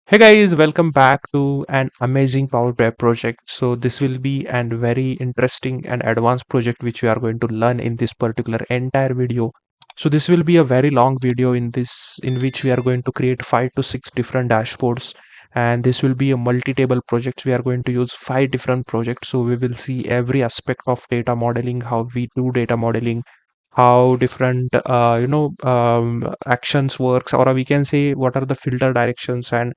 Hey guys, welcome back to an amazing Power BI project. So this will be a very interesting and advanced project which we are going to learn in this particular entire video. So this will be a very long video in which we are going to create 5 to 6 different dashboards, and this will be a multi-table project. We are going to use 5 different projects. So we will see every aspect of data modeling, how we do data modeling, how different actions works, or we can say what are the filter directions, and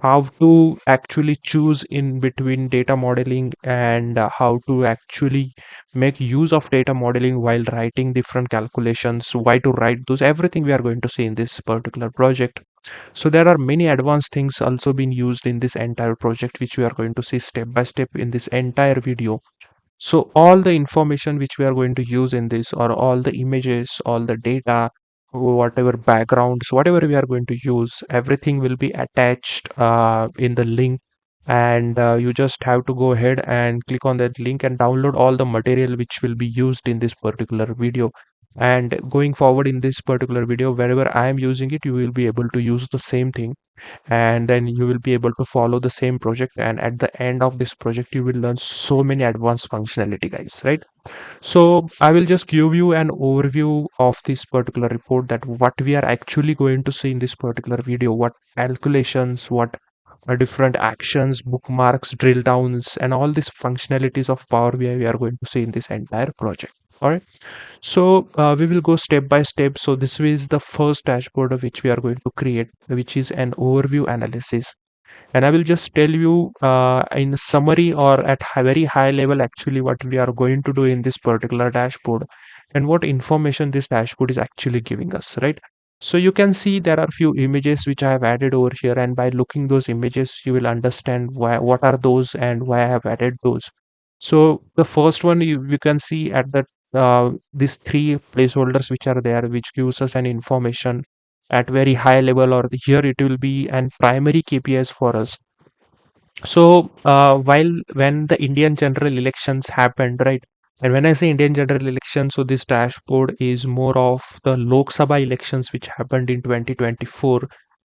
how to actually choose in between data modeling and how to actually make use of data modeling while writing different calculations, why to write those, everything we are going to see in this particular project. So there are many advanced things also being used in this entire project which we are going to see step by step in this entire video. So all the information which we are going to use in this, or all the images, all the data, whatever backgrounds, whatever we are going to use, everything will be attached in the link. And you just have to go ahead and click on that link and download all the material which will be used in this particular video. And going forward in this particular video, wherever I am using it, you will be able to use the same thing, and then you will be able to follow the same project, and at the end of this project you will learn so many advanced functionality, guys, right? So I will just give you an overview of this particular report, that what we are actually going to see in this particular video, what calculations, what are different actions, bookmarks, drill downs, and all these functionalities of Power BI we are going to see in this entire project. All right. So we will go step by step. So this is the first dashboard of which we are going to create, which is an overview analysis. And I will just tell you in summary, or at very high level, actually what we are going to do in this particular dashboard, and what information this dashboard is actually giving us, right? So you can see there are few images which I have added over here, and by looking those images you will understand why, what are those, and why I have added those. So the first one, you can see at the these three placeholders which are there, which gives us an information at very high level, or here it will be an primary KPIs for us. So while when the Indian general elections happened, right? And when I say Indian general election, so this dashboard is more of the Lok Sabha elections which happened in 2024,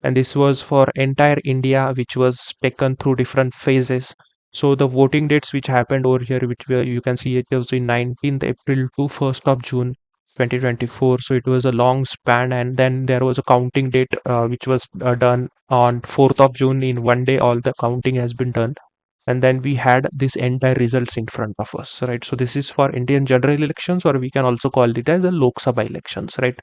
and this was for entire India, which was taken through different phases. So the voting dates which happened over here, which were, you can see it was in 19th April to 1st of June 2024. So it was a long span, and then there was a counting date which was done on 4th of June. In one day all the counting has been done, and then we had this entire results in front of us, right? So this is for Indian general elections, or we can also call it as a Lok Sabha elections, right?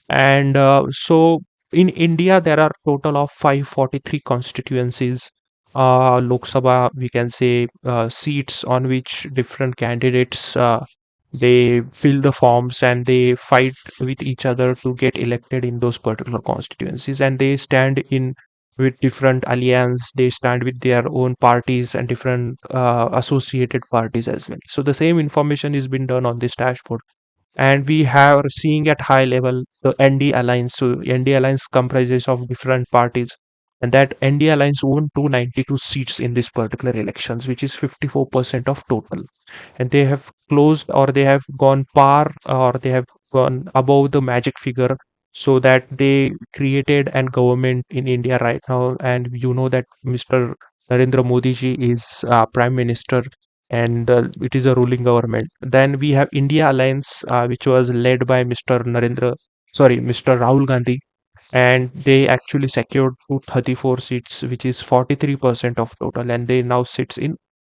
And so in India there are total of 543 constituencies, Lok Sabha, we can say, seats on which different candidates they fill the forms and they fight with each other to get elected in those particular constituencies, and they stand in with different alliance, they stand with their own parties and different associated parties as well. So the same information is been done on this dashboard, and we have seeing at high level the ND alliance. So ND alliance comprises of different parties, and that ND alliance won 292 seats in this particular elections, which is 54% of total. And they have closed, or they have gone par, or they have gone above the magic figure, so that they created an government in India right now. And you know that Mr. Narendra Modi ji is prime minister, and it is a ruling government. Then we have India Alliance, which was led by Mr. Rahul Gandhi, and they actually secured 234 seats, which is 43% of total, and they now sits in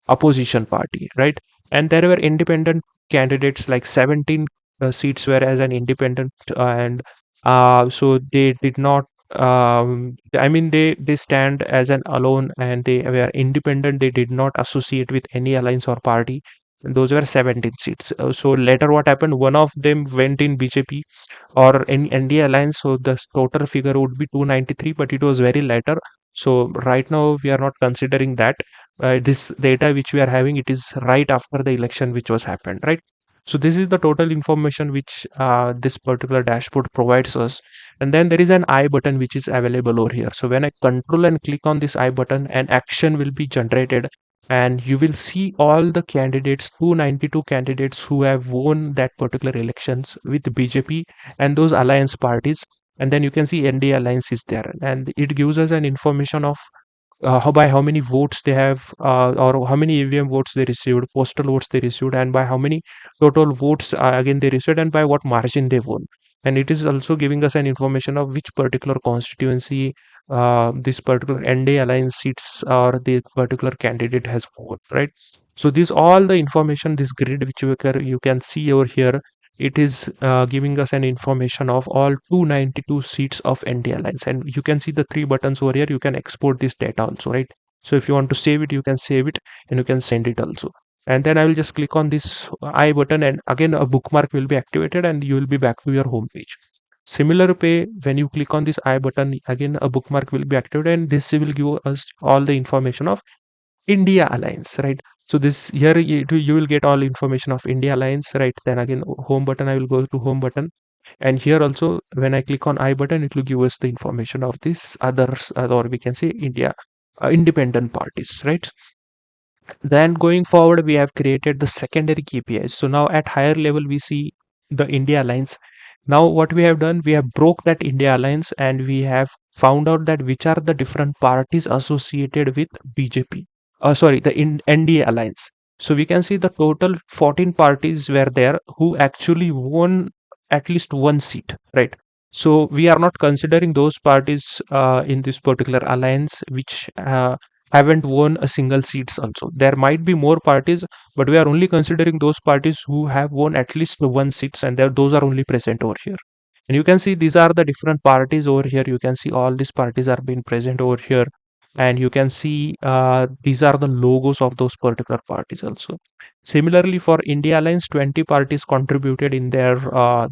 opposition party, right? And there were independent candidates, like 17 seats were as an independent, and so they did not. I mean, they stand as an alone, and they were independent. They did not associate with any alliance or party. And those were 17 seats. So later, what happened? One of them went in BJP or in NDA alliance. So the total figure would be 293, but it was very later. So right now we are not considering that. This data which we are having, it is right after the election which was happened, right? So this is the total information which this particular dashboard provides us. And then there is an I button which is available over here. So when I control and click on this I button, an action will be generated, and you will see all the candidates, 292 candidates who have won that particular elections with BJP and those alliance parties. And then you can see NDA alliance is there, and it gives us an information of how many votes they have, or how many EVM votes they received, postal votes they received, and by how many total votes again they received, and by what margin they won. And it is also giving us an information of which particular constituency this particular ND alliance seats or the particular candidate has won, right? So this all the information, this grid which you can see over here, it is giving us an information of all 292 seats of ND alliance, and you can see the three buttons over here. You can export this data also, right? So if you want to save it, you can save it, and you can send it also. And then I will just click on this I button, and again a bookmark will be activated, and you will be back to your home page. Similar way, when you click on this I button, again a bookmark will be activated, and this will give us all the information of India Alliance, right? So this here you will get all information of India Alliance, right? Then again home button, I will go to home button, and here also when I click on I button, it will give us the information of this others, or we can say India independent parties, right? Then going forward, we have created the secondary KPIs. So now at higher level, we see the India Alliance. Now what we have done, we have broke that India Alliance, and we have found out that which are the different parties associated with BJP. Sorry, the NDA Alliance. So we can see the total 14 parties were there who actually won at least one seat, right? So we are not considering those parties in this particular alliance which haven't won a single seats also. There might be more parties, but we are only considering those parties who have won at least one seats, and those are only present over here. And you can see these are the different parties over here. You can see all these parties are being present over here, and you can see these are the logos of those particular parties also. Similarly, for India Alliance, 20 parties contributed in their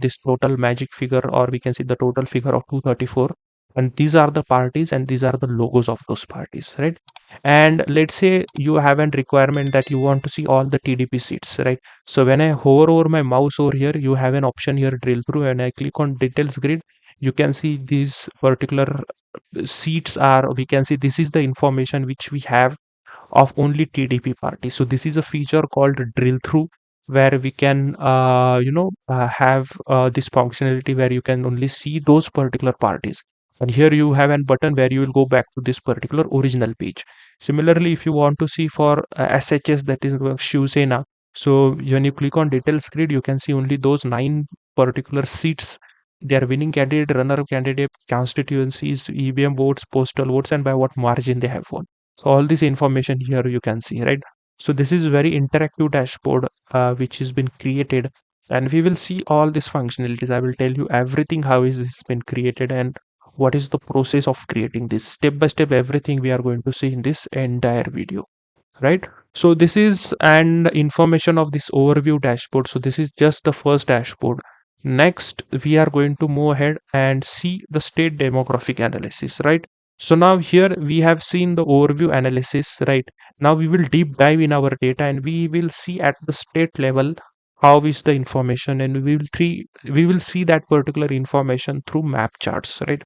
this total magic figure, or we can see the total figure of 234. And these are the parties, and these are the logos of those parties, right? And let's say you have a requirement that you want to see all the TDP seats, right? So when I hover over my mouse over here, you have an option here, drill through, and I click on details grid. You can see these particular seats are, we can see this is the information which we have of only TDP party. So this is a feature called drill through, where we can have this functionality where you can only see those particular parties. And here you have a button where you will go back to this particular original page. Similarly, if you want to see for SHS, that is Shiv Sena, so when you click on details grid, you can see only those 9 particular seats. They are winning candidate, runner-up candidate, constituencies, EVM votes, postal votes, and by what margin they have won. So all this information here you can see, right? So this is very interactive dashboard which has been created, and we will see all these functionalities. I will tell you everything, how is this been created, and what is the process of creating this step by step. Everything we are going to see in this entire video, right? So this is an information of this overview dashboard. So this is just the first dashboard. Next, we are going to move ahead and see the state demographic analysis, right? So now here we have seen the overview analysis, right? Now we will deep dive in our data, and we will see at the state level how is the information, and we will see that particular information through map charts, right?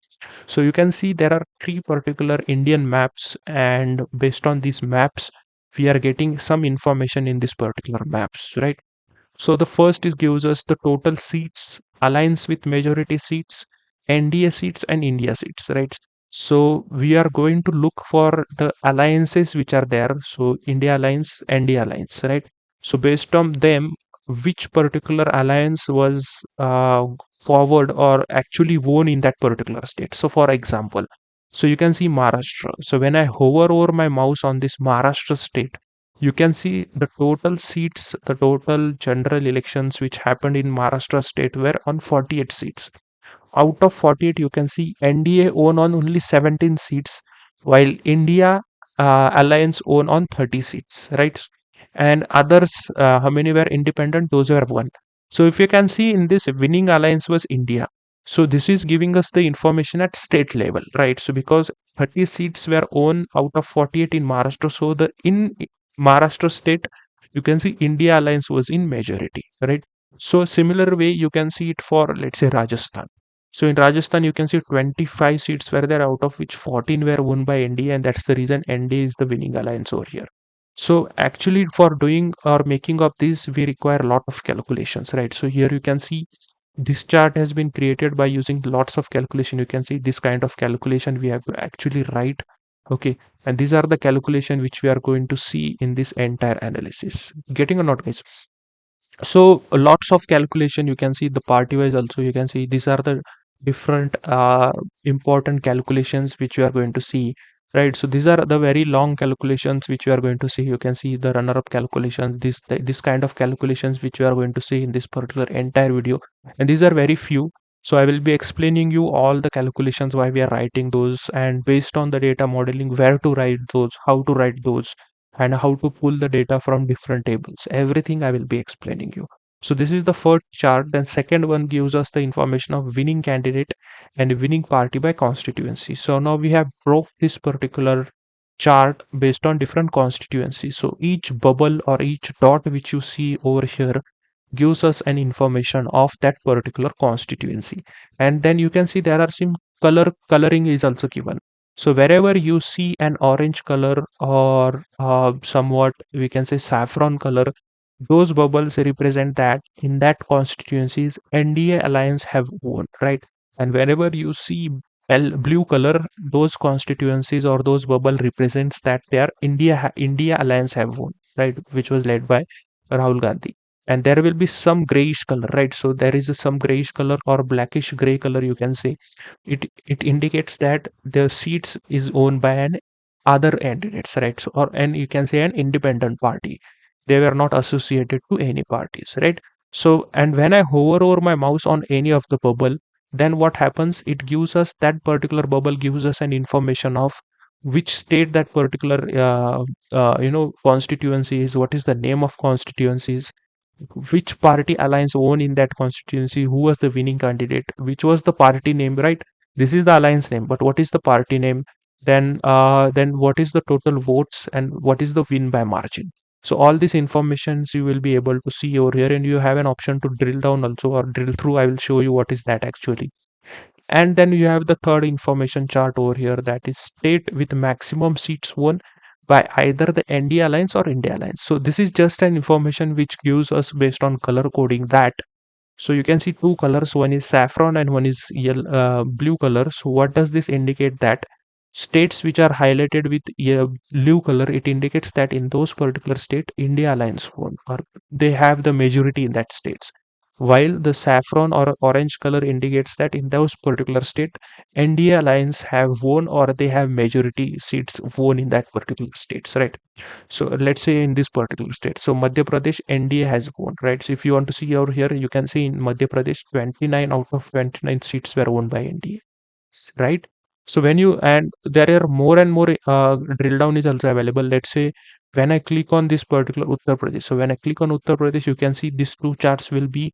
So you can see there are 3 particular Indian maps, and based on these maps, we are getting some information in this particular maps, right? So the first is gives us the total seats, aligns with majority seats, NDA seats, and India seats, right? So we are going to look for the alliances which are there. So India Alliance, NDA Alliance, right? So based on them, which particular alliance was forward or actually won in that particular state. So for example, so you can see Maharashtra. So when I hover over my mouse on this Maharashtra state, you can see the total seats, the total general elections which happened in Maharashtra state were on 48 seats. Out of 48, you can see NDA own on only 17 seats, while India Alliance own on 30 seats, right? And others, how many were independent? Those were 1. So if you can see in this, winning alliance was India. So this is giving us the information at state level, right? So because 30 seats were owned out of 48 in Maharashtra, so the in Maharashtra state, you can see India Alliance was in majority, right? So similar way, you can see it for, let's say, Rajasthan. So in Rajasthan, you can see 25 seats were there, out of which 14 were won by NDA, and that's the reason NDA is the winning alliance over here. So actually, for doing or making of this, we require a lot of calculations, right? So here you can see this chart has been created by using lots of calculation. You can see this kind of calculation we have to actually write Okay, and these are the calculation which we are going to see in this entire analysis. Getting or not, guys? So lots of calculation, you can see the party wise also, you can see these are the different important calculations which we are going to see, right? So these are the very long calculations which we are going to see. You can see the runner up calculation, this kind of calculations which we are going to see in this particular entire video, and these are very few. So I will be explaining you all the calculations, why we are writing those, and based on the data modeling, where to write those, how to write those, and how to pull the data from different tables. Everything I will be explaining you. So this is the first chart. Then second one gives us the information of winning candidate and winning party by constituency. So now we have broke this particular chart based on different constituencies. So each bubble or each dot which you see over here gives us an information of that particular constituency. And then you can see there are some coloring is also given. So wherever you see an orange color or somewhat we can say saffron color, those bubbles represent that in that constituencies NDA alliance have won, right? And wherever you see blue color, those constituencies or those bubble represents that their India alliance have won, right? Which was led by Rahul Gandhi. And there will be some grayish color, right? So there is some grayish color or blackish gray color, you can say. It indicates that the seats is owned by an other candidates, right? So, or and you can say an independent party. They were not associated to any parties, right? So and when I hover over my mouse on any of the bubble, then what happens, it gives us that particular bubble gives us an information of which state that particular constituency is, what is the name of constituencies, which party alliance won in that constituency, who was the winning candidate, which was the party name, right? This is the alliance name, but what is the party name? Then what is the total votes and what is the win by margin? So all these informations you will be able to see over here, and you have an option to drill down also or drill through. I will show you what is that actually. And then you have the third information chart over here, that is state with maximum seats won by either the ND alliance or India alliance. So this is just an information which gives us based on color coding that. So you can see two colors, one is saffron and one is yellow, blue color. So what does this indicate? That states which are highlighted with blue color, it indicates that in those particular state India alliance won or they have the majority in that states, while the saffron or orange color indicates that in those particular state NDA alliance have won or they have majority seats won in that particular states, right? So let's say in this particular state, so Madhya Pradesh NDA has won, right? So if you want to see over here, you can see in Madhya Pradesh 29 out of 29 seats were won by NDA, right? So when you, and there are more and more drill down is also available. Let's say when I click on this particular Uttar Pradesh, so when I click on Uttar Pradesh, you can see these two charts will be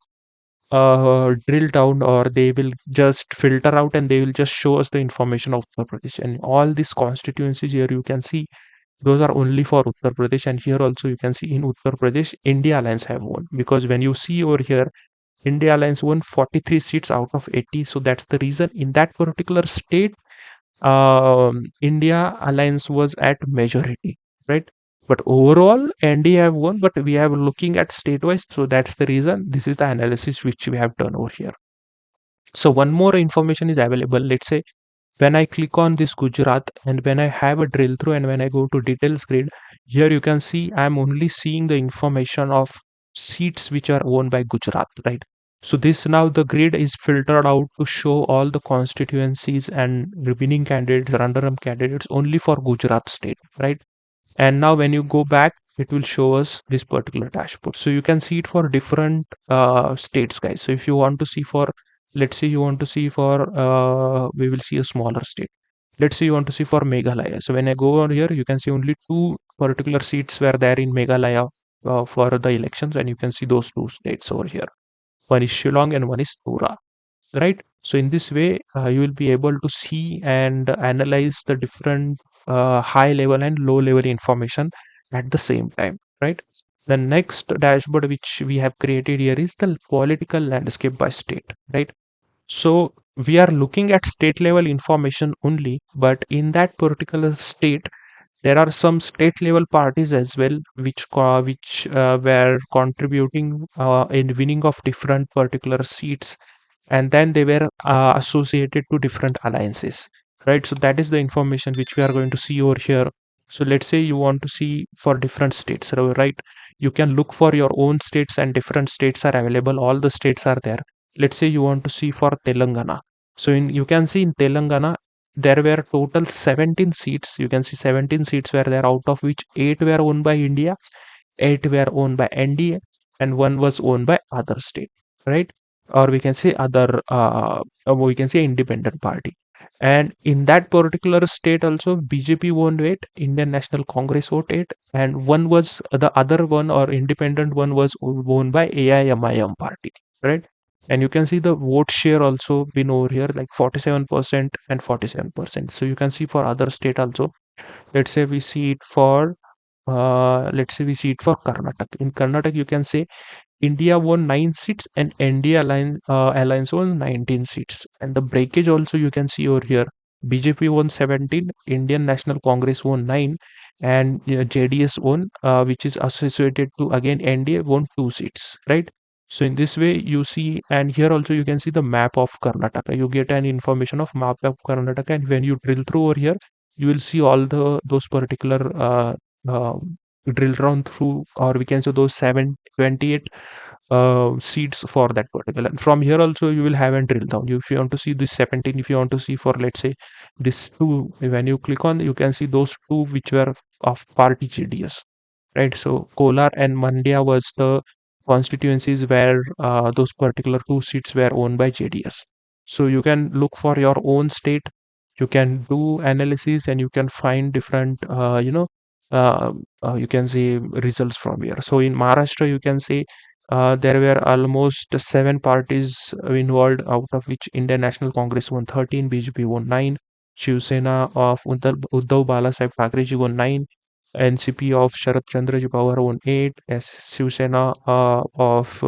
drill down, or they will just filter out and they will just show us the information of Uttar Pradesh. And all these constituencies here you can see, those are only for Uttar Pradesh. And here also you can see in Uttar Pradesh India Alliance have won, because when you see over here India Alliance won 43 seats out of 80. So that's the reason in that particular state India Alliance was at majority, right? But overall, ND have won, but we are looking at state-wise. So that's the reason. This is the analysis which we have done over here. So one more information is available. Let's say when I click on this Gujarat and when I have a drill through and when I go to details grid, here you can see I'm only seeing the information of seats which are owned by Gujarat, right? So this now the grid is filtered out to show all the constituencies and winning candidates, runner-up candidates only for Gujarat state, right? And now when you go back, it will show us this particular dashboard. So you can see it for different states, guys. So if you want to see for, let's say you want to see for, we will see a smaller state. Let's say you want to see for Meghalaya. So when I go on here, you can see only two particular seats were there in Meghalaya for the elections, and you can see those two states over here. One is Shillong and one is Tura, right? So in this way, you will be able to see and analyze the different high level and low level information at the same time, right? The next dashboard which we have created here is the political landscape by state, right? So we are looking at state level information only, but in that particular state there are some state level parties as well which were contributing in winning of different particular seats, and then they were associated to different alliances. right? So that is the information which we are going to see over here. So let's say you want to see for different states, right? You can look for your own states, and different states are available, all the states are there. Let's say you want to see for Telangana. So in, you can see in Telangana there were total 17 seats. You can see 17 seats were there, out of which 8 were owned by India, 8 were owned by NDA, and one was owned by other state, right? Or we can say other, we can say independent party. And in that particular state also, BJP won 8, Indian National Congress vote 8, and one was the other one, or independent one, was won by AIMIM party, right? And you can see the vote share also been over here, like 47% and 47%. So you can see for other state also. Let's say we see it for Karnataka. In Karnataka, you can say India won 9 seats and Alliance won 19 seats. And the breakage also you can see over here. BJP won 17, Indian National Congress won 9, and JDS won, which is associated to again NDA, won 2 seats, right? So in this way you see, and here also you can see the map of Karnataka. You get an information of map of Karnataka, and when you drill through over here, you will see all those particular uh, drill down through, or we can say those 728 seeds for that particular. And from here also you will have a drill down. If you want to see this 17, if you want to see for, let's say, this 2, when you click on, you can see those 2 which were of party GDS, right? So Kolar and Mandya was the constituencies where those particular 2 seats were owned by JDS. So you can look for your own state, you can do analysis, and you can find different uh, you can see results from here. So in Maharashtra you can say there were almost 7 parties involved, out of which Indian National Congress won 13, BJP won 9, Shiv Sena of Uddhav Balasaheb Thackeray ji won 9, NCP of Sharad Chandraji Pawar won 8, Shiv Sena of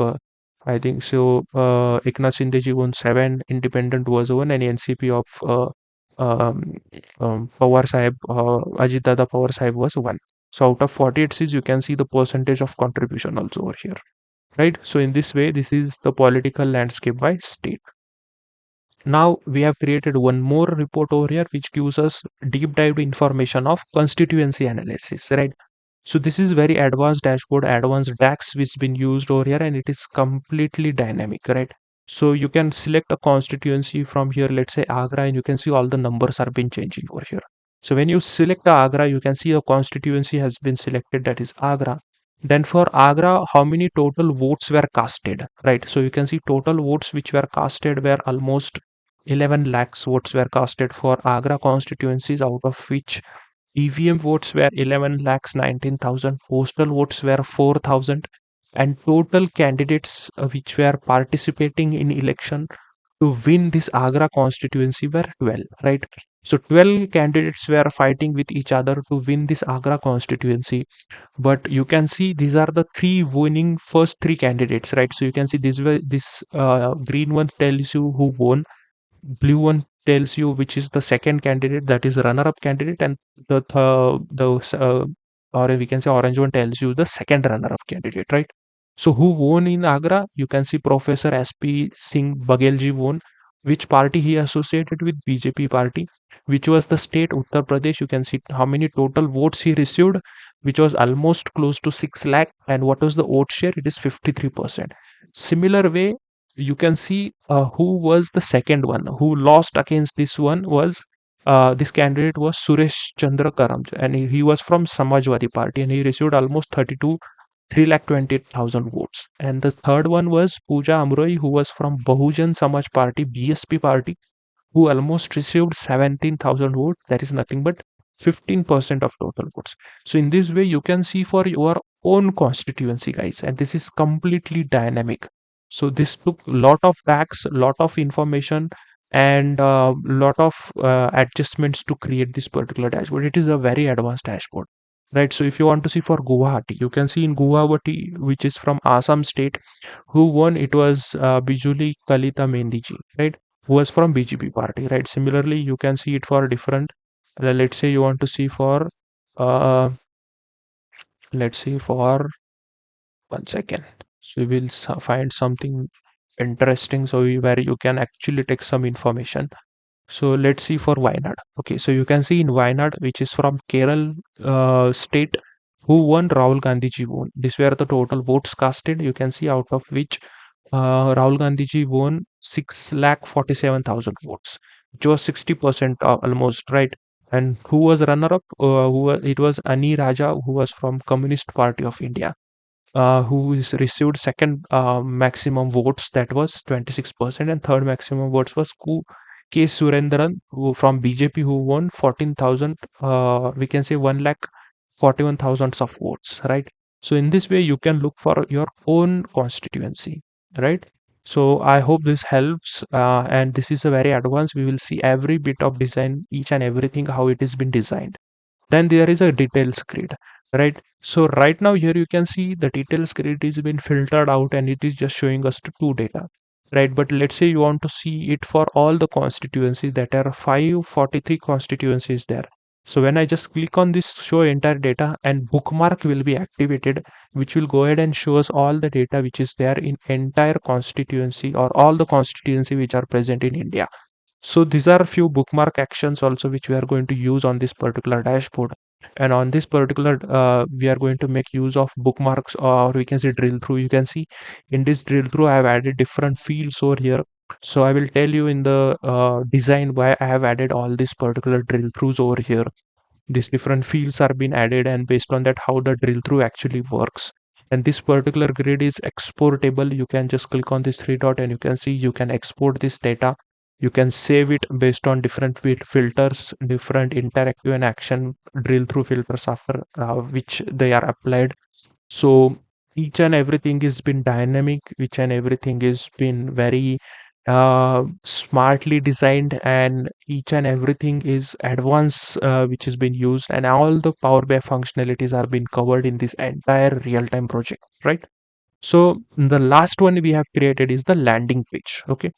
I think so Eknath Shinde ji won 7, Independent was 1, and NCP of um, Pawar Sahib, Ajit Dada Pawar Sahib was 1. So out of 48 seats, you can see the percentage of contribution also over here, right? So in this way, this is the political landscape by state. Now we have created one more report over here which gives us deep dive information of constituency analysis, right? So this is very advanced dashboard, advanced DAX which been used over here, and it is completely dynamic, right? So you can select a constituency from here, let's say Agra, and you can see all the numbers are been changing over here. So when you select the Agra, you can see a constituency has been selected, that is Agra. Then for Agra, how many total votes were casted, right? So you can see total votes which were casted were almost 11 lakhs votes were casted for Agra constituencies, out of which EVM votes were 11 lakhs 19,000, postal votes were 4,000, and total candidates which were participating in election to win this Agra constituency were 12, right? So 12 candidates were fighting with each other to win this Agra constituency. But you can see these are the 3 winning first 3 candidates, right? So you can see this green one tells you who won, blue one tells you which is the second candidate, that is runner up candidate, and the or we can say orange one tells you the second runner up candidate, right? So who won in Agra? You can see Professor SP Singh Baghel ji won. Which party he associated with? BJP party. Which was the state? Uttar Pradesh. You can see how many total votes he received, which was almost close to 6 lakh, and what was the vote share? It is 53%. Similar way, you can see who was the second one who lost against this one was this candidate was Suresh Chandra Karamj, and he was from Samajwadi Party, and he received almost 32 3,28,000 votes. And the third one was Pooja Amroi, who was from Bahujan Samaj Party, BSP Party, who almost received 17,000 votes. That is nothing but 15% of total votes. So in this way, you can see for your own constituency, guys, and this is completely dynamic. So this took lot of facts, lot of information, and lot of adjustments to create this particular dashboard. It is a very advanced dashboard, right? So if you want to see for Guwahati, you can see in Guwahati, which is from Assam state, who won. It was Bijuli Kalita Mendiji, right? Who was from BJP party, right? Similarly, you can see it for different. Let's say you want to see for, uh, let's see for 1 second. So we will find something interesting. So where you can actually take some information. So let's see for Wayanad. Okay, so you can see in Wayanad, which is from Kerala state, who won. Rahul Gandhi ji won. These were the total votes casted. You can see out of which Rahul Gandhi ji won 6,47,000 votes, which was 60% almost, right? And who was runner-up? It was Ani Raja, who was from Communist Party of India, who is received second maximum votes, that was 26%, and third maximum votes was K Surendran, who from BJP, who won 14,000, we can say 1 lakh 41,000 of votes, right? So in this way you can look for your own constituency, right? So I hope this helps, and this is a very advanced. We will see every bit of design, each and everything, how it has been designed. Then there is a details grid, right? So right now here you can see the details grid is been filtered out and it is just showing us to two data, right? But let's say you want to see it for all the constituencies, that are 543 constituencies there. So when I just click on this show entire data, and bookmark will be activated, which will go ahead and show us all the data which is there in entire constituency, or all the constituency which are present in India. So these are a few bookmark actions also which we are going to use on this particular dashboard. And on this particular, we are going to make use of bookmarks, or we can say drill through. You can see in this drill through, I have added different fields over here. So I will tell you in the design why I have added all these particular drill throughs over here. These different fields are being added, and based on that, how the drill through actually works. And this particular grid is exportable. You can just click on this three dot and you can see you can export this data. You can save it based on different filters, different interactive and action drill through filters after which they are applied. So each and everything is been dynamic, each and everything is been very smartly designed, and each and everything is advanced, which has been used, and all the Power BI functionalities are being covered in this entire real-time project, right? So the last one we have created is the landing page. Okay,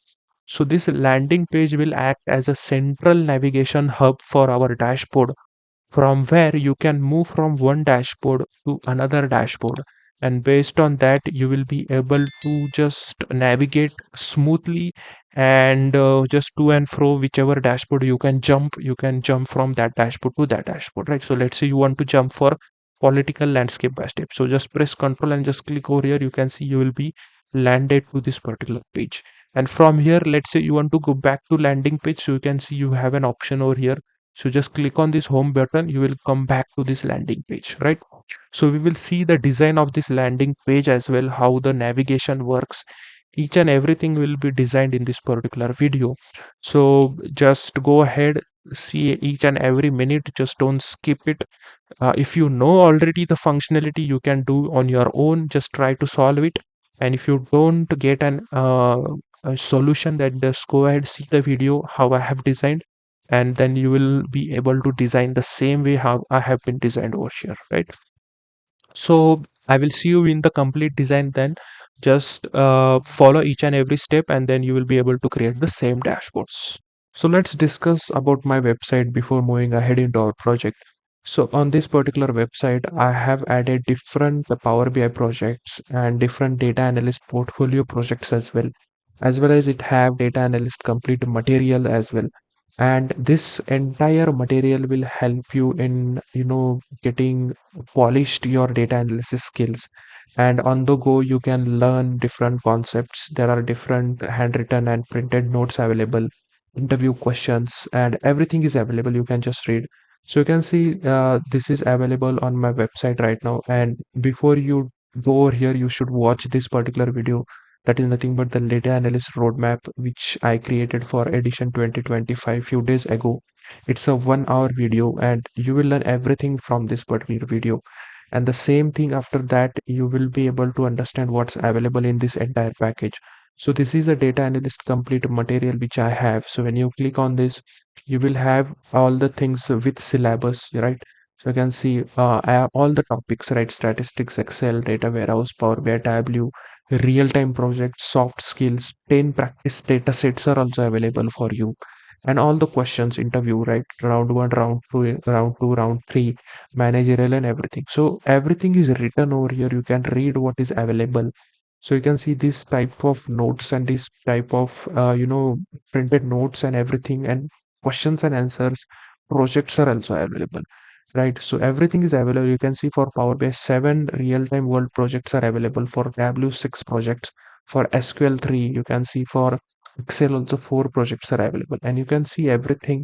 so this landing page will act as a central navigation hub for our dashboard, from where you can move from one dashboard to another dashboard, and based on that you will be able to just navigate smoothly, and just to and fro whichever dashboard you can jump from that dashboard to that dashboard, right? So let's say you want to jump for political landscape by step, so just press Ctrl and just click over here. You can see you will be landed to this particular page, and from here let's say you want to go back to landing page, so you can see you have an option over here. So just click on this home button, you will come back to this landing page, right? So we will see the design of this landing page as well, how the navigation works. Each and everything will be designed in this particular video. So just go ahead, see each and every minute, just don't skip it. If you know already the functionality, you can do on your own, just try to solve it. And if you don't get a solution, then just go ahead, see the video how I have designed, and then you will be able to design the same way how I have been designed over here, right? So I will see you in the complete design then. Just follow each and every step, and then you will be able to create the same dashboards. So let's discuss about my website before moving ahead into our project. So on this particular website, I have added different Power BI projects and different data analyst portfolio projects as well as it have data analyst complete material as well. And this entire material will help you in, getting polished your data analysis skills. And on the go, you can learn different concepts. There are different handwritten and printed notes available, interview questions, and everything is available. You can just read. So you can see this is available on my website right now. And before you go over here, you should watch this particular video. That is nothing but the data analyst roadmap, which I created for edition 2025 few days ago. It's a 1 hour video, and you will learn everything from this particular video. And the same thing after that, you will be able to understand what's available in this entire package. So this is a data analyst complete material which I have. So when you click on this, you will have all the things with syllabus, right? So you can see all the topics, right? Statistics, Excel, data warehouse, Power BI, Tableau, real-time projects, soft skills, 10 practice data sets are also available for you. And all the questions, interview, right? Round one, round two, round three, managerial and everything. So everything is written over here. You can read what is available. So you can see this type of notes and this type of, printed notes and everything. And questions and answers, projects are also available, right? So everything is available. You can see for Power BI 7 real-time world projects are available, for Tableau 6 projects, for SQL 3, you can see for Excel also 4 projects are available, and you can see everything.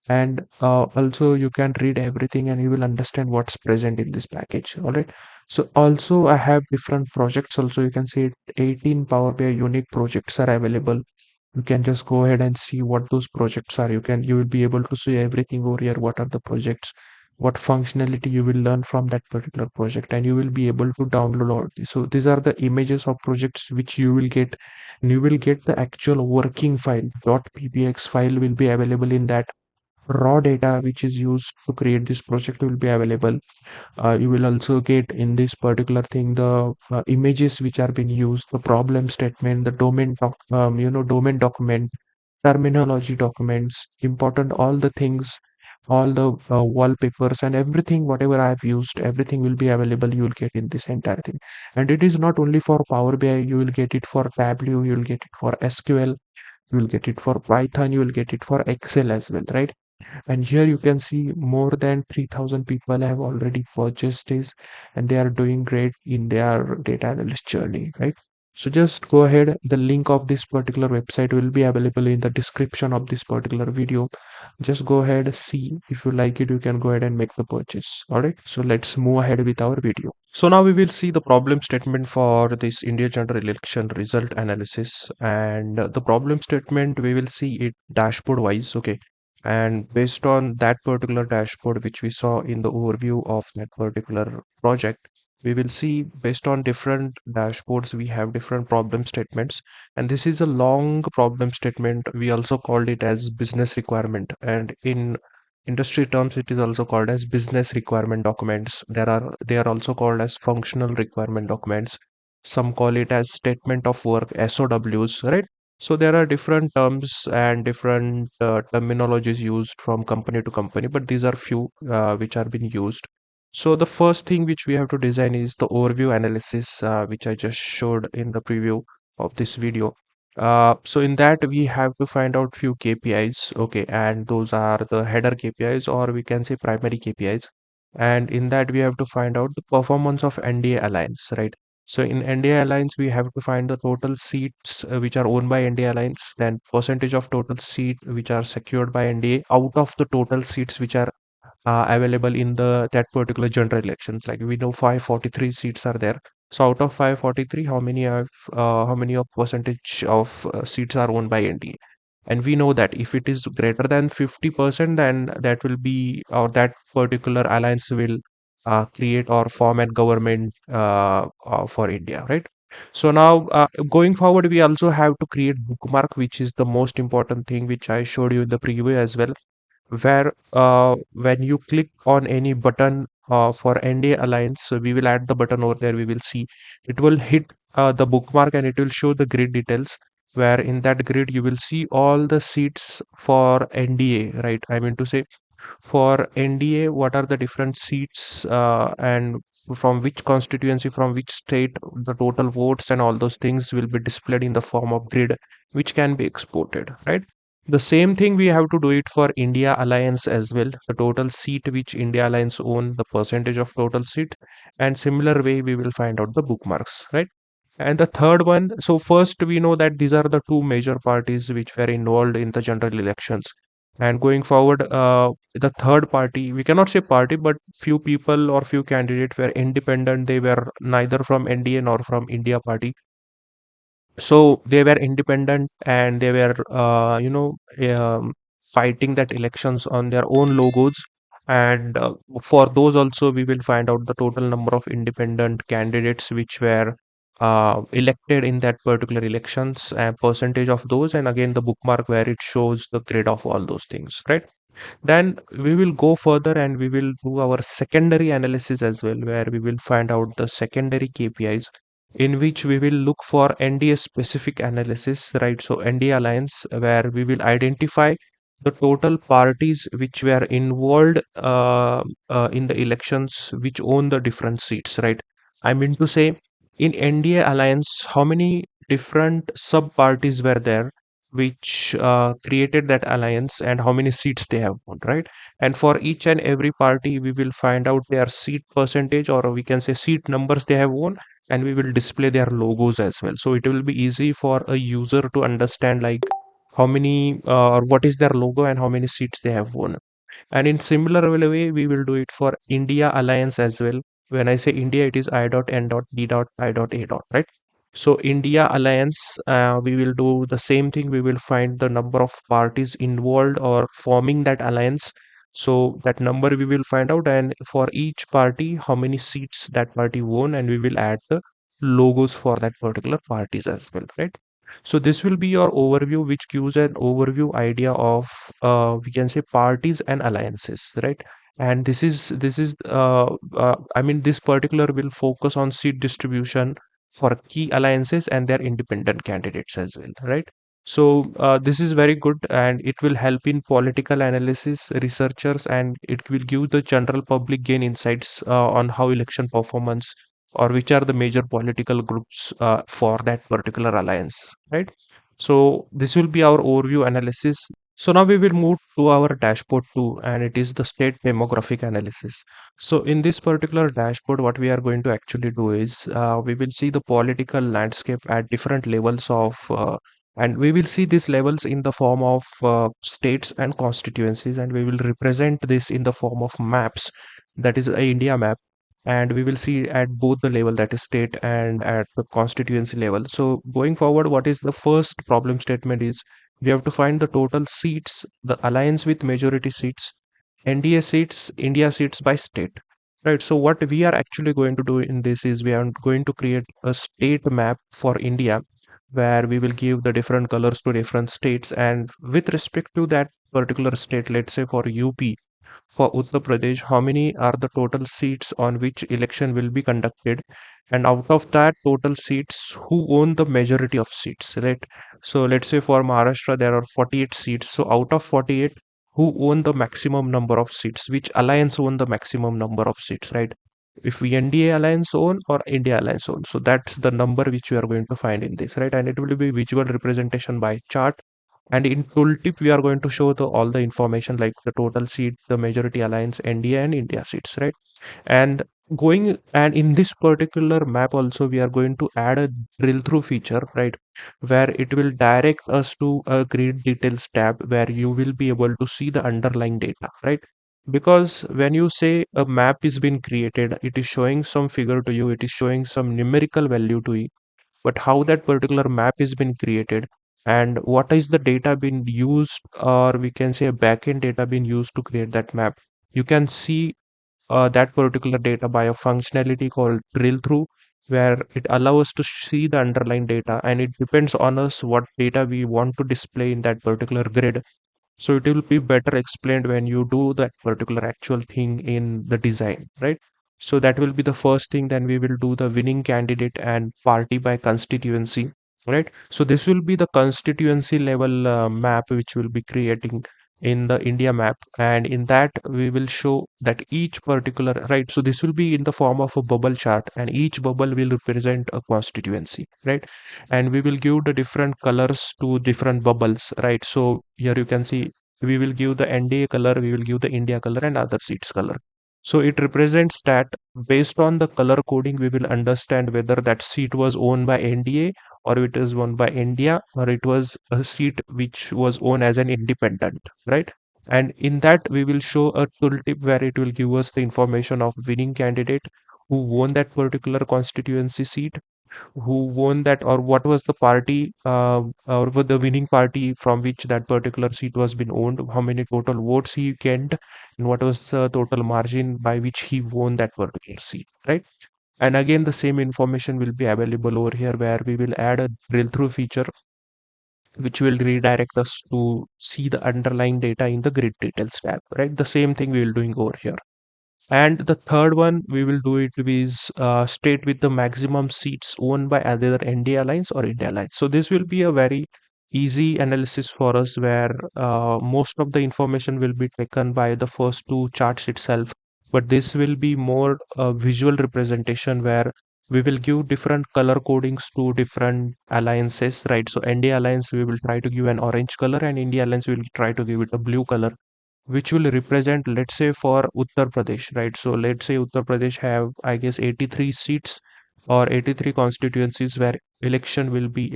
And also you can read everything and you will understand what's present in this package. All right, so also I have different projects also. You can see 18 Power BI unique projects are available. You can just go ahead and see what those projects are. You will be able to see everything over here. What are the projects, what functionality you will learn from that particular project, and you will be able to download all these. So these are the images of projects which you will get, and you will get the actual working file. .ppx file will be available in that. Raw data which is used to create this project will be available. You will also get in this particular thing the images which are being used, the problem statement, the domain document, terminology documents, important, all the things, all the wallpapers and everything, whatever I have used, everything will be available. You will get in this entire thing. And it is not only for Power BI, you will get it for Tableau, you will get it for SQL, you will get it for Python, you will get it for Excel as well, right? And here you can see more than 3,000 people have already purchased this, and they are doing great in their data analyst journey, right? So just go ahead. The link of this particular website will be available in the description of this particular video. Just go ahead, see. If you like it, you can go ahead and make the purchase. All right. So let's move ahead with our video. So now we will see the problem statement for this India general election result analysis. And the problem statement, we will see it dashboard wise. Okay, and based on that particular dashboard which we saw in the overview of that particular project, we will see based on different dashboards we have different problem statements. And this is a long problem statement. We also called it as business requirement, and in industry terms it is also called as business requirement documents. They are also called as functional requirement documents. Some call it as statement of work, SOWs, right? So there are different terms and different terminologies used from company to company, but these are few which are being used. So the first thing which we have to design is the overview analysis, which I just showed in the preview of this video. So in that we have to find out few KPIs, okay, and those are the header KPIs, or we can say primary KPIs. And in that we have to find out the performance of NDA alliance, right? So in NDA Alliance, we have to find the total seats which are owned by NDA Alliance, then percentage of total seat which are secured by NDA out of the total seats which are available in the that particular general elections. Like we know 543 seats are there. So out of 543, how many of percentage of seats are owned by NDA? And we know that if it is greater than 50%, then that will be, or that particular alliance will create or form a government for India, right? So now going forward, we also have to create bookmark, which is the most important thing, which I showed you in the preview as well, where when you click on any button for NDA Alliance, so we will add the button over there, we will see it will hit the bookmark and it will show the grid details, where in that grid you will see all the seats for NDA, right? I mean to say, for NDA, what are the different seats and from which constituency, from which state, the total votes and all those things will be displayed in the form of grid, which can be exported, right? The same thing we have to do it for India Alliance as well. The total seat which India Alliance own, the percentage of total seat, and similar way we will find out the bookmarks, right? And the third one, so first we know that these are the two major parties which were involved in the general elections. And going forward, the third party, we cannot say party, but few people or few candidates were independent. They were neither from NDA nor from India party, so they were independent and they were fighting that elections on their own logos. And for those also we will find out the total number of independent candidates which were elected in that particular elections and percentage of those, and again the bookmark where it shows the grid of all those things, right? Then we will go further and we will do our secondary analysis as well, where we will find out the secondary KPIs, in which we will look for NDA specific analysis, right? So NDA alliance, where we will identify the total parties which were involved in the elections, which own the different seats, right? I mean to say, in NDA alliance, how many different sub parties were there which created that alliance and how many seats they have won, right? And for each and every party, we will find out their seat percentage, or we can say seat numbers they have won, and we will display their logos as well. So it will be easy for a user to understand like how many or what is their logo and how many seats they have won. And in similar way, we will do it for India Alliance as well. When I say India, it is I.N.D.I.A. Right? So India Alliance, we will do the same thing. We will find the number of parties involved or forming that alliance. So that number we will find out, and for each party, how many seats that party won, and we will add the logos for that particular parties as well, right? So this will be your overview, which gives an overview idea of we can say parties and alliances, right? And I mean this particular will focus on seat distribution for key alliances and their independent candidates as well, right? So this is very good, and it will help in political analysis researchers, and it will give the general public gain insights on how election performance or which are the major political groups for that particular alliance, right? So this will be our overview analysis. So now we will move to our dashboard 2, and it is the state demographic analysis. So in this particular dashboard, what we are going to actually do is we will see the political landscape at different levels of and we will see these levels in the form of states and constituencies, and we will represent this in the form of maps, that is a India map, and we will see at both the level, that is state and at the constituency level. So going forward, what is the first problem statement is we have to find the total seats, the alliance with majority seats, NDA seats, India seats by state, right? So what we are actually going to do in this is we are going to create a state map for India, where we will give the different colors to different states, and with respect to that particular state, let's say for UP, for Uttar Pradesh, how many are the total seats on which election will be conducted? And out of that total seats, who own the majority of seats, right? So let's say for Maharashtra, there are 48 seats. So out of 48, who own the maximum number of seats? Which alliance own the maximum number of seats, right? If we NDA alliance own or India alliance own. So that's the number which we are going to find in this, right? And it will be visual representation by chart, and in tooltip, we are going to show all the information like the total seat, the majority alliance, NDA and India seats, right? And in this particular map also, we are going to add a drill through feature, right? Where it will direct us to a grid details tab where you will be able to see the underlying data, right? Because when you say a map is being created, it is showing some figure to you, it is showing some numerical value to you, but how that particular map has been created and what is the data being used, or we can say a backend data being used to create that map, you can see that particular data by a functionality called drill through, where it allows us to see the underlying data, and it depends on us what data we want to display in that particular grid. So it will be better explained when you do that particular actual thing in the design, right? So that will be the first thing. Then we will do the winning candidate and party by constituency, right? So this will be the constituency level map which will be creating in the India map, and in that we will show that each particular, right? So this will be in the form of a bubble chart, and each bubble will represent a constituency, right? And we will give the different colors to different bubbles, right? So here you can see we will give the NDA color, we will give the India color and other seats color. So it represents that based on the color coding, we will understand whether that seat was owned by NDA or it is owned by India, or it was a seat which was owned as an independent, right? And in that, we will show a tooltip where it will give us the information of winning candidate, who won that particular constituency seat, who won that, or what was the party or what the winning party from which that particular seat was been owned, how many total votes he gained, and what was the total margin by which he won that particular seat, right? And again, the same information will be available over here, where we will add a drill through feature which will redirect us to see the underlying data in the grid details tab, right? The same thing we will doing over here. And the third one we will do it is state with the maximum seats owned by either NDA Alliance or India Alliance. So this will be a very easy analysis for us, where most of the information will be taken by the first two charts itself. But this will be more visual representation, where we will give different color codings to different alliances, right? So NDA alliance, we will try to give an orange color, and India alliance, we will try to give it a blue color, which will represent, let's say, for Uttar Pradesh, right? So let's say Uttar Pradesh have, I guess, 83 seats or 83 constituencies where election will be,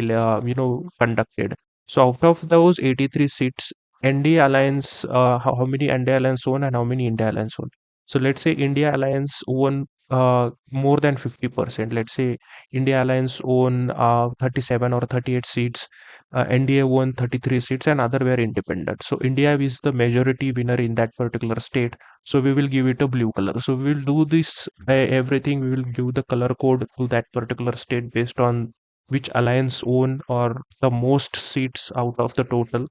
conducted. So out of those 83 seats, NDA alliance, how many NDA alliance own and how many India alliance own? So let's say India alliance own more than 50%. Let's say India alliance own 37 or 38 seats, NDA won 33 seats and other were independent. So India is the majority winner in that particular state. So we will give it a blue color. So we will do this everything. We will give the color code to that particular state based on which alliance own or the most seats out of the total,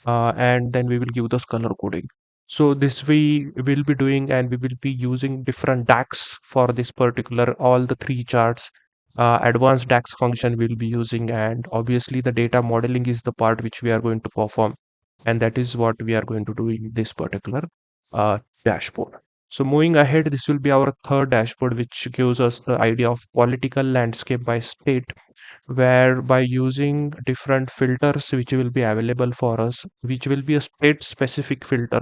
and then we will give those color coding. So this we will be doing, and we will be using different DAX for this particular all the three charts. Advanced DAX function we'll be using, and obviously the data modeling is the part which we are going to perform, and that is what we are going to do in this particular uh, dashboard. So moving ahead, this will be our third dashboard, which gives us the idea of political landscape by state, where by using different filters which will be available for us, which will be a state specific filter.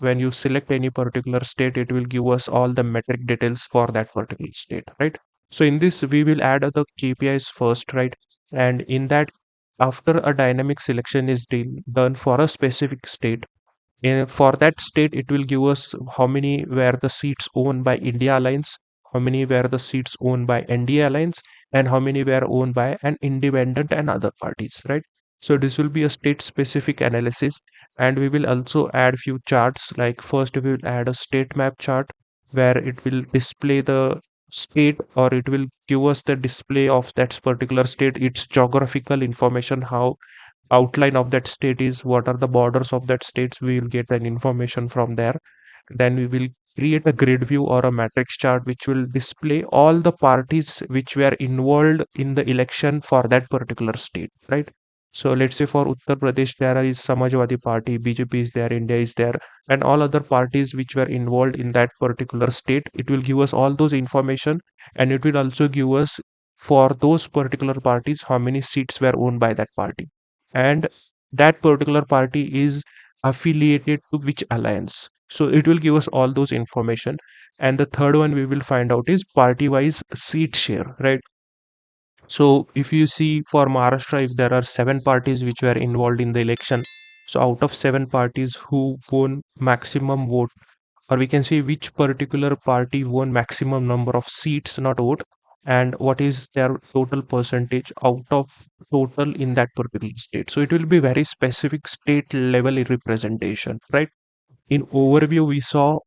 When you select any particular state, it will give us all the metric details for that particular state, right? So in this, we will add the KPIs first, right? And in that, after a dynamic selection is done for a specific state, for that state, it will give us how many were the seats owned by India Alliance, how many were the seats owned by NDA Alliance, and how many were owned by an independent and other parties, right? So this will be a state specific analysis, and we will also add few charts. Like first, we will add a state map chart where it will display the state, or it will give us the display of that particular state, its geographical information, how outline of that state is, what are the borders of that states, we will get an information from there. Then we will create a grid view or a matrix chart which will display all the parties which were involved in the election for that particular state, right? So let's say for Uttar Pradesh there is Samajwadi Party, BJP is there, India is there, and all other parties which were involved in that particular state. It will give us all those information, and it will also give us for those particular parties how many seats were owned by that party, and that particular party is affiliated to which alliance. So it will give us all those information. And the third one we will find out is party wise seat share, right? So if you see for Maharashtra, if there are seven parties which were involved in the election, so out of seven parties, who won maximum vote, or we can say which particular party won maximum number of seats, not vote, and what is their total percentage out of total in that particular state. So it will be very specific state level representation, right? In overview, we saw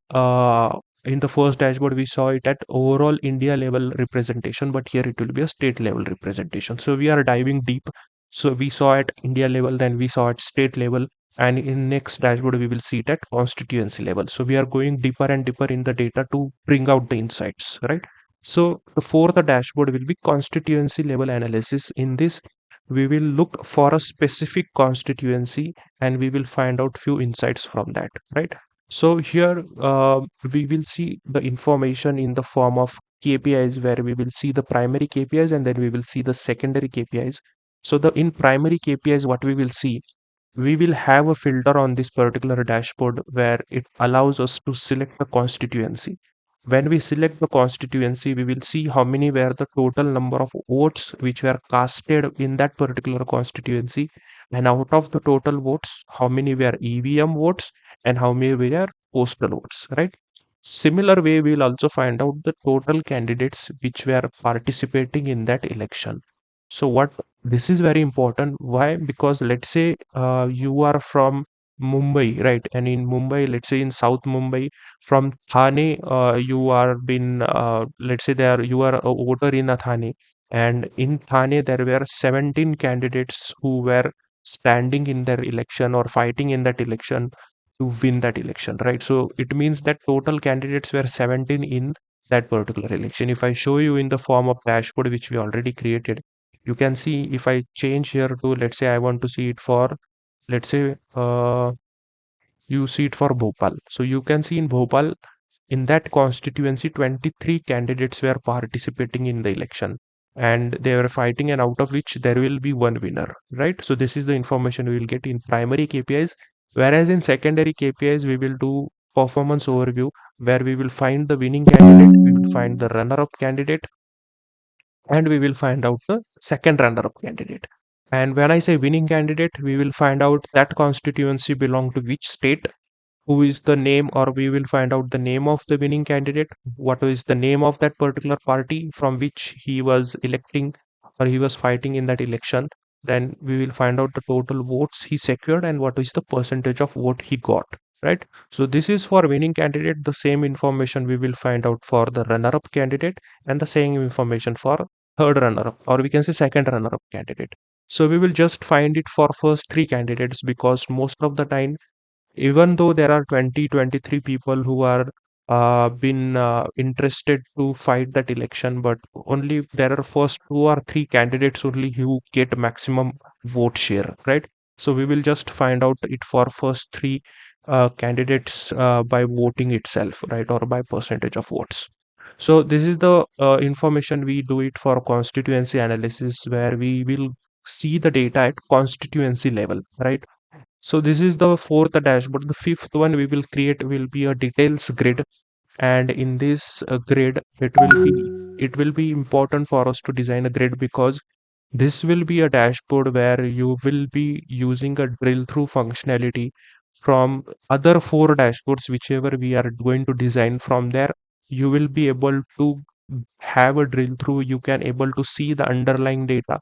in the first dashboard, we saw it at overall India level representation, but here it will be a state level representation. So we are diving deep. So we saw at India level, then we saw at state level, and in next dashboard we will see it at constituency level. So we are going deeper and deeper in the data to bring out the insights, right? So the fourth dashboard will be constituency level analysis. In this, we will look for a specific constituency, and we will find out few insights from that, right? So here we will see the information in the form of KPIs, where we will see the primary KPIs and then we will see the secondary KPIs. So the in primary KPIs, what we will see, we will have a filter on this particular dashboard where it allows us to select the constituency. When we select the constituency, we will see how many were the total number of votes which were casted in that particular constituency, and out of the total votes, how many were EVM votes and how many were postal votes, right? Similar way, we will also find out the total candidates which were participating in that election. So what, this is very important. Why? Because let's say you are from Mumbai, right? And in Mumbai, let's say in South Mumbai, from Thane, you are been let's say there you are a voter in a Thane, and in Thane there were 17 candidates who were standing in their election or fighting in that election to win that election, right? So it means that total candidates were 17 in that particular election. If I show you in the form of dashboard which we already created, you can see if I change here to, let's say I want to see it for, let's say you see it for Bhopal. So you can see in Bhopal in that constituency 23 candidates were participating in the election, and they were fighting, and out of which there will be one winner, right? So this is the information we will get in primary KPIs, whereas in secondary KPIs we will do performance overview, where we will find the winning candidate, we will find the runner up candidate, and we will find out the second runner up candidate. And when I say winning candidate, we will find out that constituency belong to which state, who is the name, or we will find out the name of the winning candidate, what is the name of that particular party from which he was electing or he was fighting in that election. Then we will find out the total votes he secured and what is the percentage of vote he got, right? So this is for winning candidate. The same information we will find out for the runner up candidate, and the same information for third runner up, or we can say second runner up candidate. So we will just find it for first three candidates, because most of the time, even though there are 23 people who are been interested to fight that election, but only there are first two or three candidates only who get maximum vote share, right? So we will just find out it for first three candidates by voting itself, right, or by percentage of votes. So this is the information we do it for constituency analysis, where we will see the data at constituency level, right? So this is the fourth dashboard. The fifth one we will create will be a details grid, and in this grid it will be important for us to design a grid, because this will be a dashboard where you will be using a drill through functionality from other four dashboards, whichever we are going to design. From there, you will be able to have a drill through. You can able to see the underlying data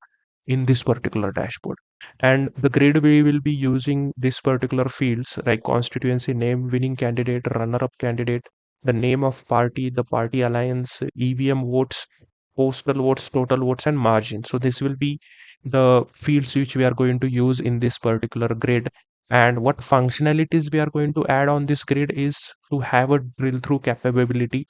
in this particular dashboard. And the grid, we will be using this particular fields like constituency name, winning candidate, runner up candidate, the name of party, the party alliance, EVM votes, postal votes, total votes, and margin. So this will be the fields which we are going to use in this particular grid. And what functionalities we are going to add on this grid is to have a drill through capability,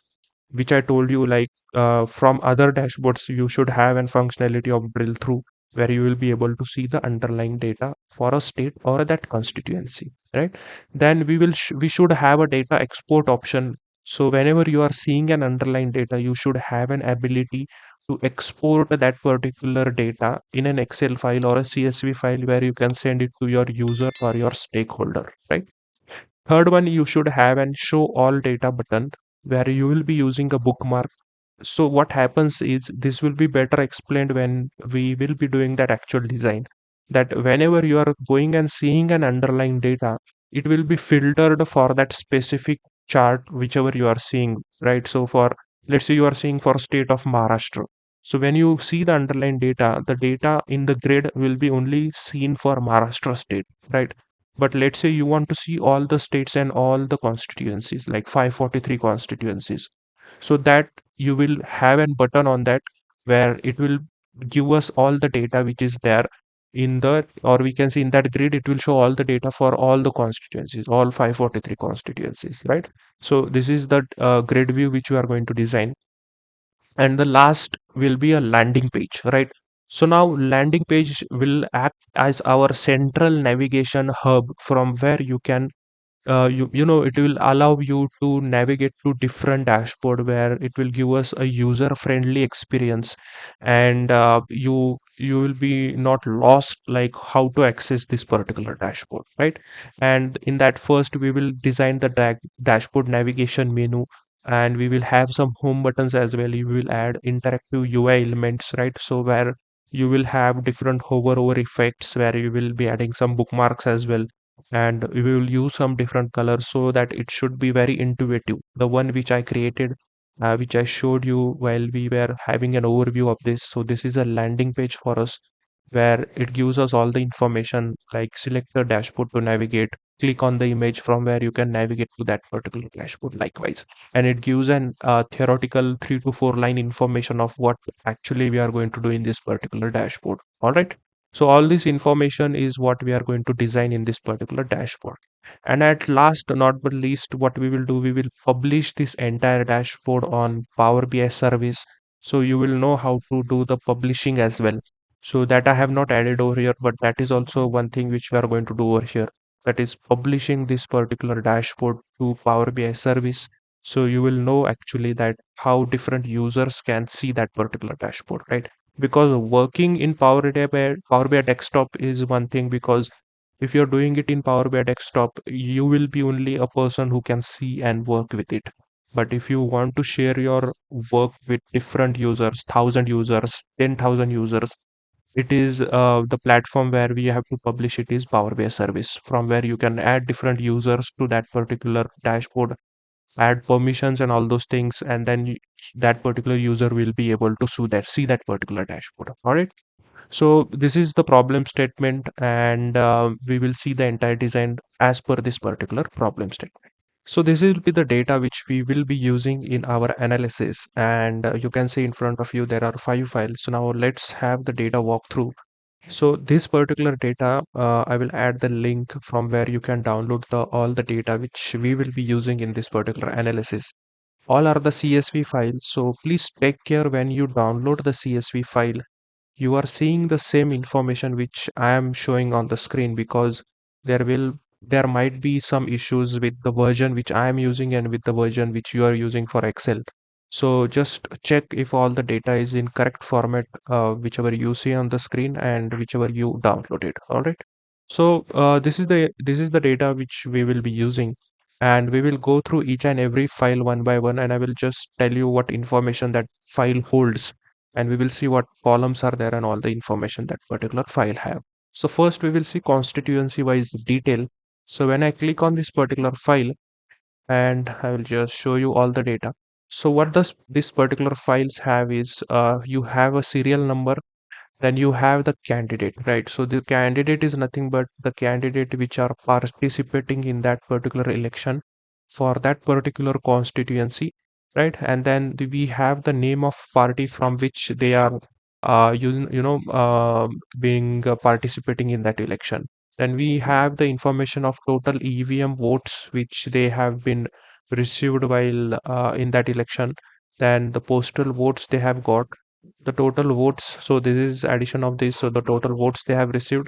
which I told you, like from other dashboards, you should have an functionality of drill through, where you will be able to see the underlying data for a state or that constituency, right? Then we should have a data export option. So whenever you are seeing an underlying data, you should have an ability to export that particular data in an Excel file or a CSV file, where you can send it to your user or your stakeholder, right? Third one, you should have an show all data button, where you will be using a bookmark. So what happens is, this will be better explained when we will be doing that actual design, that whenever you are going and seeing an underlying data, it will be filtered for that specific chart whichever you are seeing, right? So for, let's say you are seeing for state of Maharashtra. So when you see the underlying data, the data in the grid will be only seen for Maharashtra state, right? But let's say you want to see all the states and all the constituencies, like 543 constituencies. So that you will have a button on that, where it will give us all the data which is there in the, or we can see in that grid, it will show all the data for all the constituencies, all 543 constituencies, right? So this is the grid view which we are going to design. And the last will be a landing page, right? So now landing page will act as our central navigation hub, from where you can it will allow you to navigate to different dashboard, where it will give us a user friendly experience, and you will be not lost like how to access this particular dashboard, right? And in that, first we will design the dashboard navigation menu, and we will have some home buttons as well. You will add interactive UI elements, right? So where you will have different hover over effects, where you will be adding some bookmarks as well, and we will use some different colors so that it should be very intuitive. The one which I created, which I showed you while we were having an overview of this. So this is a landing page for us, where it gives us all the information, like select the dashboard to navigate, click on the image from where you can navigate to that particular dashboard likewise. And it gives an theoretical 3 to 4 line information of what actually we are going to do in this particular dashboard. All right. So all this information is what we are going to design in this particular dashboard. And at last, not but least, what we will do, we will publish this entire dashboard on Power BI service. So you will know how to do the publishing as well. So that I have not added over here, but that is also one thing which we are going to do over here. That is publishing this particular dashboard to Power BI service. So you will know actually that how different users can see that particular dashboard, right? Because working in Power BI desktop is one thing, because if you're doing it in Power BI desktop, you will be only a person who can see and work with it. But if you want to share your work with different users, 1,000 users, 10,000 users, it is the platform where we have to publish it is Power BI service, from where you can add different users to that particular dashboard, add permissions and all those things, and then that particular user will be able to see that particular dashboard. All right. So this is the problem statement, and we will see the entire design as per this particular problem statement. So this will be the data which we will be using in our analysis, and you can see in front of you there are 5 files. So now let's have the data walkthrough. So this particular data, I will add the link from where you can download all the data which we will be using in this particular analysis. All are the CSV files. So please take care when you download the CSV file, you are seeing the same information which I am showing on the screen, because there might be some issues with the version which I am using and with the version which you are using for Excel. So just check if all the data is in correct format, whichever you see on the screen and whichever you downloaded. All right. So this is the data which we will be using, and we will go through each and every file one by one, and I will just tell you what information that file holds, and we will see what columns are there and all the information that particular file have. So first we will see constituency wise detail. So when I click on this particular file, and I will just show you all the data. So what does this particular files have is, you have a serial number, then you have the candidate, right? So the candidate is nothing but the candidate which are participating in that particular election for that particular constituency, right? And then we have the name of party from which they are being participating in that election. Then we have the information of total EVM votes which they have been received while in that election, then the postal votes they have got, the total votes. So this is addition of this, so the total votes they have received,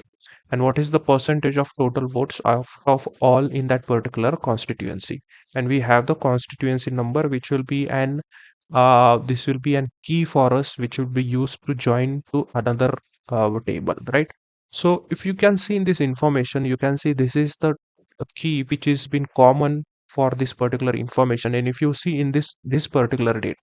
and what is the percentage of total votes of all in that particular constituency. And we have the constituency number, which will be an this will be an key for us, which will be used to join to another table, right? So if you can see in this information, you can see this is the key which has been common for this particular information. And if you see in this particular data,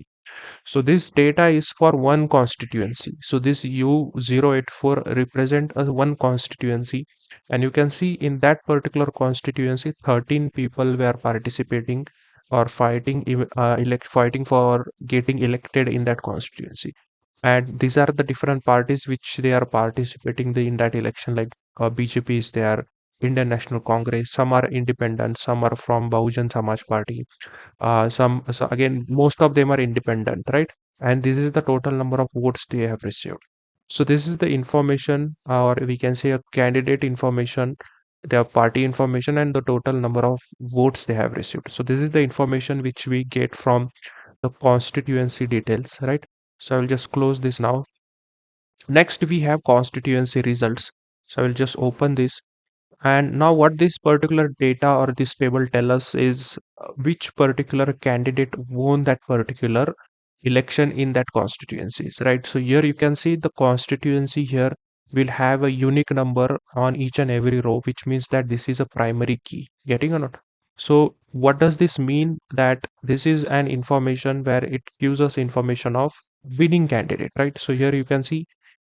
so this data is for one constituency. So this U084 represent a one constituency, and you can see in that particular constituency, 13 people were participating or fighting for getting elected in that constituency. And these are the different parties which they are participating in that election, like BJP is there, Indian National Congress, some are independent, some are from Bahujan Samaj Party, so again most of them are independent, right? And this is the total number of votes they have received. So this is the information, or we can say a candidate information, their party information, and the total number of votes they have received. So this is the information which we get from the constituency details, right? So I will just close this now. Next we have constituency results. So I will just open this, and now what this particular data or this table tell us is which particular candidate won that particular election in that constituencies, right? So here you can see the constituency here will have a unique number on each and every row, which means that this is a primary key. Getting or not? So what does this mean? That this is an information where it gives us information of winning candidate, right? So here you can see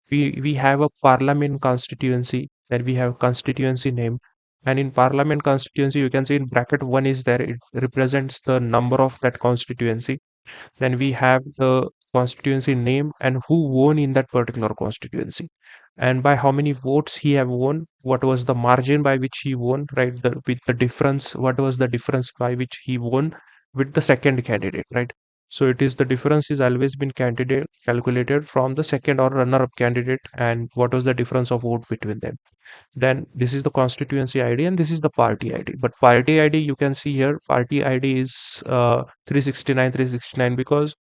we have a parliament constituency, then we have constituency name, and in parliament constituency you can see in bracket 1 is there, it represents the number of that constituency. Then we have the constituency name and who won in that particular constituency, and by how many votes he have won, what was the margin by which he won, right? With the difference, what was the difference by which he won with the second candidate, right? So it is the difference is always been candidate calculated from the second or runner up candidate, and what was the difference of vote between them. Then this is the constituency ID, and this is the party ID. But party ID, you can see here, party ID is 369 because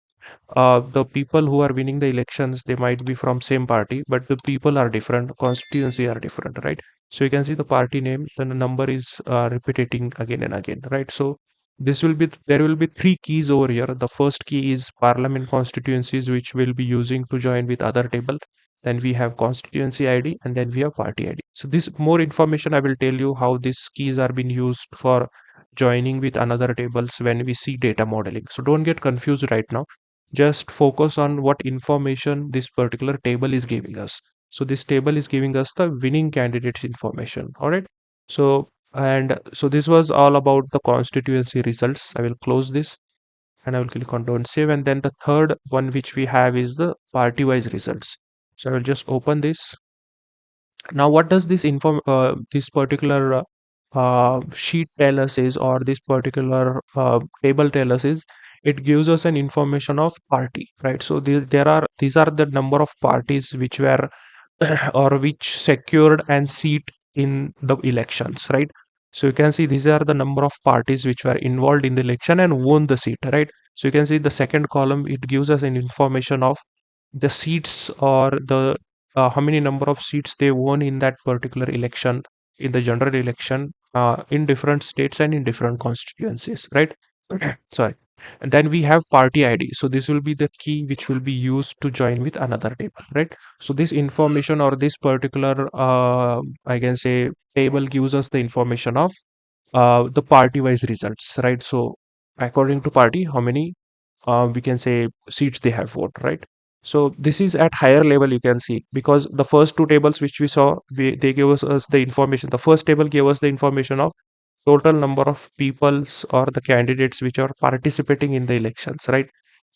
the people who are winning the elections, they might be from same party, but the people are different, constituency are different, right? So you can see the party name, then the number is repeating again and again, right? So there will be three keys over here. The first key is parliament constituencies, which we'll be using to join with other table. Then we have constituency ID, and then we have party ID. So this more information I will tell you how these keys are being used for joining with another tables when we see data modeling. So don't get confused right now. Just focus on what information this particular table is giving us. So this table is giving us the winning candidates information. All right. So this was all about the constituency results. I will close this and I will click on don't save. And then the third one which we have is the party wise results. So I will just open this. Now what does this particular sheet tell us is, or this particular table tell us is, it gives us an information of party, right? So these are the number of parties which were or which secured and seat in the elections, right? So you can see these are the number of parties which were involved in the election and won the seat, right? So you can see the second column, it gives us an information of the seats, or the how many number of seats they won in that particular election, in the general election, in different states and in different constituencies, right? Sorry. And then we have party ID. So this will be the key which will be used to join with another table, right? So this information, or this particular I can say table, gives us the information of the party wise results, right? So according to party, how many we can say seats they have voted, right? So this is at higher level, you can see, because the first two tables which we saw, they gave us the information. The first table gave us the information of total number of peoples or the candidates which are participating in the elections, right?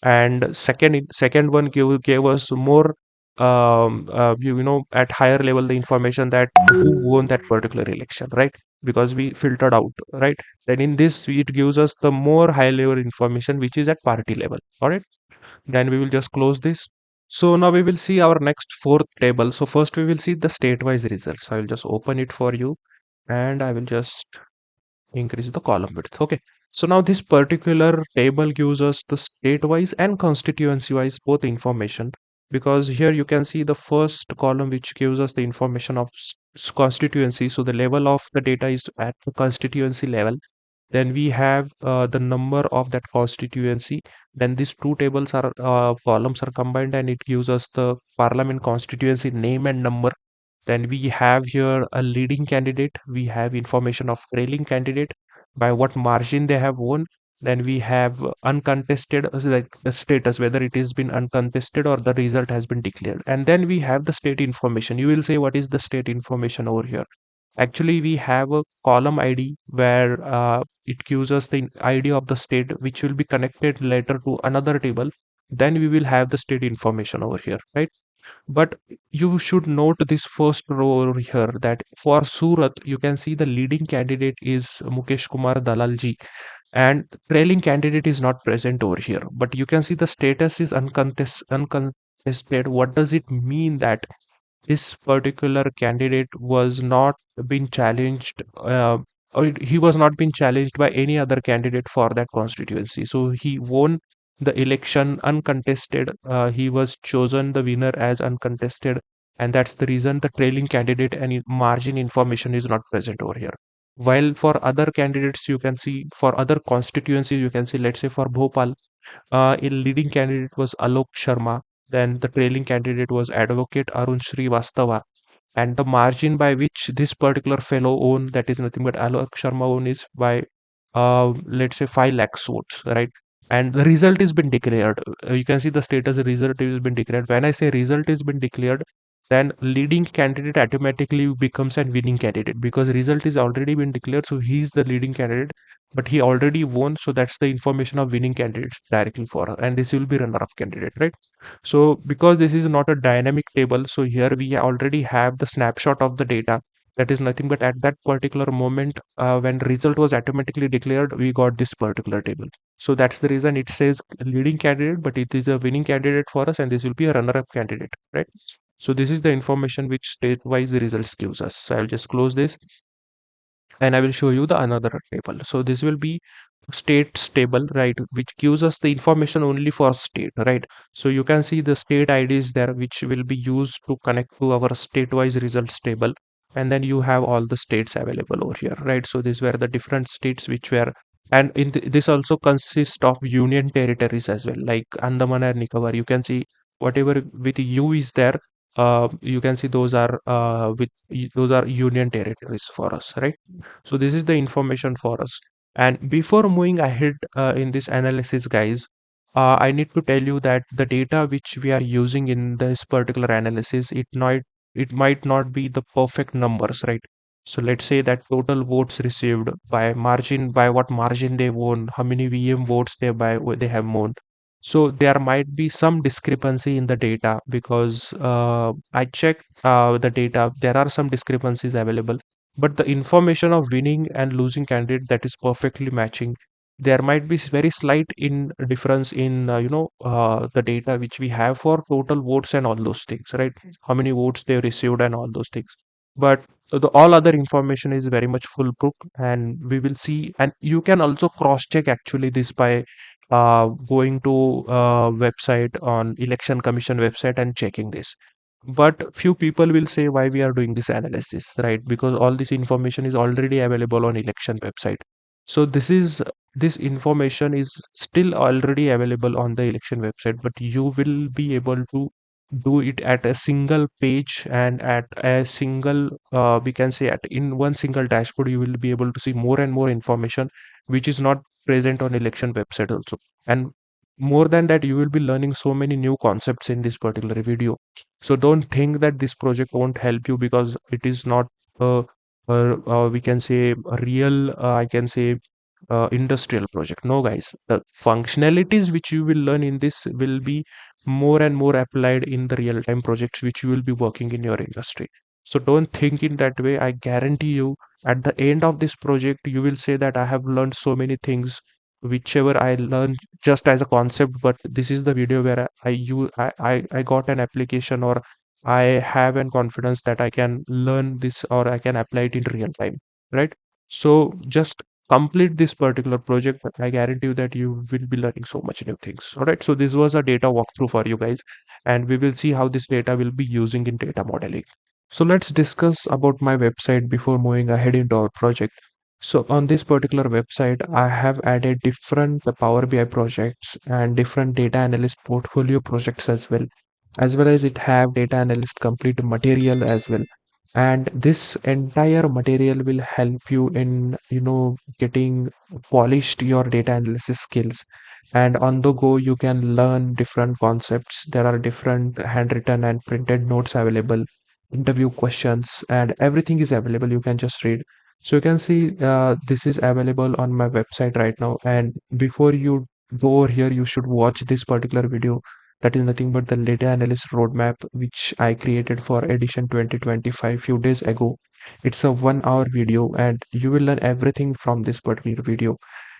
And second one gave us more at higher level the information that who won that particular election, right? Because we filtered out, right? Then in this, it gives us the more high level information which is at party level. All right, then we will just close this. So now we will see our next fourth table. So first we will see the state wise results. I will just open it for you, and I will just increase the column width. Okay. So now this particular table gives us the state wise and constituency wise both information, because here you can see the first column which gives us the information of constituency. So the level of the data is at the constituency level. Then we have the number of that constituency. Then these two tables are columns are combined, and it gives us the parliament constituency name and number. Then we have here a leading candidate. We have information of trailing candidate, by what margin they have won. Then we have uncontested, like the status, whether it has been uncontested or the result has been declared. And then we have the state information. You will say, what is the state information over here? Actually, we have a column ID where it gives us the ID of the state, which will be connected later to another table. Then we will have the state information over here, right? But you should note this first row over here, that for Surat, you can see the leading candidate is Mukesh Kumar Dalalji, and trailing candidate is not present over here. But you can see the status is uncontested. What does it mean? That this particular candidate was not been challenged, or he was not been challenged by any other candidate for that constituency. So he won the election uncontested. He was chosen the winner as uncontested, and that's the reason the trailing candidate and margin information is not present over here. While for other candidates, you can see, for other constituencies, you can see, let's say for Bhopal, a leading candidate was Alok Sharma. Then the trailing candidate was Advocate Arun Srivastava. And the margin by which this particular fellow won, that is nothing but Alok Sharma won, is by, let's say, 5 lakhs votes, right? And the result has been declared. You can see the status result has been declared. When I say result has been declared, then leading candidate automatically becomes a winning candidate, because result is already been declared. So he is the leading candidate, but he already won. So that's the information of winning candidates directly for her. And this will be runner-up candidate, right? So because this is not a dynamic table, so here we already have the snapshot of the data. That is nothing but at that particular moment, when result was automatically declared, we got this particular table. So that's the reason it says leading candidate, but it is a winning candidate for us, and this will be a runner-up candidate, right? So this is the information which state-wise results gives us. So I'll just close this, and I will show you the another table. So this will be states table, right, which gives us the information only for state, right? So you can see the state IDs there, which will be used to connect to our state-wise results table. And then you have all the states available over here, right? So these were the different states which were And this also consists of union territories as well, like Andaman and Nicobar. You can see whatever with U is there. You can see those are those are union territories for us, right? So this is the information for us. And before moving ahead in this analysis, guys, I need to tell you that the data which we are using in this particular analysis, it might not be the perfect numbers, right? So let's say that total votes received by margin, by what margin they won, how many VM votes they have won. So there might be some discrepancy in the data because I checked the data. There are some discrepancies available, but the information of winning and losing candidate, that is perfectly matching. There might be very slight in difference in the data which we have for total votes and all those things, right? How many votes they received and all those things. But the all other information is very much foolproof, and we will see. And you can also cross check actually this by going to website on election commission website and checking this. But few people will say why we are doing this analysis, right? Because all this information is already available on election website. So this information is still already available on the election website, but you will be able to do it at a single page and at a single we can say at in one single dashboard. You will be able to see more and more information which is not present on election website also. And more than that, you will be learning so many new concepts in this particular video. So don't think that this project won't help you because it is not we can say a real I can say industrial project. No, guys, the functionalities which you will learn in this will be more and more applied in the real time projects which you will be working in your industry. So don't think in that way. I guarantee you, at the end of this project, you will say that I have learned so many things whichever I learned just as a concept, but this is the video where I got an application, or I have an confidence that I can learn this or I can apply it in real time, right? So just complete this particular project. I guarantee you that you will be learning so much new things. All right. So this was a data walkthrough for you guys, and we will see how this data will be using in data modeling. So let's discuss about my website before moving ahead into our project. So on this particular website, I have added different Power BI projects and different data analyst portfolio projects as well as it have data analyst complete material as well. And this entire material will help you in, getting polished your data analysis skills. And on the go, you can learn different concepts. There are different handwritten and printed notes available, interview questions, and everything is available. You can just read. So you can see this is available on my website right now. And before you go over here, you should watch this particular video. That is nothing but the data analyst roadmap, which I created for edition 2025 few days ago. It's a 1 hour video, and you will learn everything from this particular video.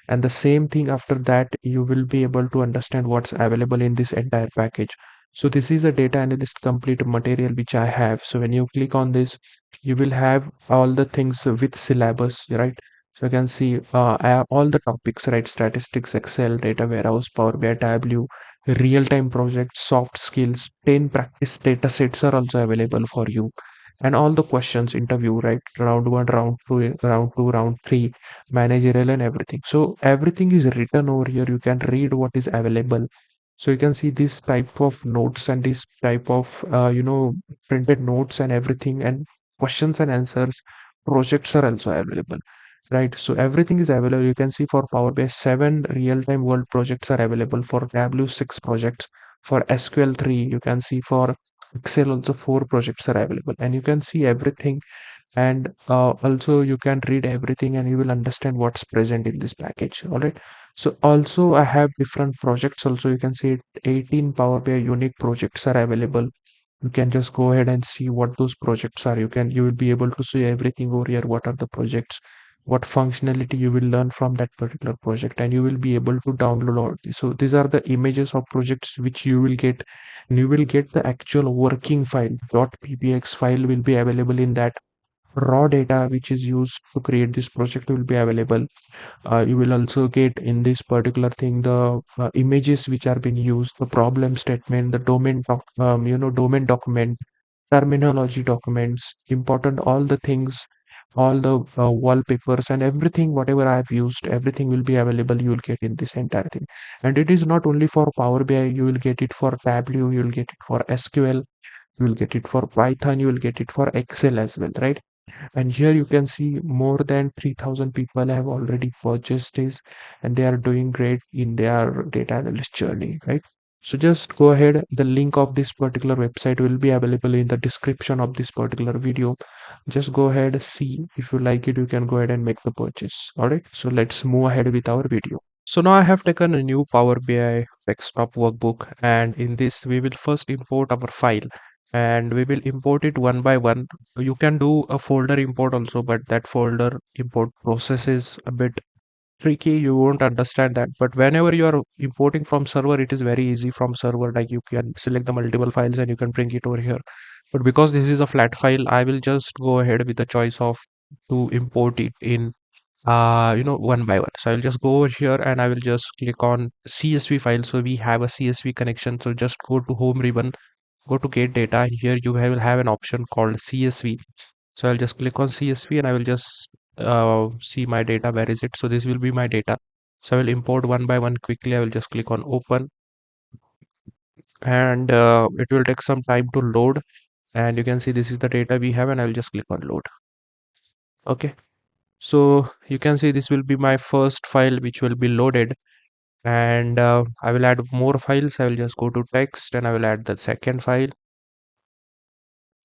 And the same thing after that, you will be able to understand what's available in this entire package. So this is a data analyst complete material which I have. So when you click on this, you will have all the things with syllabus, right? So you can see all the topics, right? Statistics, Excel, data warehouse, Power BI, Tableau, real-time projects, soft skills, 10 practice data sets are also available for you. And all the questions, interview, right? Round one, round two, round three, managerial and everything. So everything is written over here. You can read what is available. So you can see this type of notes and this type of, printed notes and everything, and questions and answers, projects are also available, right? So everything is available. You can see for Power BI, 7 real-time world projects are available, for Tableau 6 projects, for SQL 3, you can see for Excel also 4 projects are available, and you can see everything. And also you can read everything and you will understand what's present in this package. All right. So also I have different projects also. You can see 18 Power BI unique projects are available. You can just go ahead and see what those projects are. You will be able to see everything over here. What are the projects, what functionality you will learn from that particular project, and you will be able to download all this. So these are the images of projects which you will get, and you will get the actual working file. .ppx file will be available in that. Raw data which is used to create this project will be available. You will also get in this particular thing the images which are being used, the problem statement, the domain document, terminology documents, important all the things all the wallpapers and everything, whatever I have used, everything will be available. You will get in this entire thing. And it is not only for Power BI, you will get it for Tableau, you will get it for SQL, you will get it for Python, you will get it for Excel as well, right? And here you can see more than 3000 people have already purchased this, and they are doing great in their data analyst journey, right? So just go ahead. The link of this particular website will be available in the description of this particular video. Just go ahead, see if you like it, you can go ahead and make the purchase. All right, so let's move ahead with our video. So now I have taken a new Power BI desktop workbook, and in this we will first import our file, and we will import it one by one. You can do a folder import also, but that folder import process is a bit tricky. You won't understand that. But whenever you are importing from server, it is very easy from server. Like you can select the multiple files and you can bring it over here. But because this is a flat file, I will just go ahead with the choice of to import it in one by one. So I'll just go over here and I will just click on CSV file. So we have a CSV connection. So just go to home ribbon, go to get data, and here you will have an option called CSV. So I'll just click on CSV and I will just see my data. Where is it? So this will be my data. So I will import one by one quickly. I will just click on open, and it will take some time to load. And you can see this is the data we have, and I will just click on load. Okay. So you can see this will be my first file which will be loaded, and I will add more files. I will just go to text and I will add the second file,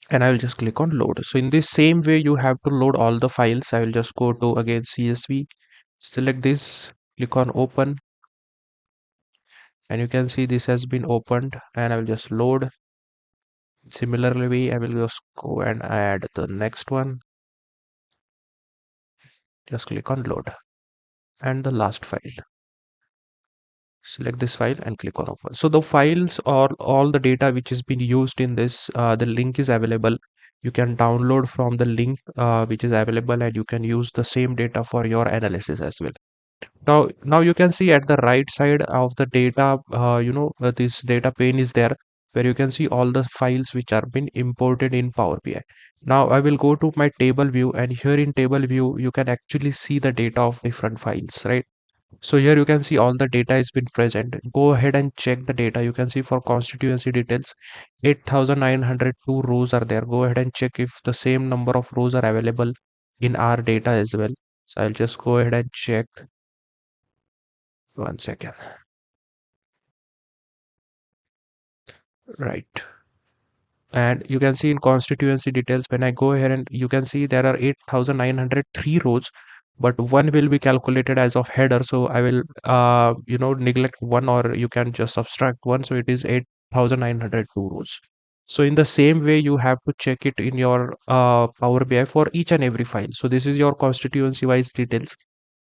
and I will just click on load. So in this same way you have to load all the files. I will just go to again CSV, select this, click on open, and you can see this has been opened, and I will just load. Similarly I will just go and add the next one, just click on load, and the last file, select this file and click on open. So the files or all the data which has been used in this, the link is available. You can download from the link which is available, and you can use the same data for your analysis as well. Now you can see at the right side of the data, this data pane is there, where you can see all the files which are been imported in Power BI. Now I will go to my table view, and here in table view you can actually see the data of different files, right? So here you can see all the data has been present. Go ahead and check the data. You can see for constituency details, 8902 rows are there. Go ahead and check if the same number of rows are available in our data as well. So I'll just go ahead and check. One second. Right. And you can see in constituency details, when I go ahead, and you can see there are 8903 rows, but one will be calculated as of header. So I will neglect one, or you can just subtract one. So it is 8902 rows. So in the same way you have to check it in your Power BI for each and every file. So this is your constituency wise details,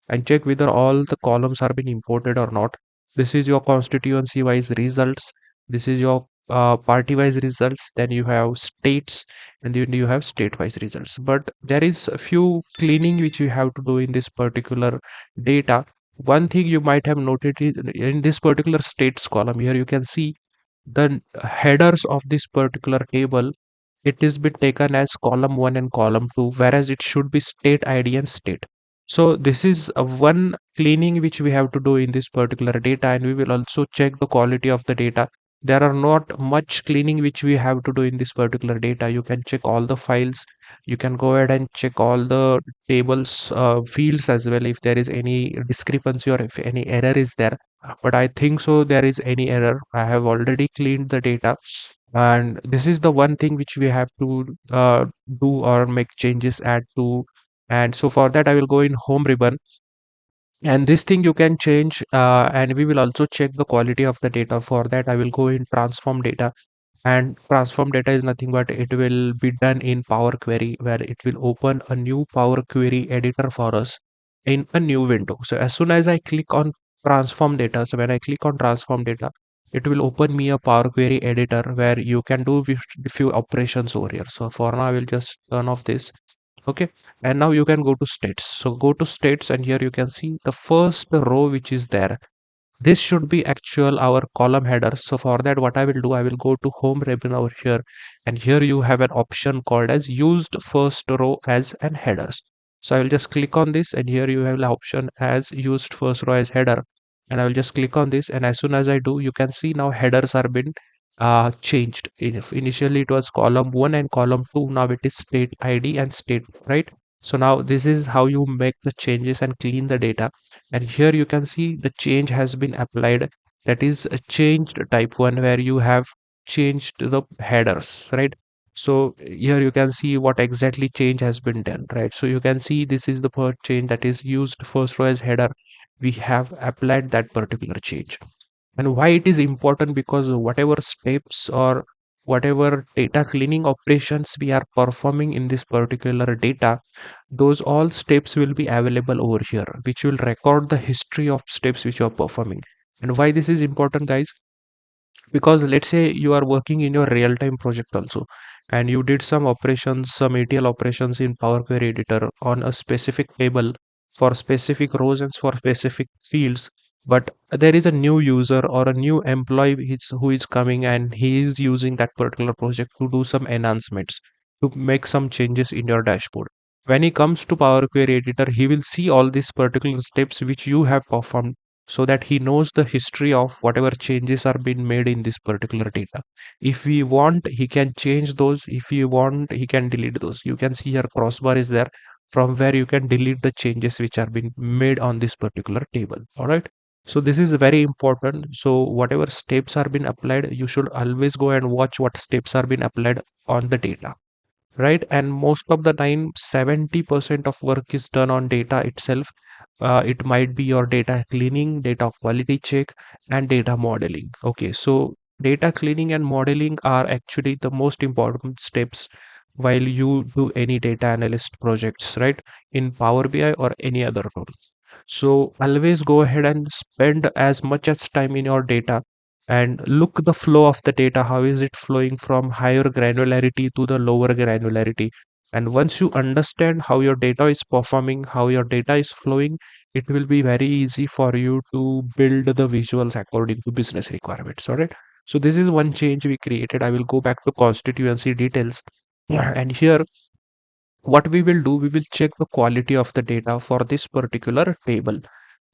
and check whether all the columns are being imported or not. This is your constituency wise results. This is your party wise results. Then you have states, and then you have state wise results. But there is a few cleaning which you have to do in this particular data. One thing you might have noted is in this particular states column, here you can see the headers of this particular table. It is been taken as column 1 and column 2, whereas it should be state ID and state. So this is one cleaning which we have to do in this particular data, and we will also check the quality of the data. There are not much cleaning which we have to do in this particular data. You can check all the files. You can go ahead and check all the tables fields as well if there is any discrepancy or if any error is there. But I think so there is any error. I have already cleaned the data, and this is the one thing which we have to do or make changes, add to. And so for that I will go in home ribbon, and this thing you can change, and we will also check the quality of the data. For that I will go in transform data, and transform data is nothing but it will be done in Power Query, where it will open a new Power Query editor for us in a new window. So as soon as I click on transform data, so when I click on transform data, it will open me a Power Query editor where you can do a few operations over here. So for now I will just turn off this. Okay, and now you can go to states. So go to states, and here you can see the first row which is there. this should be actual our column header. So for that, what I will do, I will go to home ribbon over here, and here you have an option called as used first row as an headers. So I will just click on this, and here you have the option as used first row as header, and I will just click on this, and as soon as I do, you can see now headers are been changed. If initially it was column 1 and column 2, now it is state ID and state, right? So now this is how you make the changes and clean the data. And here you can see the change has been applied, that is a changed type 1, where you have changed the headers, right? So here you can see what exactly change has been done, right? So you can see this is the first change, that is used first row as header. We have applied that particular change. And why it is important, because whatever steps or whatever data cleaning operations we are performing in this particular data, those all steps will be available over here, which will record the history of steps which you are performing. And why this is important, guys? Because let's say you are working in your real-time project also, and you did some operations, some ETL operations in Power Query Editor on a specific table for specific rows and for specific fields. But there is a new user or a new employee who is coming, and he is using that particular project to do some enhancements, to make some changes in your dashboard. When he comes to Power Query Editor, he will see all these particular steps which you have performed, so that he knows the history of whatever changes are being made in this particular data. If we want, he can change those. If we want, he can delete those. You can see here crossbar is there, from where you can delete the changes which are being made on this particular table. All right. So this is very important. So whatever steps are being applied, you should always go and watch what steps are being applied on the data, right? And most of the time 70% of work is done on data itself. It might be your data cleaning, data quality check, and data modeling. Okay, so data cleaning and modeling are actually the most important steps while you do any data analyst projects, right, in Power BI or any other tool. So always go ahead and spend as much as time in your data, and look the flow of the data. How is it flowing from higher granularity to the lower granularity? And once you understand how your data is performing, how your data is flowing, it will be very easy for you to build the visuals according to business requirements. All right. So this is one change we created. I will go back to constituency details. Yeah, and here what we will do, we will check the quality of the data for this particular table.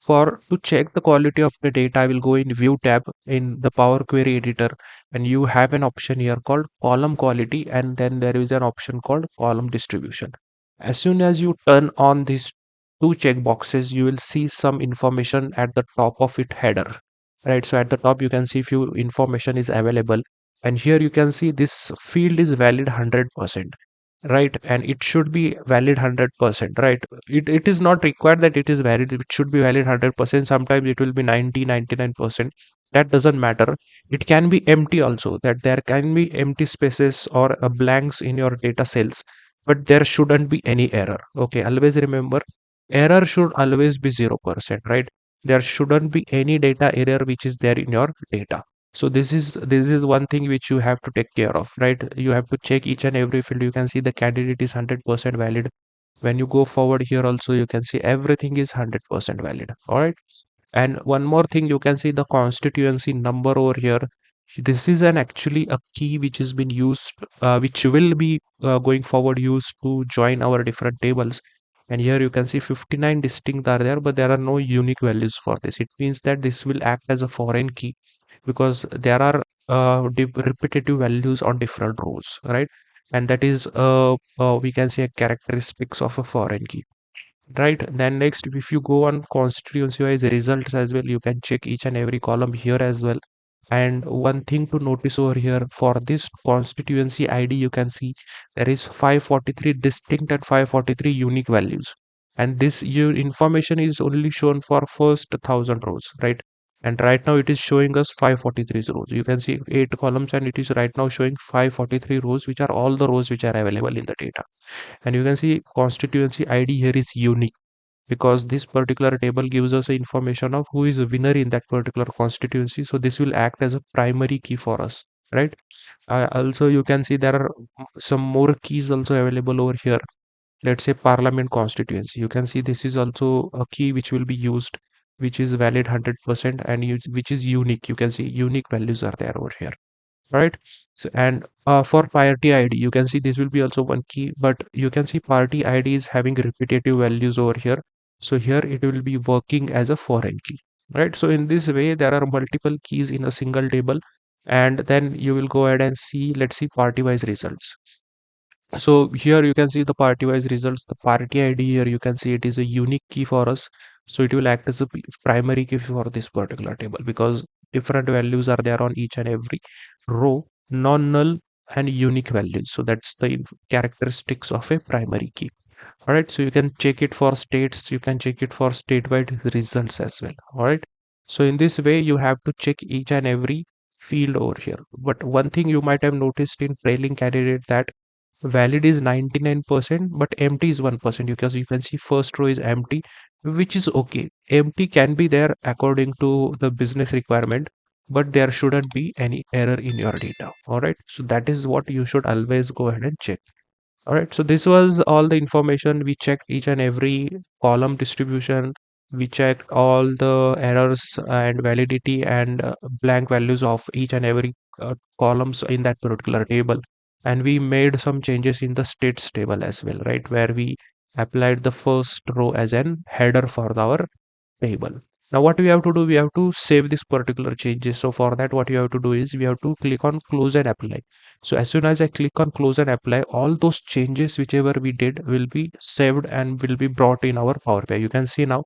For to check the quality of the data, I will go in view tab in the Power Query Editor, and you have an option here called column quality, and then there is an option called column distribution. As soon as you turn on these two check boxes, you will see some information at the top of it header, right? So at the top you can see few information is available, and here you can see this field is valid 100%, right? And it should be valid 100%, right? It is not required that it is valid, it should be valid 100%. Sometimes it will be 99%. That doesn't matter. It can be empty also, that there can be empty spaces or blanks in your data cells, but there shouldn't be any error. Okay, always remember, error should always be 0%, right? There shouldn't be any data error which is there in your data. So this is one thing which you have to take care of, right? You have to check each and every field. You can see the candidate is 100% valid. When you go forward here also, you can see everything is 100% valid. All right. And one more thing, you can see the constituency number over here. This is an actually a key which has been used, which will be going forward used to join our different tables. And here you can see 59 distinct are there, but there are no unique values for this. It means that this will act as a foreign key, because there are repetitive values on different rows, right? And that is we can say a characteristics of a foreign key, right? Then next, if you go on constituency wise results as well, you can check each and every column here as well. And one thing to notice over here, for this constituency ID, you can see there is 543 distinct and 543 unique values. And this your information is only shown for first 1,000 rows, right? And right now it is showing us 543 rows. You can see 8 columns, and it is right now showing 543 rows, which are all the rows which are available in the data. And you can see constituency ID here is unique, because this particular table gives us information of who is a winner in that particular constituency. So this will act as a primary key for us, right? Also you can see there are some more keys also available over here. Let's say parliament constituency, you can see this is also a key which will be used. which is valid 100% and which is unique. You can see unique values are there over here, right? So and for party id, you can see this will be also one key, but you can see party id is having repetitive values over here. So here it will be working as a foreign key, right? So in this way there are multiple keys in a single table, and then you will go ahead and see, let's see party wise results. So here you can see the party wise results. The party id here you can see it is a unique key for us, so it will act as a primary key for this particular table, because different values are there on each and every row, non-null and unique values. So that's the characteristics of a primary key. All right, so you can check it for states, you can check it for statewide results as well. All right, so in this way you have to check each and every field over here. But one thing you might have noticed in trailing candidate, that valid is 99% but empty is 1%, because you can see first row is empty, which is okay. Empty can be there according to the business requirement, but there shouldn't be any error in your data. All right, so that is what you should always go ahead and check. All right, so this was all the information. We checked each and every column distribution. We checked all the errors and validity and blank values of each and every columns in that particular table. And we made some changes in the states table as well, right? Where we applied the first row as an header for our table. Now what we have to do, we have to save this particular changes. So for that, what you have to do is we have to click on close and apply. So as soon as I click on close and apply, all those changes whichever we did will be saved and will be brought in our Power BI. You can see now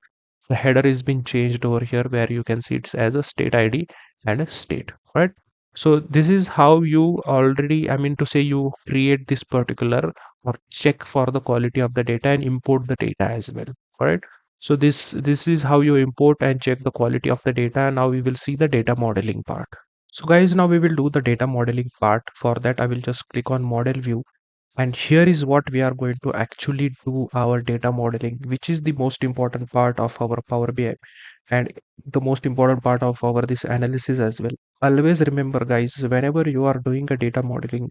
the header is being changed over here, where you can see it's as a state ID and a state, right? So this is how you already, I mean to say, you create this particular or check for the quality of the data and import the data as well, right? So this is how you import and check the quality of the data. Now we will see the data modeling part. So guys, now we will do the data modeling part. For that, I will just click on model view, and here is what we are going to actually do our data modeling, which is the most important part of our Power BI and the most important part of our this analysis as well. Always remember guys, whenever you are doing a data modeling,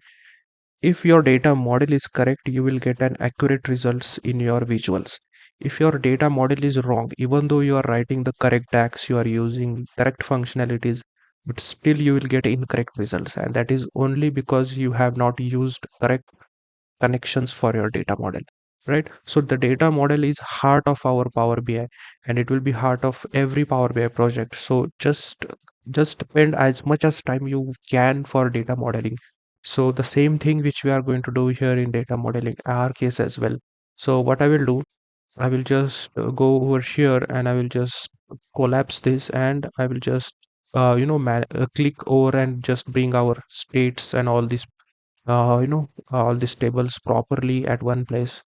if your data model is correct, you will get an accurate results in your visuals. If your data model is wrong, even though you are writing the correct tags, you are using correct functionalities, but still you will get incorrect results, and that is only because you have not used correct connections for your data model, right? So the data model is heart of our Power BI, and it will be heart of every Power BI project. So just spend as much as time you can for data modeling. So the same thing which we are going to do here in data modeling our case as well. So what I will do, I will just go over here and I will just collapse this, and I will just click over and just bring our states and all these all these tables properly at one place.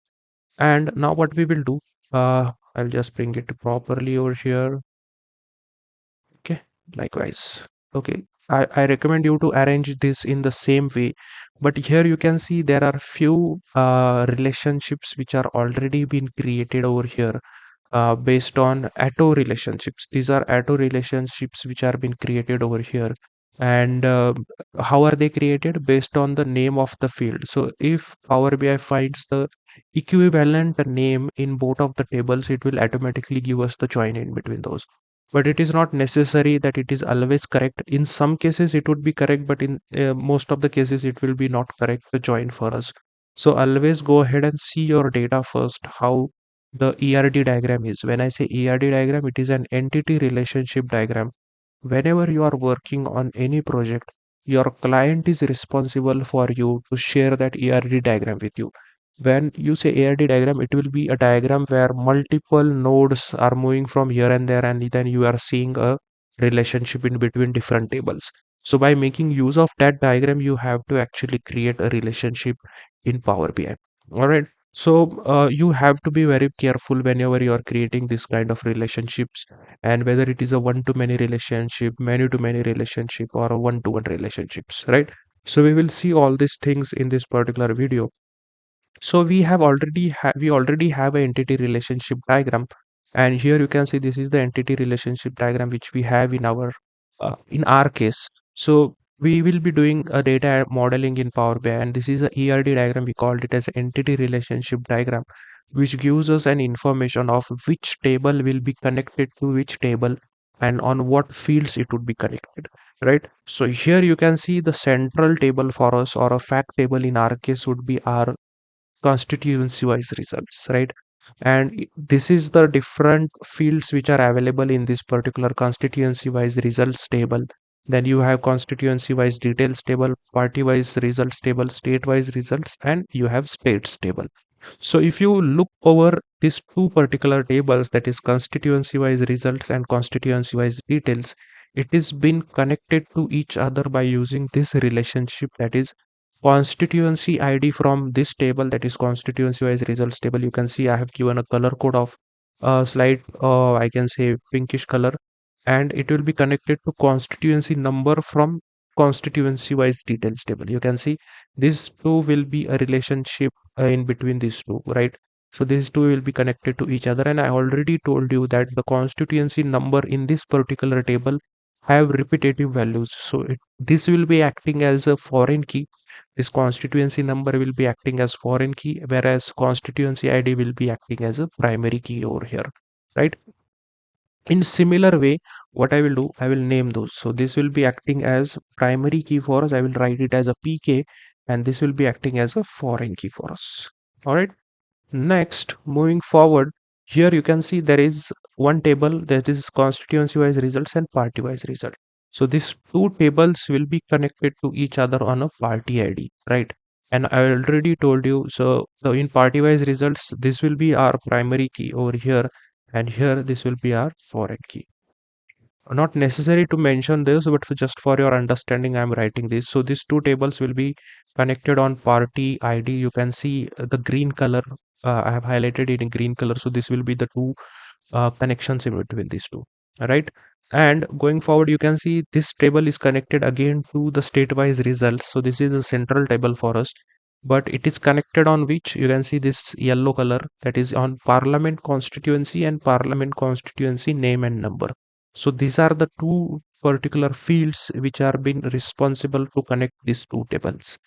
And now what we will do, I'll just bring it properly over here. Okay, likewise. Okay, I recommend you to arrange this in the same way, but here you can see there are few relationships which are already been created over here based on auto relationships. These are auto relationships which are been created over here. And how are they created? Based on the name of the field. So if Power BI finds the equivalent name in both of the tables, it will automatically give us the join in between those. But it is not necessary that it is always correct. In some cases it would be correct, but in most of the cases it will be not correct the join for us. So always go ahead and see your data first, how the ERD diagram is. When I say ERD diagram, it is an entity relationship diagram. Whenever you are working on any project, your client is responsible for you to share that ERD diagram with you. When you say ERD diagram, it will be a diagram where multiple nodes are moving from here and there, and then you are seeing a relationship in between different tables. So by making use of that diagram, you have to actually create a relationship in Power BI. All right. So you have to be very careful whenever you are creating this kind of relationships, and whether it is a one-to-many relationship, many-to-many relationship, or a one-to-one relationships, right? So we will see all these things in this particular video. So we already have an entity relationship diagram, and here you can see this is the entity relationship diagram which we have in our case. So we will be doing a data modeling in Power BI, and this is a ERD diagram. We called it as entity relationship diagram. which gives us an information of which table will be connected to which table and on what fields it would be connected, right? So here you can see the central table for us, or a fact table in our case, would be our constituency wise results, right? And this is the different fields which are available in this particular constituency wise results table. Then you have constituency wise details table, party wise results table, state wise results, and you have states table. So if you look over these two particular tables, that is constituency wise results and constituency wise details, it is been connected to each other by using this relationship, that is constituency ID from this table, that is constituency wise results table. You can see I have given a color code of slight I can say pinkish color, and it will be connected to constituency number from constituency wise details table. You can see these two will be a relationship in between these two, right? So these two will be connected to each other, and I already told you that the constituency number in this particular table have repetitive values, so this will be acting as a foreign key. This constituency number will be acting as foreign key, whereas constituency ID will be acting as a primary key over here, right? In similar way, what I will do, I will name those. So this will be acting as primary key for us. I will write it as a PK, and this will be acting as a foreign key for us. All right. Next, moving forward, here you can see there is one table that is constituency wise results and party wise result. So these two tables will be connected to each other on a party ID, right? And I already told you, so in party wise results, this will be our primary key over here, and here this will be our foreign key. Not necessary to mention this, but just for your understanding, I'm writing this. So these two tables will be connected on party ID. You can see the green color. I have highlighted it in green color. So this will be the two connections in between these two, right? And going forward, you can see this table is connected again to the state-wise results. So this is a central table for us, but it is connected on which you can see this yellow color, that is on parliament constituency and parliament constituency name and number. So these are the two particular fields which are being responsible to connect these two tables.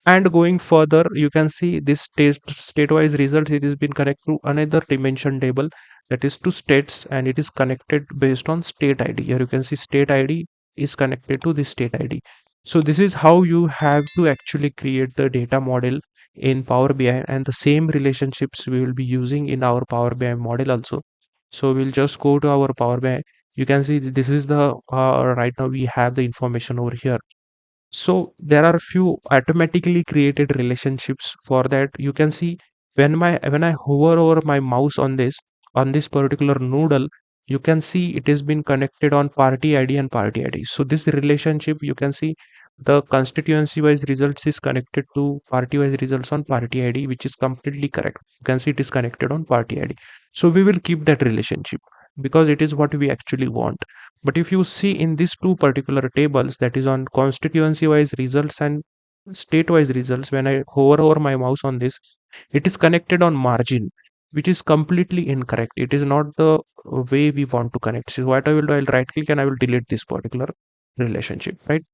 And going further, you can see this state-wise results, it has been connected to another dimension table, that is to states, and it is connected based on state ID. Here you can see state ID is connected to this state ID. So this is how you have to actually create the data model in Power BI, and the same relationships we will be using in our Power BI model also. So we'll just go to our Power BI. You can see this is the right now we have the information over here. So there are a few automatically created relationships. For that, you can see when I hover over my mouse on this particular noodle, you can see it has been connected on party ID and party ID. So this relationship, you can see the constituency wise results is connected to party wise results on party ID, which is completely correct. You can see it is connected on party ID. So we will keep that relationship because it is what we actually want. But if you see in these two particular tables, that is on constituency wise results and state wise results, when I hover over my mouse on this, it is connected on margin, which is completely incorrect. It is not the way we want to connect. So what I will do, I'll right click and I will delete this particular relationship, right?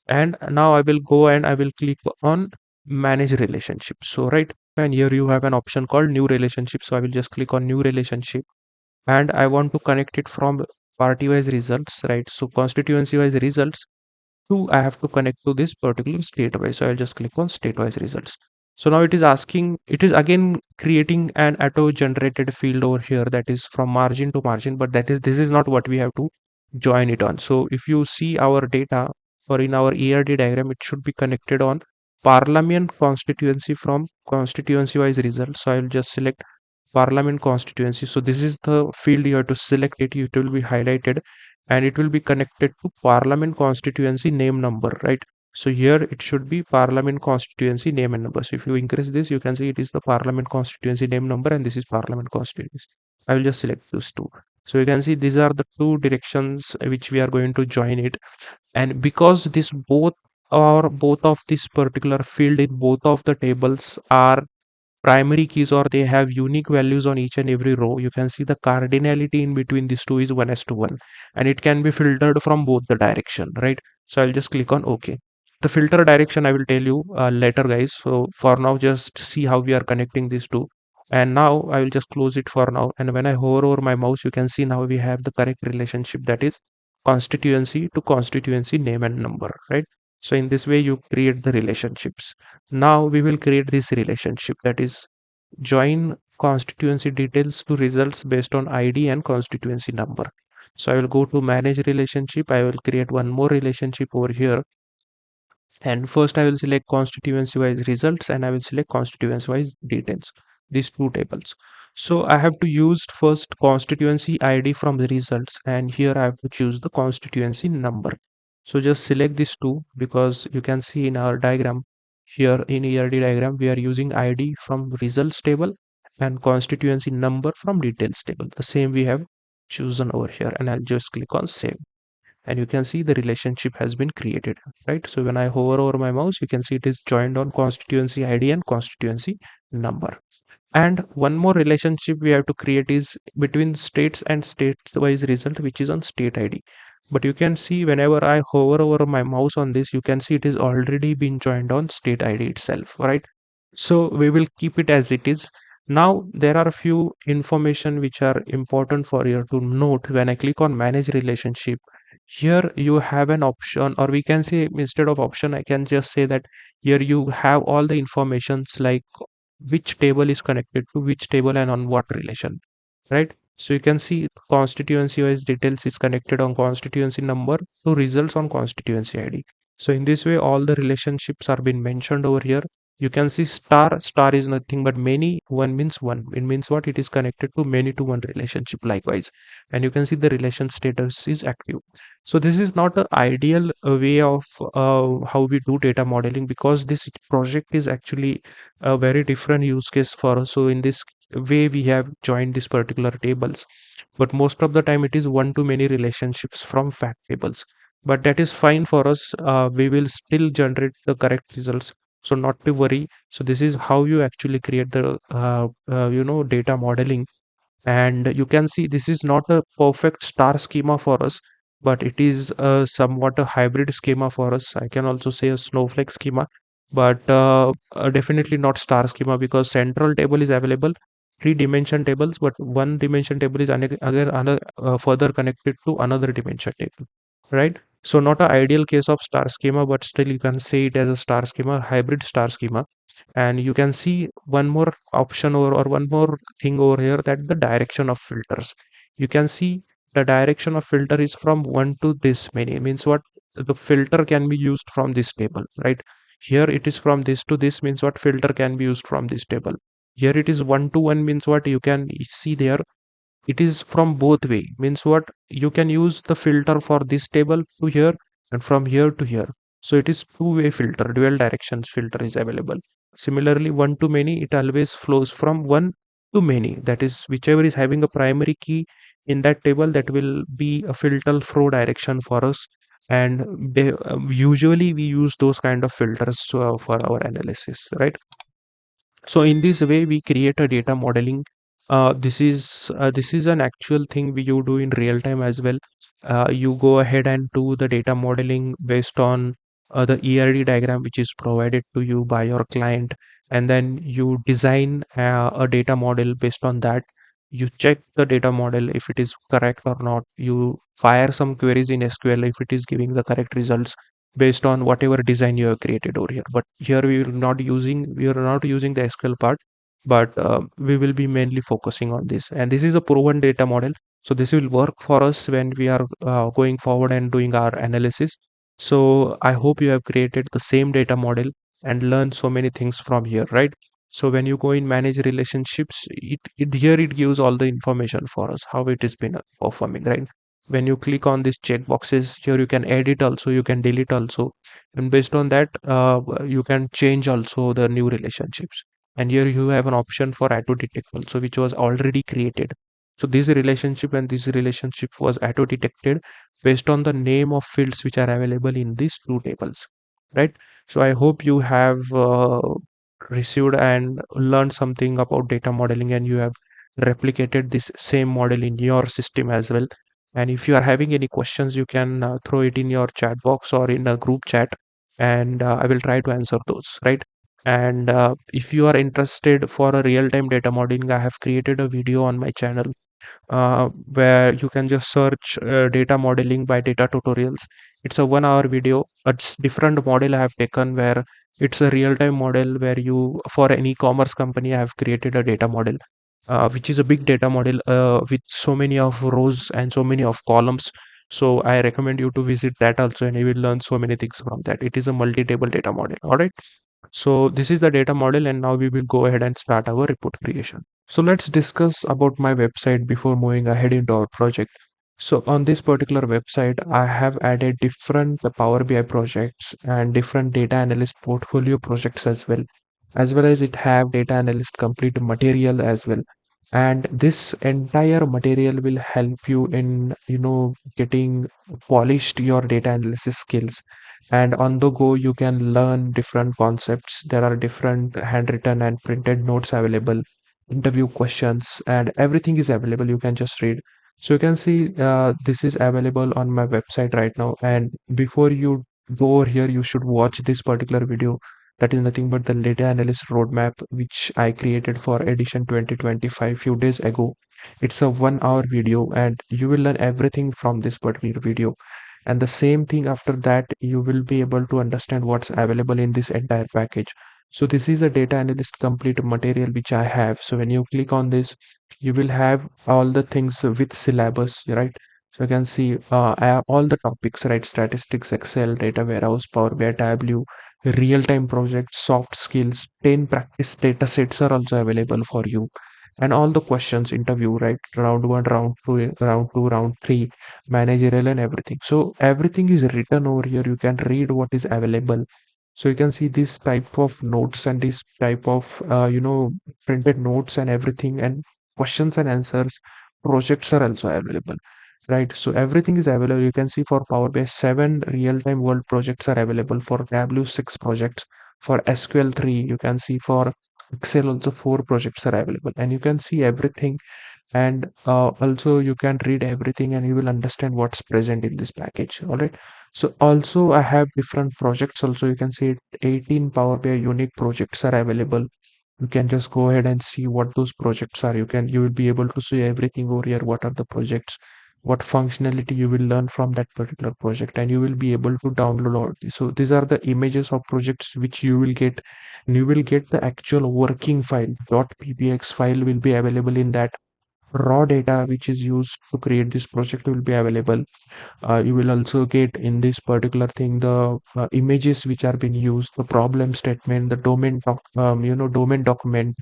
And now I will go and I will click on manage relationships. So right, and here you have an option called new relationship. So I will just click on new relationship, and I want to connect it from party wise results, right? So constituency wise results to I have to connect to this particular state wise. So I'll just click on state wise results. So now it is asking, it is again creating an auto generated field over here, that is from margin to margin, but this is not what we have to join it on. So if you see our data, or in our ERD diagram, it should be connected on parliament constituency from constituency wise results. So I'll just select parliament constituency. So this is the field you have to select it. It will be highlighted and it will be connected to parliament constituency name number, right? So here it should be parliament constituency name and number. So if you increase this, you can see it is the parliament constituency name number, and this is parliament constituency. I will just select those two. So you can see these are the two directions which we are going to join it. And because this both of this particular field in both of the tables are primary keys, or they have unique values on each and every row, you can see the cardinality in between these two is 1:1, and it can be filtered from both the direction, right? So I'll just click on OK. The filter direction I will tell you later, guys. So for now, just see how we are connecting these two. And now I will just close it for now. And when I hover over my mouse, you can see now we have the correct relationship, that is constituency to constituency name and number, right? So in this way you create the relationships. Now we will create this relationship, that is join constituency details to results based on ID and constituency number. So I will go to manage relationship. I will create one more relationship over here, and first I will select constituency wise results and I will select constituency wise details, these two tables. So I have to use first constituency ID from the results, and here I have to choose the constituency number. So just select these two, because you can see in our diagram here in ERD diagram we are using ID from results table and constituency number from details table. The same we have chosen over here, and I'll just click on save, and you can see the relationship has been created, right? So when I hover over my mouse, you can see it is joined on constituency ID and constituency number. And one more relationship we have to create is between states and state wise result, which is on state ID. But you can see whenever I hover over my mouse on this, you can see it is already been joined on state ID itself, right? So we will keep it as it is. Now there are a few information which are important for you to note. When I click on manage relationship, here you have an option, or we can say instead of option I can just say that here you have all the informations like which table is connected to which table and on what relation, right? So you can see constituency wise details is connected on constituency number to results on constituency ID. So in this way all the relationships are being mentioned over here. You can see star is nothing but many, one means one. It means what? It is connected to many to one relationship likewise. And you can see the relation status is active. So this is not the ideal way of how we do data modeling, because this project is actually a very different use case for us. So in this way we have joined these particular tables, but most of the time it is one to many relationships from fact tables, but that is fine for us. We will still generate the correct results, so not to worry. So this is how you actually create the data modeling. And you can see this is not a perfect star schema for us, but it is somewhat a hybrid schema for us. I can also say a snowflake schema, but definitely not star schema, because central table is available, three dimension tables, but one dimension table is again further connected to another dimension table, right? So not an ideal case of star schema, but still you can say it as a star schema, hybrid star schema. And you can see one more option or one more thing over here, that the direction of filters. You can see the direction of filter is from one to this many, means what? The filter can be used from this table, right? Here it is from this to this, means what? Filter can be used from this table. Here it is one to one, means what? You can see there it is from both way, means what? You can use the filter for this table to here and from here to here. So it is two-way filter, dual directions filter is available. Similarly, one to many, it always flows from one to many, that is whichever is having a primary key in that table, that will be a filter flow direction for us. And usually we use those kind of filters for our analysis, right? So in this way we create a data modeling. This is an actual thing you do in real time as well. You go ahead and do the data modeling based on the ERD diagram which is provided to you by your client, and then you design a data model based on that. You check the data model if it is correct or not. You fire some queries in SQL if it is giving the correct results based on whatever design you have created over here. But here we are not using the SQL part, but we will be mainly focusing on this. And this is a proven data model, so this will work for us when we are going forward and doing our analysis. So I hope you have created the same data model and learned so many things from here, right? So when you go in manage relationships, it gives all the information for us how it has been performing, right? When you click on these check boxes here, you can edit also, you can delete also, and based on that you can change also the new relationships. And here you have an option for auto detect also, which was already created. So this relationship and this relationship was auto detected based on the name of fields which are available in these two tables, right? So I hope you have received and learned something about data modeling, and you have replicated this same model in your system as well. And if you are having any questions, you can throw it in your chat box or in a group chat, and I will try to answer those, right? And if you are interested for a real-time data modeling, I have created a video on my channel where you can just search data modeling by data tutorials. It's a 1 hour video. It's different model I have taken where it's a real-time model where you, for an e-commerce company, I have created a data model, which is a big data model with so many of rows and so many of columns. So I recommend you to visit that also, and you will learn so many things from that. It is a multi-table data model. All right. So this is the data model, and now we will go ahead and start our report creation. So let's discuss about my website before moving ahead into our project. So on this particular website, I have added different Power BI projects and different data analyst portfolio projects as well as it have data analyst complete material as well. And this entire material will help you in, getting polished your data analysis skills. And on the go, you can learn different concepts. There are different handwritten and printed notes available, interview questions, and everything is available. You can just read. So you can see this is available on my website right now. And before you go over here, you should watch this particular video. That is nothing but the data analyst roadmap, which I created for edition 2025 few days ago. It's a 1 hour video, and you will learn everything from this particular video. And the same thing after that, you will be able to understand what's available in this entire package. So this is a data analyst complete material which I have. So when you click on this, you will have all the things with syllabus, right? So you can see I have all the topics, right? Statistics, Excel, data warehouse, Power BI, Tableau, real-time projects, soft skills, 10 practice data sets are also available for you. And all the questions, interview, right? Round one, round two, round three, managerial and everything. So everything is written over here. You can read what is available. So you can see this type of notes and this type of printed notes and everything, and questions and answers projects are also available, right? So everything is available. You can see for Power BI 7 real-time world projects are available, for Tableau 6 projects, for SQL 3. You can see for Excel also 4 projects are available, and you can see everything. And also you can read everything and you will understand what's present in this package. All right. So also I have different projects also. You can see 18 Power BI unique projects are available. You can just go ahead and see what those projects are. You will be able to see everything over here. What are the projects, what functionality you will learn from that particular project, and you will be able to download all this. So these are the images of projects which you will get, and you will get the actual working file. .ppx file will be available in that. Raw data which is used to create this project will be available. You will also get in this particular thing the images which are being used, the problem statement, the domain document,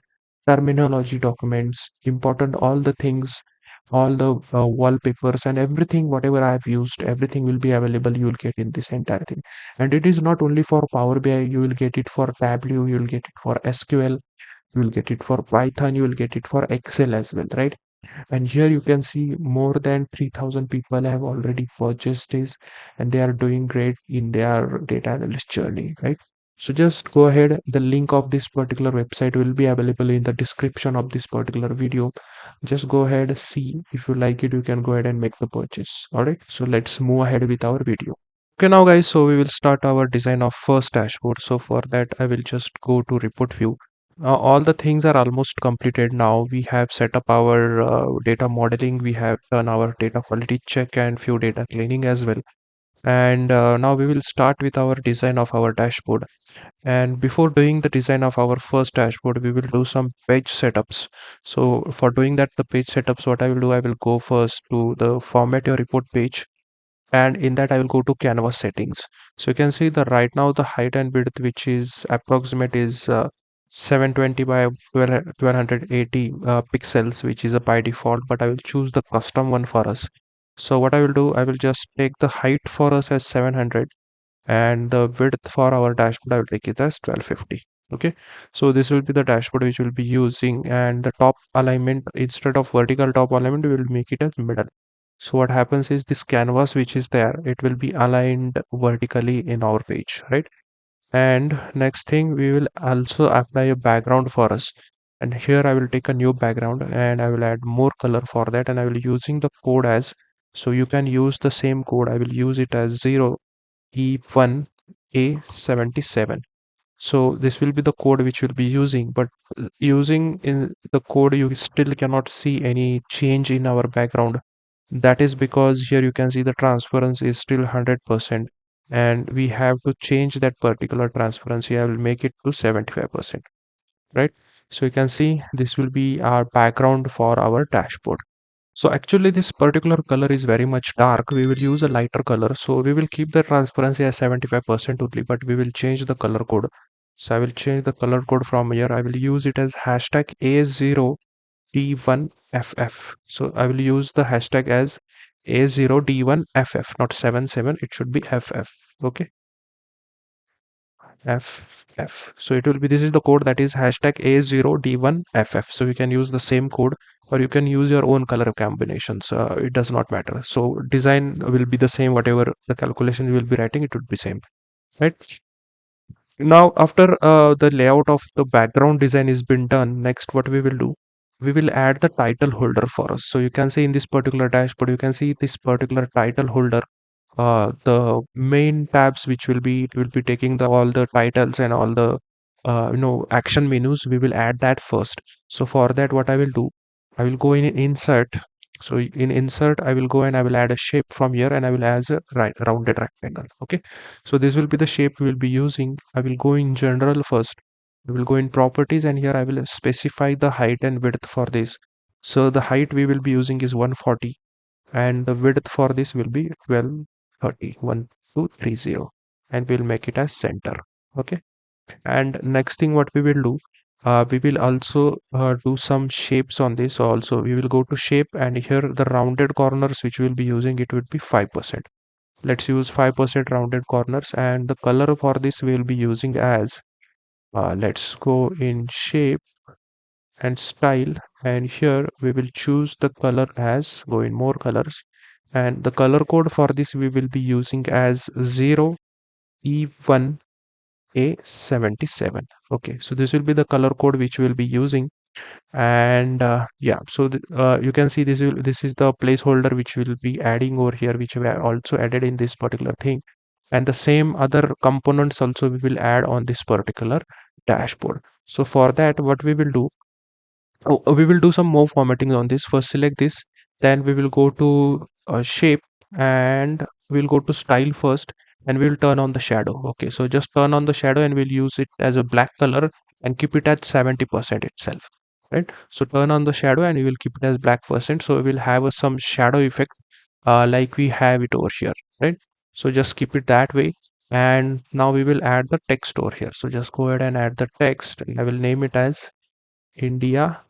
terminology documents, important, all the things, all the wallpapers and everything, whatever I have used, everything will be available. You will get in this entire thing. And it is not only for Power BI, you will get it for Tableau, you will get it for SQL, you will get it for Python, you will get it for Excel as well, right? And here you can see more than 3,000 people have already purchased this, and they are doing great in their data analyst journey, right? So just go ahead. The link of this particular website will be available in the description of this particular video. Just go ahead, see if you like it, you can go ahead and make the purchase. All right. So let's move ahead with our video. Okay, now guys, so we will start our design of first dashboard. So for that, I will just go to report view. All the things are almost completed now. We have set up our data modeling. We have done our data quality check and few data cleaning as well. And now we will start with our design of our dashboard. And before doing the design of our first dashboard, we will do some page setups. So for doing that, the page setups, what I will do, I will go first to the format your report page, and in that I will go to canvas settings. So you can see the right now the height and width which is approximate is 720 by 1280 pixels, which is a by default, but I will choose the custom one for us. So what I will do, I will just take the height for us as 700, and the width for our dashboard I will take it as 1250. Okay, so this will be the dashboard which we'll be using, and the top alignment, instead of vertical top alignment, we will make it as middle. So what happens is this canvas which is there, it will be aligned vertically in our page, right? And next thing, we will also apply a background for us. And here I will take a new background and I will add more color for that, and I will using the code as, so you can use the same code. I will use it as 0E1A77. So this will be the code which we'll be using, but using in the code you still cannot see any change in our background. That is because here you can see the transparency is still 100%, and we have to change that particular transparency. I will make it to 75%, right? So you can see this will be our background for our dashboard. So actually this particular color is very much dark. We will use a lighter color. So we will keep the transparency as 75% only, but we will change the color code. So I will change the color code from here. I will use it as hashtag A0D1FF. So I will use the hashtag as A0D1FF, not 77. It should be FF. Okay. FF. So it will be, this is the code that is hashtag A0D1FF. So you can use the same code or you can use your own color combinations. It does not matter. So design will be the same, whatever the calculation you will be writing, it would be same, right? Now, after the layout of the background design is been done, next what we will do, we will add the title holder for us. So you can see in this particular dashboard, you can see this particular title holder, the main tabs which will be, it will be taking the all the titles and all the action menus. We will add that first. So for that, what I will do, I will go in insert. So in insert, I will go and I will add a shape from here and I will add a rounded rectangle. Okay. So this will be the shape we will be using. I will go in general first. I will go in properties and here I will specify the height and width for this. So the height we will be using is 140 and the width for this will be 1230, 1230, and we'll make it as center. Okay. And next thing what we will do, we will also do some shapes on this. So also we will go to shape and here the rounded corners which we'll be using, it would be 5%. Let's use 5% rounded corners, and the color for this we'll be using as let's go in shape and style, and here we will choose the color as, go in more colors, and the color code for this we will be using as 0E1A77. Okay, so this will be the color code which we'll be using. And yeah, so you can see this is the placeholder which we'll be adding over here, which we have also added in this particular thing, and the same other components also we will add on this particular dashboard. So for that, what we will do, we will do some more formatting on this. First select this, then we will go to shape and we'll go to style first, and we'll turn on the shadow. Okay, so just turn on the shadow and we'll use it as a black color and keep it at 70% itself, right? So turn on the shadow and we will keep it as black percent, so we will have some shadow effect like we have it over here, right? So just keep it that way. And now we will add the text over here. So just go ahead and add the text, and I will name it as India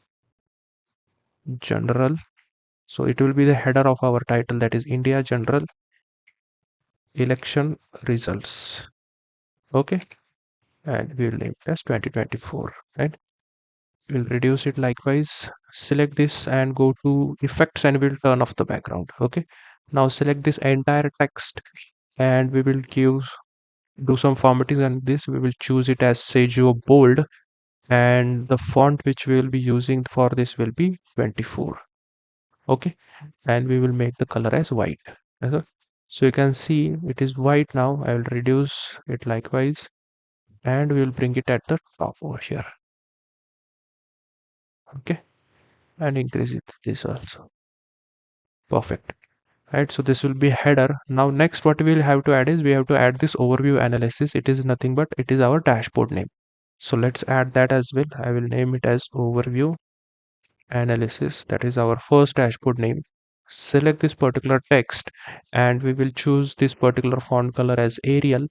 General. So it will be the header of our title, that is India General Election Results. Okay, and we will name it as 2024, right? We'll reduce it likewise. Select this and go to effects and we'll turn off the background. Okay, now select this entire text and we will do some formatting, and this we will choose it as Sejo bold, and the font which we will be using for this will be 24. Okay, and we will make the color as white. Okay. So you can see it is white now. I will reduce it likewise and we will bring it at the top over here. Okay, and increase it this also. Perfect. Right, so this will be header. Now next what we will have to add is we have to add this overview analysis. It is nothing but it is our dashboard name. So let's add that as well. I will name it as overview analysis. That is our first dashboard name. Select this particular text and we will choose this particular font color as Arial,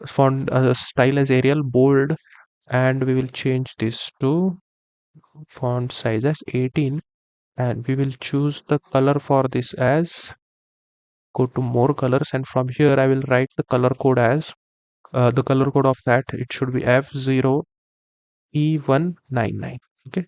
font style as Arial, bold, and we will change this to font size as 18, and we will choose the color for this as, go to more colors, and from here I will write the color code as the color code of that, it should be F0E199. Okay,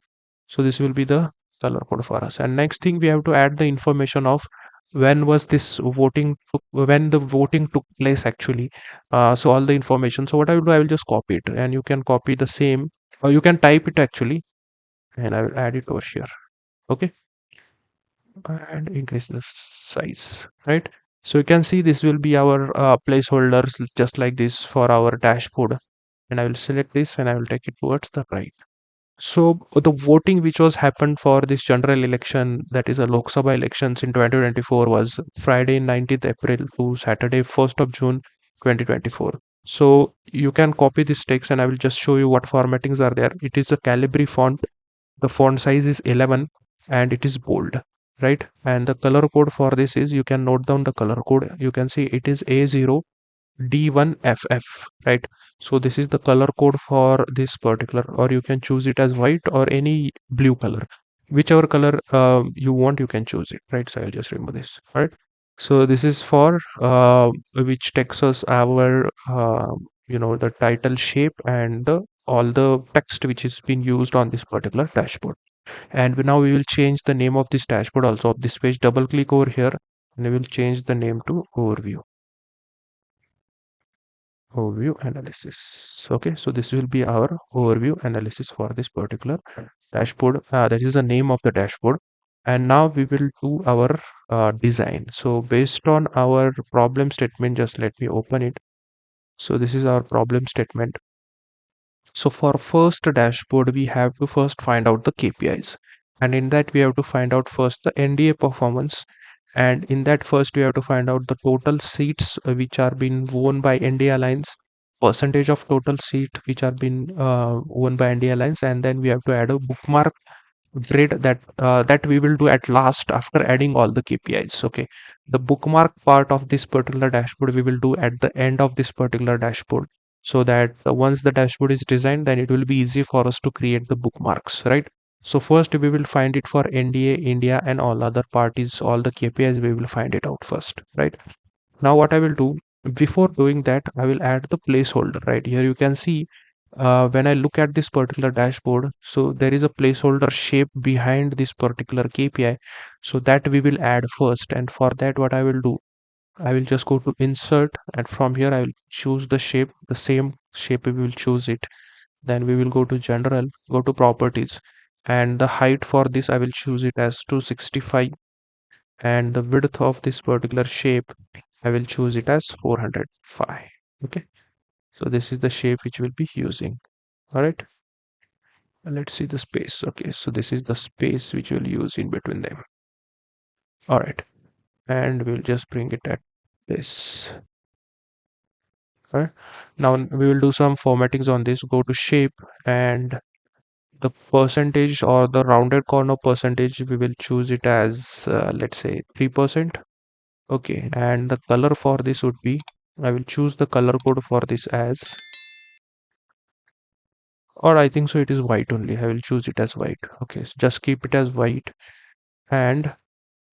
so this will be the color code for us. And next thing, we have to add the information of when was this when the voting took place actually. So all the information. So what I will do, I will just copy it, and you can copy the same, or you can type it actually, and I will add it over here. Okay, and increase the size, right? So you can see this will be our placeholders just like this for our dashboard. and I will select this and I will take it towards the right. So the voting which was happened for this general election, that is a Lok Sabha elections in 2024, was Friday 19th April to Saturday 1st of June 2024. So you can copy this text and I will just show you what formattings are there. It is a Calibri font. The font size is 11 and it is bold, right? And the color code for this is, you can note down the color code. You can see it is A0 D1FF, right? So this is the color code for this particular, or you can choose it as white or any blue color, whichever color you want, you can choose it, right? So I'll just remove this. All right, so this is for which takes us our the title shape and the all the text which is being used on this particular dashboard. And now we will change the name of this dashboard also, of this page. Double click over here and we will change the name to overview analysis. Okay, so this will be our overview analysis for this particular dashboard. That is the name of the dashboard. And now we will do our design. So based on our problem statement, just let me open it. So this is our problem statement. So for first dashboard, we have to first find out the KPIs, and in that we have to find out first the NDA performance, and in that first we have to find out the total seats which are being won by NDA Alliance, percentage of total seat which are being won by NDA Alliance, and then we have to add a bookmark grid that we will do at last after adding all the KPIs. Okay, the bookmark part of this particular dashboard we will do at the end of this particular dashboard, so that once the dashboard is designed, then it will be easy for us to create the bookmarks, right? So first we will find it for NDA, India, and all other parties, all the KPIs we will find it out first, right? Now what I will do, before doing that, I will add the placeholder. Right here you can see, when I look at this particular dashboard, so there is a placeholder shape behind this particular KPI, so that we will add first. And for that, what I will do, I will just go to insert, and from here I will choose the shape, the same shape we will choose it. Then we will go to general, go to properties, and the height for this I will choose it as 265, and the width of this particular shape I will choose it as 405. Okay, so this is the shape which we'll be using. All right, let's see the space. Okay, so this is the space which we'll use in between them. All right, and we'll just bring it at this. All right, now we will do some formattings on this. Go to shape, and the percentage or the rounded corner percentage we will choose it as let's say 3%. Okay, and the color for this would be, I will choose the color code for this as, or I think so it is white only. I will choose it as white. Okay, so just keep it as white. And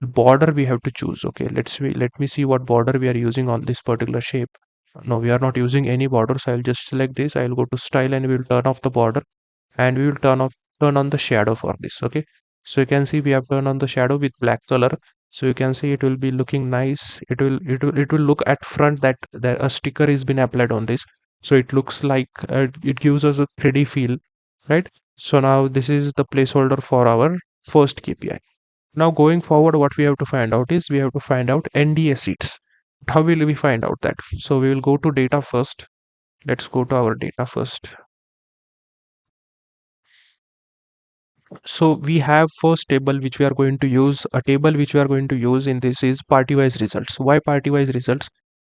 border we have to choose. Okay, let me see what border we are using on this particular shape. No, we are not using any border, so I'll just select this. I'll go to style and we will turn off the border, and we will turn on the shadow for this. Okay, so you can see we have turned on the shadow with black color, so you can see it will be looking nice. It will look at front that a sticker is been applied on this, so it looks like it gives us a 3D feel, right? So now this is the placeholder for our first KPI. Now going forward, what we have to find out is, we have to find out NDA seats. How will we find out that? So we will go to data first. Let's go to our data first. So we have first table which we are going to use. A table which we are going to use in this is party wise results. Why party wise results?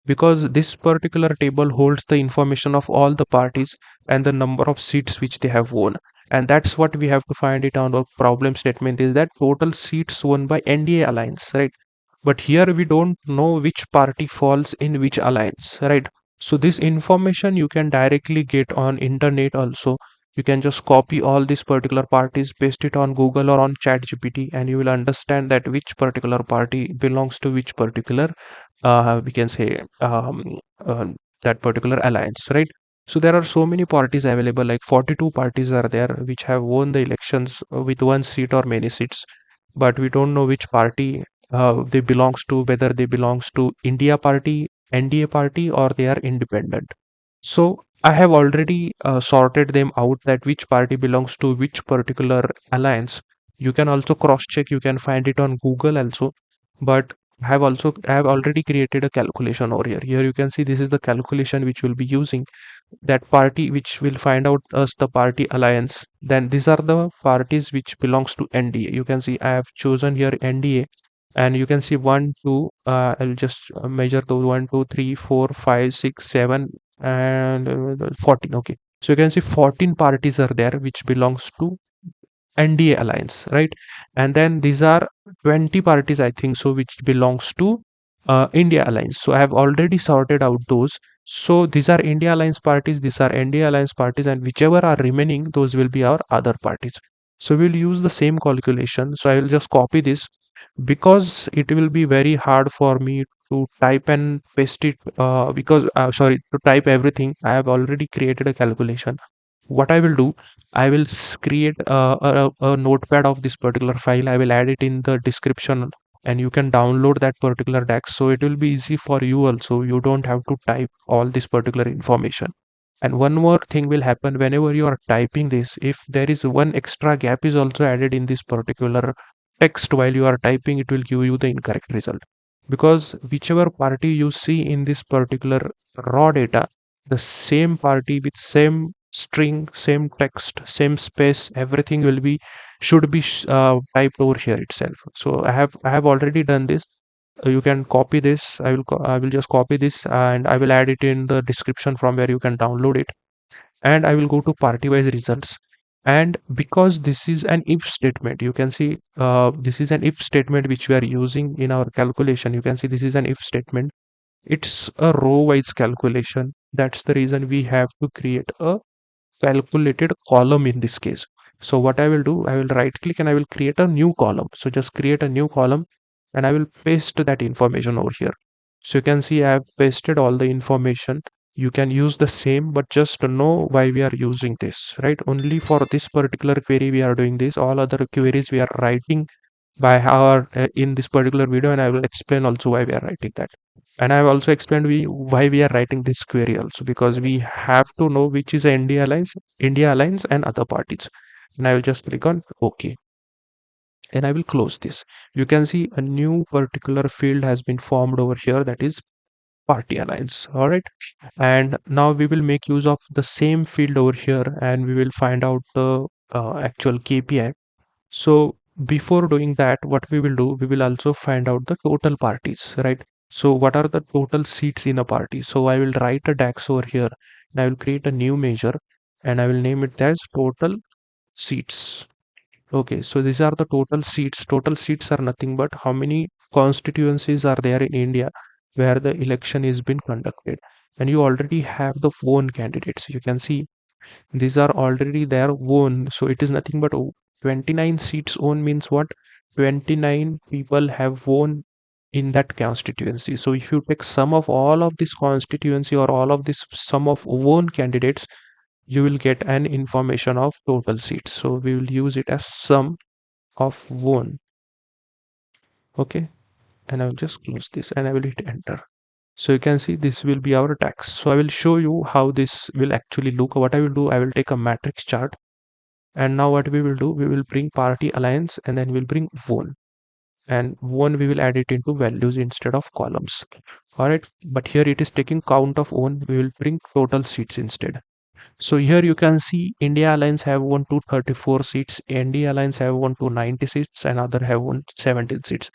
Because this particular table holds the information of all the parties and the number of seats which they have won, and that's what we have to find it on. Our problem statement is that total seats won by NDA alliance, right? But here we don't know which party falls in which alliance, right? So this information you can directly get on internet also. You can just copy all these particular parties, paste it on Google or on ChatGPT, and you will understand that which particular party belongs to which particular we can say uh, that particular alliance, right? So there are so many parties available, like 42 parties are there which have won the elections with one seat or many seats, but we don't know which party they belongs to, whether they belongs to India party, NDA party, or they are independent. So I have already sorted them out, that which party belongs to which particular alliance. You can also cross check, you can find it on Google also. But I have already created a calculation over here. Here you can see this is the calculation which we'll be using. That party which will find out us the party alliance. Then these are the parties which belongs to NDA. You can see I have chosen here NDA, and you can see 1 2 I'll just measure those 1 2 3 4 5 6 7 and 14. Okay, so you can see 14 parties are there which belongs to NDA alliance, right? And then these are 20 parties, I think so, which belongs to India alliance. So I have already sorted out those. So these are India alliance parties, these are NDA alliance parties, and whichever are remaining, those will be our other parties. So we'll use the same calculation. So I will just copy this because it will be very hard for me to type and paste it because sorry, to type everything. I have already created a calculation. What I will do, I will create a notepad of this particular file. I will add it in the description, and you can download that particular DAX. So it will be easy for you also. You don't have to type all this particular information. And one more thing will happen whenever you are typing this. If there is one extra gap is also added in this particular text while you are typing, it will give you the incorrect result. Because whichever party you see in this particular raw data, the same party with same string, same text, same space, everything will be should be typed over here itself. So I have already done this. You can copy this. I will just copy this and I will add it in the description from where you can download it. And I will go to party wise results. And because this is an if statement, you can see this is an if statement which we are using in our calculation. You can see this is an if statement. It's a row wise calculation. That's the reason we have to create a calculated column in this case. So what I will do, I will right click and I will create a new column. So just create a new column and I will paste that information over here. So you can see I have pasted all the information. You can use the same, but just to know why we are using this, right? Only for this particular query we are doing this. All other queries we are writing by our in this particular video, and I will explain also why we are writing that. And I have also explained why we are writing this query also, because we have to know which is India alliance and other parties. And I will just click on OK, and I will close this. You can see a new particular field has been formed over here, that is party alliance. All right, and now we will make use of the same field over here, and we will find out the actual KPI. So before doing that, what we will do, we will also find out the total parties, right? So what are the total seats in a party? So I will write a DAX over here and I will create a new measure and I will name it as total seats. Okay, so these are the total seats. Total seats are nothing but how many constituencies are there in India where the election is being conducted. And you already have the won candidates. You can see these are already there won. So it is nothing but 29 seats won means what? 29 people have won in that constituency. So if you take sum of all of this constituency or all of this sum of won candidates, you will get an information of total seats. So we will use it as sum of won. Okay, and I will just close this and I will hit enter. So you can see this will be our tax. So I will show you how this will actually look. What I will do, I will take a matrix chart, and now what we will do, we will bring party alliance and then we'll bring won, and won we will add it into values instead of columns. All right, but here it is taking count of won. We will bring total seats instead. So here you can see India alliance have won 234 seats, ND alliance have won 290 seats, and other have won 17 seats.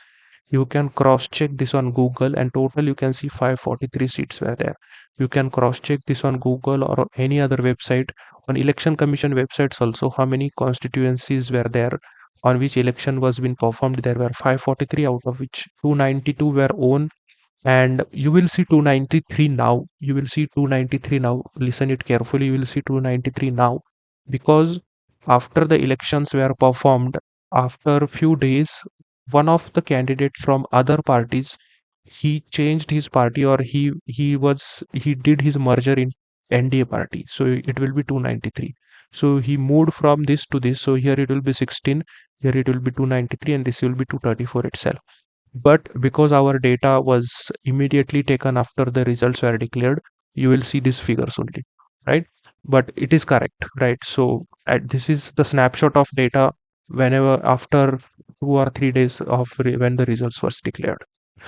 You can cross check this on Google, and total you can see 543 seats were there. You can cross check this on Google or any other website, on election commission websites also, how many constituencies were there on which election was being performed. There were 543, out of which 292 were own, and you will see 293 now. You will see 293 now. Listen it carefully. You will see 293 now, because after the elections were performed, after a few days, one of the candidates from other parties, he changed his party, or he did his merger in NDA party. So it will be 293. So he moved from this to this. So here it will be 16. Here it will be 293, and this will be 234 itself. But because our data was immediately taken after the results were declared, you will see these figures only, right? But it is correct, right? So this is the snapshot of data whenever after 2 or 3 days of when the results was declared.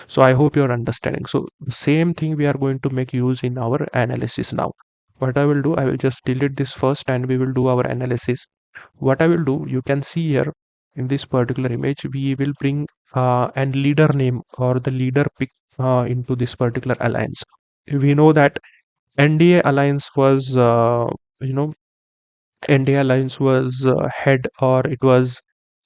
So I hope you're understanding. So the same thing we are going to make use in our analysis now. What I will do, I will just delete this first and we will do our analysis. What I will do, you can see here in this particular image, we will bring an leader name or the leader pick into this particular alliance. We know that NDA alliance was, you know, NDA alliance was head or it was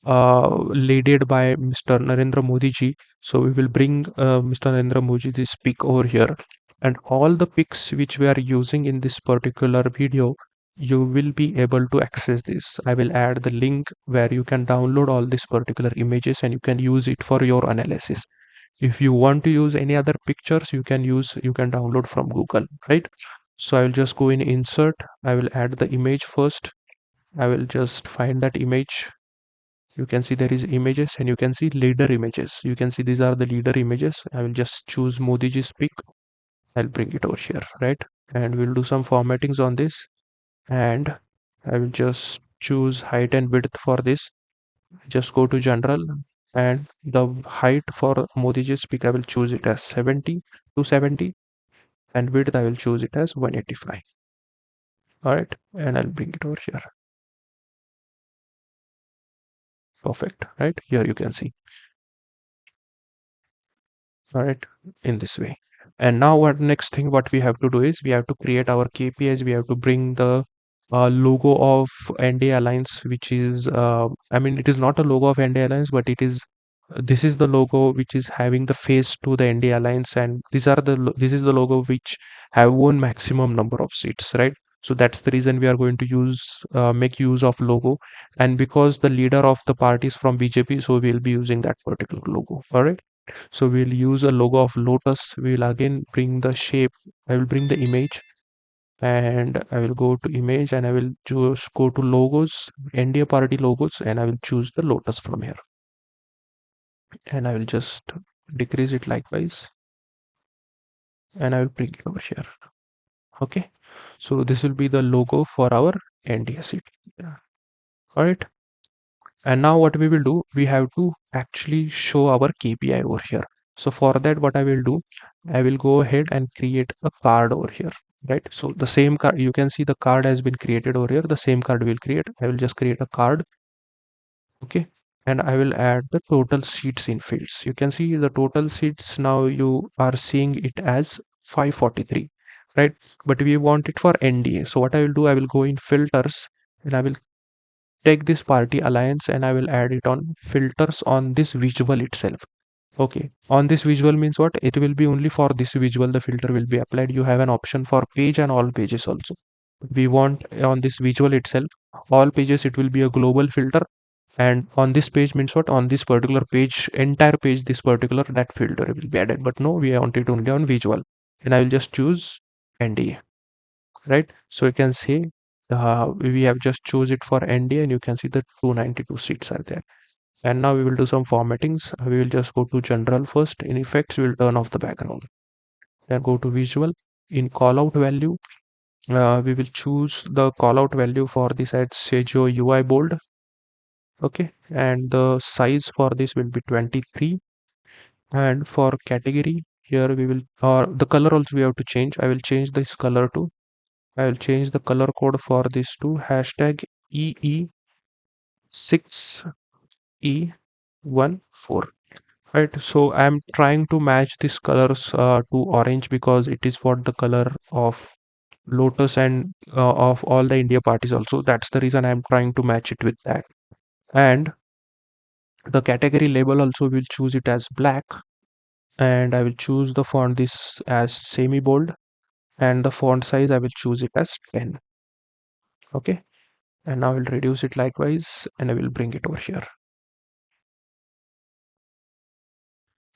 led by Mr. Narendra Modi ji. So we will bring Mr. Narendra Modi this pic over here, and all the pics which we are using in this particular video, you will be able to access this. I will add the link where you can download all these particular images and you can use it for your analysis. If you want to use any other pictures, you can download from Google, right? So I will just go in insert. I will add the image first. I will just find that image. You can see there is images and you can see leader images. You can see these are the leader images. I will just choose Modi ji's pic. I'll bring it over here, right? And we'll do some formattings on this. And I will just choose height and width for this. Just go to general, and the height for Modi ji's pic, I will choose it as 70 to 70, and width I will choose it as 185. All right, and I'll bring it over here. Perfect, right? Here you can see. All right, in this way. And now what next thing what we have to do is we have to create our KPIs. We have to bring the logo of NDA Alliance, which is I mean it is not a logo of NDA Alliance, but it is this is the logo which is having the face to the NDA Alliance, and this is the logo which have won maximum number of seats, right? So that's the reason we are going to make use of logo, and because the leader of the party is from BJP, so we'll be using that particular logo. All right. So we'll use a logo of lotus. We'll again bring the shape. I will bring the image and I will go to image and I will just go to logos, NDA party logos, and I will choose the lotus from here. And I will just decrease it likewise. And I will bring it over here. Okay. So this will be the logo for our NDA seat. All right. And now what we will do, we have to actually show our KPI over here. So for that, what I will do, I will go ahead and create a card over here, right? So the same card, you can see the card has been created over here. The same card will create. I will just create a card. Okay. And I will add the total seats in fields. You can see the total seats now you are seeing it as 543, right? But we want it for NDA. So what I will do, I will go in filters and I will take this party alliance and I will add it on filters on this visual itself. Okay, on this visual means what? It will be only for this visual the filter will be applied. You have an option for page and all pages also. We want on this visual itself, all pages it will be a global filter, and on this page means what? On this particular page, entire page, this particular that filter will be added. But no, we want it only on visual, and I will just choose NDA, right? So you can see we have just choose it for NDA and you can see the 292 seats are there. And now we will do some formattings. We will just go to general first. In effects, we will turn off the background. Then go to visual. In callout value, we will choose the callout value for this at Sageo UI bold. Okay, and the size for this will be 23. And for category, here we will, or the color also we have to change. I will change this color to, I will change the color code for this to hashtag EE6E14. Right, so I'm trying to match these colors to orange because it is what the color of Lotus and of all the India parties also. That's the reason I'm trying to match it with that. And the category label also will choose it as black, and I will choose the font this as semi bold, and the font size I will choose it as 10. Okay, and now I will reduce it likewise and I will bring it over here.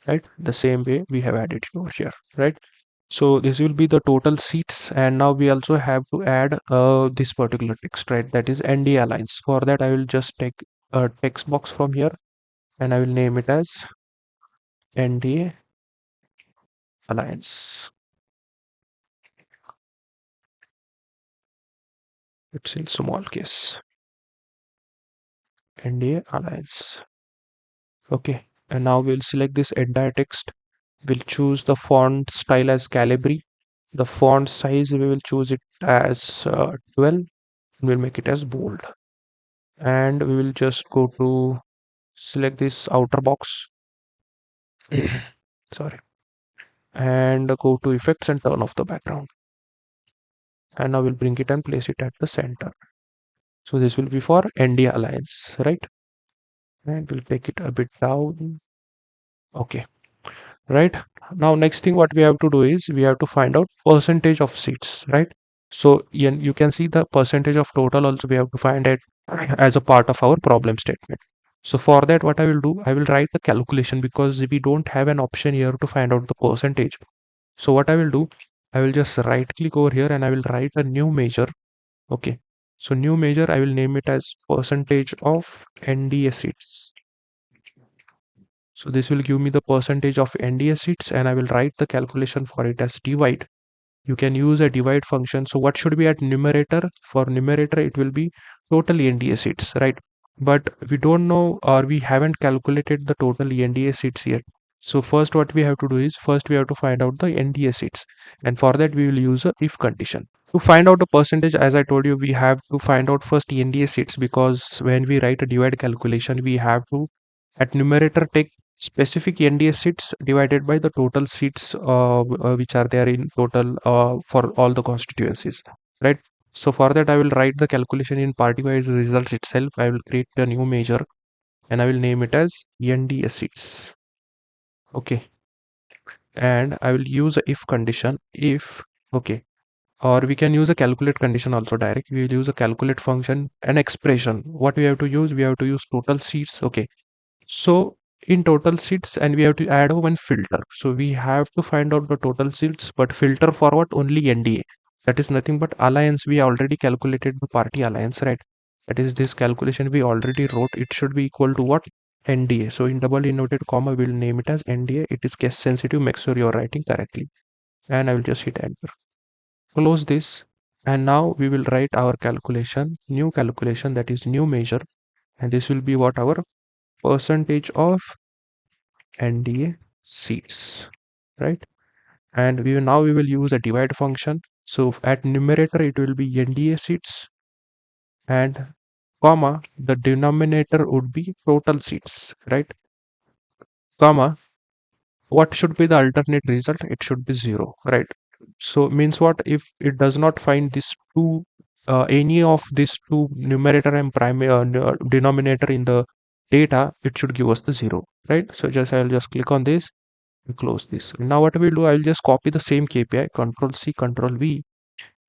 Right, the same way we have added it over here, right? So this will be the total seats, and now we also have to add this particular text, right? That is NDA Alliance. For that, I will just take a text box from here and I will name it as NDA Alliance. It's in small case. NDA Alliance. Okay, and now we'll select this entire text We'll choose the font style as Calibri. The font size, we will choose it as 12. We'll make it as bold. And we will just go to select this outer box. Sorry. And go to effects and turn off the background. And now we'll bring it and place it at the center. So this will be for ND Alliance, right? And we'll take it a bit down. Okay, right. Now next thing what we have to do is we have to find out percentage of seats, right? So you can see the percentage of total also we have to find it as a part of our problem statement. So for that what I will do, I will write the calculation because we don't have an option here to find out the percentage. So what I will do, I will just right click over here and I will write a new measure. Okay, so new measure, I will name it as percentage of NDA seats. So this will give me the percentage of NDA seats and I will write the calculation for it as divide. You can use a divide function. So what should be at numerator? For numerator, it will be total NDA seats, right? But we don't know or we haven't calculated the total NDA seats yet. So first what we have to do is first we have to find out the NDA seats. And for that we will use a if condition. To find out the percentage, as I told you, we have to find out first NDA seats because when we write a divide calculation, we have to at numerator take specific NDA seats divided by the total seats which are there in total for all the constituencies, right? So for that, I will write the calculation in party-wise results itself. I will create a new measure and I will name it as NDA seats. Okay. And I will use a if condition if, okay, or we can use a calculate condition also direct. We will use a calculate function and expression. What we have to use? We have to use total seats. Okay. So in total seats and we have to add one filter. So we have to find out the total seats, but filter for what? Only NDA. That is nothing but alliance. We already calculated the party alliance, right? That is this calculation we already wrote. It should be equal to what? NDA. So in double inverted comma, we'll name it as NDA. It is case sensitive. Make sure you're writing correctly. And I will just hit enter. Close this. And now we will write our calculation, new calculation, that is new measure. And this will be what? Our percentage of NDA seats, right? And now we will use a divide function. So at numerator it will be NDA seats and comma the denominator would be total seats, right? Comma what should be the alternate result? It should be 0, right? So means what? If it does not find these two any of these two numerator and primary denominator in the data, it should give us the 0, right? So I'll just click on this and close this. Now what I will do, I will just copy the same KPI, Control C, Control V,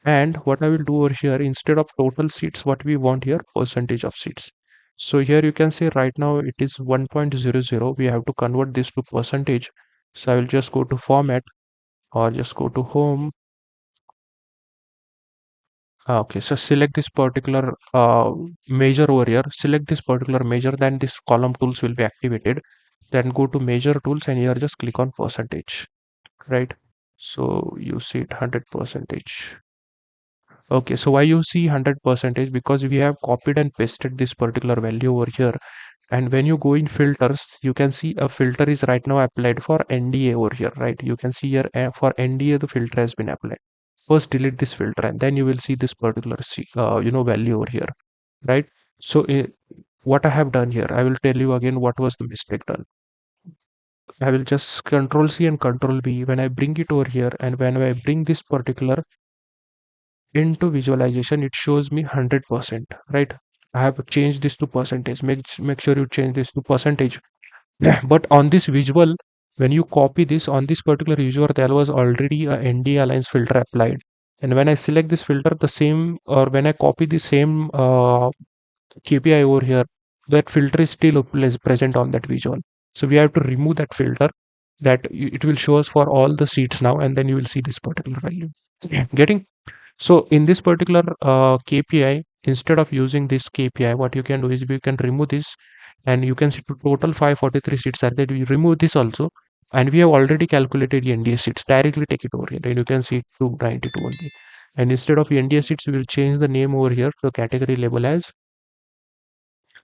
and what I will do over here, instead of total seats, what we want here, percentage of seats. So here you can see right now it is 1.00. We have to convert this to percentage. So I will just go to format or just go to home. Okay, so select this particular measure over here. Select this particular measure, then this column tools will be activated. Then go to measure tools and here just click on percentage, right? So you see it 100 percentage. Okay, so why you see 100 percentage? Because we have copied and pasted this particular value over here. And when you go in filters, you can see a filter is right now applied for NDA over here, right? You can see here for NDA, the filter has been applied. First delete this filter and then you will see this particular value over here, right? So what I have done here, I will tell you again what was the mistake done. I will just Control C and Control V. When I bring it over here and when I bring this particular into visualization, it shows me 100%, right? I have changed this to percentage. Make sure you change this to percentage. But on this visual, when you copy this on this particular visual, there was already a ND alliance filter applied. And when I select this filter, the same, or when I copy the same KPI over here, that filter is still present on that visual. So we have to remove that filter. That it will show us for all the seats now, and then you will see this particular value. Getting? So in this particular KPI, instead of using this KPI, what you can do is you can remove this and you can see to total 543 seats are there. We remove this also and we have already calculated the NDA seats. Directly take it over here and you can see 292 only. And instead of NDA seats, we will change the name over here to category label as,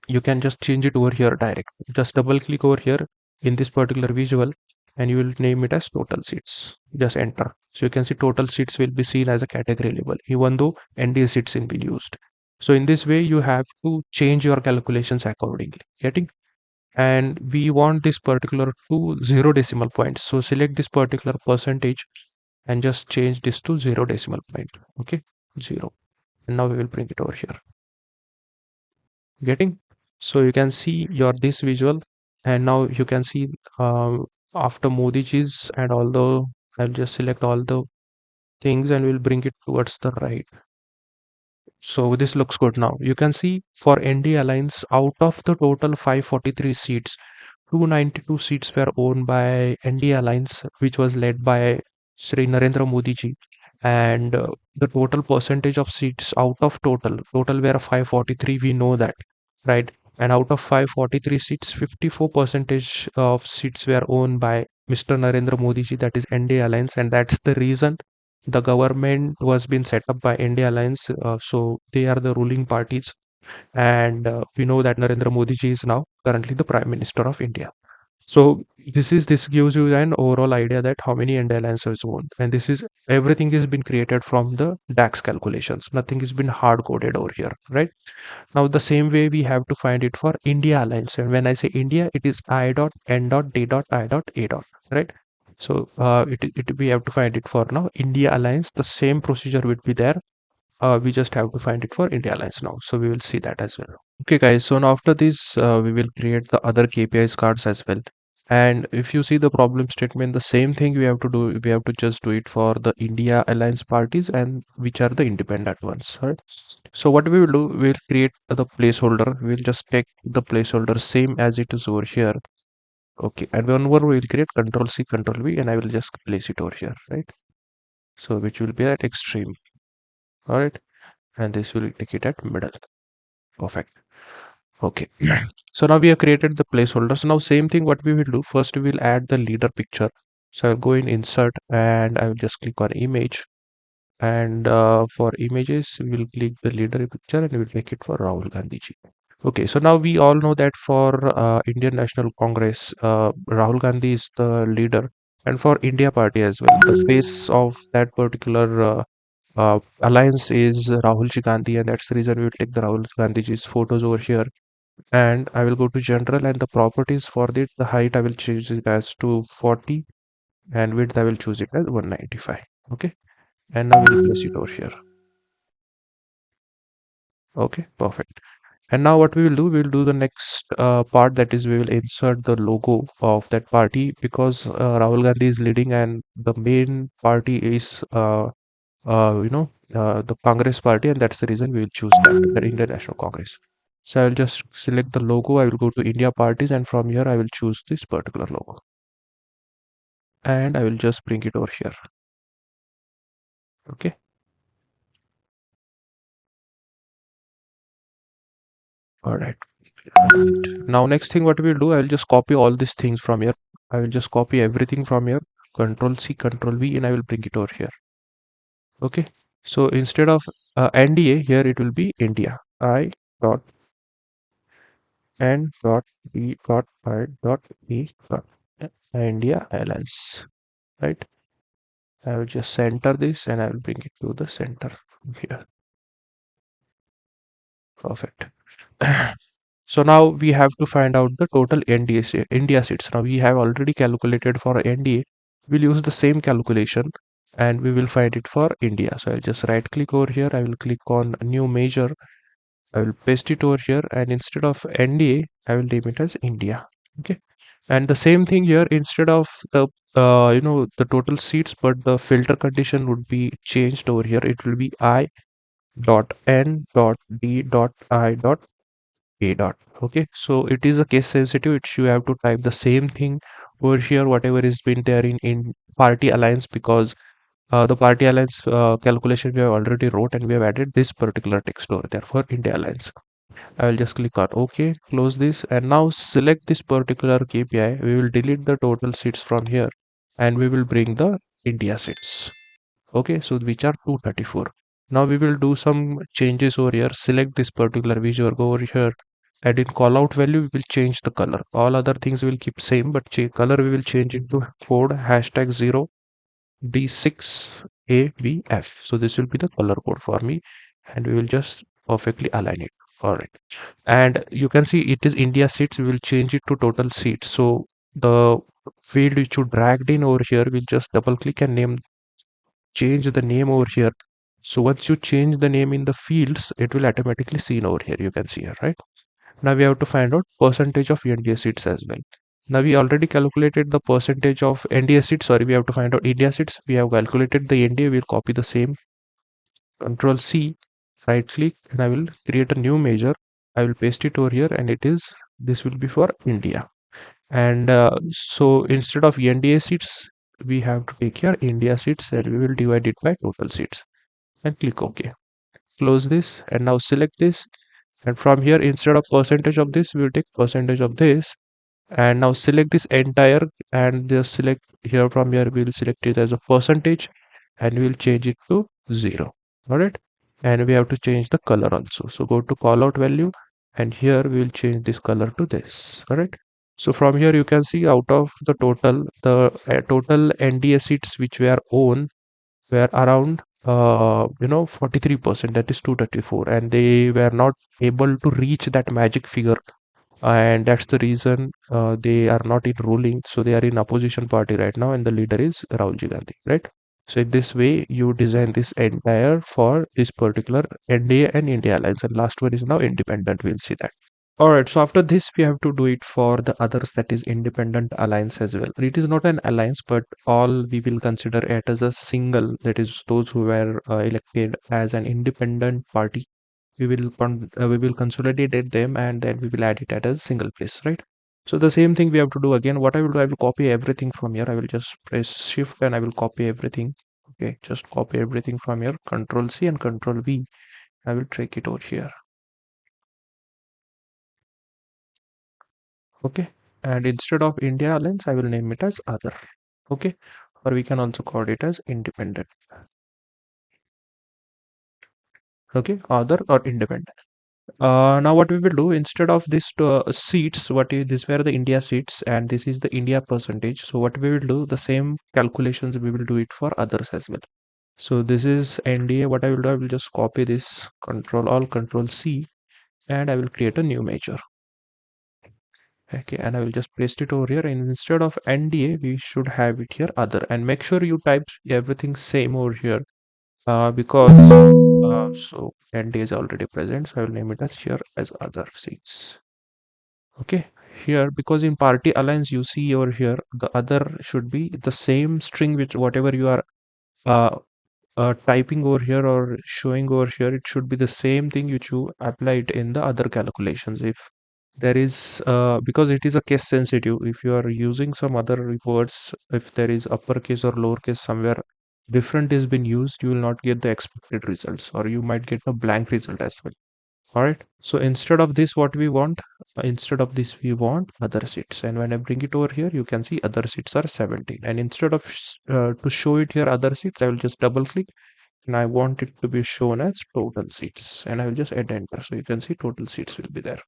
you can just change it over here direct. Just double click over here in this particular visual and you will name it as total seats. Just enter. So you can see total seats will be seen as a category label, even though ND seats will be used. So in this way, you have to change your calculations accordingly. Getting? And we want this particular to 0 decimal point. So select this particular percentage and just change this to 0 decimal point. Okay, 0. And now we will bring it over here. Getting? So you can see your this visual, and now you can see after Modiji's and all the, I'll just select all the things and we'll bring it towards the right. So this looks good now. You can see for ND Alliance, out of the total 543 seats, 292 seats were owned by ND Alliance, which was led by Sri Narendra Modi ji. And the total percentage of seats out of total were 543, we know that, right? And out of 543 seats, 54 percentage of seats were owned by Mr. Narendra Modi ji, that is ND Alliance, and that's the reason the government was been set up by India Alliance. So they are the ruling parties, and we know that Narendra Modi ji is now currently the Prime Minister of India. So this gives you an overall idea that how many India Alliances own, and this is everything has been created from the DAX calculations. Nothing has been hard coded over here, right? Now the same way we have to find it for India Alliance, and when I say India, it is I dot N dot D dot I dot A dot, right? So it we have to find it for now India Alliance. The same procedure would be there. We just have to find it for India Alliance now. So we will see that as well. Okay, guys. So now after this, we will create the other KPIs cards as well. And if you see the problem statement, the same thing we have to do. We have to just do it for the India Alliance parties and which are the independent ones, right? So what we will do, we'll create the placeholder. We'll just take the placeholder same as it is over here. Okay, and one more we'll create Control C, Control V, and I will just place it over here, right? So which will be at extreme, all right? And this will take it at middle. Perfect. Okay. So now we have created the placeholders. Now same thing what we will do. First we will add the leader picture. So I'll go in insert and I will just click on image. And for images, we will click the leader picture and we will make it for Rahul Gandhi ji. Okay, so now we all know that for Indian National Congress, Rahul Gandhi is the leader, and for India Party as well, the face of that particular alliance is Rahul Ji Gandhi, and that's the reason we will take the Rahul Gandhi ji's photos over here. And I will go to general and the properties for this. The height I will choose it as 240, and width I will choose it as 195. Okay, and now we'll place it over here. Okay, perfect. And now what we will do, we will do the next part, that is we will insert the logo of that party, because Rahul Gandhi is leading and the main party is the Congress party, and that's the reason we will choose that, the Indian National Congress. So I will just select the logo. I will go to India parties, and from here I will choose this particular logo, and I will just bring it over here. Okay. All right. Now next thing what we will do, I will just copy all these things from here. I will just copy everything from here. Control C, Control V, and I will bring it over here. Okay. So instead of NDA here, it will be India. I dot N dot D dot I dot E dot India Alliance. Right. I will just center this and I will bring it to the center here. Perfect. So now we have to find out the total India seats. Now we have already calculated for NDA. We'll use the same calculation and we will find it for India. So I'll just right click over here. I will click on new measure. I will paste it over here, and instead of NDA, I will name it as India. Okay. And the same thing here, instead of the the total seats, but the filter condition would be changed over here. It will be I dot N dot D dot I dot A dot. Okay, so it is a case sensitive. It's you have to type the same thing over here, whatever is been there in party alliance, because the party alliance calculation we have already wrote, and we have added this particular text over there for India alliance. I will just click on OK, close this, and now select this particular KPI. We will delete the total seats from here, and we will bring the India seats. Okay, so which are 234. Now we will do some changes over here. Select this particular visual, go over here And in call out value, we will change the color. All other things will keep same, but color we will change it to code hashtag 0 D6ABF. So this will be the color code for me, and we will just perfectly align it. All right. And you can see it is India seats. We will change it to total seats. So the field which you dragged in over here, we'll just double click and change the name over here. So once you change the name in the fields, it will automatically seen over here. You can see here, right? Now we have to find out percentage of NDA seats as well. Now we already calculated the percentage of NDA seats. Sorry, we have to find out India seats. We have calculated the NDA. We'll copy the same. Control C, right click, and I will create a new measure. I will paste it over here, and this will be for India. And so instead of NDA seats, we have to take here India seats, and we will divide it by total seats. And click OK. Close this, and now select this. And from here, instead of percentage of this, we will take percentage of this. And now select this entire, and just select here. From here, we will select it as a percentage, and we will change it to 0. All right. And we have to change the color also. So go to callout value, and here we will change this color to this. All right. So from here you can see out of the total NDA seats which we are own were around 43%, that is 234, and they were not able to reach that magic figure, and that's the reason they are not in ruling. So they are in opposition party right now, and the leader is Rahulji Gandhi, right? So in this way you design this entire for this particular NDA and India alliance, and last one is now independent. We'll see that. All right, so after this, we have to do it for the others, that is independent alliance as well. It is not an alliance, but all we will consider it as a single, that is those who were elected as an independent party. We will consolidate them, and then we will add it at a single place, right? So the same thing we have to do again. What I will do, I will copy everything from here. I will just press shift and I will copy everything. Okay, just copy everything from here. Control C and Control V. I will take it over here. Okay, and instead of India Alliance, I will name it as other. Okay, or we can also call it as independent. Okay, other or independent. Now what we will do, instead of this seats, this were the India seats, and this is the India percentage. So what we will do, the same calculations we will do it for others as well. So this is NDA. What I will do, I will just copy this, Control Alt, Control C, and I will create a new measure. Okay, and I will just paste it over here, and instead of NDA we should have it here other, and make sure you type everything same over here, because so NDA is already present, so I will name it as here as other seats. Okay, here, because in party alliance you see over here the other should be the same string which whatever you are uh, typing over here or showing over here, it should be the same thing which you apply it in the other calculations. If there is because it is a case sensitive, if you are using some other words, if there is uppercase or lowercase somewhere different is been used, you will not get the expected results, or you might get a blank result as well. All right, so instead of this, what we want, instead of this we want other seats, and when I bring it over here, you can see other seats are 17, and instead of to show it here other seats, I will just double click, and I want it to be shown as total seats, and I will just add enter, so you can see total seats will be there.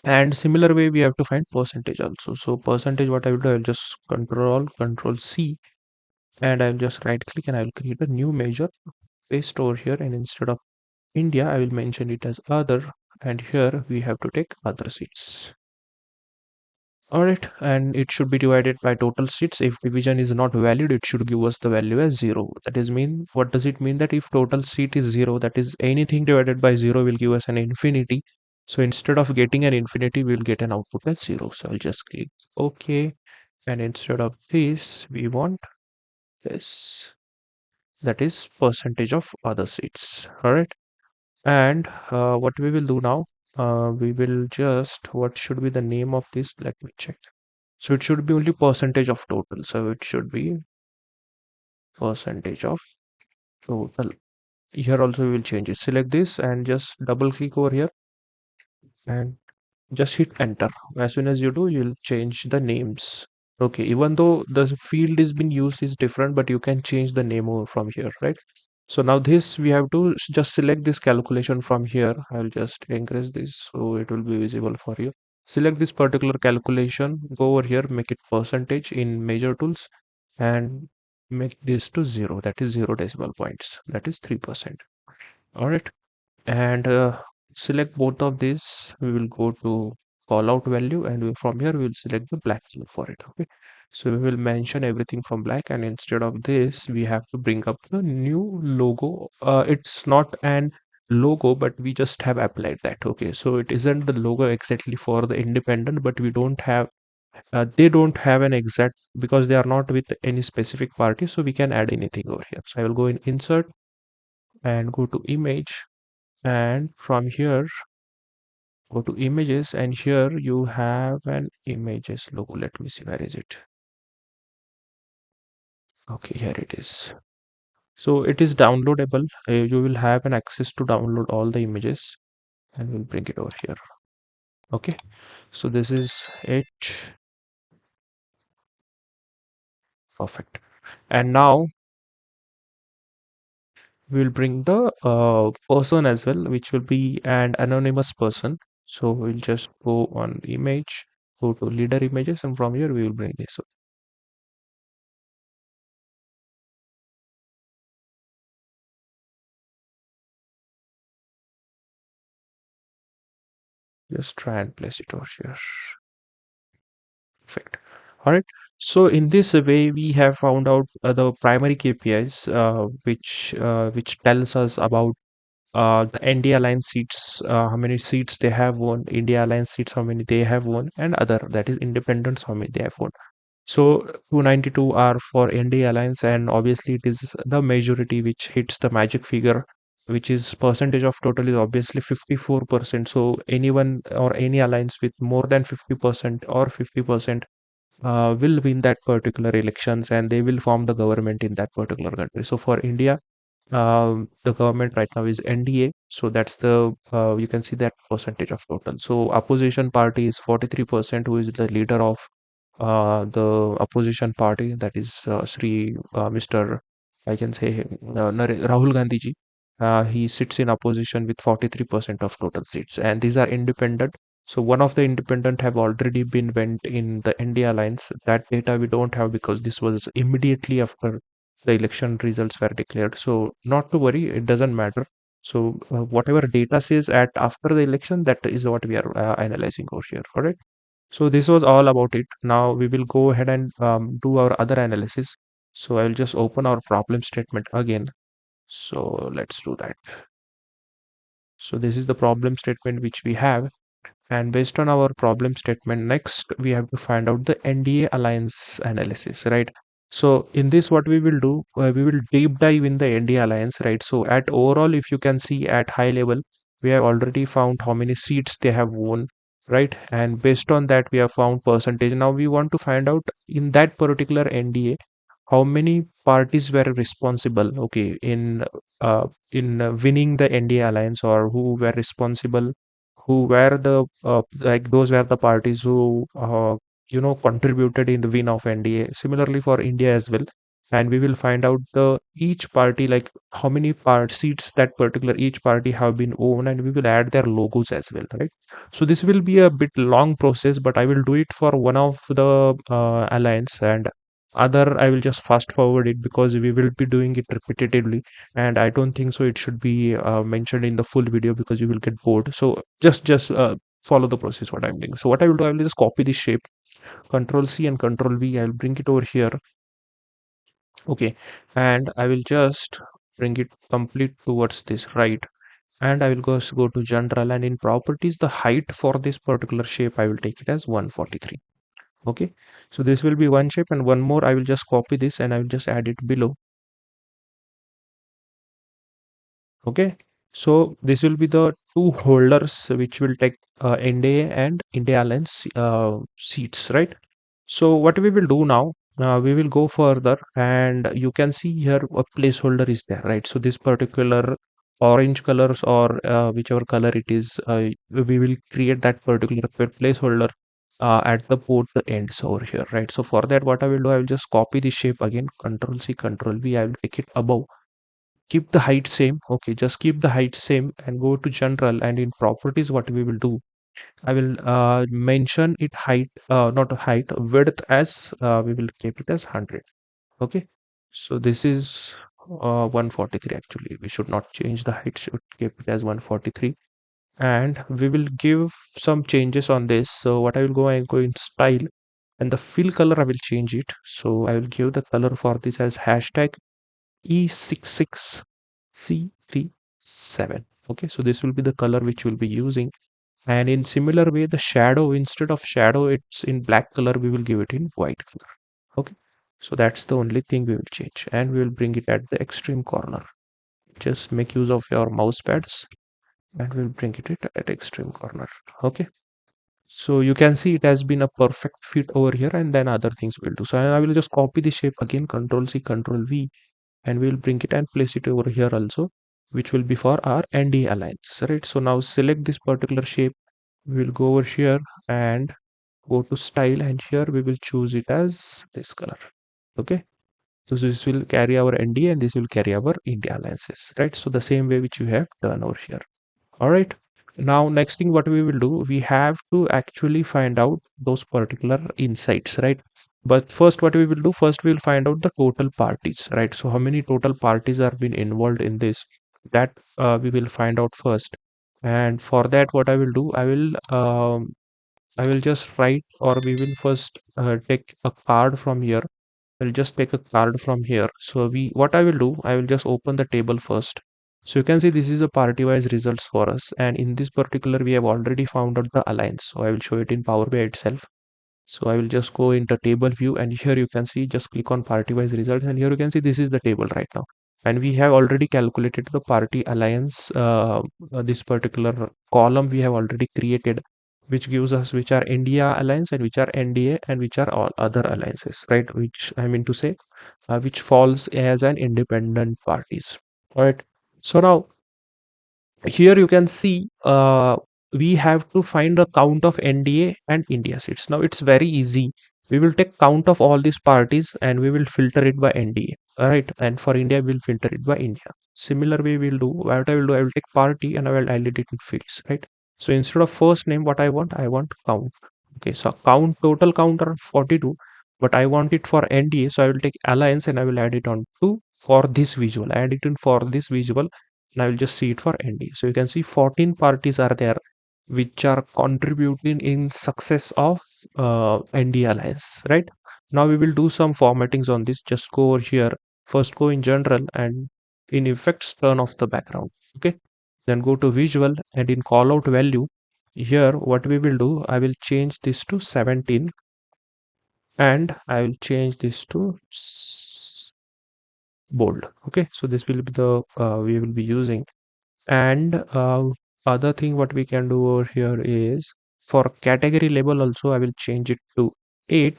And similar way we have to find percentage also. So percentage, what I will do, I will just control C, and I will just right click, and I will create a new measure, paste over here, and instead of India I will mention it as other, and here we have to take other seats. All right, and it should be divided by total seats. If division is not valid, it should give us the value as 0. That is mean, what does it mean? That if total seat is 0, that is anything divided by 0 will give us an infinity. So instead of getting an infinity, we'll get an output as 0. So I'll just click OK. And instead of this, we want this. That is percentage of other seats. All right. And what we will do now, we will just, what should be the name of this? Let me check. So it should be only percentage of total. So it should be percentage of total. Here also we will change it. Select this and just double click over here and just hit enter. As soon as you do, you'll change the names. Okay, even though the field is being used is different, but you can change the name over from here, right? So now this we have to just select this calculation from here. I'll just increase this so it will be visible for you. Select this particular calculation, go over here, make it percentage in measure tools and make this to 0. That is 0 decimal points. That is 3%. All right. And select both of these. We will go to call out value and from here we will select the black color for it. Okay. So we will mention everything from black, and instead of this we have to bring up the new logo. It's not an logo, but we just have applied that. Okay, so it isn't the logo exactly for the independent, but we don't have they don't have an exact, because they are not with any specific party, so we can add anything over here. So I will go in insert and go to image, and from here go to images, and here you have an images logo. Let me see, where is it? Okay, here it is. So it is downloadable. You will have an access to download all the images, and we'll bring it over here. Okay, so this is it. Perfect. And now we'll bring the person as well, which will be an anonymous person. So we'll just go on image, go to leader images, and from here we will bring this. Just try and place it over here. Perfect. All right. So in this way, we have found out the primary KPIs, which tells us about the India Alliance seats, how many seats they have won, India Alliance seats, how many they have won, and other, that is independents, how many they have won. So 292 are for India Alliance, and obviously it is the majority which hits the magic figure, which is percentage of total is obviously 54%. So anyone or any alliance with more than 50% or 50% will win that particular elections, and they will form the government in that particular country. So for India, the government right now is NDA. So that's the you can see that percentage of total. So opposition party is 43%, who is the leader of the opposition party, that is Mr. I can say Rahul Gandhi ji. He sits in opposition with 43% of total seats, and these are independent. So one of the independent have already been went in the India Alliance. That data we don't have because this was immediately after the election results were declared. So not to worry, it doesn't matter. So whatever data says at after the election, that is what we are analyzing over here. All right. So this was all about it. Now we will go ahead and do our other analysis. So I'll just open our problem statement again. So let's do that. So this is the problem statement which we have. And based on our problem statement, next we have to find out the NDA alliance analysis, right? So in this, what we will do, we will deep dive in the NDA alliance, right? So at overall, if you can see at high level, we have already found how many seats they have won, right? And based on that, we have found percentage. Now we want to find out in that particular NDA, how many parties were responsible, okay, in winning the NDA alliance, or who were responsible, who were the like those were the parties who contributed in the win of NDA. Similarly for India as well, and we will find out the each party, like how many part seats that particular each party have been owned, and we will add their logos as well, right? So this will be a bit long process, but I will do it for one of the alliance, and other I will just fast forward it because we will be doing it repetitively, and I don't think so it should be mentioned in the full video because you will get bored. So just follow the process what I'm doing. So what I will do, I will just copy this shape, Control C and Control V. I'll bring it over here. Okay, and I will just bring it complete towards this right, and I will go to general, and in properties the height for this particular shape I will take it as 143. Okay, so this will be one shape, and one more I will just copy this and I will just add it below. Okay, so this will be the two holders which will take NDA and India Alliance seats, right? So what we will do now, we will go further, and you can see here a placeholder is there, right? So this particular orange colors, or whichever color it is, we will create that particular placeholder at the port ends over here, right? So for that, what I will do, I will just copy the shape again, Control C, Control V. I will take it above. keep the height same. Okay, just keep the height same and go to general, and in properties what we will do, I will mention it height, not height, width as we will keep it as 100. Okay, so this is 143. Actually, we should not change the height, should keep it as 143. And we will give some changes on this. So what I will go, I go in style, and the fill color I will change it. So I will give the color for this as hashtag E66C37. Okay, so this will be the color which we'll be using. And in similar way, the shadow, instead of shadow, it's in black color, we will give it in white color. Okay, so that's the only thing we will change, and we will bring it at the extreme corner. Just make use of your mouse pads, and we'll bring it at extreme corner. Okay, so you can see it has been a perfect fit over here, and then other things we'll do. So I will just copy the shape again, Control C, Control V, and we'll bring it and place it over here also, which will be for our ND alliance, right? So now select this particular shape. We will go over here and go to style, and here we will choose it as this color. Okay, so this will carry our ND and this will carry our India alliances, right? So the same way which you have done over here. All right, now next thing what we will do, we have to actually find out those particular insights, right? But first what we will do, first we will find out the total parties, right? So how many total parties are been involved in this, that we will find out first. And for that what I will do, I will just write, or we will first take a card from here. I'll just take a card from here. So what I will do, I will just open the table first. So you can see this is a party wise results for us. And in this particular, we have already found out the alliance. So I will show it in Power BI itself. So I will just go into table view, and here you can see, just click on party wise results, and here you can see this is the table right now. And we have already calculated the party alliance. This particular column we have already created, which gives us which are India alliance and which are NDA and which are all other alliances, right? Which I mean to say, which falls as an independent parties. All right. So now here you can see we have to find the count of NDA and India seats. Now it's very easy. We will take count of all these parties and we will filter it by NDA. All right, and for India we'll filter it by India. Similar way we'll do, what I will do, I will take party and I will highlight it in fields, right? So instead of first name, what I want count. Okay, so count, total count are 42, but I want it for NDA, so I will take alliance and I will add it on to for this visual. Add it in for this visual, and I will just see it for ND. So you can see 14 parties are there which are contributing in success of ND alliance, right? Now we will do some formattings on this. Just go over here. First go in general and in effects turn off the background. Okay. Then go to visual and in callout value. Here what we will do, I will change this to 17 and I will change this to bold. Okay, so this will be the we will be using. And other thing what we can do over here is for category label also I will change it to 8.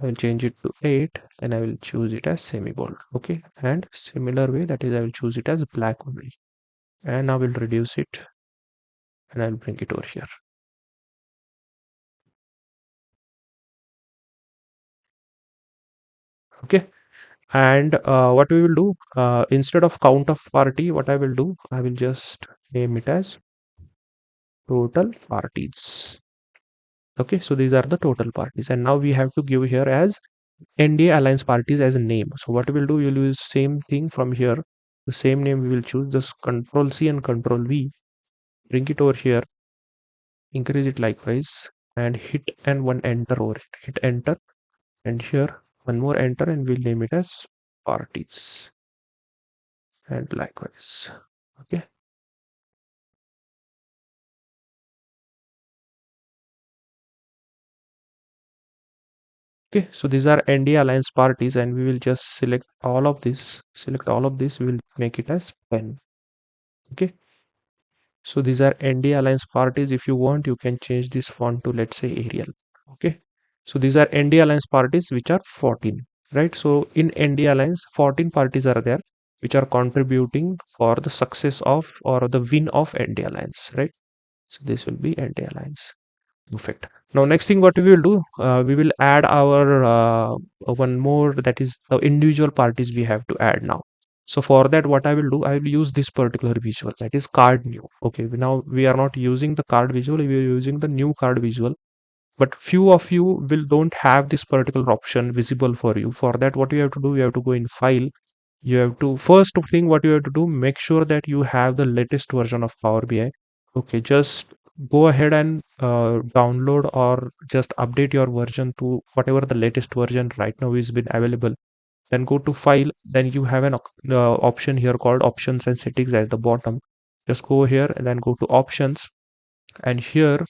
I will change it to 8 and I will choose it as semi bold. Okay, and similar way, that is I will choose it as black only, and I will reduce it and I'll bring it over here. Okay, and what we will do, instead of count of party, what I will do, I will just name it as total parties. Okay, so these are the total parties, and now we have to give here as NDA alliance parties as a name. So what we'll do, we'll use same thing from here. The same name we will choose, just Control C and Control V, bring it over here, increase it likewise, and hit and one enter over it. Hit enter, and here one more enter, and we'll name it as parties, and likewise. Okay. Okay, so these are ND alliance parties, and we will just select all of this. Select all of this. We will make it as pen. Okay. So these are ND alliance parties. If you want, you can change this font to, let's say, Arial. Okay. So these are ND alliance parties, which are 14, right? So in ND alliance, 14 parties are there, which are contributing for the success of or the win of ND alliance, right? So this will be ND alliance. Perfect. Now, next thing what we will do, we will add our one more, that is the individual parties we have to add now. So for that, what I will do, I will use this particular visual, that is card new. Okay, now we are not using the card visual, we are using the new card visual. But few of you will don't have this particular option visible for you. For that, what you have to do, you have to go in file. You have to, first thing what you have to do, make sure that you have the latest version of Power BI. Okay, just go ahead and download or just update your version to whatever the latest version right now is been available. Then go to file, then you have an option here called options and settings at the bottom. Just go here and then go to options, and here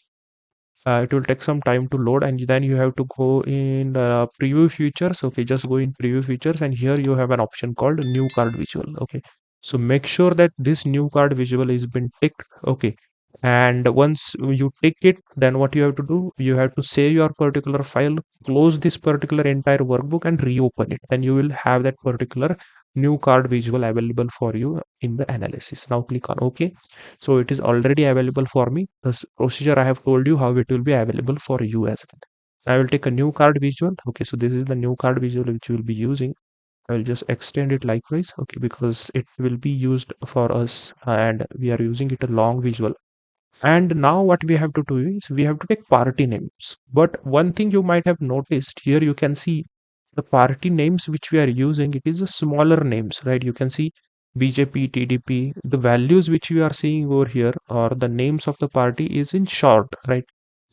it will take some time to load, and then you have to go in preview features. Okay, just go in preview features, and here you have an option called new card visual. Okay, so make sure that this new card visual is been ticked. Okay, and once you tick it, then what you have to do, you have to save your particular file, close this particular entire workbook and reopen it. Then you will have that particular new card visual available for you in the analysis. Now click on OK. So it is already available for me. The procedure I have told you how it will be available for you as well. I will take a new card visual. Okay, so this is the new card visual which we will be using. I will just extend it likewise. Okay, because it will be used for us and we are using it a long visual. And now what we have to do is we have to take party names. But one thing you might have noticed here, you can see the party names which we are using, it is a smaller names, right? You can see BJP, TDP, the values which we are seeing over here or the names of the party is in short, right?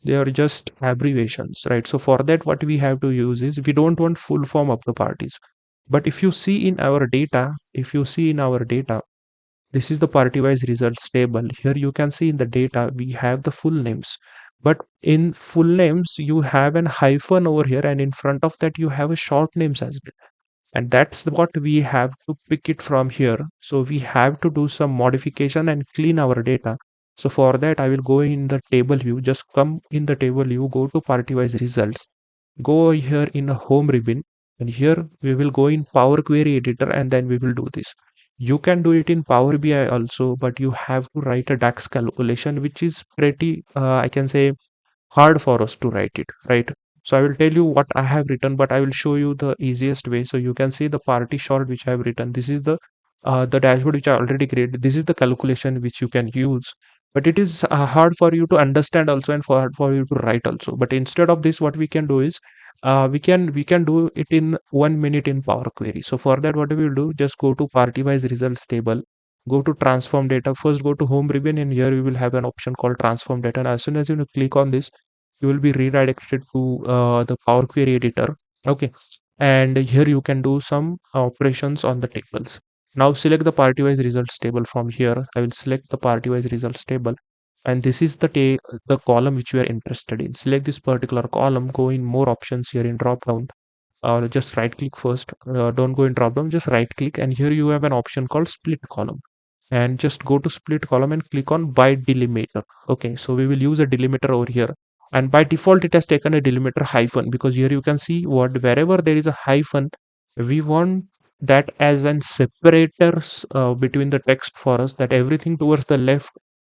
They are just abbreviations, right? So for that, what we have to use is we don't want full form of the parties. But if you see in our data, this is the party-wise results table. Here you can see in the data, we have the full names. But in full names, you have an hyphen over here, and in front of that, you have a short names as well. And that's what we have to pick it from here. So we have to do some modification and clean our data. So for that, I will go in the table view. Just come in the table view, go to party-wise results. Go here in a home ribbon, and here we will go in Power Query Editor, and then we will do this. You can do it in Power BI also, but you have to write a DAX calculation, which is pretty, I can say, hard for us to write it, right? So I will tell you what I have written, but I will show you the easiest way. So you can see the party short which I have written. This is the dashboard which I already created. This is the calculation which you can use, but it is hard for you to understand also and for you to write also. But instead of this, what we can do is we can do it in 1 minute in Power Query. So for that, what we will do, just go to party wise results table, go to transform data. First go to home ribbon, and here you will have an option called transform data, and as soon as you click on this, you will be redirected to the Power Query editor. Okay, and here you can do some operations on the tables. Now select the party wise results table. From here I will select the party wise results table, and this is the column which we are interested in. Select this particular column, go in more options here in drop down, or just right click first. Don't go in drop down, just right click, and here you have an option called split column, and just go to split column and click on by delimiter. Okay, so we will use a delimiter over here, and by default it has taken a delimiter hyphen, because here you can see what wherever there is a hyphen, we want that as an separators between the text for us, that everything towards the left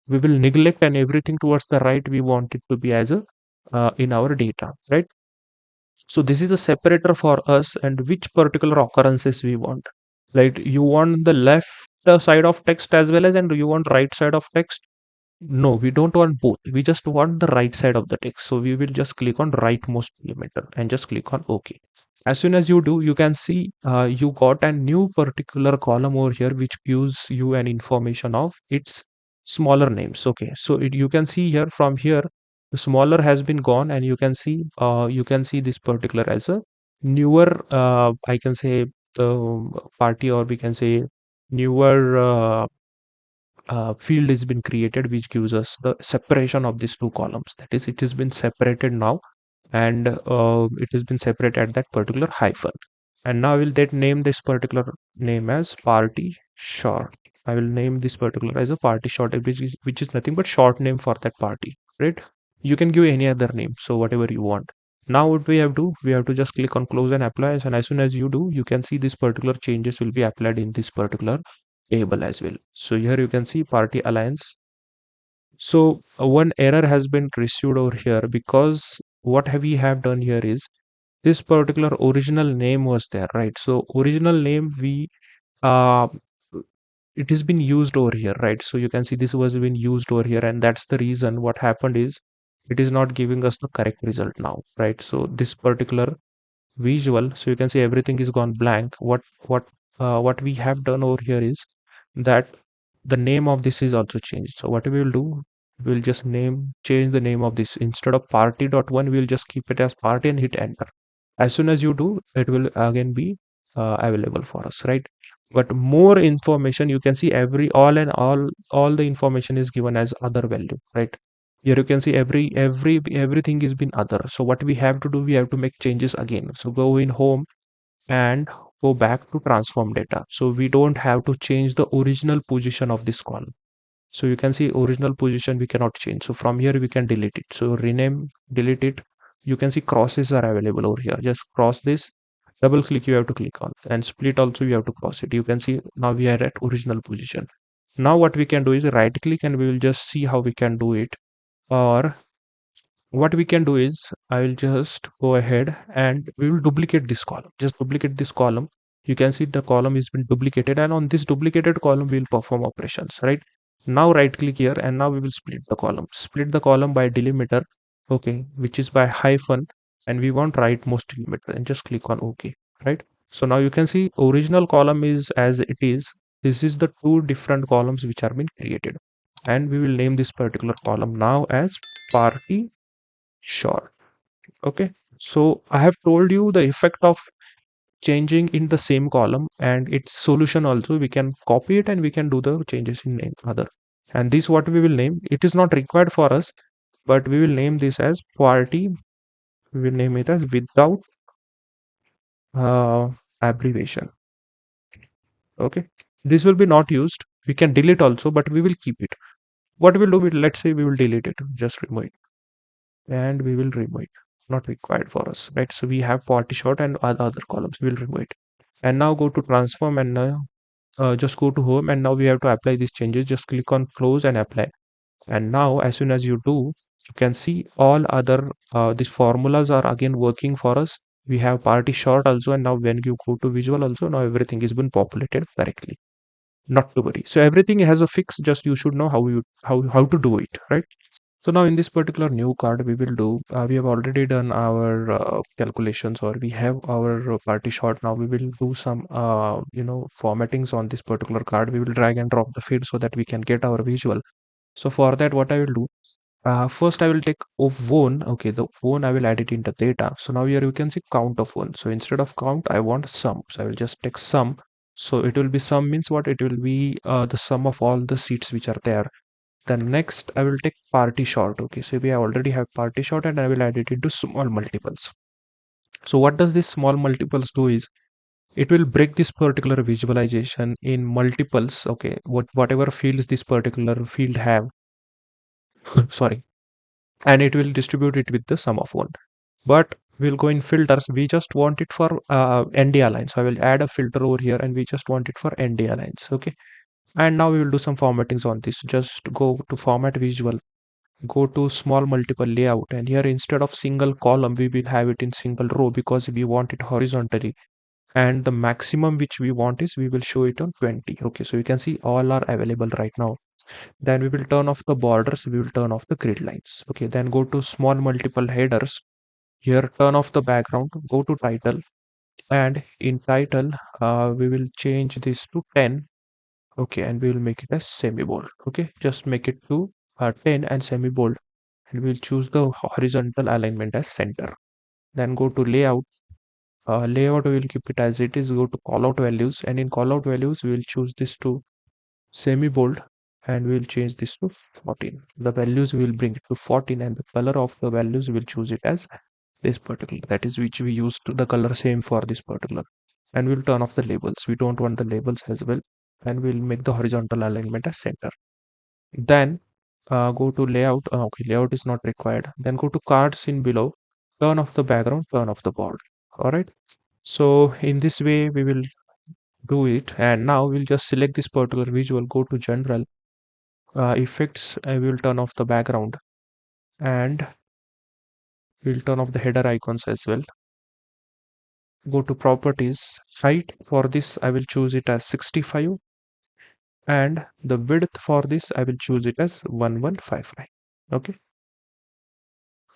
we will neglect and everything towards the right we want it to be as a in our data, right? So this is a separator for us, and which particular occurrences we want. Like you want the left side of text as well as, and you want right side of text. No, we don't want both. We just want the right side of the text. So we will just click on rightmost delimiter and just click on OK. As soon as you do, you can see you got a new particular column over here which gives you an information of its smaller names. Okay, so you can see here, from here the smaller has been gone, and you can see this particular as a newer I can say the party, or we can say newer field has been created which gives us the separation of these two columns. That is, it has been separated now, and it has been separated at that particular hyphen. And now I will that name this particular name as party short. I will name this particular as a party short, which is nothing but short name for that party, right? You can give any other name, so whatever you want. Now what we have to do, we have to just click on close and apply, and as soon as you do, you can see this particular changes will be applied in this particular table as well. So here you can see party alliance. So one error has been received over here, because what we have done here is this particular original name was there, right? So original name we it has been used over here, right? So you can see this was been used over here, and that's the reason what happened is it is not giving us the correct result now, right? So this particular visual, so you can see everything is gone blank. What we have done over here is that the name of this is also changed. So what we will do, we'll just change the name of this. Instead of party.1, we'll just keep it as party and hit enter. As soon as you do, it will again be available for us, right? But more information, you can see every all the information is given as other value, right? Here you can see everything is been other. So what we have to do, we have to make changes again. So go in home and go back to transform data. So we don't have to change the original position of this column. So you can see original position we cannot change. So from here we can delete it. So rename, delete it. You can see crosses are available over here. Just cross this, double click you have to click on, and split also you have to cross it. You can see now we are at original position. Now what we can do is right click and we will just see how we can do it. Or what we can do is I will just go ahead and we will duplicate this column. Just duplicate this column. You can see the column has been duplicated, and on this duplicated column we will perform operations, right? Now right click here and now we will split the column. Split the column by delimiter, okay, which is by hyphen, and we want rightmost delimiter, and just click on OK, right? So now you can see original column is as it is. This is the two different columns which are being created, and we will name this particular column now as party short. Okay, so I have told you the effect of changing in the same column and its solution also. We can copy it and we can do the changes in name other. And this what we will name. It is not required for us, but we will name this as party. We will name it as without uh, abbreviation. Okay, this will be not used. We can delete also, but we will keep it. What we'll do, let's say we will delete it, just remove it, and we will remove it. Not required for us, right? So we have party short and other columns. We'll remove it. And now go to transform and just go to home, and now we have to apply these changes. Just click on close and apply. And now as soon as you do, you can see all other these formulas are again working for us. We have party short also, and now when you go to visual also, now everything is been populated correctly. Not to worry. So everything has a fix, just you should know how to do it, right? So now in this particular new card, we will do, we have already done our calculations, or we have our party short. Now we will do some, formattings on this particular card. We will drag and drop the field so that we can get our visual. So for that, what I will do, first I will take of one. Okay, the one I will add it into data. So now here you can see count of one. So instead of count, I want sum. So I will just take sum. So it will be sum means what? It will be the sum of all the seats which are there. Then next I will take party short. Okay, so we already have party short, and I will add it into small multiples. So what does this small multiples do is it will break this particular visualization in multiples. Okay, whatever fields this particular field have, sorry, and it will distribute it with the sum of one. But we'll go in filters. We just want it for ND align. So I will add a filter over here, and we just want it for ND aligns. Okay, and now we will do some formattings on this. Just go to format visual, go to small multiple layout, and here instead of single column we will have it in single row because we want it horizontally, and the maximum which we want is we will show it on 20. Okay, so you can see all are available right now. Then we will turn off the borders, we will turn off the grid lines. Okay, then go to small multiple headers. Here turn off the background, go to title, and in title we will change this to 10. Okay, and we will make it as semi bold. Okay, just make it to 10 and semi bold, and we'll choose the horizontal alignment as center. Then go to layout. Layout we will keep it as it is. Go to callout values, and in callout values we will choose this to semi bold, and we will change this to 14. The values we will bring it to 14, and the color of the values we will choose it as this particular, that is which we used the color same for this particular. And we'll turn off the labels. We don't want the labels as well, and we'll make the horizontal alignment as center. Then go to layout. Okay, layout is not required. Then go to cards in below, turn off the background, turn off the border. All right, so in this way we will do it. And now we'll just select this particular visual, go to general, effects. I will turn off the background, and we'll turn off the header icons as well. Go to properties, height. For this I will choose it as 65, and the width for this I will choose it as 1155. Okay.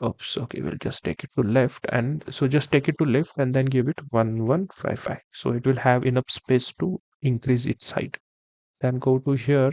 Oops, okay, we'll just take it to left, and so just take it to left and then give it 1155, so it will have enough space to increase its height. Then go to here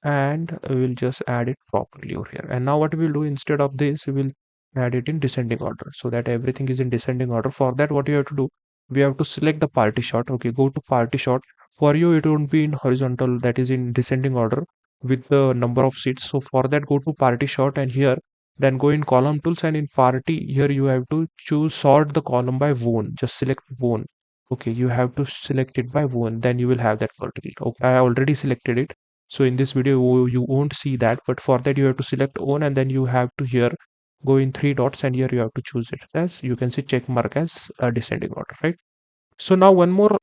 and we'll just add it properly over here. And now what we'll do, instead of this we will add it in descending order, so that everything is in descending order. For that, what you have to do, we have to select the party shot. Okay, go to party shot. For you it won't be in horizontal, that is in descending order with the number of seats. So for that, go to party shot, and here then go in column tools, and in party here you have to choose sort the column by one. Just select one. Okay, you have to select it by one, then you will have that particular. Okay, I already selected it, so in this video you won't see that, but for that you have to select on, and then you have to here go in three dots, and here you have to choose it as, you can see, check mark as descending order, right? So now one more,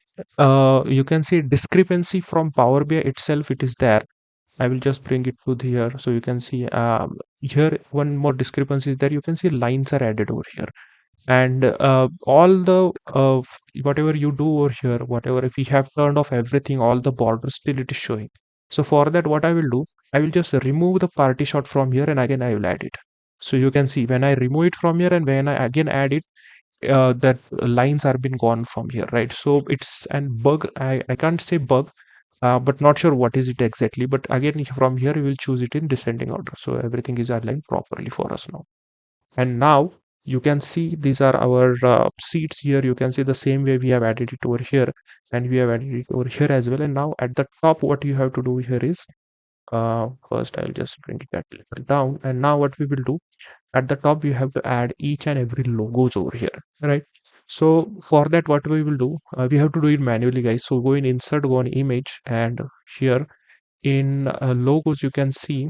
you can see discrepancy from Power BI itself, it is there. I will just bring it to here, so you can see here one more discrepancy is there. You can see lines are added over here, and all the whatever you do over here, whatever, if we have turned off everything, all the borders, still it is showing. So for that, what I will do, I will just remove the party shot from here, and again I will add it. So you can see when I remove it from here and when I again add it, that lines are been gone from here, right? So it's an bug. I can't say bug, but not sure what is it exactly. But again, from here we will choose it in descending order, so everything is aligned properly for us now. And now you can see these are our seats here. You can see the same way we have added it over here, and we have added it over here as well. And now at the top, what you have to do here is, first I'll just bring it that little down, and now what we will do, at the top we have to add each and every logos over here, right? So for that, what we will do, we have to do it manually, guys. So go in insert, go on image, and here in logos you can see,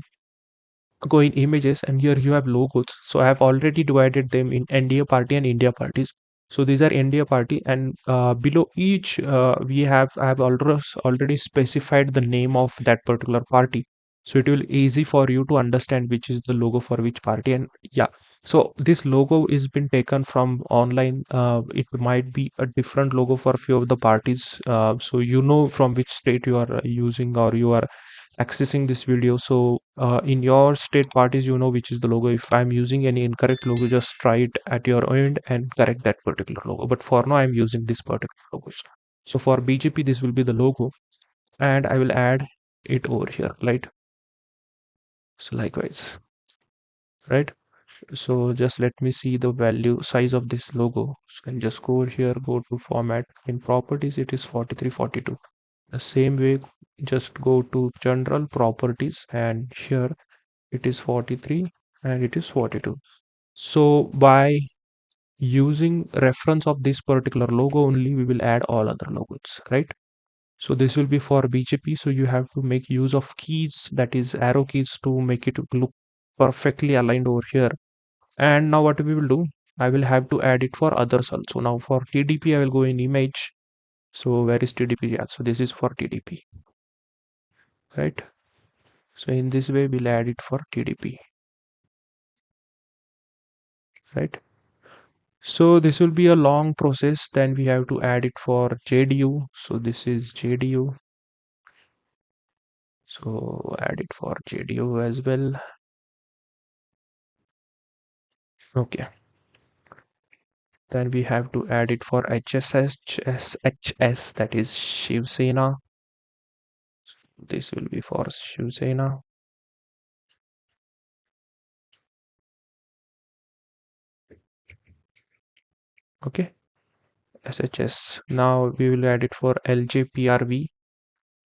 go in images, and here you have logos. So I have already divided them in NDA party and India parties. So these are NDA party, and below each I have already specified the name of that particular party, so it will easy for you to understand which is the logo for which party. And yeah, so this logo is been taken from online. It might be a different logo for a few of the parties, so you know from which state you are using, or you are accessing this video. So in your state parties, you know which is the logo. If I'm using any incorrect logo, just try it at your end and correct that particular logo. But for now, I'm using this particular logo. So for BGP, this will be the logo, and I will add it over here, right? So likewise, right? So just let me see the value size of this logo. So I'll just go over here, go to format. In properties, it is 4342. The same way, just go to general properties, and here it is 43 and it is 42. So by using reference of this particular logo only, we will add all other logos, right? So this will be for BGP. So you have to make use of keys, that is arrow keys, to make it look perfectly aligned over here. And now what we will do, I will have to add it for others also. Now for TDP, I will go in image. So where is TDP? Yeah, so this is for TDP, right? So in this way, we'll add it for TDP, right? So this will be a long process. Then we have to add it for JDU. So this is JDU. So add it for JDU as well. Okay. Then we have to add it for HSS, that is Shiv Sena. This will be for Shiv Sena. Okay. SHS. Now we will add it for LJPRV.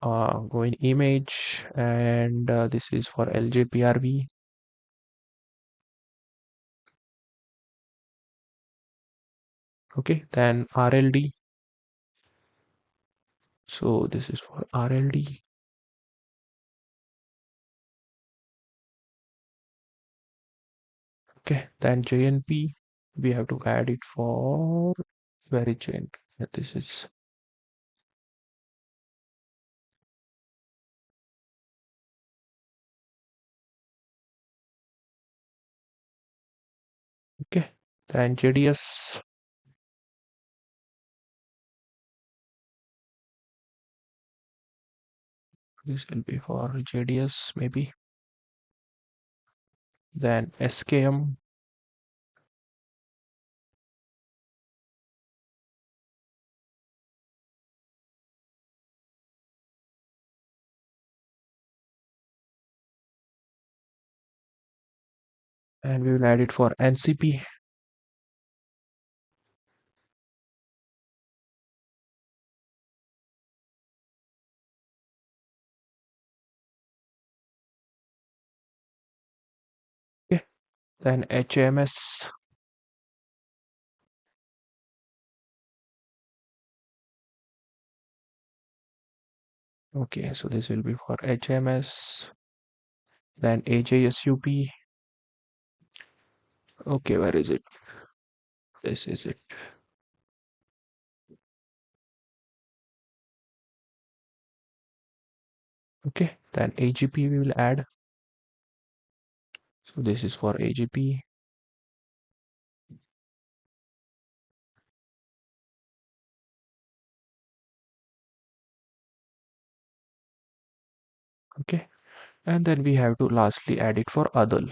Go in image, and this is for LJPRV. Okay, then RLD. So this is for RLD. Okay, then JNP, we have to add it for, where is JNP? Yeah, this is, okay, then JDS. This will be for JDS maybe. Then SKM. And we will add it for NCP. Okay. Then HMS. Okay, so this will be for HMS. Then AJSUP. Okay, where is it? This is it. Okay, then AGP we will add. So this is for AGP. Okay, and then we have to lastly add it for other.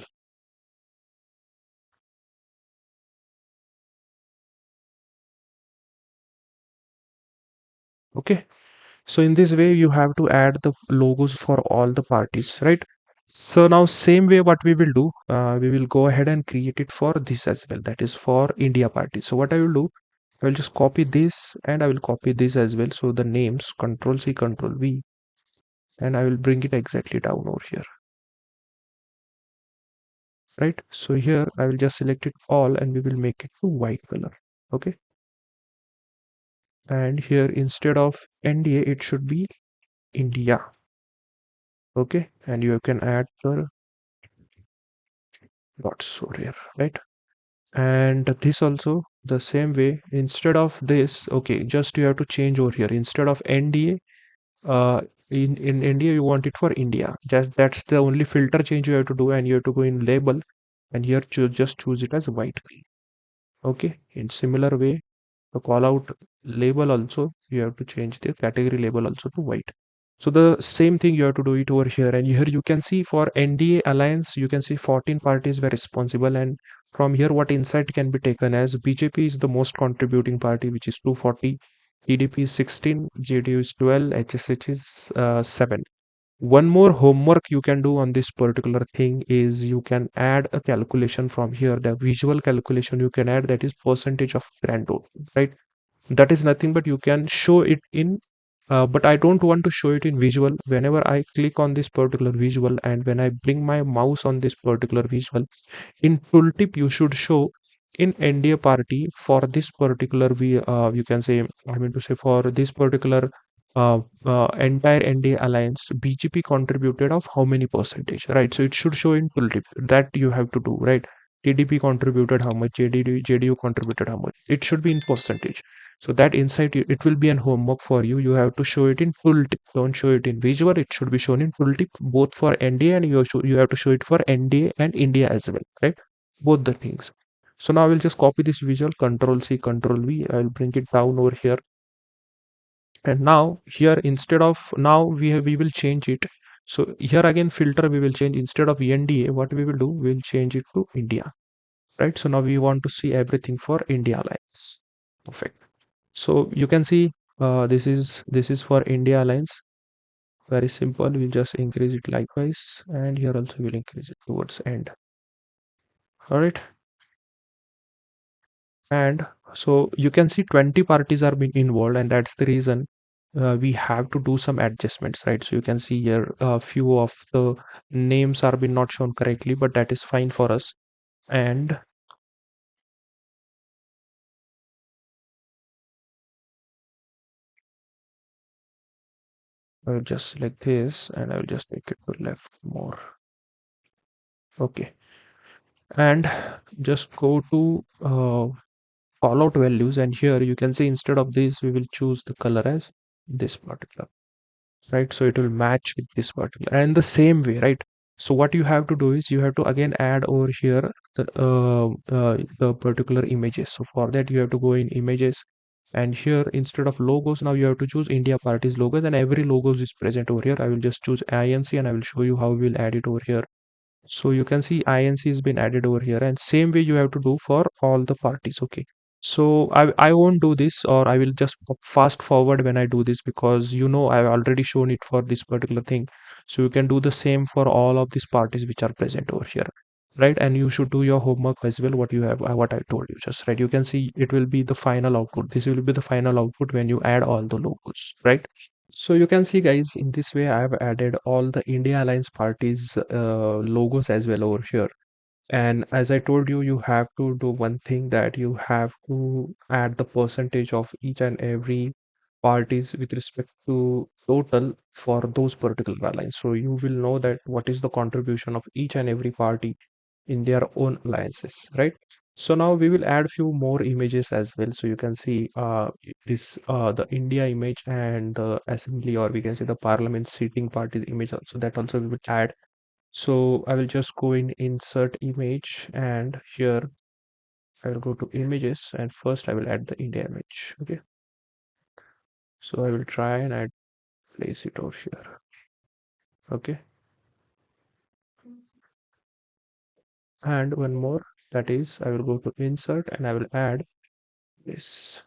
Okay, so in this way you have to add the logos for all the parties, right? So now same way what we will do, we will go ahead and create it for this as well, that is for India party. So what I will do, I will just copy this and I will copy this as well. So the names, Control C, Control V, and I will bring it exactly down over here, right? So here I will just select it all and we will make it to white color. Okay, and here instead of NDA it should be India. Okay, and you can add the dots over here, right? And this also the same way, instead of this, okay, just you have to change over here, instead of NDA, in India you want it for India. Just that's the only filter change you have to do, and you have to go in label and here just choose it as white. Okay, in similar way, the call out label also you have to change the category label also to white. So the same thing you have to do it over here, and here you can see for NDA alliance you can see 14 parties were responsible, and from here what insight can be taken as BJP is the most contributing party, which is 240, TDP is 16, JDU is 12, HSH is 7. One more homework you can do on this particular thing is you can add a calculation from here, the visual calculation you can add, that is percentage of grand total, right? That is nothing but you can show it in but I don't want to show it in visual. Whenever I click on this particular visual and when I bring my mouse on this particular visual, in tooltip you should show in NDA party for this particular you can say, I mean to say, for this particular entire NDA alliance, BGP contributed of how many percentage, right? So it should show in tooltip, that you have to do, right? TDP contributed how much, JDU contributed how much, it should be in percentage. So that insight, it will be an homework for you. You have to show it in tooltip. Don't show it in visual. It should be shown in tooltip, both for NDA and you have to show it for NDA and India as well, right? Both the things. So now I will just copy this visual, Control C, Control V. I will bring it down over here. And now here, instead of now we will change it. So here again filter we will change, instead of NDA, what we will do, we will change it to India, right? So now we want to see everything for India alliance. Perfect. So you can see this is for India alliance. Very simple. We'll just increase it likewise, and here also we'll increase it towards end. All right. And so you can see 20 parties are being involved, and that's the reason we have to do some adjustments, right? So you can see here a few of the names are being not shown correctly, but that is fine for us. And I'll just select this and I'll just take it to left more. Okay. And just go to call out values, and here you can see instead of this we will choose the color as this particular, right? So it will match with this particular, and the same way, right? So what you have to do is you have to again add over here the particular images. So for that you have to go in images And here, instead of logos, now you have to choose India Party's logo. Then every logos is present over here. I will just choose INC and I will show you how we'll add it over here. So you can see INC has been added over here, and same way you have to do for all the parties. Okay. So I won't do this, or I will just fast forward when I do this, because I've already shown it for this particular thing. So you can do the same for all of these parties which are present over here, right? And you should do your homework as well. What you have, what I told you, just right. You can see it will be the final output. This will be the final output when you add all the logos, right? So you can see, guys, in this way I have added all the India Alliance parties logos as well over here. And as I told you, you have to do one thing, that you have to add the percentage of each and every parties with respect to total for those particular alliance. So you will know that what is the contribution of each and every party in their own alliances, right? So now we will add few more images as well. So you can see this the India image and the assembly, or we can say the parliament seating party image also, that also we will add. So I will just go in insert image, and here I will go to images, and first I will add the India image. Okay. So I will try and add, place it over here. Okay. And one more, that is I will go to insert and I will add this.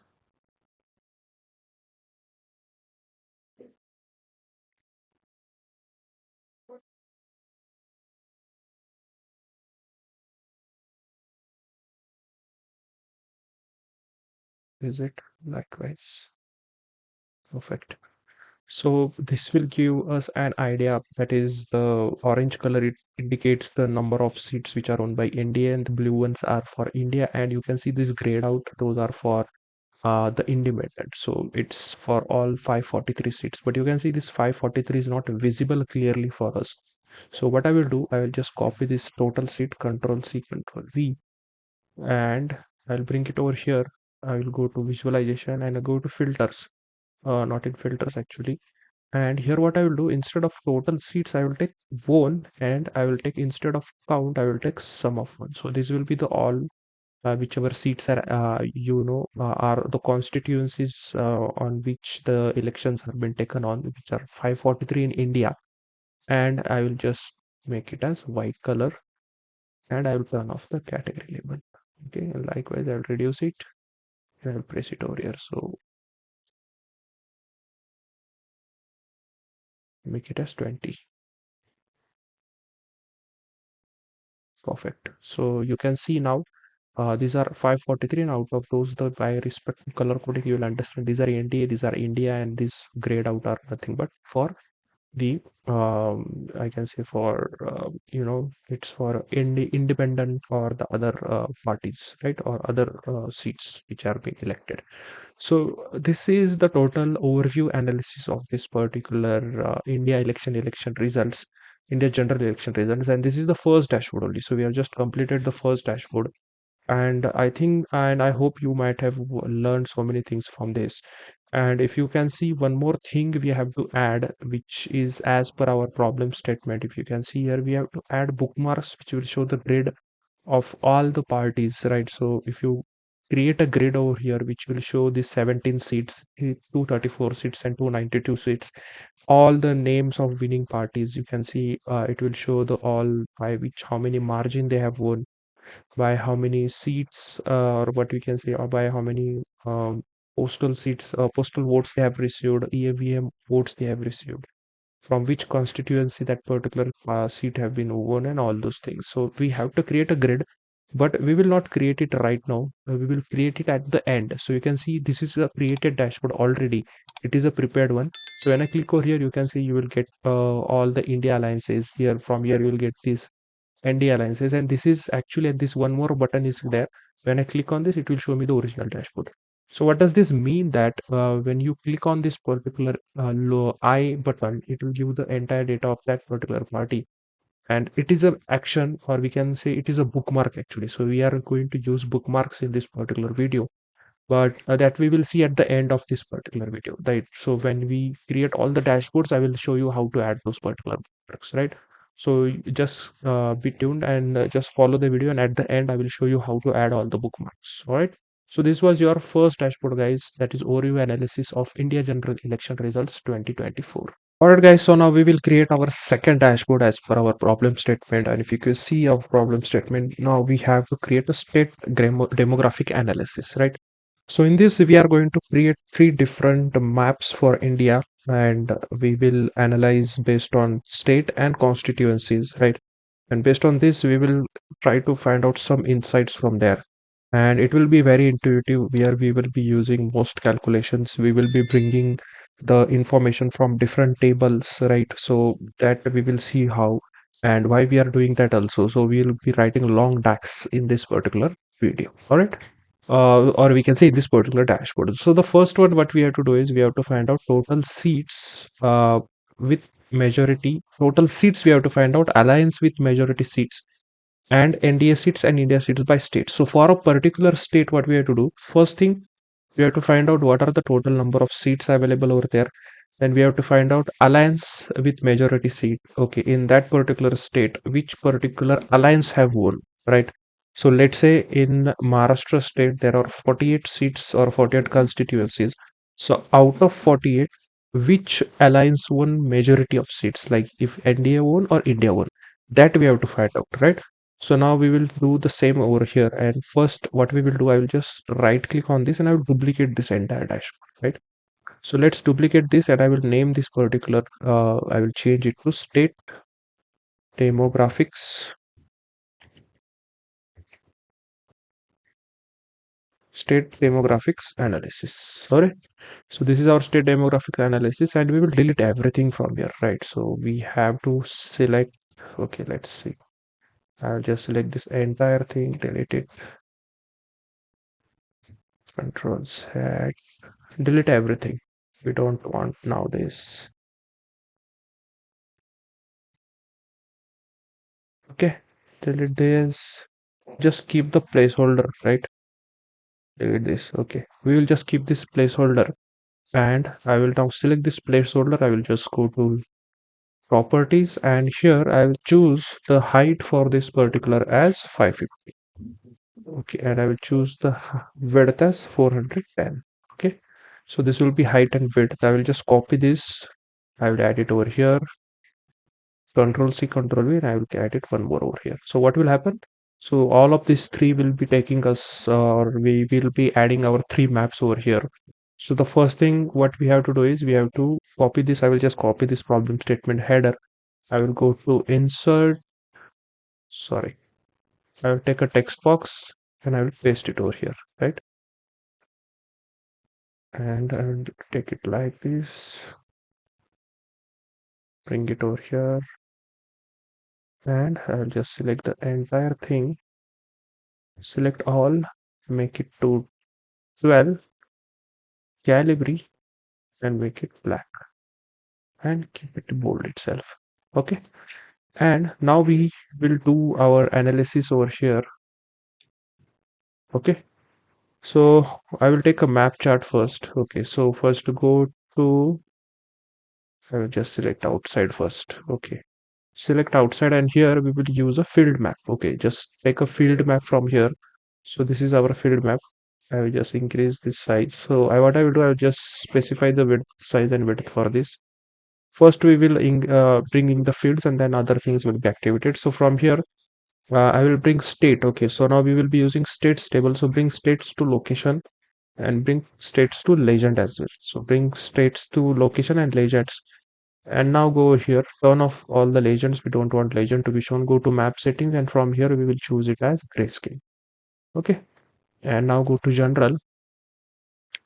Is it likewise? Perfect. So this will give us an idea, that is the orange color, it indicates the number of seats which are owned by India, and the blue ones are for India. And you can see this grayed out, those are for the independent. So it's for all 543 seats, but you can see this 543 is not visible clearly for us. So what I will do, I will just copy this total seat, Control C, Control V, and I'll bring it over here. I will go to visualization and I go to filters, not in filters actually. And here what I will do, instead of total seats, I will take one, and I will take, instead of count, I will take sum of one. So this will be the all whichever seats are are the constituencies on which the elections have been taken on, which are 543 in India. And I will just make it as white color, and I will turn off the category label. Okay, and likewise I will reduce it and I will press it over here. So make it as 20. Perfect. So you can see now these are 543, and out of those, the by respect to color coding, you will understand these are India, these are India, and this grayed out are nothing but for the I can say for it's for independent or the other parties, right, or other seats which are being elected. So this is the total overview analysis of this particular India election results, India general election results, and this is the first dashboard only. So we have just completed the first dashboard, and I think, and I hope you might have learned so many things from this. And if you can see, one more thing we have to add, which is as per our problem statement. If you can see here, we have to add bookmarks which will show the grid of all the parties, right? So if you create a grid over here which will show the 17 seats, 234 seats and 292 seats, all the names of winning parties, you can see it will show the all by which, how many margin they have won, by how many seats, or what we can say, or by how many postal seats, postal votes they have received, EVM votes they have received, from which constituency that particular seat have been won, and all those things. So we have to create a grid, but we will not create it right now. We will create it at the end. So you can see this is a created dashboard already. It is a prepared one. So when I click over here, you can see you will get all the India alliances here. From here, you will get this ND alliances, and this is actually, and this one more button is there. When I click on this, it will show me the original dashboard. So what does this mean? That when you click on this particular low I button, it will give the entire data of that particular party, and it is a action, or we can say it is a bookmark actually. So we are going to use bookmarks in this particular video, but that we will see at the end of this particular video, right? So when we create all the dashboards, I will show you how to add those particular bookmarks, right? So just be tuned and just follow the video, and at the end I will show you how to add all the bookmarks. All right. So this was your first dashboard, guys. That is overview analysis of India general election results 2024. Alright guys, so now we will create our second dashboard as per our problem statement. And if you can see our problem statement, now we have to create a state demographic analysis, right? So in this, we are going to create three different maps for India, and we will analyze based on state and constituencies, right? And based on this, we will try to find out some insights from there. And it will be very intuitive, where we will be using most calculations. We will be bringing the information from different tables, right? So that we will see how and why we are doing that also. So we will be writing long DAX in this particular video. All right. Or we can say in this particular dashboard. So the first one, what we have to do is we have to find out total seats with majority. Total seats we have to find out alliance with majority seats, and NDA seats and India seats by state. So for a particular state, what we have to do, first thing, we have to find out what are the total number of seats available over there. Then we have to find out alliance with majority seat. Okay, in that particular state, which particular alliance have won, right? So let's say in Maharashtra state, there are 48 seats or 48 constituencies. So out of 48, which alliance won majority of seats? Like if NDA won or India won, that we have to find out, right? So now we will do the same over here. And first, what we will do, I will just right click on this and I will duplicate this entire dashboard, right? So let's duplicate this and I will name this particular, I will change it to state demographics, state demographics analysis. Sorry. So this is our state demographic analysis, and we will delete everything from here, right? So we have to select, okay, let's see. I'll just select this entire thing, delete it, Control Z, delete everything. We don't want now this. Okay, delete this. Just keep the placeholder, right? Delete this. Okay, we will just keep this placeholder, and I will now select this placeholder. I will just go to properties, and here I will choose the height for this particular as 550. Okay, and I will choose the width as 410. Okay, so this will be height and width. I will just copy this. I will add it over here. Control C, Control V, and I will add it one more over here. So what will happen? So all of these three will be taking us, or we will be adding our three maps over here. So the first thing what we have to do is we have to copy this. I will just copy this problem statement header. I will go to insert. Sorry, I will take a text box and I will paste it over here, right? And I will take it like this. Bring it over here. And I'll just select the entire thing, select all, make it to 12, Calibri, and make it black, and keep it bold itself. Okay, and now we will do our analysis over here. Okay, so I will take a map chart first. Okay, so first go to, I will just select outside first. Okay, select outside, and here we will use a field map. Okay, just take a field map from here. So this is our field map. I will just increase this size. So what I will do, I will just specify the width, size and width for this. First we will bring in the fields, and then other things will be activated. So from here I will bring state. Okay, so now we will be using states table. So bring states to location and bring states to legend as well. So bring states to location and legends. And now go here, turn off all the legends. We don't want legend to be shown. Go to map settings, and from here we will choose it as grayscale. Okay, and now go to general,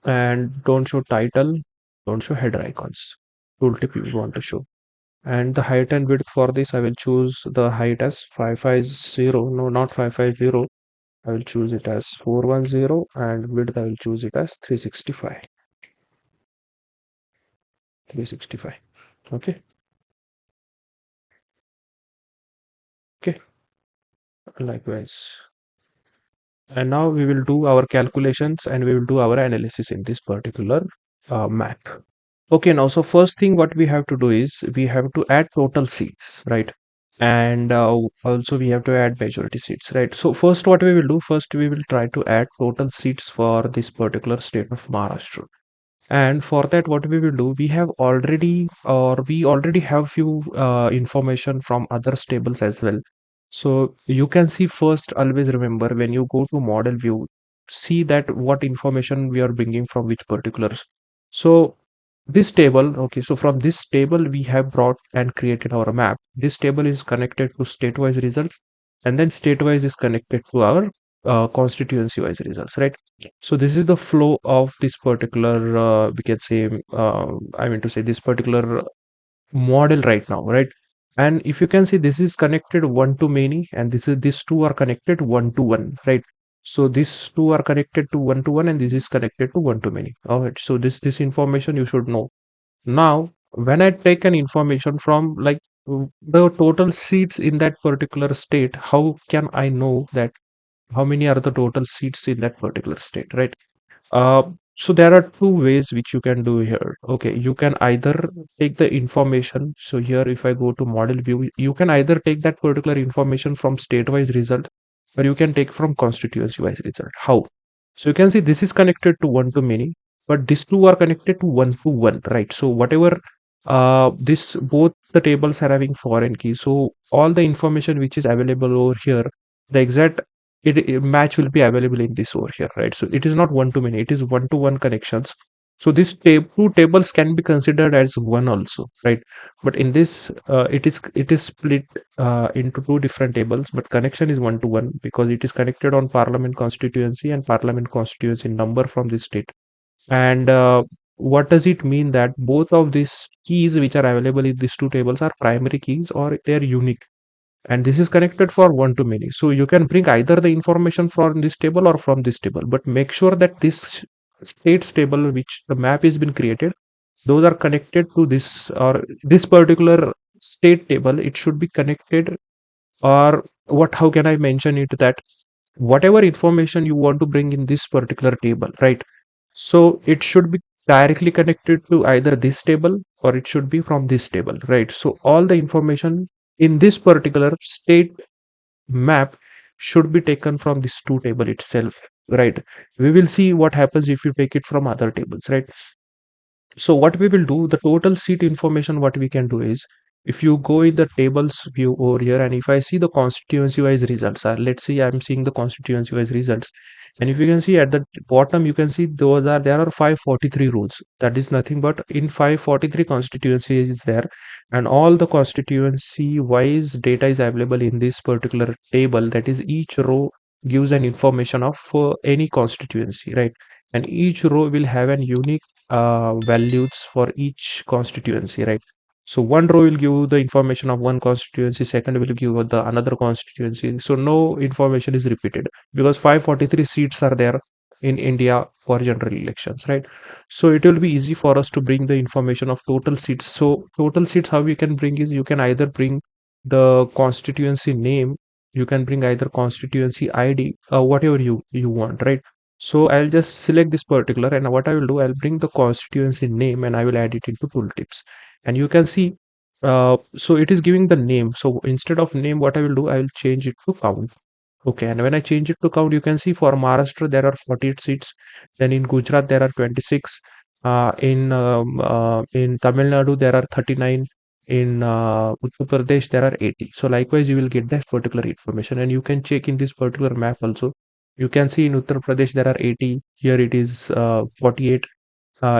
and don't show title, don't show header icons. Tooltip you want to show. And the height and width for this, I will choose the height as 550. No, not 550. I will choose it as 410, and width I will choose it as 365. 365. Okay. Okay. Likewise. And now we will do our calculations and we will do our analysis in this particular map. Okay, now so first thing what we have to do is we have to add total seats, right? and also we have to add majority seats, right? So first what we will do, first we will try to add total seats for this particular state of Maharashtra. And for that, what we will do, we already have few information from other tables as well. So you can see, first always remember, when you go to model view, see that what information we are bringing from which particulars. So this table, okay, so from this table we have brought and created our map. This table is connected to state-wise results, and then state-wise is connected to our constituency-wise results, right? So this is the flow of this particular, we can say, I mean to say, this particular model right now, right? And if you can see, this is connected one to many, and these two are connected one to one, right? So these two are connected to one, and this is connected to one to many. All right. So this information you should know. Now, when I take an information from, like, the total seats in that particular state, how can I know that how many are the total seats in that particular state, right? Uh, so there are two ways which you can do here. Okay, you can either take the information. So here, if I go to model view, you can either take that particular information from state-wise result, or you can take from constituency-wise result. How? So you can see this is connected to one to many, but these two are connected to one to one, right? So whatever this both the tables are having foreign key. So all the information which is available over here, the exact match will be available in this over here, right? So it is not one to many, it is one to one connections. So this two tables can be considered as one also, right? But in this, it is split into two different tables, but connection is one to one because it is connected on parliament constituency and parliament constituency number from this state. And what does it mean? That both of these keys which are available in these two tables are primary keys or they're unique, and this is connected for one to many. So you can bring either the information from this table or from this table, but make sure that this states table which the map has been created, those are connected to this, or this particular state table, it should be connected. Or what, how can I mention it, that whatever information you want to bring in this particular table, right? So it should be directly connected to either this table or it should be from this table, right? So all the information in this particular state map should be taken from this two table itself, right? We will see what happens if you take it from other tables, right? So what we will do, the total seat information, what we can do is, if you go in the tables view over here, and if I see the constituency wise results, let's see, I'm seeing the constituency wise results, and if you can see at the bottom, you can see there are 543 rows. That is nothing but in 543 constituency is there, and all the constituency wise data is available in this particular table. That is, each row gives an information of any constituency, right? And each row will have an unique values for each constituency, right? So one row will give the information of one constituency, second will give the another constituency. So no information is repeated because 543 seats are there in India for general elections, right? So it will be easy for us to bring the information of total seats. So total seats, how we can bring is, you can either bring the constituency name, you can bring either constituency ID, whatever you want, right? So I'll just select this particular, and what I will do, I'll bring the constituency name and I will add it into tooltips. And you can see, so it is giving the name. So instead of name, what I will do, I will change it to count. Okay, and when I change it to count, you can see for Maharashtra there are 48 seats. Then in Gujarat there are 26. In Tamil Nadu there are 39. In Uttar Pradesh there are 80. So likewise, you will get that particular information, and you can check in this particular map also. You can see in Uttar Pradesh there are 80. Here it is 48.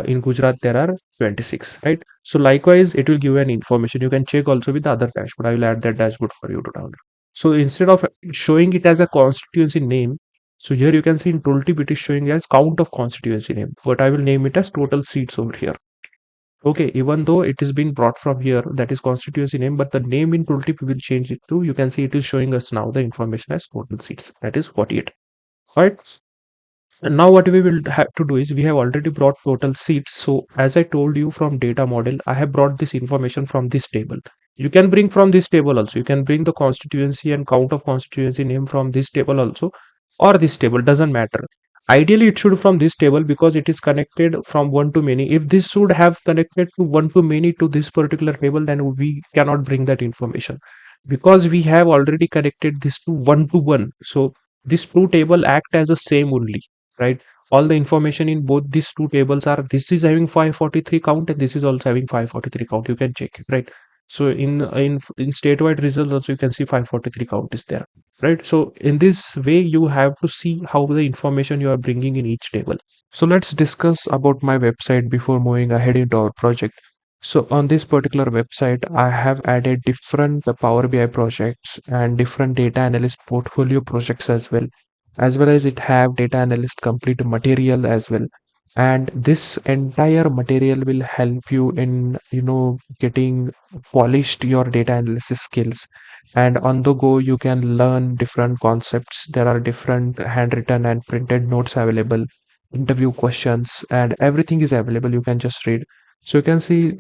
In Gujarat there are 26, right? So likewise, it will give an information. You can check also with the other dashboard. I will add that dashboard for you to download. So instead of showing it as a constituency name, so here you can see in tooltip it is showing as count of constituency name, but I will name it as total seats over here. Okay, even though it is being brought from here, that is constituency name, but the name in tooltip will change it to, you can see it is showing us now the information as total seats, that is 48. Right. And now what we will have to do is, we have already brought total seats. So as I told you, from data model, I have brought this information from this table. You can bring from this table also. You can bring the constituency and count of constituency name from this table also, or this table, doesn't matter. Ideally, it should from this table because it is connected from one to many. If this should have connected to one to many to this particular table, then we cannot bring that information. because we have already connected this to one. So these two table act as the same only, right? All the information in both these two tables are, this is having 543 count and this is also having 543 count. You can check it, right? So in statewide results also you can see 543 count is there, right? So in this way you have to see how the information you are bringing in each table. So let's discuss about my website before moving ahead into our project. So on this particular website, I have added different Power BI projects and different data analyst portfolio projects as well as it have data analyst complete material as well. And this entire material will help you in, getting polished your data analysis skills. And on the go, you can learn different concepts. There are different handwritten and printed notes available, interview questions, and everything is available. You can just read. So you can see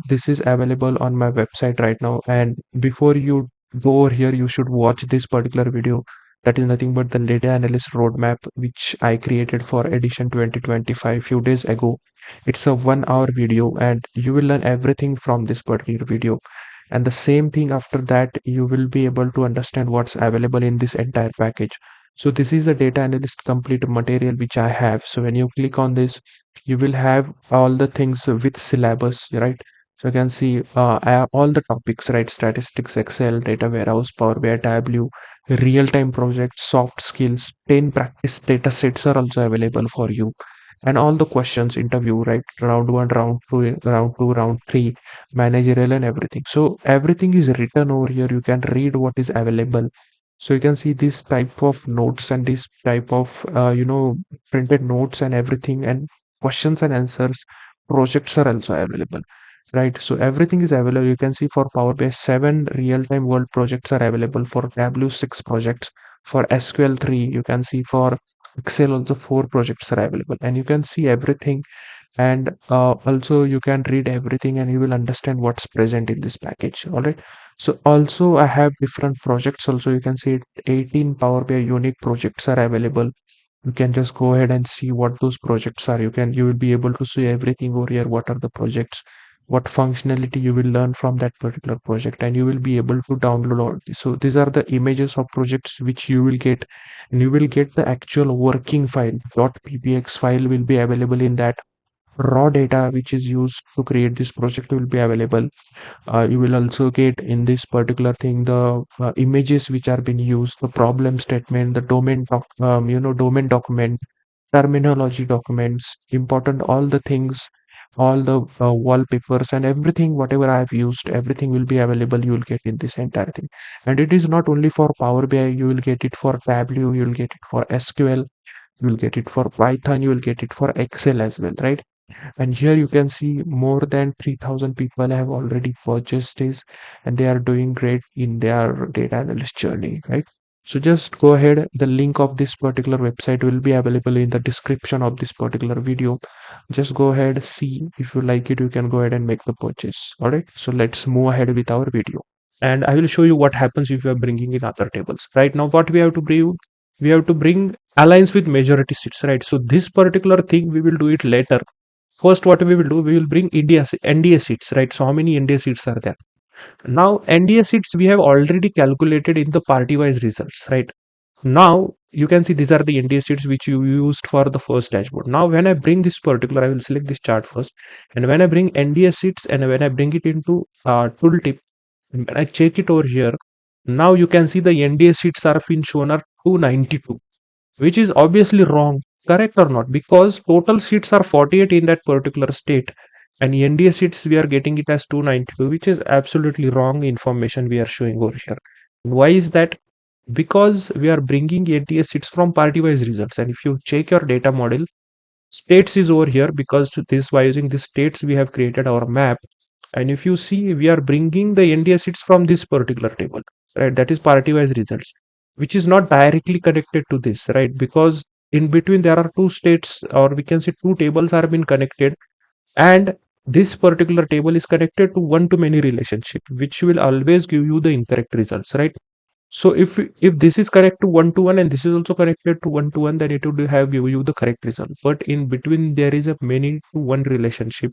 this is available on my website right now. And before you go over here, you should watch this particular video. That is nothing but the data analyst roadmap, which I created for edition 2025 few days ago. It's a 1 hour video, and you will learn everything from this particular video. And the same thing after that, you will be able to understand what's available in this entire package. So this is a data analyst complete material which I have. So when you click on this, you will have all the things with syllabus, right? So you can see all the topics, right? Statistics, Excel, data warehouse, Power BI, Tableau, real-time projects, soft skills, 10 practice data sets are also available for you. And all the questions, interview, right? Round one, round two, round three, managerial and everything. So everything is written over here. You can read what is available. So you can see this type of notes and this type of, printed notes and everything, and questions and answers projects are also available, right? So everything is available. You can see for Power BI 7 real-time world projects are available, for Tableau 6 projects, for SQL 3, you can see for Excel also 4 projects are available, and you can see everything. And also you can read everything and you will understand what's present in this package. All right. So also I have different projects also. You can see 18 Power BI unique projects are available. You can just go ahead and see what those projects are. You will be able to see everything over here. What are the projects, what functionality you will learn from that particular project, and you will be able to download all this. So these are the images of projects which you will get, and you will get the actual working file. .ppx file will be available in that. Raw data which is used to create this project will be available. You will also get in this particular thing the images which are being used, the problem statement, the domain document, terminology documents, important, all the things, all the wallpapers and everything, whatever I have used, everything will be available. You will get in this entire thing. And it is not only for Power BI, you will get it for Tableau, you will get it for SQL, you will get it for Python, you will get it for Excel as well, right? And here you can see more than 3,000 people have already purchased this, and they are doing great in their data analyst journey, right? So just go ahead. The link of this particular website will be available in the description of this particular video. Just go ahead, see if you like it, you can go ahead and make the purchase. All right. So let's move ahead with our video. And I will show you what happens if you are bringing in other tables. Right now, what we have to bring, aligns with majority seats, right? So this particular thing we will do it later. First, what we will do, we will bring NDA seats, right? So how many NDA seats are there? Now, NDA seats we have already calculated in the party-wise results, right? Now, you can see these are the NDA seats which you used for the first dashboard. Now, when I bring this particular, I will select this chart first. And when I bring NDA seats and when I bring it into tooltip, and when I check it over here, now you can see the NDA seats are being shown are 292, which is obviously wrong. Correct or not? Because total seats are 48 in that particular state, and NDA seats we are getting it as 292, which is absolutely wrong information we are showing over here. Why is that? Because we are bringing NDA seats from party wise results, and if you check your data model, states is over here, because this, by using the states we have created our map. And if you see, we are bringing the NDA seats from this particular table, right? That is party wise results, which is not directly connected to this, right? Because in between there are two states, or we can say two tables are being connected, and this particular table is connected to one to many relationship, which will always give you the incorrect results, right? So if this is correct to one to one and this is also connected to one to one, then it would have give you the correct result. But in between there is a many to one relationship,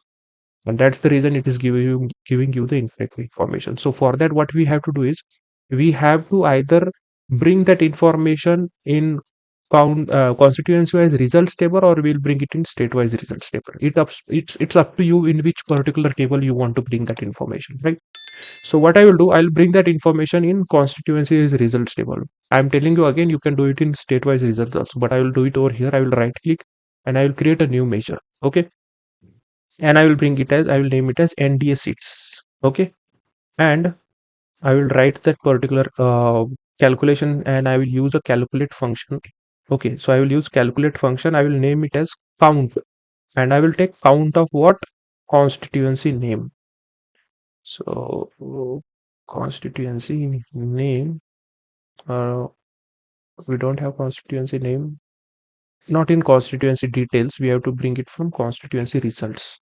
and that's the reason it is giving you the incorrect information. So for that, what we have to do is we have to either bring that information in constituency wise results table, or we'll bring it in state wise results table. It's up to you in which particular table you want to bring that information, right? So what I will do, I'll bring that information in constituency results table. I'm telling you again, you can do it in state wise results also, but I will do it over here. I will right click and I will create a new measure. Okay, and I will bring it as, I will name it as NDA seats. Okay, and I will write that particular calculation, and I will use a calculate function. Okay, so I will use calculate function. I will name it as count, and I will take count of what? Constituency name. So constituency name, uh, we don't have constituency name. Not in constituency details. We have to bring it from constituency results.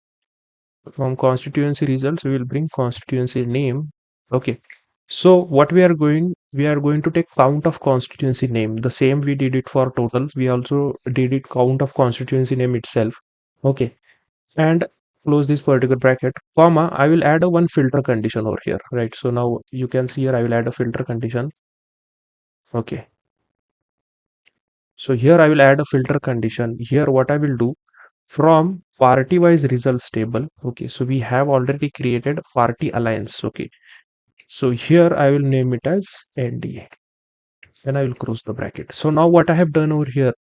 From constituency results, we will bring constituency name. Okay. So what we are going to take count of constituency name. The same we did it for total. We also did it count of constituency name itself. Okay. And close this particular bracket, comma, I will add a one filter condition over here, right? So now you can see here, I will add a filter condition. Okay. So here I will add a filter condition. Here what I will do, from party wise results table. Okay. So we have already created party alliance. Okay. So here I will name it as NDA, and I will close the bracket. So now what I have done over here,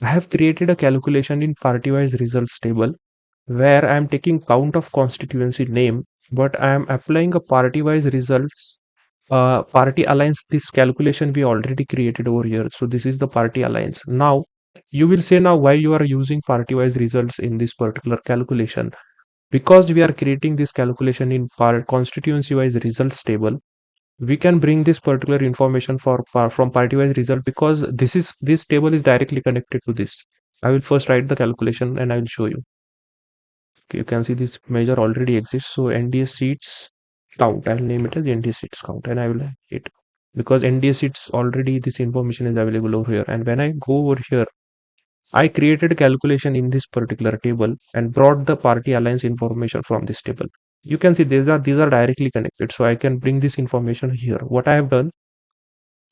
I have created a calculation in party wise results table where I am taking count of constituency name, but I am applying a party wise results party alliance. This calculation we already created over here. So this is the party alliance. Now you will say, now why you are using party wise results in this particular calculation? Because we are creating this calculation in constituency wise results table, we can bring this particular information from party wise result, because this table is directly connected to this. I will first write the calculation and I will show you. Okay, you can see this measure already exists. So NDA seats count, I'll name it as NDA seats count, and I will hit, because NDA seats already this information is available over here. And when I go over here, I created a calculation in this particular table and brought the party alliance information from this table. You can see these are directly connected. So I can bring this information here. What I have done,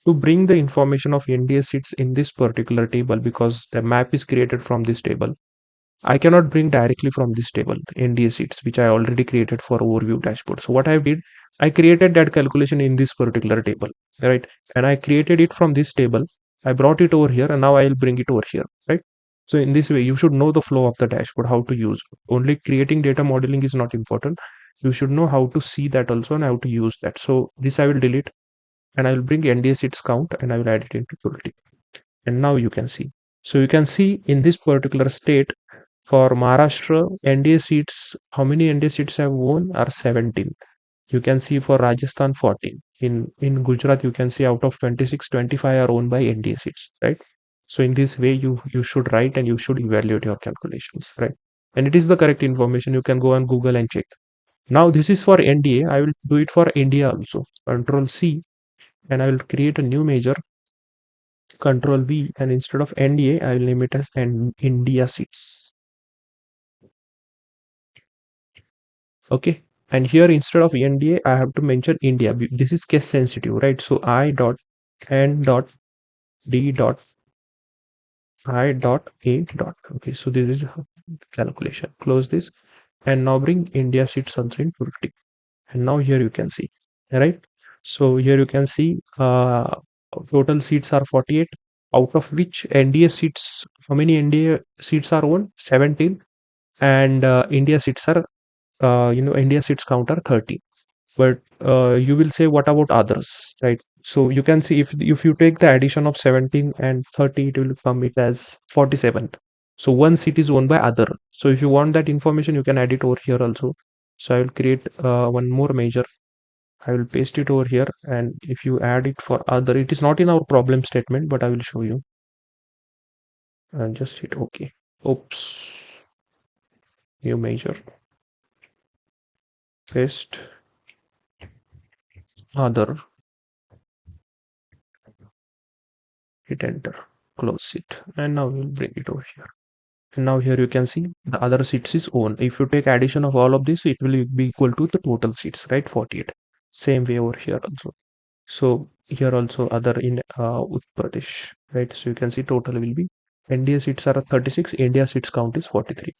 to bring the information of NDA seats in this particular table, because the map is created from this table, I cannot bring directly from this table NDA seats, which I already created for overview dashboard. So what I did, I created that calculation in this particular table, right? And I created it from this table. I brought it over here, and now I'll bring it over here, right? So in this way, you should know the flow of the dashboard, how to use. Only creating data modeling is not important. You should know how to see that also and how to use that. So this I will delete, and I will bring NDA seats count and I will add it into tooltip. And now you can see. So you can see in this particular state, for Maharashtra, NDA seats, how many NDA seats have won are 17. You can see for Rajasthan 14. In Gujarat, you can see out of 26, 25 are owned by NDA seats, right? So in this way, you should write and you should evaluate your calculations, right? And it is the correct information. You can go on Google and check. Now this is for NDA. I will do it for India also. Control C, and I will create a new measure. Control V, and instead of NDA, I will name it as India seats. Okay, and here instead of NDA, I have to mention India. This is case sensitive, right? So I dot N dot D dot I dot A dot. Okay, so this is calculation. Close this, and now bring India seats also in tooltip. And now here you can see, right? So here you can see total seats are 48, out of which NDA seats, how many NDA seats are won? 17, and India seats are India seats count are 30. But you will say, what about others, right? So you can see, if you take the addition of 17 and 30, it will come it as 47. So one seat is owned by other. So if you want that information, you can add it over here also. So I will create one more measure. I will paste it over here, and if you add it for other, it is not in our problem statement, but I will show you. And just hit OK. Oops. New measure. Paste. Other. Hit enter. Close it. And now we'll bring it over here. And now here you can see the other seats is own. If you take addition of all of this, it will be equal to the total seats, right? 48. Same way over here also. So here also other in Uttar Pradesh, right? So you can see total will be NDA seats are 36, India seats count is 43,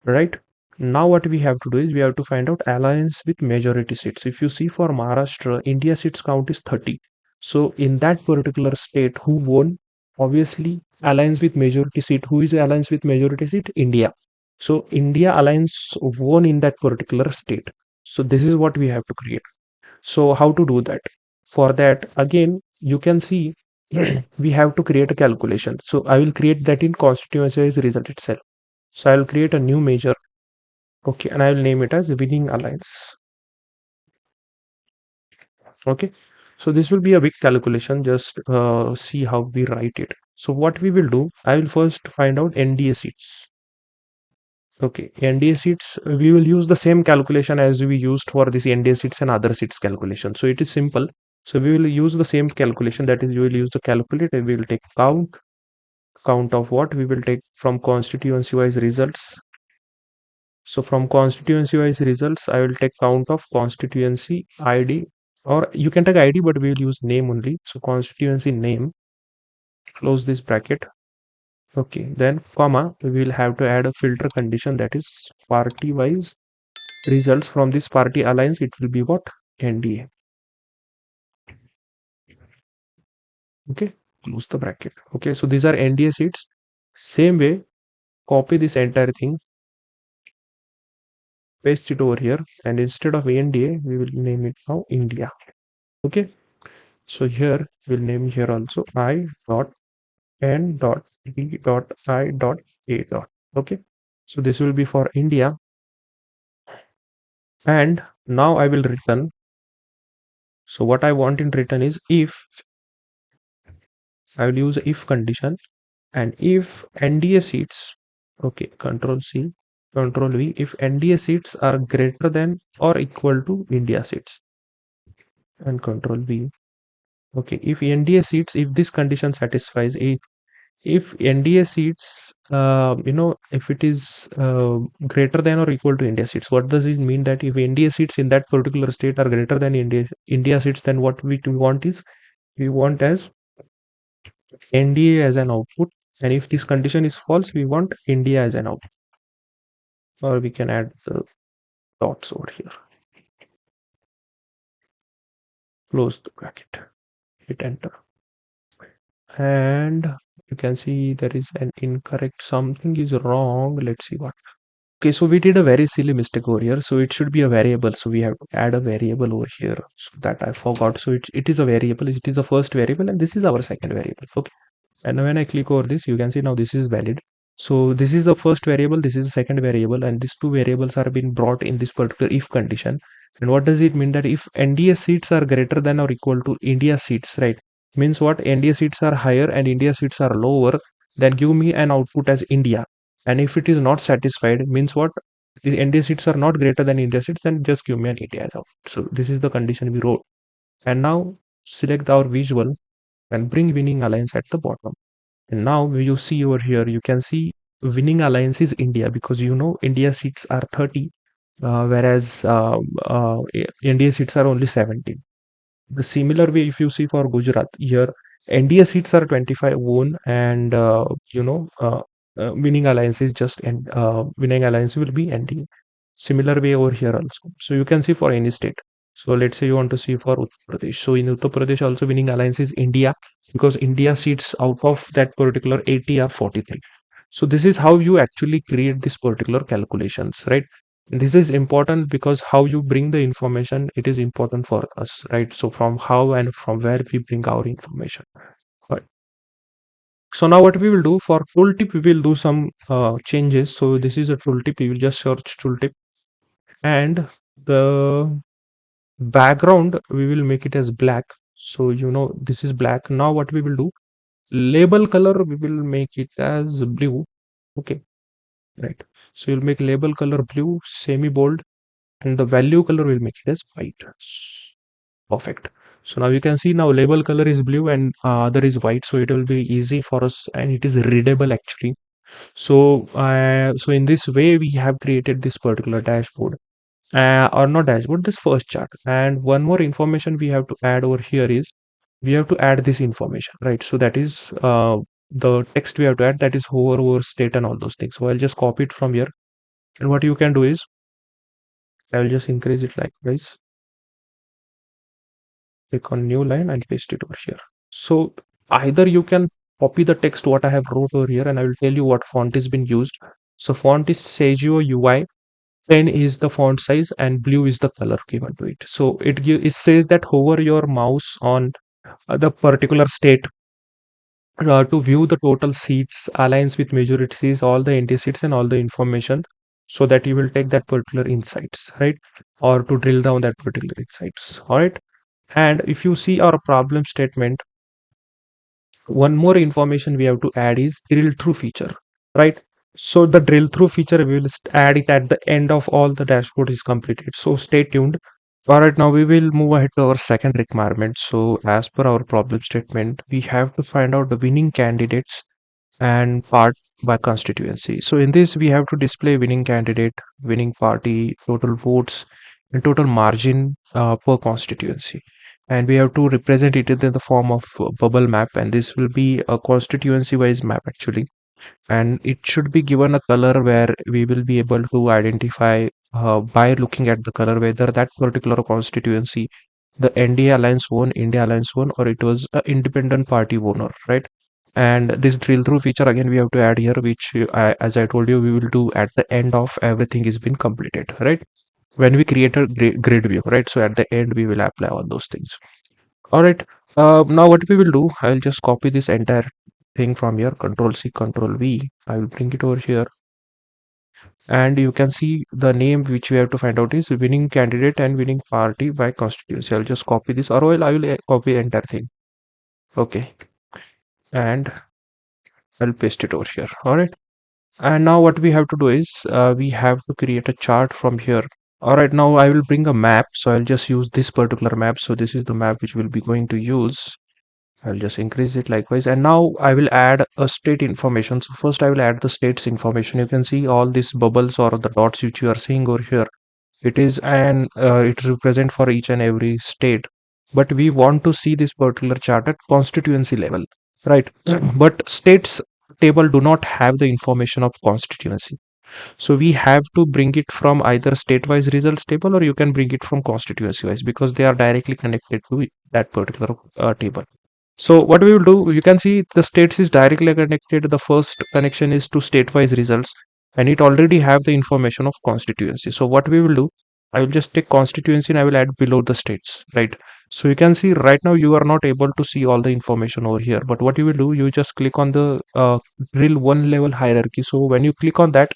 right? Now what we have to do is we have to find out alliance with majority seats. If you see for Maharashtra, India seats count is 30. So in that particular state, who won? Obviously, alliance with majority seat. Who is alliance with majority seat? India. So India alliance won in that particular state. So this is what we have to create. So how to do that? For that, again, you can see we have to create a calculation. So I will create that in constituency result itself. So I will create a new measure. Okay, and I will name it as winning alliance. Okay, so this will be a big calculation. Just see how we write it. So what we will do, I will first find out NDA seats. Okay, NDA seats, we will use the same calculation as we used for this NDA seats and other seats calculation. So it is simple. So we will use the same calculation, that is, we will use the calculator. We will take count of what? We will take from constituency wise results. So from constituency wise results, I will take count of constituency ID, or you can take ID, but we will use name only. So constituency name, close this bracket. Okay, then comma, we will have to add a filter condition, that is party wise results. From this party alliance, it will be what? NDA. Okay, close the bracket. Okay, so these are NDA seats. Same way, copy this entire thing, paste it over here, and instead of NDA, we will name it now India. Okay, so here we'll name here also I dot N dot D dot I dot A dot. Okay, so this will be for India, and now I will return. So what I want in return is if I will use if condition, and if NDA seats, okay, control C, control V, if NDA seats are greater than or equal to India seats, and control V. Okay, if NDA seats, if this condition satisfies, if NDA seats, if it is greater than or equal to India seats, what does it mean? That if NDA seats in that particular state are greater than India seats, then what we want is, we want as NDA as an output, and if this condition is false, we want India as an output, or we can add the dots over here. Close the bracket, hit enter, and you can see there is an incorrect, something is wrong. Let's see what. Okay, so we did a very silly mistake over here. So it should be a variable. So we have to add a variable over here. So that I forgot. So it is a variable. It is the first variable, and this is our second variable. Okay. And when I click over this, you can see now this is valid. So this is the first variable, this is the second variable, and these two variables are being brought in this particular if condition. And what does it mean? That if NDA seats are greater than or equal to India seats, right? Means what? NDA seats are higher and India seats are lower, then give me an output as India. And if it is not satisfied, means what? The NDA seats are not greater than India seats, then just give me an India as output. So this is the condition we wrote. And now select our visual and bring winning alliance at the bottom. And now you see over here, you can see winning alliance is India, because India seats are 30, whereas India seats are only 17. The similar way, if you see for Gujarat, here NDA seats are 25 won, and winning alliance is just, and winning alliance will be NDA. Similar way over here also. So you can see for any state. So let's say you want to see for Uttar Pradesh. So in Uttar Pradesh also winning alliance is India, because India seats out of that particular 80 are 43. So this is how you actually create this particular calculations, right? This is important because how you bring the information, it is important for us, right? So from how and from where we bring our information. Right. So now what we will do for tooltip, we will do some changes. So this is a tooltip. We will just search tooltip, and the background we will make it as black. So this is black. Now what we will do, label color we will make it as blue. Okay, right. So you'll make label color blue, semi bold, and the value color will make it as white. Perfect. So now you can see now label color is blue and other is white, so it will be easy for us and it is readable actually. So in this way we have created this particular dashboard. or not dashboard, this first chart. And one more information we have to add over here is we have to add this information, right? So that is the text we have to add, that is hover over state and all those things. So I'll just copy it from here, and what you can do is I'll just increase it like this, click on new line and paste it over here. So either you can copy the text what I have wrote over here, and I will tell you what font is been used. So font is Sagio UI, 10 is the font size, and blue is the color given to it. So it says that hover your mouse on the particular state to view the total seats, aligns with majority seats, all the empty seats and all the information, so that you will take that particular insights, right? Or to drill down that particular insights. All right. And if you see our problem statement, one more information we have to add is drill through feature, right? So the drill through feature, we will add it at the end of all the dashboard is completed. So stay tuned. All right, now we will move ahead to our second requirement. So as per our problem statement, we have to find out the winning candidates and part by constituency. So in this, we have to display winning candidate, winning party, total votes, and total margin per constituency. And we have to represent it in the form of bubble map, and this will be a constituency wise map actually. And it should be given a color where we will be able to identify by looking at the color whether that particular constituency, the NDA alliance won, India alliance won, or it was an independent party owner, right? And this drill through feature again we have to add here, which as I told you, we will do at the end of everything is been completed, right? When we create a grid view, right? So at the end we will apply all those things. All right. Now what we will do, I'll just copy this entire thing from here, Control C, Control V. I will bring it over here, and you can see the name which we have to find out is winning candidate and winning party by constituency. I'll just copy this, or I will copy the entire thing. Okay, and I'll paste it over here. All right. And now what we have to do is we have to create a chart from here. All right, now I will bring a map. So I'll just use this particular map. So this is the map which we'll be going to use. I'll just increase it likewise. And now I will add a state information. So first I will add the states information. You can see all these bubbles or the dots which you are seeing over here. It is it represent for each and every state. But we want to see this particular chart at constituency level, right? But states table do not have the information of constituency. So we have to bring it from either state-wise results table, or you can bring it from constituency-wise, because they are directly connected to that particular table. So what we will do, you can see the states is directly connected. The first connection is to state-wise results, and it already have the information of constituency. So what we will do, I will just take constituency and I will add below the states, right? So you can see right now you are not able to see all the information over here. But what you will do, you just click on the drill one level hierarchy. So when you click on that,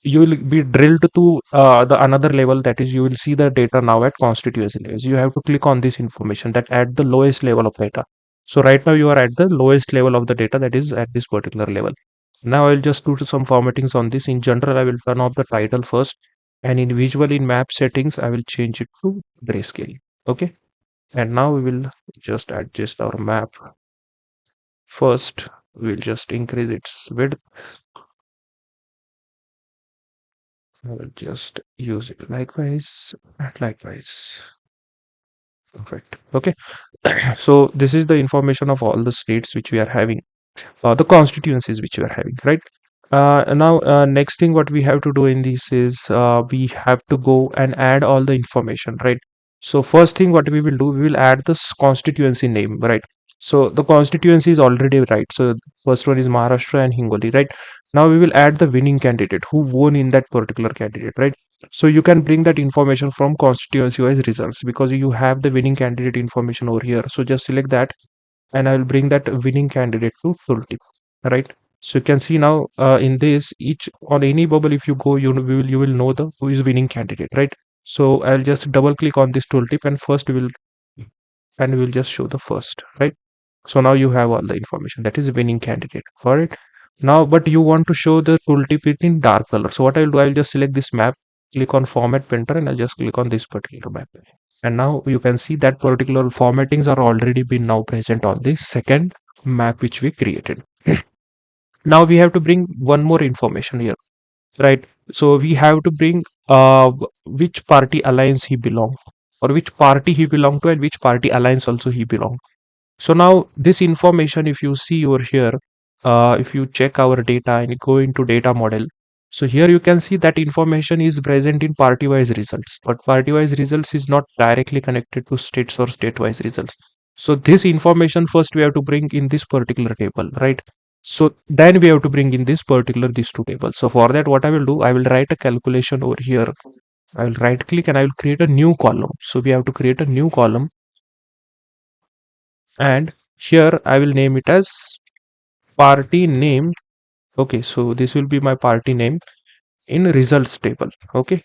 you will be drilled to the another level, that is you will see the data now at constituency levels. You have to click on this information that at the lowest level of data. So right now you are at the lowest level of the data, that is at this particular level. Now I'll just do some formattings on this. In general, I will turn off the title first, and in visual in map settings I will change it to grayscale. Okay, and now we will just adjust our map. First we'll just increase its width. I will just use it likewise and likewise. Perfect. Okay. So this is the information of all the states which we are having, the constituencies which we are having, right? Now, next thing what we have to do in this is we have to go and add all the information, right? So first thing what we will do, we will add this constituency name, right? So the constituency is already right. So first one is Maharashtra and Hingoli, right? Now we will add the winning candidate who won in that particular candidate, right? So you can bring that information from constituency wise results, because you have the winning candidate information over here. So just select that, and I will bring that winning candidate to tooltip, right? So you can see now in this, each on any bubble, if you go, you will know the who is winning candidate, right? So I'll just double click on this tooltip, and first we will just show the first, right? So now you have all the information, that is winning candidate for it. Now, but you want to show the tooltip in dark color. So what I'll do, I'll just select this map, click on format painter, and I'll just click on this particular map. And now you can see that particular formattings are already been now present on the second map which we created. Now we have to bring one more information here. right? So we have to bring which party alliance he belong, or which party he belong to, and which party alliance also he belong. So now this information, if you see over here, if you check our data and go into data model, so here you can see that information is present in party wise results, but party wise results is not directly connected to states or state wise results. So this information first we have to bring in this particular table, right? So then we have to bring in this particular these two tables. So for that, what I will do, I will write a calculation over here. I will right click and I will create a new column. So we have to create a new column, and here I will name it as party name. Okay, so this will be my party name in results table. Okay,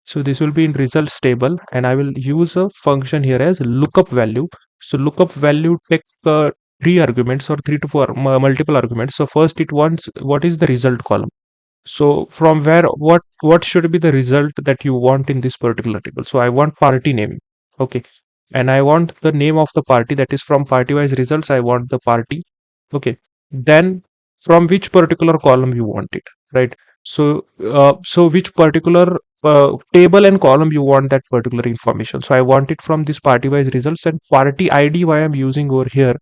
so this will be in results table, and I will use a function here as lookup value. So lookup value take three arguments, or three to four multiple arguments. So first it wants what is the result column. So from where what should be the result that you want in this particular table. So I want party name. Okay, and I want the name of the party, that is from party wise results I want the party. Okay, then from which particular column you want it, right? So which particular table and column you want that particular information. So I want it from this party wise results, and party ID why I'm using over here,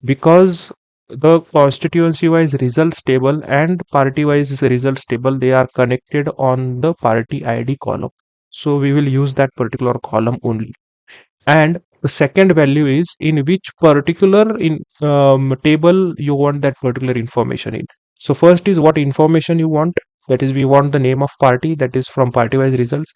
because the constituency wise results table and party wise results table, they are connected on the party ID column. So we will use that particular column only. And the second value is in which particular in table you want that particular information in. So first is what information you want, that is we want the name of party, that is from party wise results.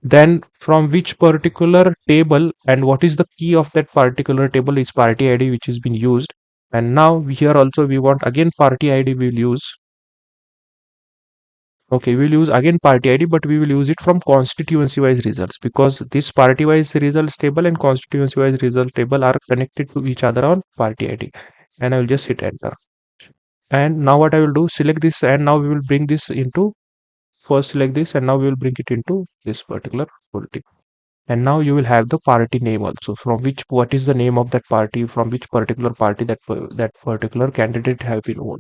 Then from which particular table and what is the key of that particular table is party ID which has been used. And now here also we want again party ID we will use. Okay, we'll use again party ID, but we will use it from constituency wise results, because this party wise results table and constituency wise result table are connected to each other on party ID. And I will just hit enter. And now what I will do, select this, and now we will bring this into, first select this, and now we will bring it into this particular folder. And now you will have the party name also, from which what is the name of that party, from which particular party that particular candidate have been won.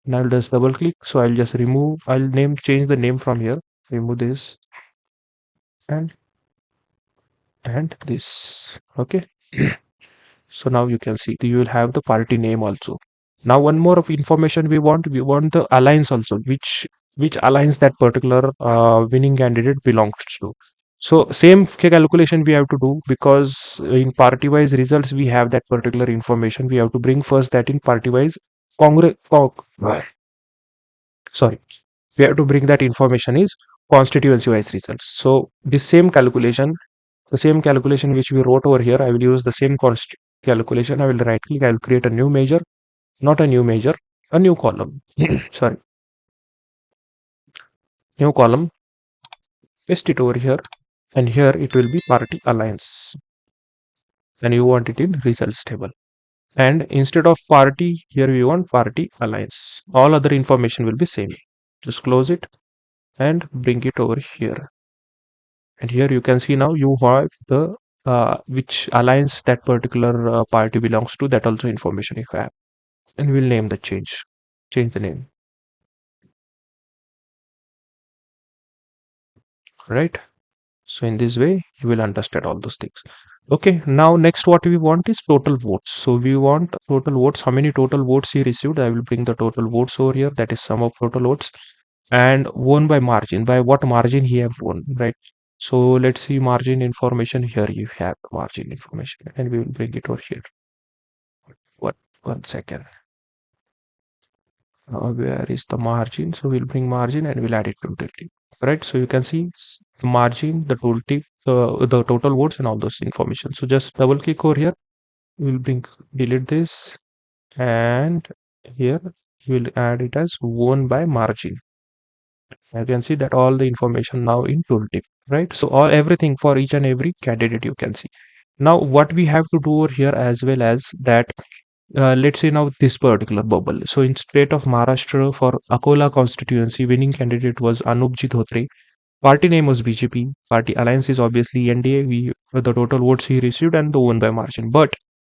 Now I'll just double click, so I'll just remove, I'll change the name from here, remove this and this. Okay. So now you can see you will have the party name also. Now one more of information we want the alliance also, which alliance that particular winning candidate belongs to. So same calculation we have to do, because in party wise results we have that particular information. We have to bring first that in party wise sorry, we have to bring that information is constituency wise results. So this same calculation, the same calculation which we wrote over here, I will use the same calculation. I will right click, I will create a new measure, not a new measure, a new column. Sorry, new column, paste it over here, and here it will be party alliance, and you want it in results table. And instead of party, here we want party alliance. All other information will be same. Just close it and bring it over here. And here you can see now you have the which alliance that particular party belongs to, that also information you have. And we'll name the change the name, right? So in this way you will understand all those things. Okay, now next what we want is total votes. So we want total votes, how many total votes he received. I will bring the total votes over here, that is sum of total votes, and won by margin, by what margin he have won, right? So let's see margin information. Here you have margin information, and we will bring it over here. What, 1 second. Where is the margin? So we'll bring margin and we'll add it to tooltip, right? So you can see the margin, the tooltip, the total votes and all those information. So just double click over here, we'll bring, delete this, and here we'll add it as won by margin. You can see that all the information now in tooltip, right? So all everything for each and every candidate you can see. Now what we have to do over here as well as that, let's say now this particular bubble. So in state of Maharashtra for Akola constituency, winning candidate was Anupjit Dhotre. Party name was BJP. Party alliance is obviously NDA. The total votes he received and the won by margin. But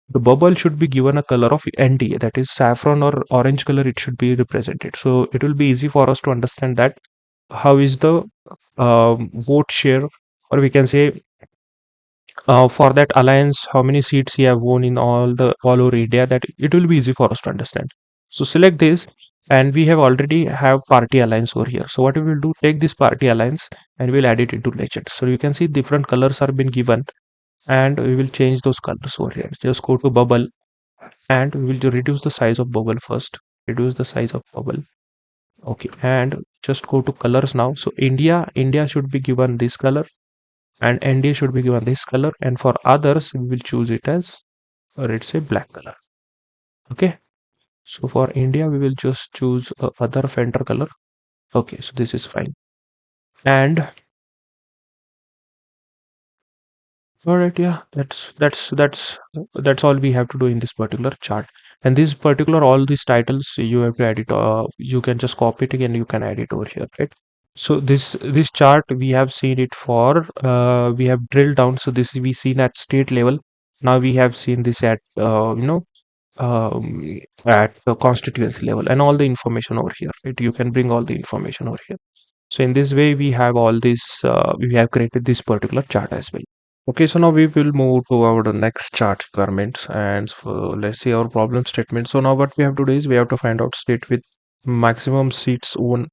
the bubble should be given a color of ND, that is saffron or orange color it should be represented. So it will be easy for us to understand that how is the vote share, or we can say for that alliance how many seats he have won in all over India, that it will be easy for us to understand. So select this, and we have already have party alliance over here. So what we will do, take this party alliance and we'll add it into legend. So you can see different colors are been given, and we will change those colors over here. Just go to bubble, and we will reduce the size of bubble first. Reduce the size of bubble. Okay, and just go to colors now. So India should be given this color, and ND should be given this color, and for others we will choose it as, let's say, black color. Okay, so for India we will just choose other Fender color. Okay, so this is fine. And all right, yeah, that's all we have to do in this particular chart. And this particular, all these titles you have to edit. You can just copy it again. You can edit over here, right? So this chart we have seen it for. We have drilled down. So this we seen at state level. Now we have seen this at at the constituency level, and all the information over here. Right? You can bring all the information over here. So in this way, we have all this. We have created this particular chart as well. Okay, so now we will move to our next chart requirements, and so let's see our problem statement. So now what we have to do is we have to find out state with maximum seats won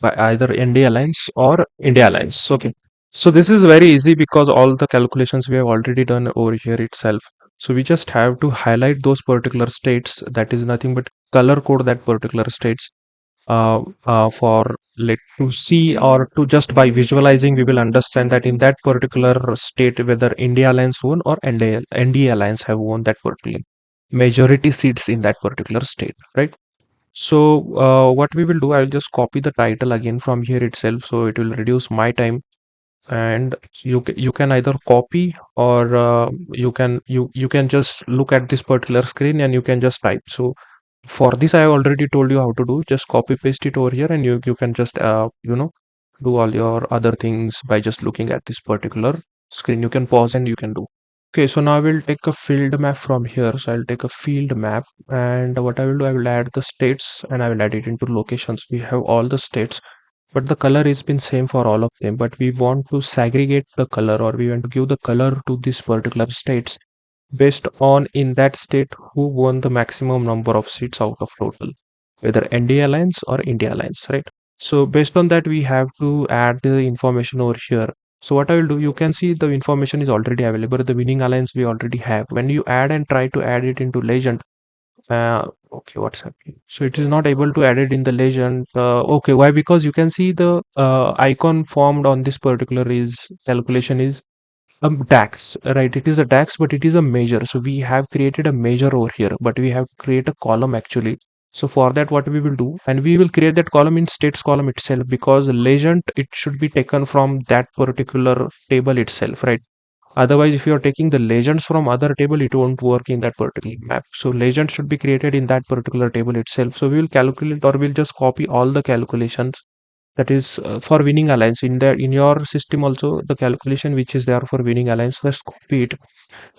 by either ND Alliance or India Alliance. Okay, so this is very easy because all the calculations we have already done over here itself. So we just have to highlight those particular states. That is nothing but color code that particular states for let to see, or to just by visualizing we will understand that in that particular state whether India Alliance won or NDA Alliance have won that particular majority seats in that particular state, right? So what we will do, I will just copy the title again from here itself, so it will reduce my time. And you can either copy, or you can just look at this particular screen and you can just type. So for this I have already told you how to do. Just copy paste it over here, and you can just do all your other things by just looking at this particular screen. You can pause and you can do. Okay, so now I will take a field map from here. So I'll take a field map, and what I will do, I will add the states and I will add it into locations. We have all the states, but the color has been same for all of them. But we want to segregate the color, or we want to give the color to this particular states based on in that state who won the maximum number of seats out of total, whether ND Alliance or India Alliance, right? So based on that, we have to add the information over here. So what I will do, you can see the information is already available. The winning alliance we already have. When you add and try to add it into legend, okay, what's happening? So it is not able to add it in the legend. Okay, why? Because you can see the icon formed on this particular is calculation is DAX, right? It is a DAX, but it is a measure. So we have created a measure over here, but we have to create a column actually. So for that, what we will do, and we will create that column in states column itself, because legend, it should be taken from that particular table itself, right? Otherwise, if you are taking the legends from other table, it won't work in that particular map. So legend should be created in that particular table itself. So we will calculate, or we'll just copy all the calculations, that is for winning alliance in there in your system. Also the calculation which is there for winning alliance, just copy it,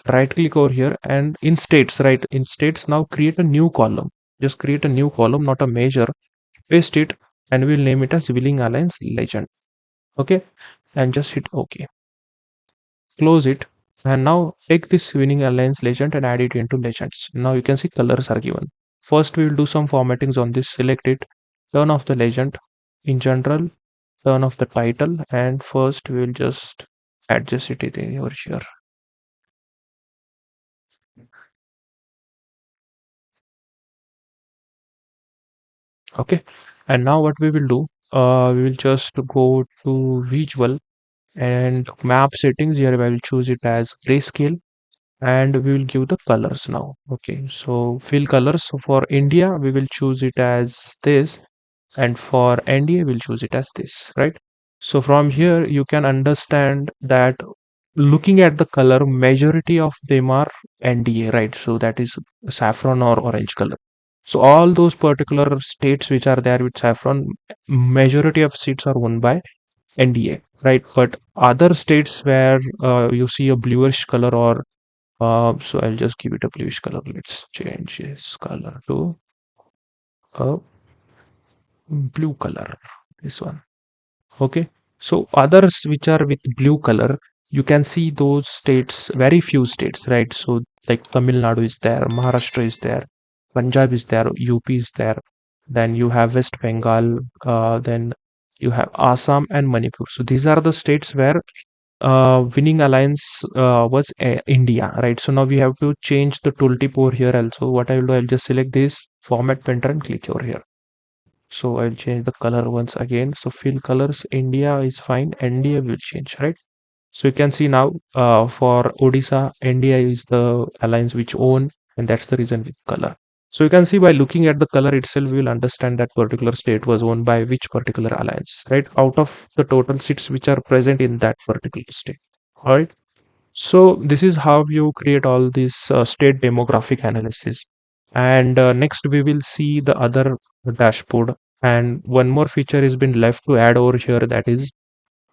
right click over here, and in states, right, in states, now create a new column. Just create a new column, not a measure. Paste it, and we'll name it as winning alliance legend. Okay, and just hit OK. Close it, and now take this winning alliance legend and add it into legends. Now you can see colors are given. First we will do some formattings on this. Select it, turn off the legend, in general turn off the title, and first we will just adjust it over here. Okay, and now what we will do, we will just go to visual and map settings. Here I will choose it as grayscale, and we will give the colors now. Okay, so fill colors. So for India we will choose it as this, and for NDA we'll choose it as this, right? So from here you can understand that looking at the color, majority of them are NDA, right? So that is saffron or orange color. So all those particular states which are there with saffron, majority of seats are won by NDA, right? But other states where you see a bluish color, or So I'll just give it a bluish color. Let's change this color to a blue color. This one. Okay. So others which are with blue color, you can see those states, very few states, right? So like Tamil Nadu is there, Maharashtra is there, Punjab is there, UP is there. Then you have West Bengal, then you have Assam and Manipur. So these are the states where winning alliance was India, right? So now we have to change the tooltip over here also. What I will do, I'll just select this format painter and click over here. So I'll change the color once again. So fill colors, India is fine. NDA will change, right? So you can see now for Odisha, India is the alliance which own, and that's the reason with color. So you can see by looking at the color itself, we will understand that particular state was owned by which particular alliance, right? Out of the total seats which are present in that particular state. All right. So this is how you create all this state demographic analysis. And next we will see the other dashboard. And one more feature has been left to add over here, that is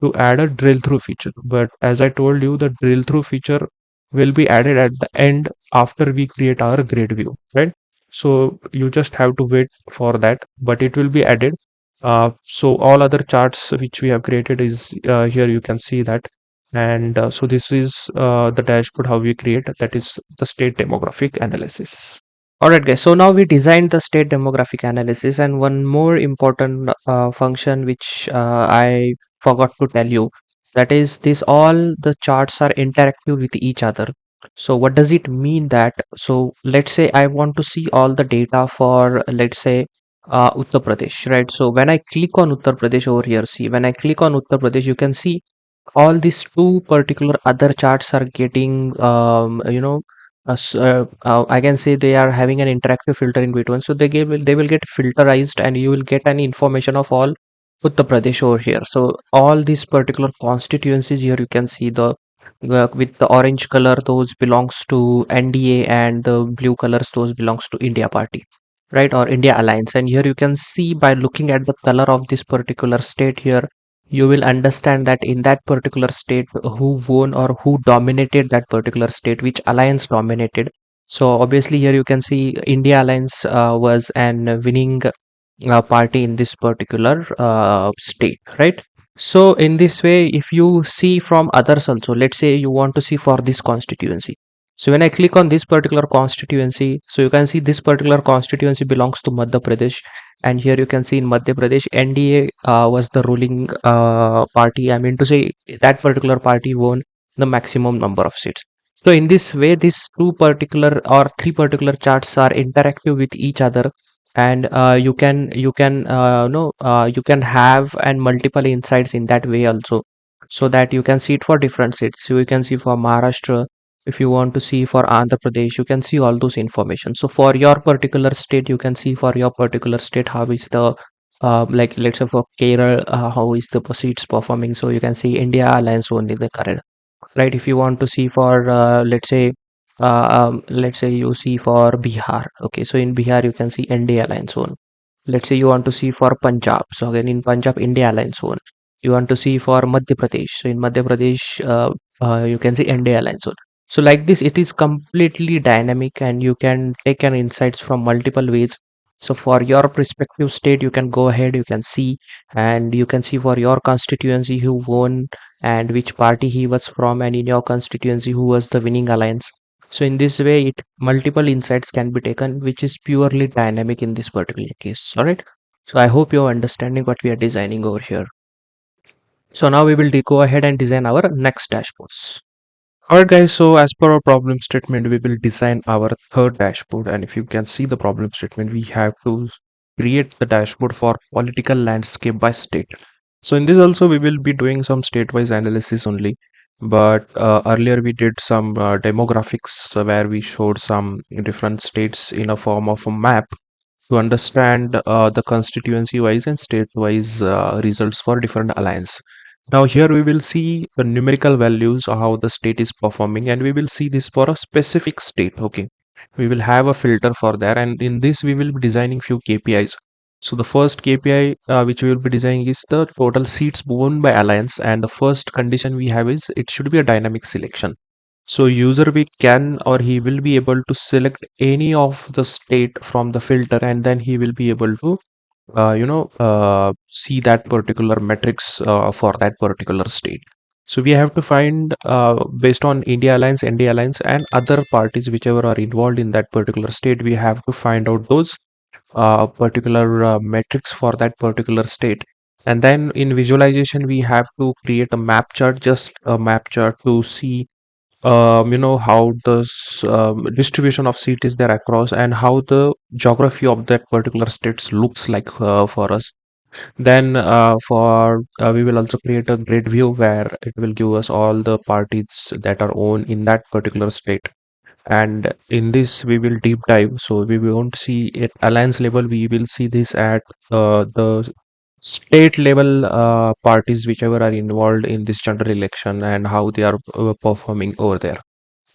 to add a drill through feature. But as I told you, the drill through feature will be added at the end after we create our grid view, right? So you just have to wait for that, but it will be added. So all other charts which we have created is here, you can see that. And so this is the dashboard how we create, that is the state demographic analysis. Alright guys, so now we designed the state demographic analysis, and one more important function which I forgot to tell you, that is this all the charts are interactive with each other. So what does it mean that, so let's say I want to see all the data for, let's say, Uttar Pradesh, right? So when I click on Uttar Pradesh over here, see, when I click on Uttar Pradesh, you can see all these two particular other charts are getting I can say they are having an interactive filter in between, so they will get filterized, and you will get an information of all Uttar Pradesh over here. So all these particular constituencies here, you can see the with the orange color, those belongs to NDA, and the blue colors, those belongs to India Party, right, or India Alliance. And here you can see by looking at the color of this particular state here, you will understand that in that particular state who won or who dominated that particular state, which alliance dominated. So obviously here you can see India Alliance was an winning party in this particular state, right? So in this way, if you see from others also, let's say you want to see for this constituency, so when I click on this particular constituency, so you can see this particular constituency belongs to Madhya Pradesh, and here you can see in Madhya Pradesh, NDA was the ruling party. I mean to say that particular party won the maximum number of seats. So in this way, these two particular or three particular charts are interactive with each other, and you can have and multiple insights in that way also, so that you can see it for different states. So you can see for Maharashtra, if you want to see for Andhra Pradesh, you can see all those information. So for your particular state, you can see for your particular state how is the like let's say for Kerala, how is the seats performing. So you can see India Alliance only the current, right? If you want to see for let's say you see for Bihar, okay, so in Bihar you can see India Alliance one. Let's say you want to see for Punjab, so again in Punjab India Alliance one. You want to see for Madhya Pradesh, so in Madhya Pradesh you can see India Alliance one. So like this, it is completely dynamic, and you can take an insights from multiple ways. So for your respective state, you can go ahead, you can see, and you can see for your constituency who won and which party he was from, and in your constituency who was the winning alliance. So in this way, it multiple insights can be taken, which is purely dynamic in this particular case. All right. So I hope you're understanding what we are designing over here. So now we will go ahead and design our next dashboards. Alright guys, so as per our problem statement, we will design our third dashboard. And if you can see the problem statement, we have to create the dashboard for political landscape by state. So in this also, we will be doing some state-wise analysis only. But earlier we did some demographics where we showed some different states in a form of a map to understand the constituency-wise and state-wise results for different alliance. Now here we will see the numerical values of how the state is performing, and we will see this for a specific state. Okay, we will have a filter for that, and in this we will be designing few KPIs. So the first KPI which we will be designing is the total seats won by alliance, and the first condition we have is it should be a dynamic selection. So user we can or he will be able to select any of the state from the filter, and then he will be able to see that particular metrics for that particular state. So we have to find based on India Alliance, ND Alliance, and other parties whichever are involved in that particular state. We have to find out those particular metrics for that particular state. And then in visualization, we have to create a map chart, just a map chart to see how the distribution of seat is there across, and how the geography of that particular states looks like for us. Then for we will also create a grid view where it will give us all the parties that are owned in that particular state. And in this we will deep dive, so we won't see at alliance level, we will see this at the state level parties whichever are involved in this general election and how they are performing over there.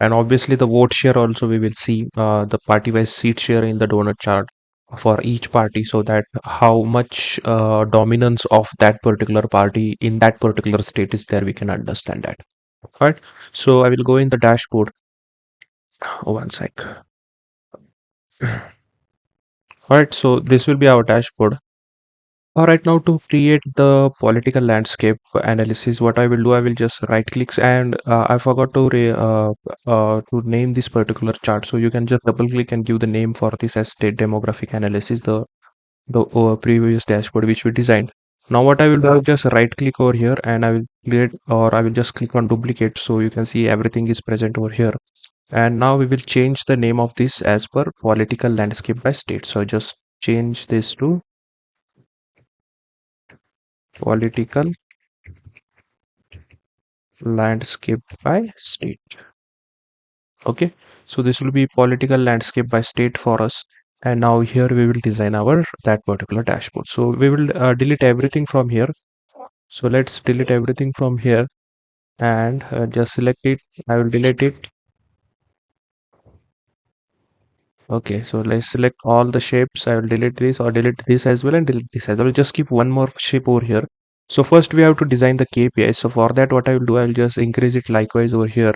And obviously the vote share also we will see the party wise seat share in the donut chart for each party, so that how much dominance of that particular party in that particular state is there, we can understand that. All right, so I will go in the dashboard. Oh, one sec. All right, so this will be our dashboard. All right, now to create the political landscape analysis, what I will do, I will just right click, and I forgot to name this particular chart. So you can just double click and give the name for this as state demographic analysis, the previous dashboard which we designed. Now what I will do, just right click over here, and I will create, or I will just click on duplicate, so you can see everything is present over here. And now we will change the name of this as per political landscape by state. So just change this to political landscape by state. Okay, so this will be political landscape by state for us. And now here we will design our that particular dashboard. So we will delete everything from here. So let's delete everything from here, and just select it. I will delete it. Okay, so let's select all the shapes. I will delete this, or delete this as well, and delete this as well. Just keep one more shape over here. So first we have to design the KPI. So for that, what I will do, I will just increase it likewise over here.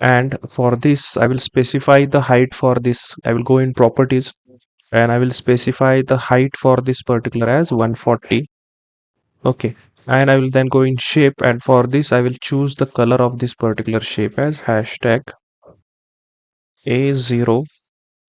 And for this, I will specify the height for this. I will go in properties, and I will specify the height for this particular as 140. Okay. And I will then go in shape, and for this, I will choose the color of this particular shape as hashtag A0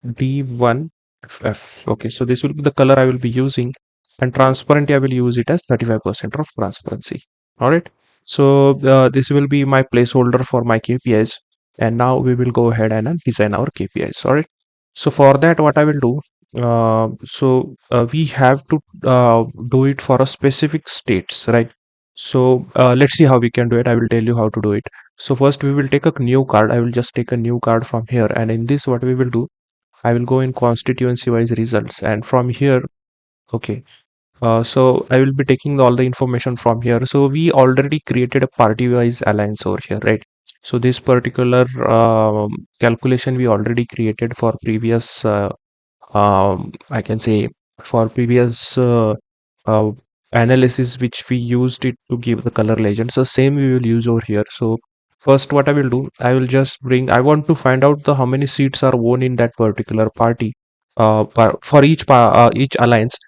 D1FF. Okay, so this will be the color I will be using, and transparency I will use it as 35% of transparency. All right. So this will be my placeholder for my KPIs, and now we will go ahead and design our KPIs. All right. So for that, what I will do, we have to do it for a specific states, right? So let's see how we can do it. I will tell you how to do it. So first we will take a new card. I will just take a new card from here, and in this, what we will do, I will go in constituency wise results, and from here, okay. So I will be taking all the information from here. So we already created a party wise alliance over here, right? So this particular calculation we already created for previous, I can say, for previous analysis, which we used it to give the color legend. So same we will use over here. So first, what I will do, I will just bring. I want to find out the how many seats are won in that particular party, for each alliance.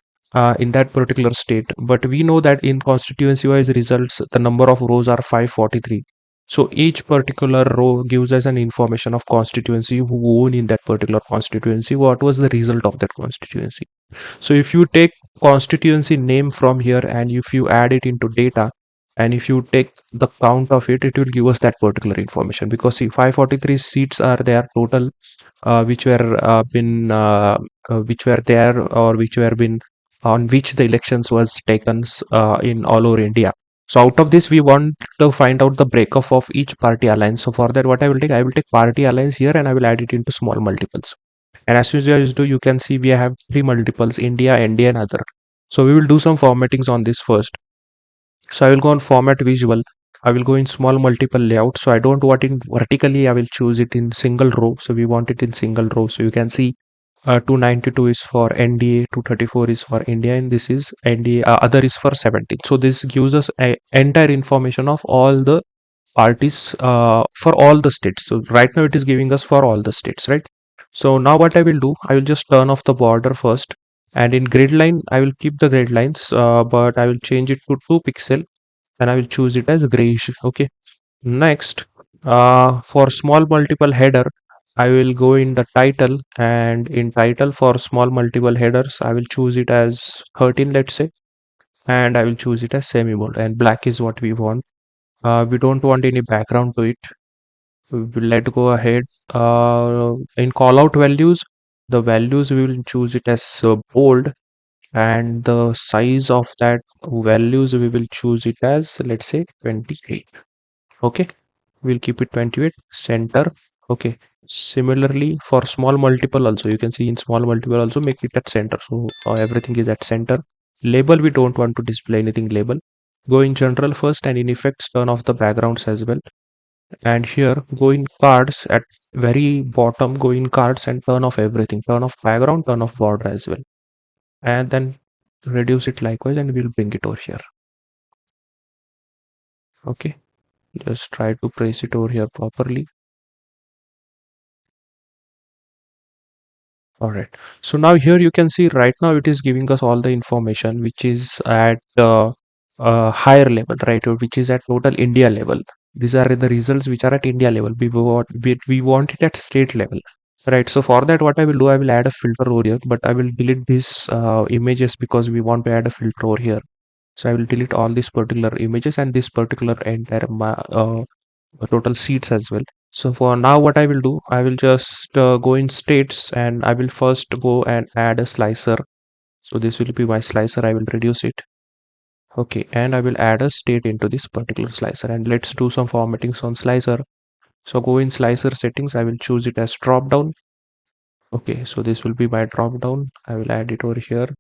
In that particular state, but we know that in constituency wise results the number of rows are 543. So each particular row gives us an information of constituency, who won in that particular constituency, what was the result of that constituency. So if you take constituency name from here, and if you add it into data, and if you take the count of it, it will give us that particular information. Because see, 543 seats are there total, which were there, or which were been on which the elections was taken in all over India. So out of this, we want to find out the breakup of each party alliance. So for that, what I will take party alliance here, and I will add it into small multiples. And as usual, you can see we have three multiples: India, ND, and other. So we will do some formattings on this first. So I will go on format visual. I will go in small multiple layout. So I don't want it vertically. I will choose it in single row. So we want it in single row. So you can see 292 is for NDA, 234 is for India, and this is NDA, other is for 17. So this gives us a entire information of all the parties for all the states. So right now it is giving us for all the states, right? So now what I will do, I will just turn off the border first, and in grid line I will keep the grid lines, but I will change it to 2 pixel, and I will choose it as grayish. Okay. Next, for small multiple header, I will go in the title, and in title for small multiple headers I will choose it as 13, let's say, and I will choose it as semi bold, and black is what we want. We don't want any background to it. Let's go ahead. In callout values, the values we will choose it as bold, and the size of that values we will choose it as, let's say, 28. Okay, we'll keep it 28. Center. Okay. Similarly, for small multiple also, you can see in small multiple also make it at center. So everything is at center. Label, we don't want to display anything label. Go in general first, and in effects turn off the backgrounds as well. And here go in cards at very bottom, go in cards and turn off everything. Turn off background, turn off border as well. And then reduce it likewise, and we'll bring it over here. Okay. Just try to place it over here properly. All right. So now here you can see right now it is giving us all the information which is at higher level, right? Or which is at total India level. These are the results which are at India level. We want it at state level, right? So for that, what I will do, I will add a filter over here, but I will delete these images because we want to add a filter over here. So I will delete all these particular images and this particular entire total seats as well. So for now, what I will do, I will just go in states, and I will first go and add a slicer. So this will be my slicer. I will reduce it. Okay, and I will add a state into this particular slicer, and let's do some formattings on slicer. So go in slicer settings. I will choose it as drop down. Okay, so this will be my drop down. I will add it over here.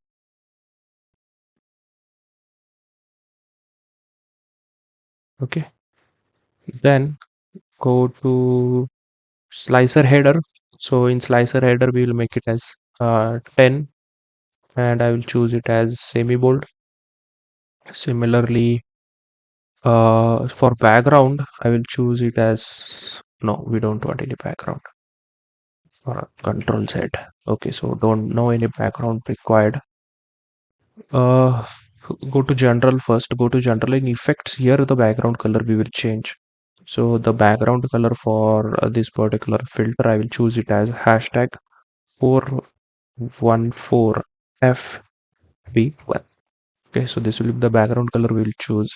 Okay, then go to slicer header. So in slicer header, we will make it as 10, and I will choose it as semi bold. Similarly, for background, I will choose it as, no, we don't want any background. Control Z. Okay, so don't know any background required. Uh, go to general first. Go to general. In effects, here the background color we will change. So the background color for this particular filter, I will choose it as hashtag 414FB1. Okay, so this will be the background color we will choose.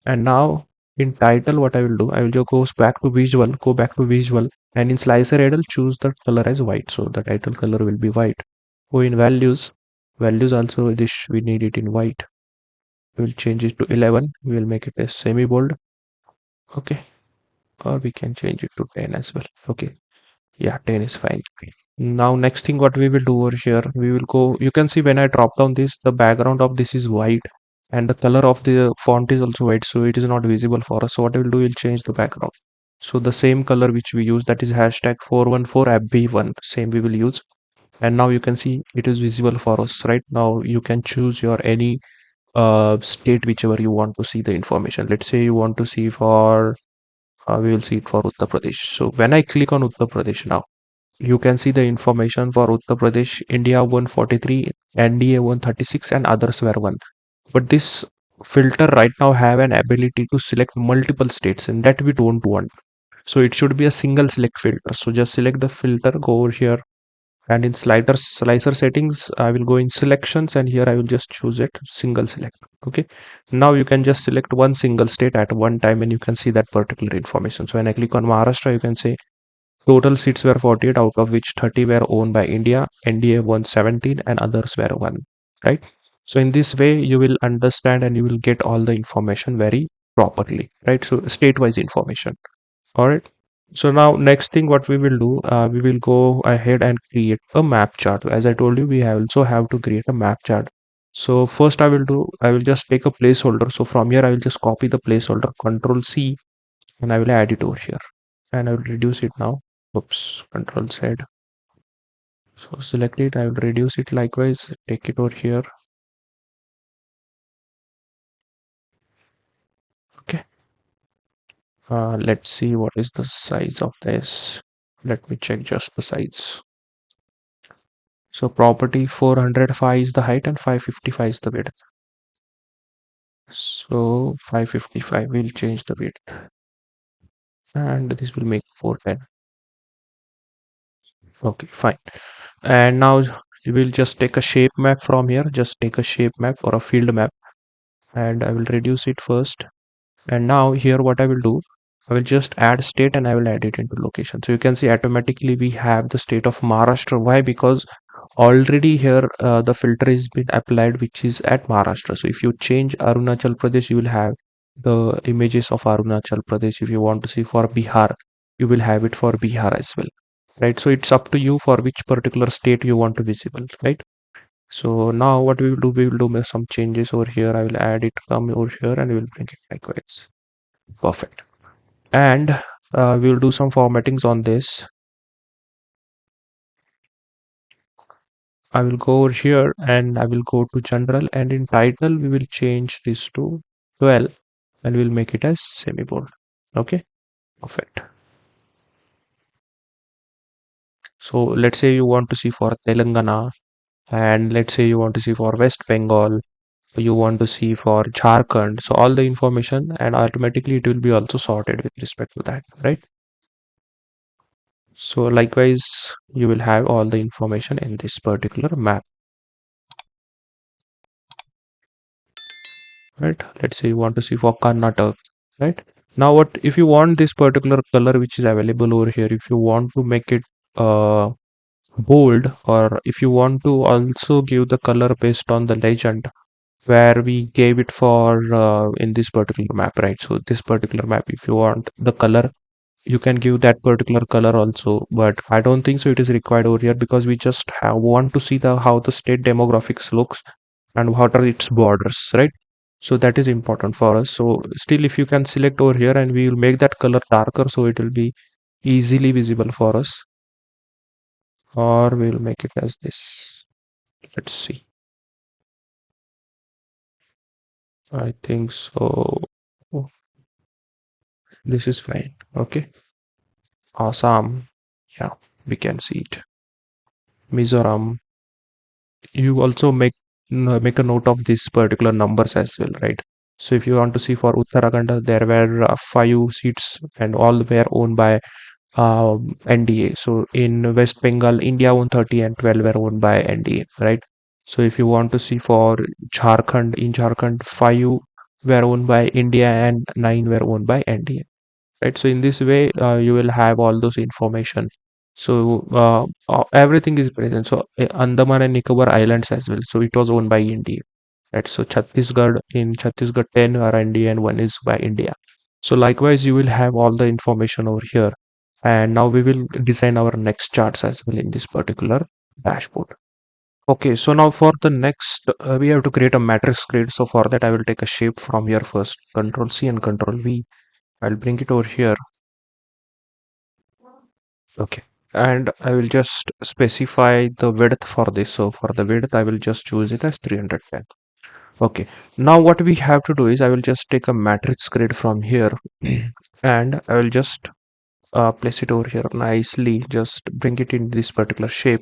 And now in title, what I will do, I will just go back to visual, and in slicer header, choose the color as white. So the title color will be white. Go in values also, this we need it in white. We will change it to 11. We will make it a semi bold. Okay, or we can change it to 10 as well. Okay, yeah, 10 is fine. Now next thing what we will do over here, we will go, you can see when I drop down this, the background of this is white, and the color of the font is also white, so it is not visible for us. So what I will do, we'll change the background. So the same color which we use, that is hashtag 414FB1, same we will use. And now you can see it is visible for us. Right now you can choose your any state whichever you want to see the information. Let's say you want to see for we will see it for Uttar Pradesh. So when I click on Uttar Pradesh now, you can see the information for Uttar Pradesh, India 143, NDA 136, and others were 1. But this filter right now have an ability to select multiple states, and that we don't want. So it should be a single select filter. So just select the filter, go over here, and in slicer settings, I will go in selections, and here I will just choose it single select. Okay. Now you can just select one single state at one time, and you can see that particular information. So when I click on Maharashtra, you can say total seats were 48, out of which 30 were owned by India, NDA 117, and others were 1. Right? So in this way, you will understand and you will get all the information very properly. Right? So state-wise information. All right. So now next thing what we will do, we will go ahead and create a map chart. As I told you, we also have to create a map chart. So first I will just take a placeholder. So from here, I will just copy the placeholder, Control C, and I will add it over here. And I will reduce it now. Oops, Control Z. So select it, I will reduce it likewise, take it over here. Okay. Let's see what is the size of this. Let me check just the size. So property 405 is the height and 555 is the width. So 555 will change the width, and this will make 410. Okay, fine. And now we will just take a shape map from here. Just take a shape map or a field map, and I will reduce it first. And now here what I will do, I will just add state and I will add it into location. So you can see automatically we have the state of Maharashtra. Why? Because already here the filter is been applied which is at Maharashtra. So if you change Arunachal Pradesh, you will have the images of Arunachal Pradesh. If you want to see for Bihar, you will have it for Bihar as well, right? So it's up to you for which particular state you want to visible, right? So now what we will do, we will do some changes over here. I will add it, come over here, and we will bring it likewise. Perfect. And we will do some formattings on this. I will go over here and I will go to general, and in title we will change this to 12 and we'll make it as semi-bold. Okay, perfect. So let's say you want to see for Telangana, and let's say you want to see for West Bengal, you want to see for Jharkhand. So all the information, and automatically it will be also sorted with respect to that, right? So likewise, you will have all the information in this particular map, right? Let's say you want to see for Karnataka, right? Now what if you want this particular color which is available over here, if you want to make it bold, or if you want to also give the color based on the legend where we gave it for in this particular map, right? So this particular map, if you want the color, you can give that particular color also, but I don't think so it is required over here, because we just want to see the how the state demographics looks and what are its borders, right? So that is important for us. So still, if you can select over here, and we will make that color darker so it will be easily visible for us, or we will make it as this. Let's see. I think so. Oh, this is fine. Okay. Assam. Yeah, we can see it. Mizoram. You also make a note of these particular numbers as well, right? So if you want to see for Uttarakhand, there were 5 seats and all were owned by NDA. So in West Bengal, India owned 30 and 12 were owned by NDA, right? So if you want to see for Jharkhand, in Jharkhand, 5 were owned by India and 9 were owned by NDA, right? So in this way, you will have all those information. So everything is present. So Andaman and Nicobar Islands as well. So it was owned by India, right? So Chhattisgarh, in Chhattisgarh 10 are India and 1 is by India. So likewise, you will have all the information over here. And now we will design our next charts as well in this particular dashboard. Okay, so now for the next, we have to create a matrix grid. So for that, I will take a shape from here first, Control C and Control V. I'll bring it over here. Okay, and I will just specify the width for this. So for the width, I will just choose it as 310. Okay, now what we have to do is I will just take a matrix grid from here and I will just place it over here nicely, just bring it in this particular shape,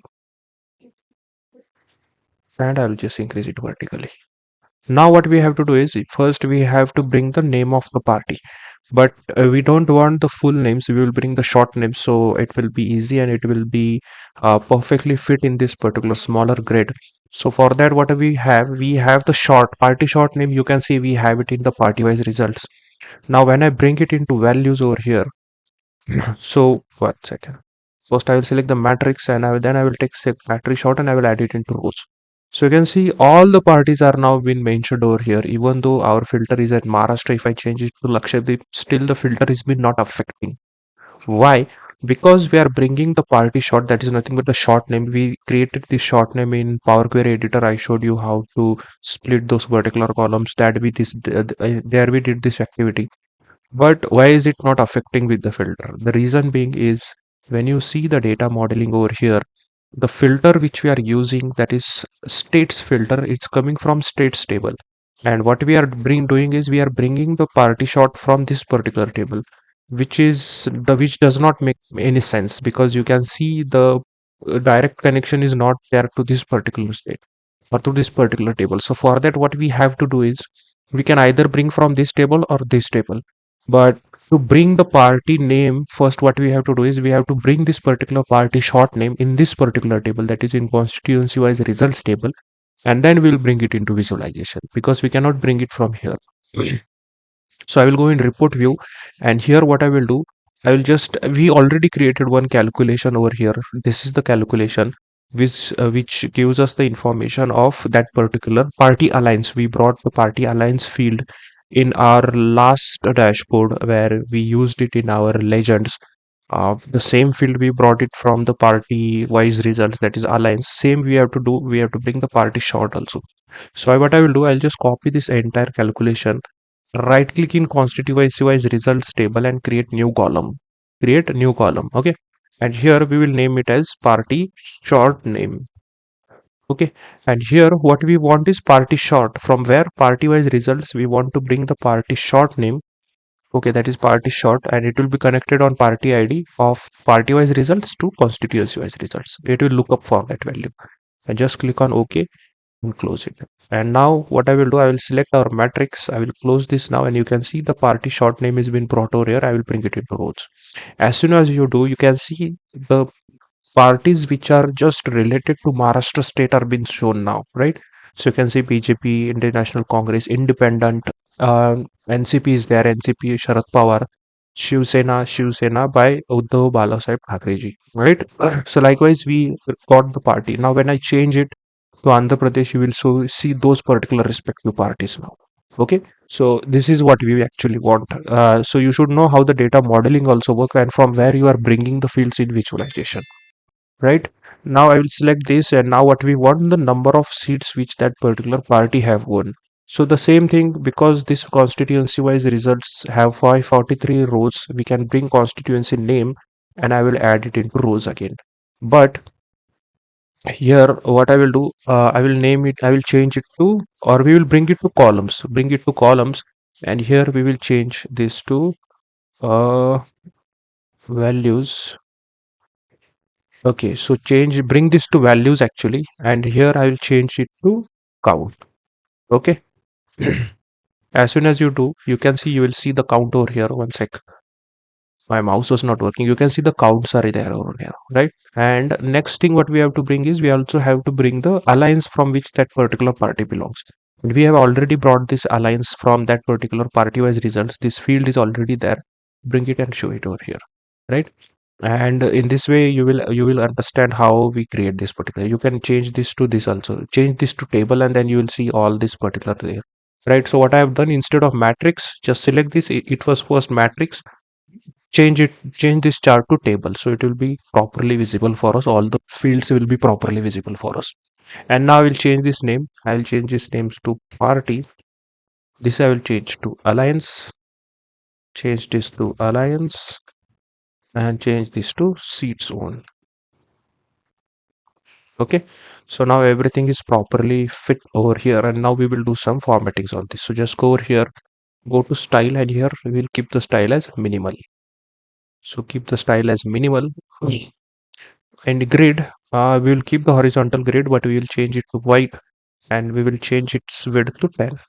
and I will just increase it vertically. Now what we have to do is first we have to bring the name of the party, but we don't want the full names. We will bring the short names, so it will be easy and it will be perfectly fit in this particular smaller grid. So for that, what we have the short party short name. You can see we have it in the party wise results. Now when I bring it into values over here, so 1 second. First I will select the matrix, and then I will take matrix short and I will add it into rows. So you can see all the parties are now been mentioned over here. Even though our filter is at Maharashtra, if I change it to Lakshadweep, still the filter is been not affecting. Why? Because we are bringing the party short, that is nothing but the short name. We created this short name in Power Query Editor. I showed you how to split those particular columns. That we this there we did this activity. But why is it not affecting with the filter? The reason being is when you see the data modeling over here, the filter which we are using, that is states filter, it's coming from states table. And what we are doing is we are bringing the party short from this particular table. which does not make any sense, because you can see the direct connection is not there to this particular state or to this particular table. So for that, what we have to do is we can either bring from this table or this table. But to bring the party name, first what we have to do is we have to bring this particular party short name in this particular table, that is in constituency wise results table, and then we'll bring it into visualization, because we cannot bring it from here. So I will go in report view, and here what I will do, I will just, we already created one calculation over here. This is the calculation which gives us the information of that particular party alliance. We brought the party alliance field in our last dashboard where we used it in our legends. The same field we brought it from the party wise results, that is alliance. Same we have to do, we have to bring the party short also. So what I will do, I'll just copy this entire calculation, right click in constituency wise results table and create new column. Create new column. Okay. And here we will name it as party short name. Okay. And here what we want is party short. From where party wise results, we want to bring the party short name. Okay, that is party short, and it will be connected on party ID of party wise results to constituency wise results. It will look up for that value. And just click on OK and close it. And now what I will do, I will select our matrix. I will close this now, and you can see the party short name has been brought over here. I will bring it into rows. As soon as you do, you can see the parties which are just related to Maharashtra state are being shown now, right? So you can see BJP, Indian National Congress, Independent, NCP is there, NCP, Sharad Pawar, Shiv Sena by Uddhav Balasaheb Thackeray, right? So likewise, we got the party. Now when I change it to Andhra Pradesh, you will see those particular respective parties now. Okay, so this is what we actually want. So you should know how the data modeling also work and from where you are bringing the fields in visualization, right? Now I will select this, and now what we want, the number of seats which that particular party have won. So the same thing, because this constituency wise results have 543 rows, we can bring constituency name and I will add it into rows again. But here what I will do, I will name it, I will change it to, or we will bring it to columns, and here we will change this to uh, values. Okay, so bring this to values actually, and here I will change it to count. Okay. As soon as you do, you can see, you will see the count over here. One sec. My mouse was not working. You can see the counts are there over here, right? And next thing what we have to bring is we also have to bring the alliance from which that particular party belongs. And we have already brought this alliance from that particular party wise results. This field is already there. Bring it and show it over here, right? And in this way you will understand how we create this particular. You can change this to this also. Change this to table, and then you will see all this particular there, right? So what I have done, instead of matrix, just select this. It was first matrix, change this chart to table, so it will be properly visible for us. All the fields will be properly visible for us. And now I will change this name. I will change this names to party. This I will change to alliance. Change this to alliance, and change this to seats on. Okay, so now everything is properly fit over here, and now we will do some formattings on this. So just go over here, go to style, and here we will keep the style as minimal. So keep the style as minimal. And grid, we will keep the horizontal grid, but we will change it to white, and we will change its width to 10.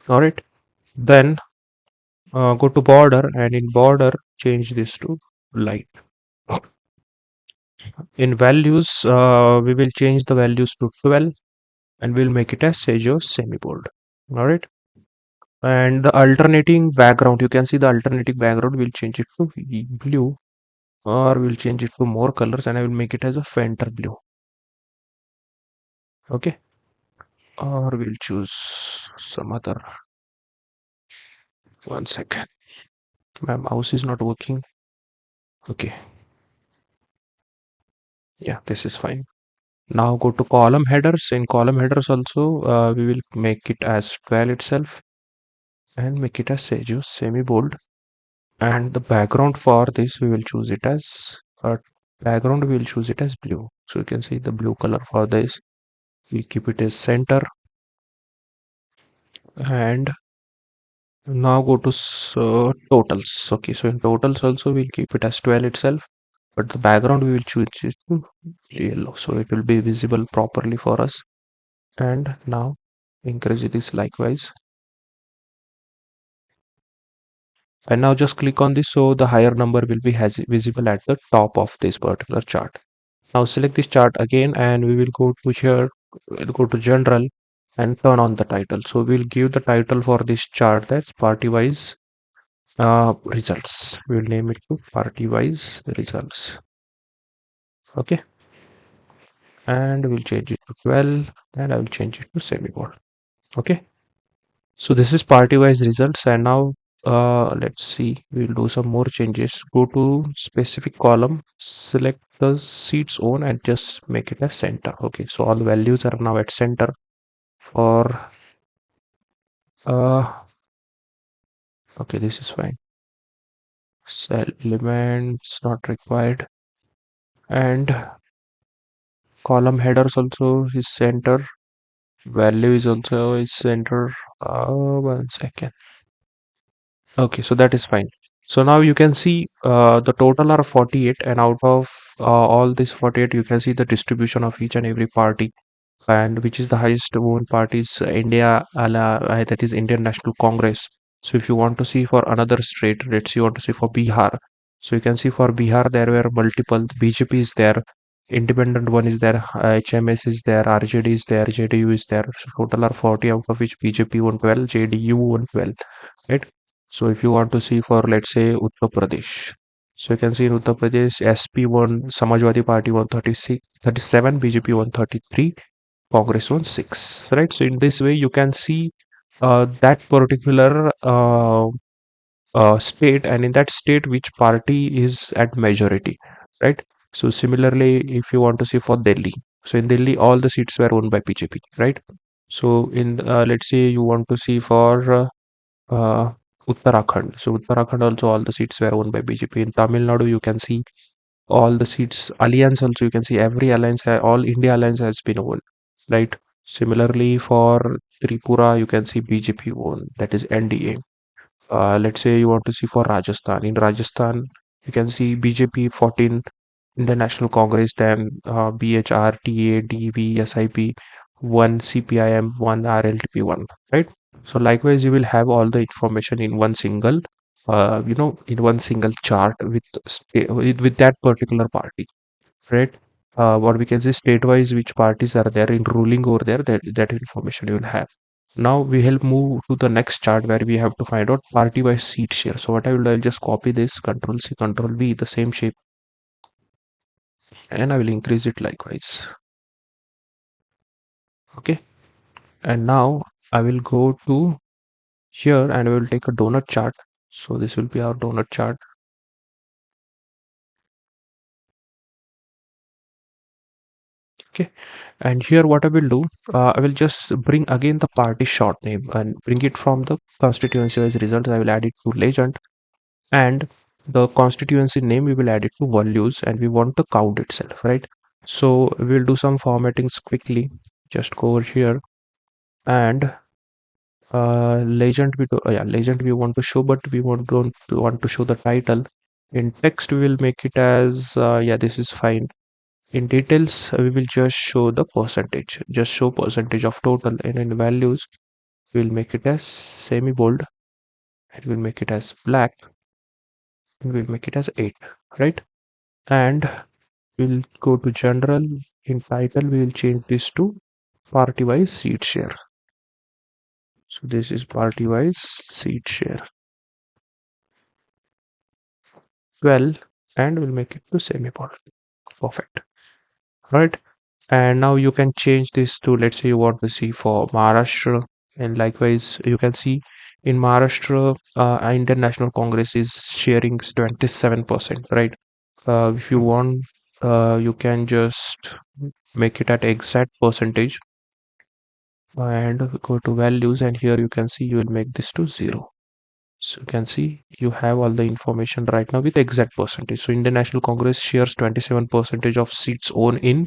All right, then go to border, and in border change this to light. In values, we will change the values to 12, and we'll make it as sage or semi bold. All right, and the alternating background, you can see the alternating background, we'll change it to blue, or we'll change it to more colors, and I will make it as a fainter blue. Okay, or we'll choose some other. One second, my mouse is not working. Okay, yeah, this is fine. Now go to column headers. In column headers also, we will make it as 12 itself, and make it as sage semi bold. And the background for this, we will choose it as background, we will choose it as blue. So you can see the blue color for this. We keep it as center, and Now go to totals. Okay, so in totals also we'll keep it as 12 itself, but the background we will choose it to yellow, so it will be visible properly for us. And now increase this likewise. And now just click on this, so the higher number will be has visible at the top of this particular chart. Now select this chart again, and we will go to here, we'll go to general and turn on the title. So we'll give the title for this chart, that's party wise results. We'll name it to party wise results. Okay, and we'll change it to 12, and I will change it to semicolon. Okay, so this is party wise results. And now let's see, we'll do some more changes. Go to specific column, select the seats on, and just make it as center. Okay, so all the values are now at center for uh okay, this is fine. Cell elements not required, and column headers also is center, value is also is center. 1 second. Okay, so that is fine. So now you can see the total are 48, and out of all this 48, you can see the distribution of each and every party, and which is the highest vote party is that is Indian National Congress. So if you want to see for another state, let's say you want to see for Bihar, so you can see for Bihar there were multiple. BJP is there, independent one is there, HMS is there, RJD is there, JDU is there. So total are 40, out of which BJP won 12, JDU won 12, right? So if you want to see for, let's say, Uttar Pradesh, so you can see in Uttar Pradesh, SP won, Samajwadi Party won 36, 37, BJP won 33, Congress won 6, right? So in this way, you can see that particular state, and in that state, which party is at majority, right? So similarly, if you want to see for Delhi, so in Delhi, all the seats were won by BJP, right? So in let's say you want to see for Uttarakhand. So Uttarakhand also all the seats were won by BJP. In Tamil Nadu, you can see all the seats. Alliance also you can see every alliance, all India alliance has been won, right? Similarly for Tripura, you can see BJP won. That is NDA. Let's say you want to see for Rajasthan. In Rajasthan, you can see BJP 14, Indian National Congress, then BHR, TA, DV, SIP, 1 CPIM, 1 RLTP, 1, right? So likewise, you will have all the information in one single, in one single chart with with that particular party, right? What we can say state-wise, which parties are there in ruling over there, that information you will have. Now we will move to the next chart where we have to find out party-wise seat share. So what I will do, I'll just copy this, Control C, Control V, the same shape, and I will increase it likewise. Okay, and now I will go to here and we will take a donut chart. So this will be our donut chart. Okay, and here what I will do, I will just bring again the party short name and bring it from the constituency wise results. I will add it to legend, and the constituency name we will add it to values, and we want the count itself, right? So we'll do some formattings quickly. Just go over here, and legend we do, yeah, legend we want to show, but we don't want to show the title. In text we will make it as yeah, this is fine. In details, we will just show the percentage, just show percentage of total, and in values, we'll make it as semi bold, and we'll make it as black, and we'll make it as 8, right? And we'll go to general. In title, we will change this to party wise seat share. So this is party wise seat share 12, and we'll make it to semi bold. Perfect, right? And now you can change this to, let's say you want to see for Maharashtra, and likewise you can see in Maharashtra, Indian National Congress is sharing 27%, right? If you want, you can just make it at exact percentage and go to values, and here you can see you will make this to 0. So you can see you have all the information right now with exact percentage. So Indian National Congress shares 27% of seats own in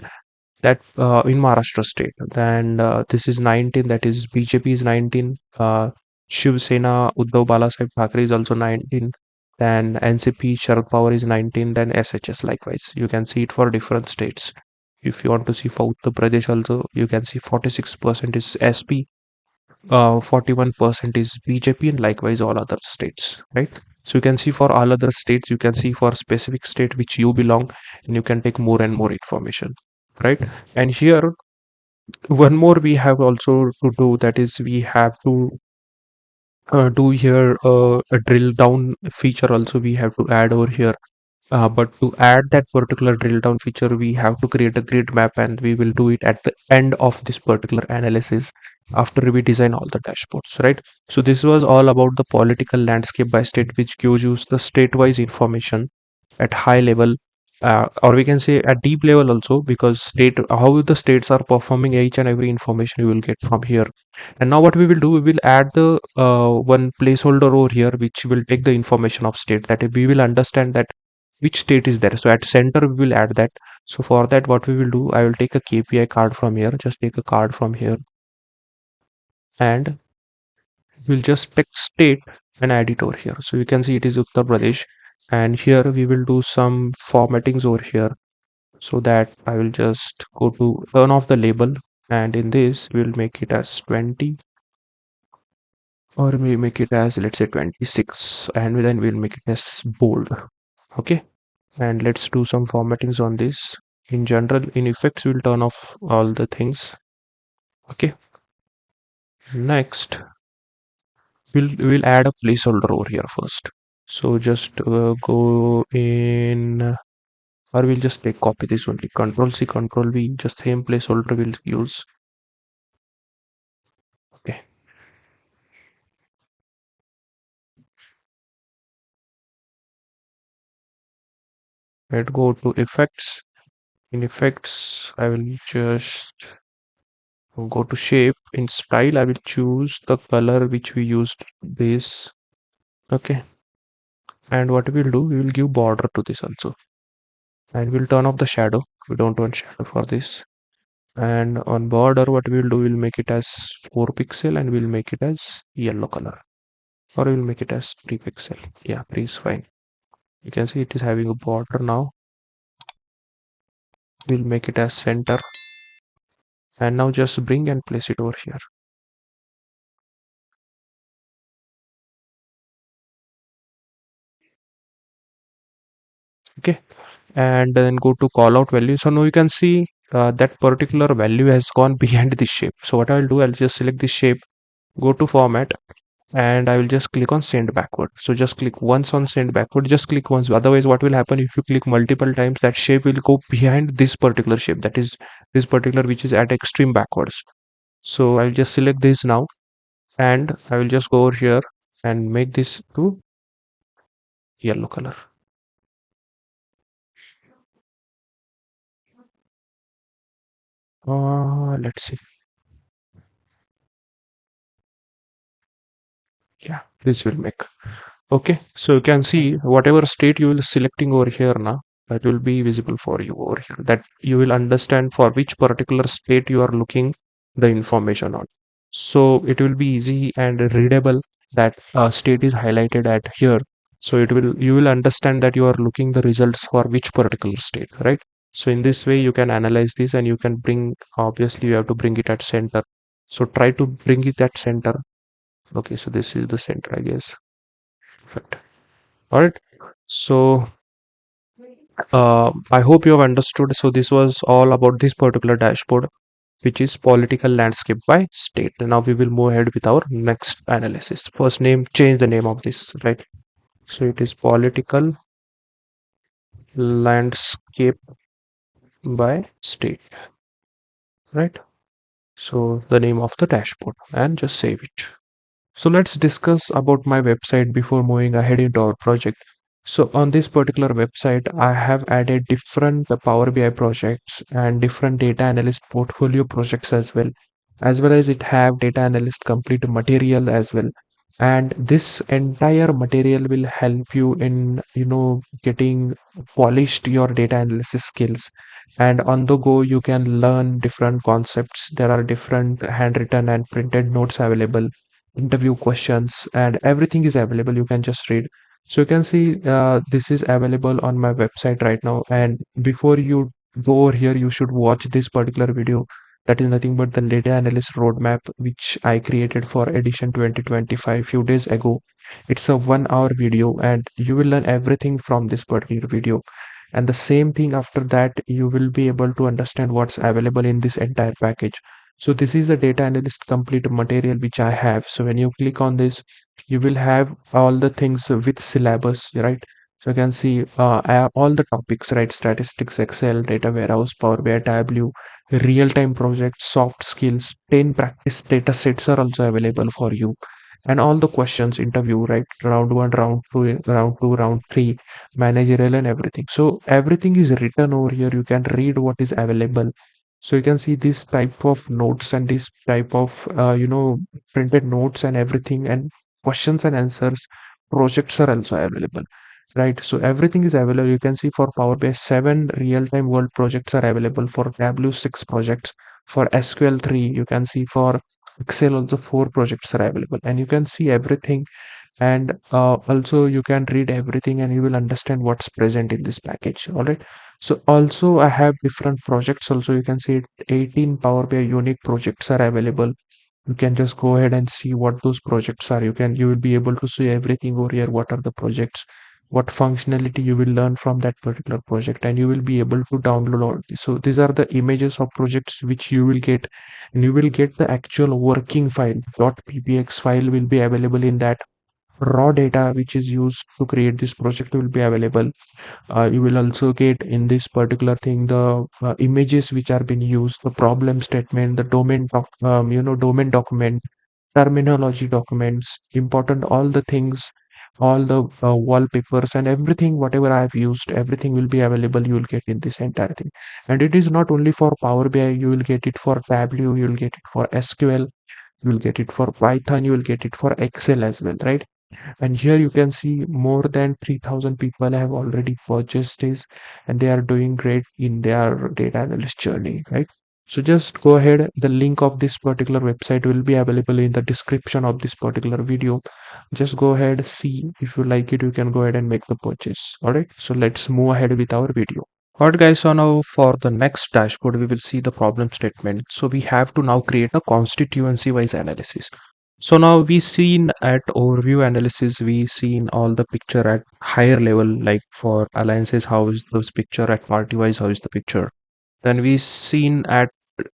that in Maharashtra state. Then this is 19, that is BJP is 19, Shiv Sena, Uddhav Balasaheb Thackeray is also 19. Then NCP, Sharad Pawar is 19. Then SHS likewise. You can see it for different states. If you want to see for Uttar Pradesh also, you can see 46% is SP, 41% is BJP, and likewise all other states, right? So you can see for all other states, you can see for specific state which you belong, and you can take more and more information, right? And here, one more we have also to do, that is we have to do here a drill down feature also we have to add over here. But to add that particular drill down feature, we have to create a grid map, and we will do it at the end of this particular analysis after we design all the dashboards, right? So this was all about the political landscape by state, which gives you the state-wise information at high level, or we can say at deep level also, because state how the states are performing, each and every information you will get from here. And now what we will do, we will add the one placeholder over here which will take the information of state, that we will understand that which state is there. So at center we will add that. So for that, what we will do, I will take a KPI card from here, just take a card from here, and we'll just take state and add it over here. So you can see it is Uttar Pradesh, and here we will do some formattings over here. So that I will just go to turn off the label, and in this we'll make it as 20, or we make it as, let's say, 26, and then we'll make it as bold. Okay, and let's do some formattings on this. In general, in effects, we'll turn off all the things. Okay, next we'll add a placeholder over here first. So just go in, or we'll just take copy this only, Control C, Control V, just same placeholder we'll use. Okay, let's go to effects. In effects, I will just go to shape. In style, I will choose the color which we used, this. Okay, and what we'll do, we will give border to this also, and we'll turn off the shadow. We don't want shadow for this. And on border, what we'll do, we'll make it as 4 pixel, and we'll make it as yellow color, or we'll make it as 3 pixel. Yeah, 3 is fine. You can see it is having a border now. We'll make it as center, and now just bring and place it over here. Okay, and then go to call out value. So now you can see that particular value has gone behind this shape. So what I'll do, I'll just select this shape, go to format, and I will just click on send backward. So just click once on send backward, just click once. Otherwise, what will happen, if you click multiple times, that shape will go behind this particular shape, that is this particular which is at extreme backwards. So I'll just select this now, and I will just go over here and make this to yellow color. Let's see. Yeah, this will make. Okay, so you can see whatever state you will selecting over here now, that will be visible for you over here, that you will understand for which particular state you are looking the information on. So it will be easy and readable, that state is highlighted at here. So you will understand that you are looking the results for which particular state, right? So in this way you can analyze this, and you can bring, obviously you have to bring it at center. So try to bring it at center. Okay, so this is the center, I guess. Perfect. All right. So I hope you have understood. So this was all about this particular dashboard, which is political landscape by state. And now we will move ahead with our next analysis. First name, change the name of this, right? So it is political landscape by state, right? So the name of the dashboard, and just save it. So let's discuss about my website before moving ahead into our project. So on this particular website, I have added different Power BI projects and different data analyst portfolio projects as well as it have data analyst complete material as well. And this entire material will help you in, getting polished your data analysis skills. And on the go, you can learn different concepts. There are different handwritten and printed notes available, interview questions, and everything is available. You can just read. So you can see this is available on my website right now. And before you go over here, you should watch this particular video. That is nothing but the data analyst roadmap, which I created for edition 2025 few days ago. It's a 1 hour video, and you will learn everything from this particular video. And the same thing after that, you will be able to understand what's available in this entire package. So this is a data analyst complete material which I have. So when you click on this, you will have all the things with syllabus, right? So you can see all the topics, right? Statistics, Excel, data warehouse, Power BI, Tableau, real-time projects, soft skills, 10 practice data sets are also available for you. And all the questions, interview, right? Round one, round two, round three, managerial and everything. So everything is written over here. You can read what is available. So you can see this type of notes and this type of printed notes and everything, and questions and answers projects are also available, right? So everything is available. You can see for Power BI 7 real-time world projects are available, for Tableau 6 projects, for SQL 3. You can see for Excel also 4 projects are available, and you can see everything. And also you can read everything and you will understand what's present in this package. All right. So also I have different projects. Also you can see 18 Power BI unique projects are available. You can just go ahead and see what those projects are. You will be able to see everything over here. What are the projects, what functionality you will learn from that particular project, and you will be able to download all this. So these are the images of projects which you will get, and you will get the actual working file. .ppx file will be available in that. Raw data which is used to create this project will be available. You will also get in this particular thing the images which are being used, the problem statement, the domain document, terminology documents, important, all the things, all the wallpapers and everything, whatever I have used, everything will be available. You will get in this entire thing. And it is not only for Power BI, you will get it for Tableau, you will get it for SQL, you will get it for Python, you will get it for Excel as well, right? And here you can see more than 3,000 people have already purchased this, and they are doing great in their data analyst journey, right? So just go ahead. The link of this particular website will be available in the description of this particular video. Just go ahead, see if you like it, you can go ahead and make the purchase. All right. So let's move ahead with our video. Alright guys, so now for the next dashboard, we will see the problem statement. So we have to now create a constituency wise analysis. So now we seen at overview analysis, we seen all the picture at higher level, like for alliances, how is this picture, at party wise, how is the picture. Then we seen at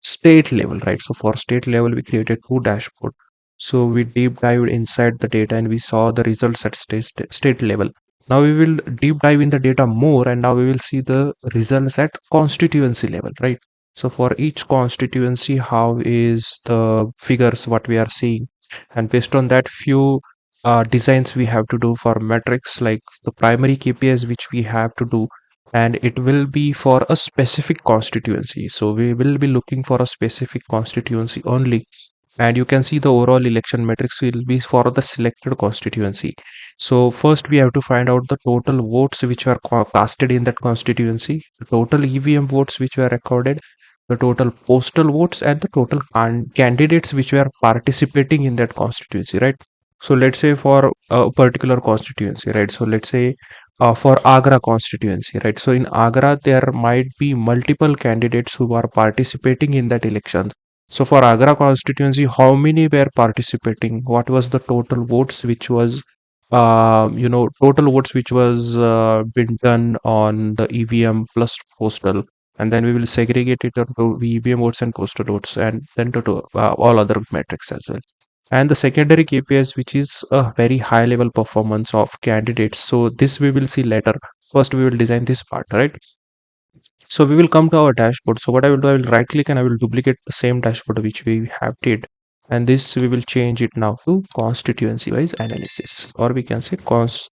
state level, right? So for state level, we created two dashboard. So we deep dived inside the data and we saw the results at state level. Now we will deep dive in the data more, and now we will see the results at constituency level, right? So for each constituency, how is the figures what we are seeing, and based on that, few designs we have to do for metrics, like the primary KPIs which we have to do, and it will be for a specific constituency. So we will be looking for a specific constituency only, and you can see the overall election matrix will be for the selected constituency. So first we have to find out the total votes which were casted in that constituency, the total EVM votes which were recorded, the total postal votes, and the total candidates which were participating in that constituency, right? So let's say for a particular constituency, right? So let's say for Agra constituency, right? So in Agra, there might be multiple candidates who are participating in that election. So for Agra constituency, how many were participating? What was the total votes which was, total votes which was been done on the EVM plus postal, and then we will segregate it into EVM votes and postal votes, and then to all other metrics as well. And the secondary KPIs, which is a very high level performance of candidates. So this we will see later. First, we will design this part, right? So we will come to our dashboard. So what I will do, I will right click and I will duplicate the same dashboard which we have did. And this we will change it now to constituency wise analysis, or we can say constituency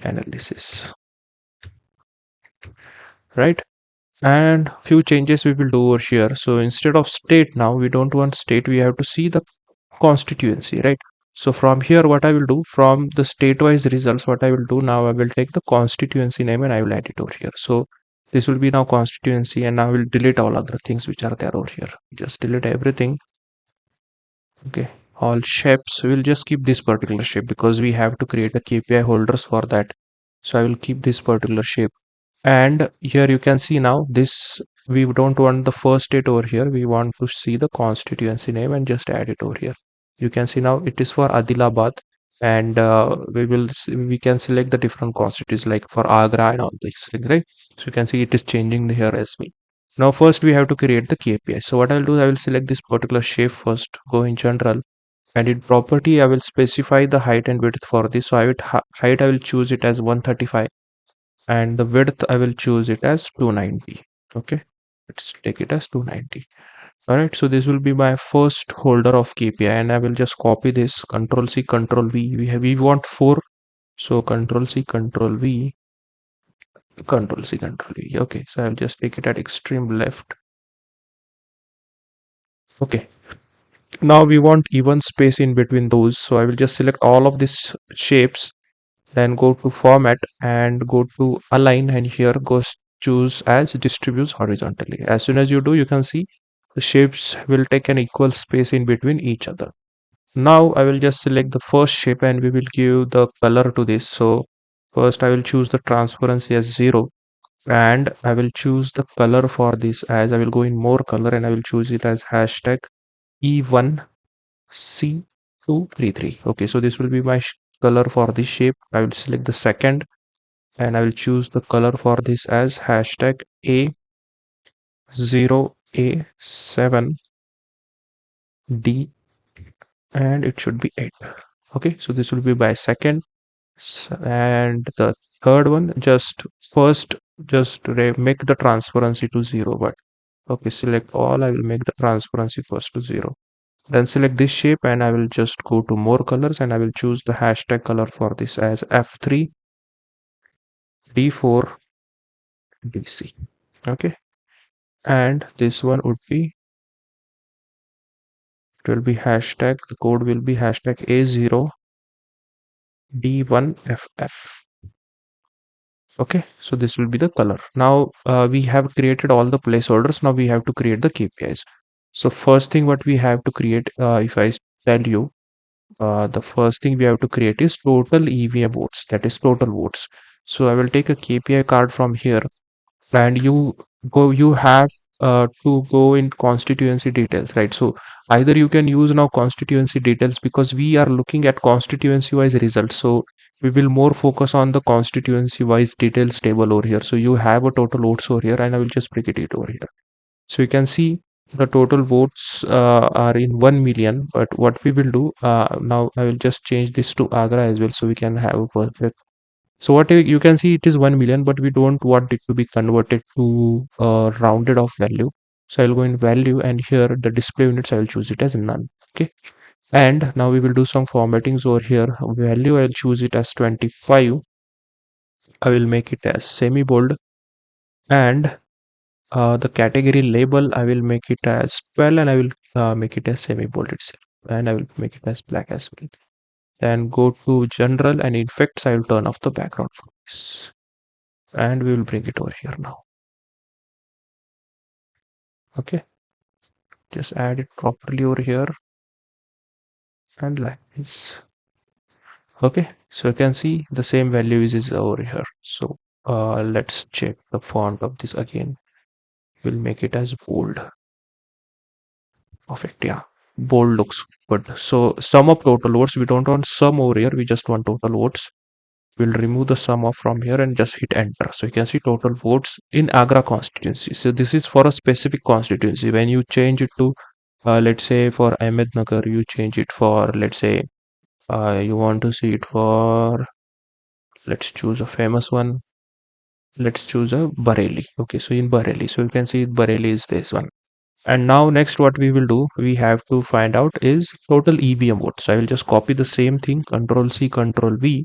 analysis, right? And few changes we will do over here. So instead of state, now we don't want state, we have to see the constituency, right? So from here, what I will do, from the state wise results, what I will do now, I will take the constituency name and I will add it over here. So this will be now constituency, and I will delete all other things which are there over here. Just delete everything. Okay, all shapes, we'll just keep this particular shape because we have to create a KPI holders for that. So I will keep this particular shape. And here you can see now this, we don't want the first state over here. We want to see the constituency name and just add it over here. You can see now it is for Adilabad, and we can select the different constituencies like for Agra and all these things, right? So you can see it is changing here as well. Now first we have to create the KPI. So what I'll do, I will select this particular shape first, go in general, and in property I will specify the height and width for this. So height I will choose it as 135, and the width I will choose it as 290. Okay, let's take it as 290. All right, so this will be my first holder of KPI, and I will just copy this, Control C, Control V. We want 4, so Control C, Control V, Control C, Control V. Okay, so I'll just take it at extreme left. Okay, now we want even space in between those, so I will just select all of these shapes, then go to format and go to align, and here goes choose as distributes horizontally. As soon as you do, you can see the shapes will take an equal space in between each other. Now I will just select the first shape and we will give the color to this. So first I will choose the transparency as 0, and I will choose the color for this as, I will go in more color and I will choose it as hashtag E1C233. Okay, so this will be my color for this shape. I will select the second and I will choose the color for this as hashtag A0A7D, and it should be 8. Okay, so this will be by second. And the third one, just first make the transparency to 0, but okay, select all, I will make the transparency first to 0. Then select this shape and I will just go to more colors and I will choose the hashtag color for this as F3D4DC. Okay, and this one would be, it will be hashtag, the code will be hashtag A0D1FF. Okay, so this will be the color. Now we have created all the placeholders. Now we have to create the KPIs. So first thing what we have to create, if I tell you, the first thing we have to create is total EVM votes, that is total votes. So I will take a KPI card from here, and you have to go in constituency details, right? So either you can use now constituency details, because we are looking at constituency wise results, so we will more focus on the constituency wise details table over here. So you have a total votes over here, and I will just bring it over here. So you can see the total votes are in 1 million, but what we will do, now I will just change this to Agra as well, so we can have a perfect. So what you can see, it is 1 million, but we don't want it to be converted to rounded off value. So I'll go in value, and here the display units, I will choose it as none. Okay. And now we will do some formattings over here. Value, I'll choose it as 25. I will make it as semi bold, and the category label, I will make it as 12, and I will make it as semi bold itself, and I will make it as black as well. Then go to general and effects, I will turn off the background for this, and we will bring it over here now. Okay, just add it properly over here and like this. Okay, so you can see the same value is over here. So let's check the font of this again. We'll make it as bold. Perfect. Yeah, bold looks good. So sum of total votes, we don't want sum over here, we just want total votes. We'll remove the sum off from here and just hit enter. So you can see total votes in Agra constituency. So this is for a specific constituency. When you change it to let's say for Ahmednagar, you change it for, let's say you want to see it for, let's choose a famous one, let's choose a Bareilly. Okay, so in Bareilly, so you can see Bareilly is this one. And now next what we will do, we have to find out is total EVM votes. So I will just copy the same thing, Control C, Control V,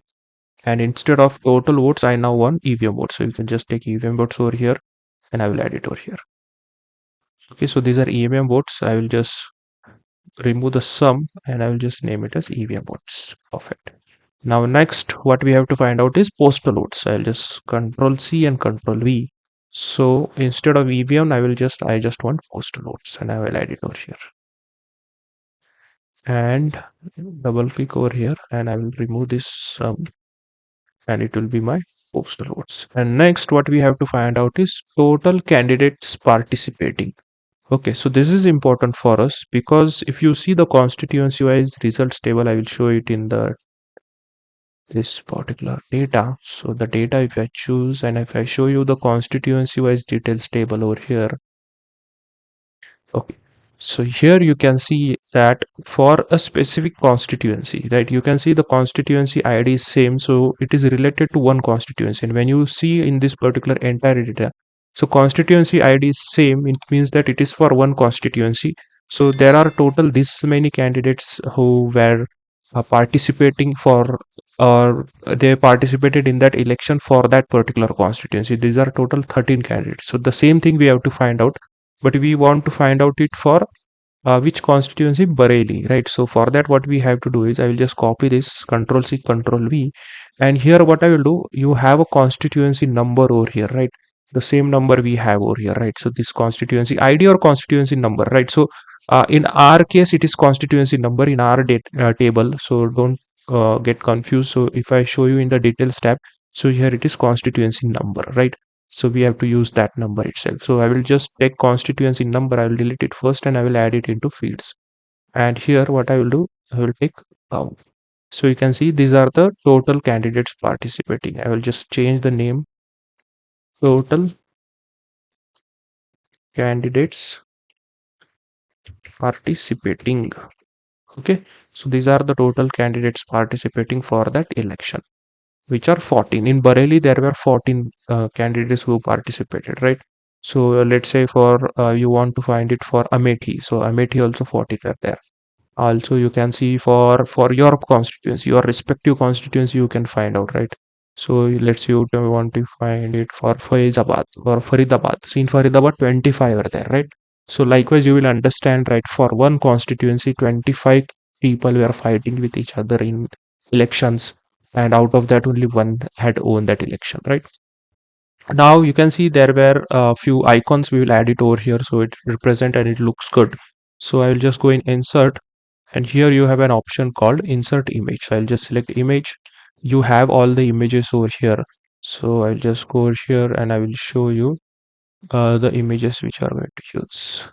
and instead of total votes, I now want EVM votes. So you can just take EVM votes over here, and I will add it over here. Okay, so these are EVM votes. I will just remove the sum and I will just name it as EVM votes. Perfect. Now next what we have to find out is postal votes. I'll just Control C and Control V. So instead of EVM, I just want postal votes, and I will add it over here. and double click over here, and I will remove this and it will be my postal votes. And next, what we have to find out is total candidates participating. Okay, so this is important for us because if you see the constituency wise results table, I will show it in the this particular data. So the data, if I choose and if I show you the constituency wise details table over here. Okay, so here you can see that for a specific constituency, right, you can see the constituency ID is same, so it is related to one constituency. And when you see in this particular entire data, so constituency ID is same, it means that it is for one constituency. So there are total this many candidates who were participating for, or they participated in that election for that particular constituency. These are total 13 candidates. So the same thing we have to find out, but we want to find out it for which constituency? Bareilly, right? So for that, what we have to do is I will just copy this, Control C, Control V, and here what I will do, you have a constituency number over here, right? The same number we have over here, right? So this constituency ID or constituency number, right? So in our case, it is constituency number in our table. So don't get confused. So if I show you in the details tab, so here it is constituency number, right? So we have to use that number itself. So I will just take constituency number, I will delete it first and I will add it into fields. And here what I will do, I will take count. So you can see these are the total candidates participating. I will just change the name, total candidates participating. Okay, so these are the total candidates participating for that election, which are 14. In Bareilly, there were 14 candidates who participated, right? So let's say for you want to find it for Amethi. So Amethi also 14 were there. Also, you can see for your constituency, your respective constituency, you can find out, right? So let's say you want to find it for Faizabad or Faridabad. So in Faridabad, 25 are there, right? So likewise, you will understand, right? For one constituency, 25 people were fighting with each other in elections, and out of that, only one had won that election, right? Now you can see there were a few icons. We will add it over here so it represent and it looks good. So I will just go in insert, and here you have an option called insert image. So I'll just select image. You have all the images over here. So I'll just go over here and I will show you the images which are going to use.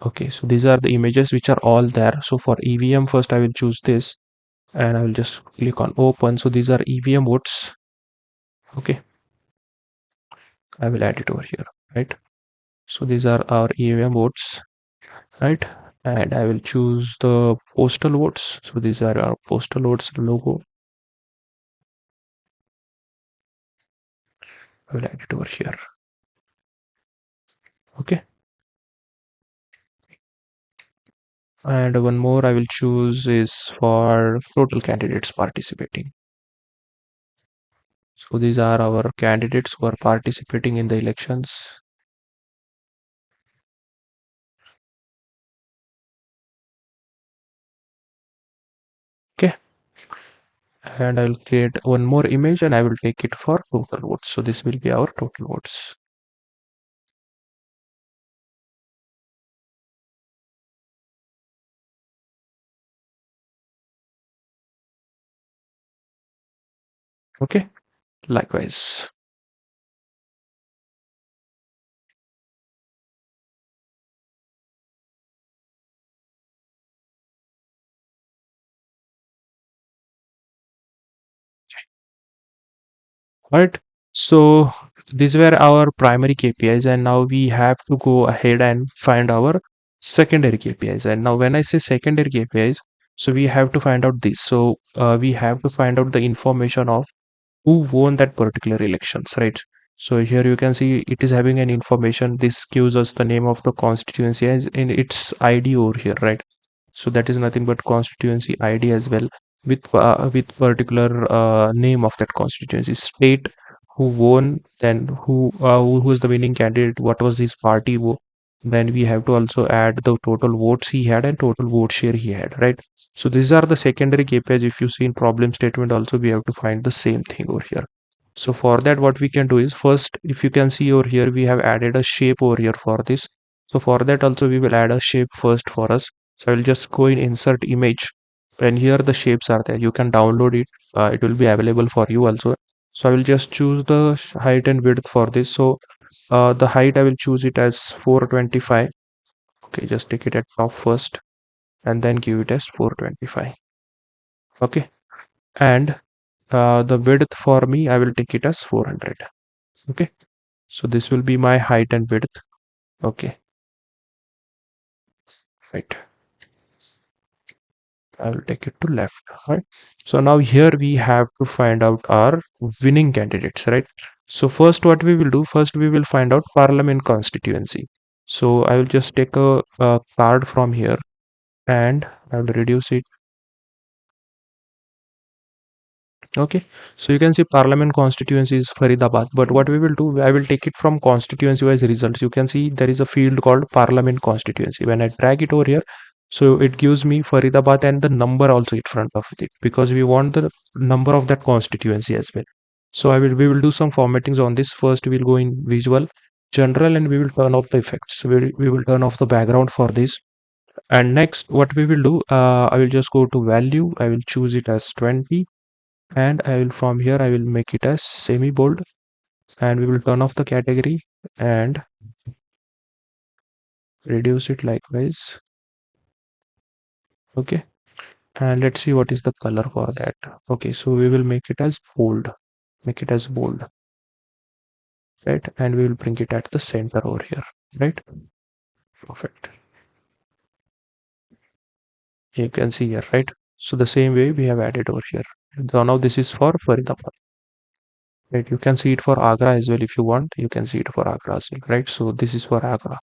Okay, so these are the images which are all there. So for EVM, first I will choose this and I will just click on open. So these are EVM votes. Okay, I will add it over here, right? So these are our EVM votes, right? And I will choose the postal votes. So these are our postal votes logo. I will add it over here. Okay. And one more I will choose is for total candidates participating. So these are our candidates who are participating in the elections. Okay. And I will create one more image and I will take it for total votes. So this will be our total votes. Okay. Likewise. Right. So these were our primary KPIs, and now we have to go ahead and find our secondary KPIs. And now when I say secondary KPIs, so we have to find out this. So we have to find out the information of who won that particular elections, right? So here you can see it is having an information. This gives us the name of the constituency as in its ID over here, right? So that is nothing but constituency ID as well, with particular name of that constituency, state, who won, then who is the winning candidate, what was his party. Then we have to also add the total votes he had and total vote share he had, right? So these are the secondary KPIs. If you see in problem statement also, we have to find the same thing over here. So for that, what we can do is first, if you can see over here, we have added a shape over here for this. So for that also, we will add a shape first for us. So I will just go in insert image, and here the shapes are there. You can download it. It will be available for you also. So I will just choose the height and width for this. So the height I will choose it as 425. Okay, just take it at top first and then give it as 425. Okay, and the width for me, I will take it as 400. Okay, so this will be my height and width. Okay, right. I will take it to left. Right. So now here we have to find out our winning candidates, right? So first, what we will do, first we will find out Parliament constituency. So I will just take a card from here and I will reduce it. Okay, so you can see Parliament constituency is Faridabad, but what we will do, I will take it from constituency wise results. You can see there is a field called Parliament constituency. When I drag it over here, so it gives me Faridabad and the number also in front of it, because we want the number of that constituency as well. So we will do some formattings on this. First we will go in visual, general, and we will turn off the effects. We will turn off the background for this. And next what we will do, I will just go to value. I will choose it as 20, and I will from here I will make it as semi bold, and we will turn off the category and reduce it likewise. Okay, and let's see what is the color for that. Okay, so we will make it as bold, right? And we will bring it at the center over here, right? Perfect. You can see here, right? So the same way we have added over here. So now this is for Faridabad, right? You can see it for Agra as well. If you want, you can see it for Agra as well, right? So this is for Agra.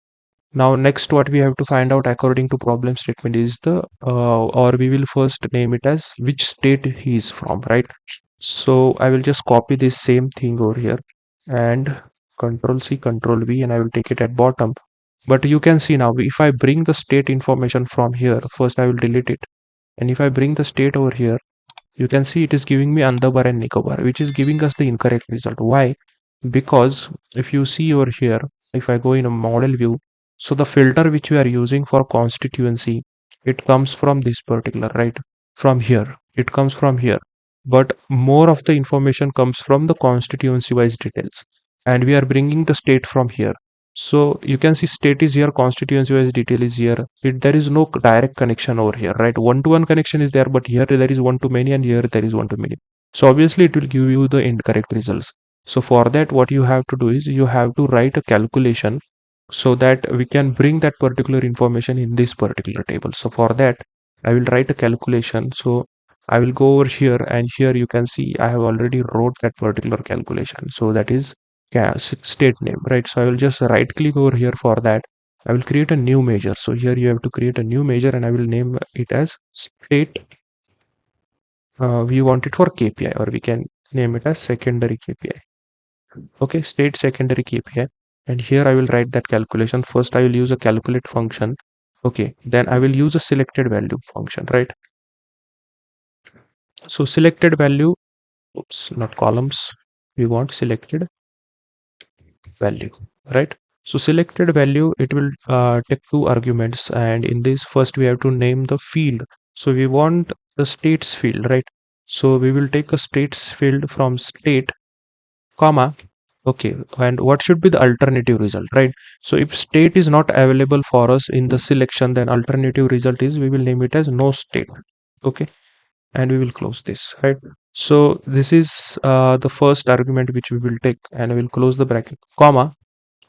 Now next what we have to find out according to problem statement is the or we will first name it as which state he is from, right? So I will just copy this same thing over here and control C control V, and I will take it at bottom. But you can see now if I bring the state information from here, first I will delete it, and if I bring the state over here, you can see it is giving me Andaman and Nicobar, which is giving us the incorrect result. Why? Because if you see over here, if I go in a model view, so the filter which we are using for constituency, it comes from this particular, right? From here, it comes from here. But more of the information comes from the constituency wise details. And we are bringing the state from here. So you can see state is here, constituency wise detail is here. There is no direct connection over here, right? One-to-one connection is there, but here there is one-to-many and here there is one-to-many. So obviously it will give you the incorrect results. So for that, what you have to do is you have to write a calculation so that we can bring that particular information in this particular table. So for that, I will write a calculation. So I will go over here, and here you can see I have already wrote that particular calculation. So that is state name, right? So I will just right click over here for that. I will create a new measure. So here you have to create a new measure, and I will name it as state. We want it for KPI, or we can name it as secondary KPI. Okay, state secondary KPI. And here I will write that calculation. First I will use a calculate function. Okay, then I will use a selected value function, right? So selected value, oops, not columns, we want selected value, right? So selected value, it will take two arguments, and in this first we have to name the field. So we want the states field, right? So we will take a states field from state, comma. Okay, and what should be the alternative result, right? So if state is not available for us in the selection, then alternative result is we will name it as no state. Okay, and we will close this, right? So this is the first argument which we will take, and I will close the bracket, comma.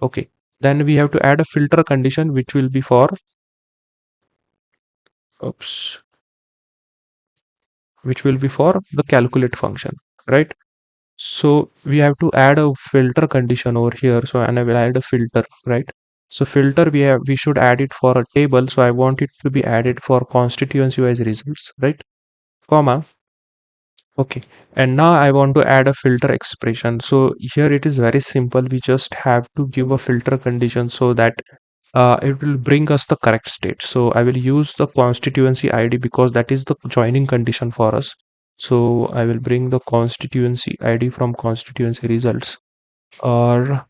Okay, then we have to add a filter condition which will be for, oops, which will be for the calculate function, right? So we have to add a filter condition over here. So, and I will add a filter, right? So filter, we should add it for a table. So I want it to be added for constituency wise results, right? Comma. Okay. And now I want to add a filter expression. So here it is very simple. We just have to give a filter condition so that it will bring us the correct state. So I will use the constituency ID because that is the joining condition for us. So I will bring the constituency ID from constituency results, or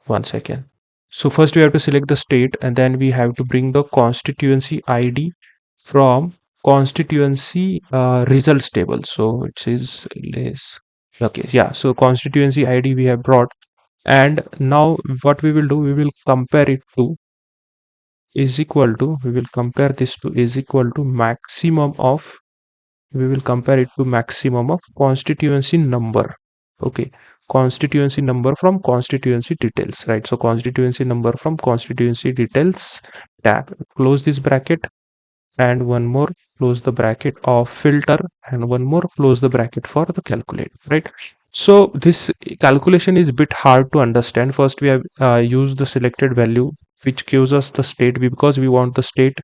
one second. So first we have to select the state, and then we have to bring the constituency ID from constituency results table. So it is less. Okay, yeah. So constituency ID we have brought, and now what we will do, we will compare it to is equal to. We will compare this to is equal to maximum of. We will compare it to maximum of constituency number. Okay, constituency number from constituency details, right? So constituency number from constituency details tab. Close this bracket, and one more, close the bracket of filter, and one more, close the bracket for the calculate, right? So this calculation is a bit hard to understand. First we have used the selected value, which gives us the state, because we want the state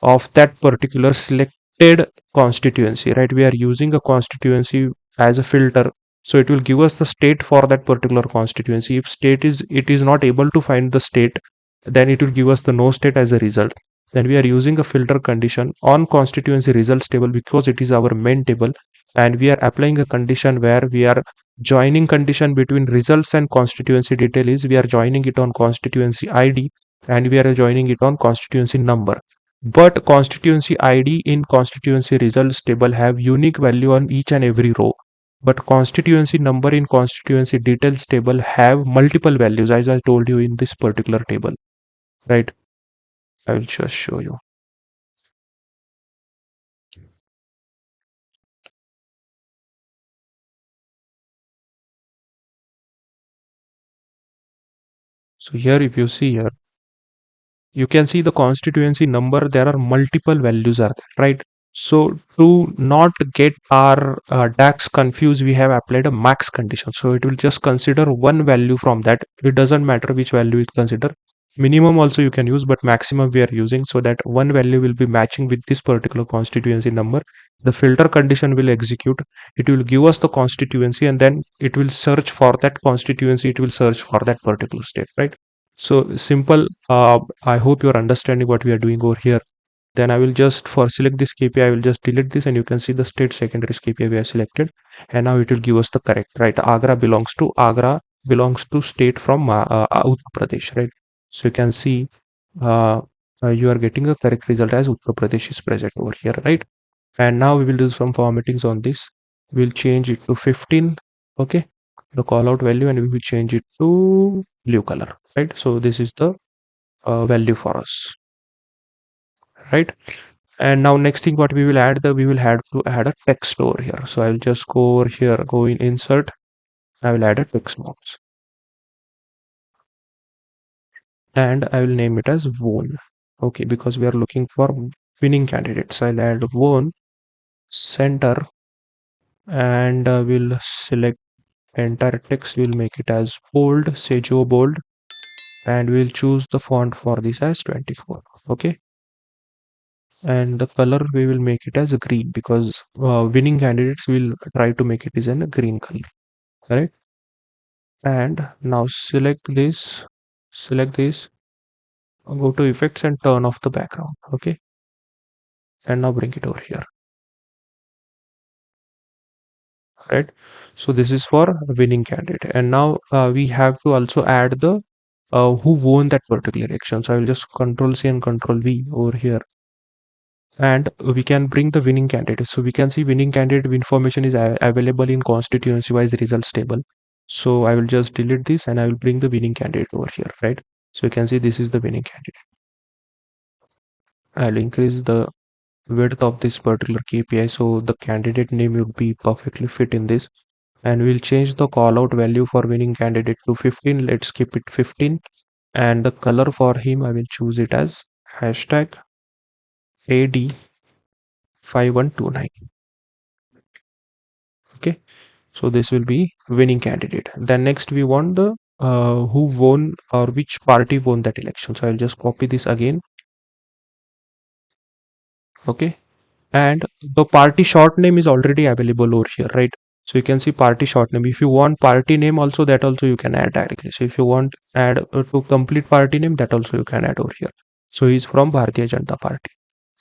of that particular selected constituency, right? We are using a constituency as a filter, so it will give us the state for that particular constituency. If state is, it is not able to find the state, then it will give us the no state as a result. Then we are using a filter condition on constituency results table, because it is our main table, and we are applying a condition where we are joining condition between results and constituency detail is we are joining it on constituency ID, and we are joining it on constituency number. But constituency ID in constituency results table have unique value on each and every row, but constituency number in constituency details table have multiple values, as I told you in this particular table, right? I will just show you. So here, if you see here, you can see the constituency number. There are multiple values are there, right? So to not get our DAX confused, we have applied a max condition. So it will just consider one value from that. It doesn't matter which value it consider. Minimum also you can use, but maximum we are using, so that one value will be matching with this particular constituency number. The filter condition will execute. It will give us the constituency, and then it will search for that constituency. It will search for that particular state, right? So simple. I hope you're understanding what we are doing over here. Then I will just, for select this KPI, I will just delete this, and you can see the state secondary KPI we have selected, and now it will give us the correct, right? Agra belongs to state from Uttar Pradesh, right? So you can see uh, you are getting a correct result as Uttar Pradesh is present over here, right? And now we will do some formattings on this. We'll change it to 15. Okay, the call out value, and we will change it to blue color, right? So this is the value for us, right? And now next thing what we will add, we will have to add a text over here. So I will just go over here, go in insert, I will add a text box, and I will name it as won. Okay, because we are looking for winning candidates. I'll add won center, and we'll select entire text. We'll make it as bold, say Joe bold, and we'll choose the font for this as 24. Okay, and the color we will make it as green, because winning candidates will try to make it is in a green color, right? And now select this, go to effects and turn off the background. Okay, and now bring it over here, right? So this is for winning candidate, and now we have to also add the who won that particular election. So I will just control C and control V over here, and we can bring the winning candidate. So we can see winning candidate information is available in constituency wise results table. So I will just delete this, and I will bring the winning candidate over here, right? So you can see this is the winning candidate. I'll increase the width of this particular KPI, so the candidate name would be perfectly fit in this. And we'll change the call out value for winning candidate to 15. Let's keep it 15, and the color for him, I will choose it as hashtag AD5129. Okay, so this will be winning candidate. Then next we want the who won, or which party won that election. So I'll just copy this again. Okay, and the party short name is already available over here, right? So you can see party short name. If you want party name also, that also you can add directly. So if you want add to complete party name, that also you can add over here. So he's from Bharatiya Janata Party,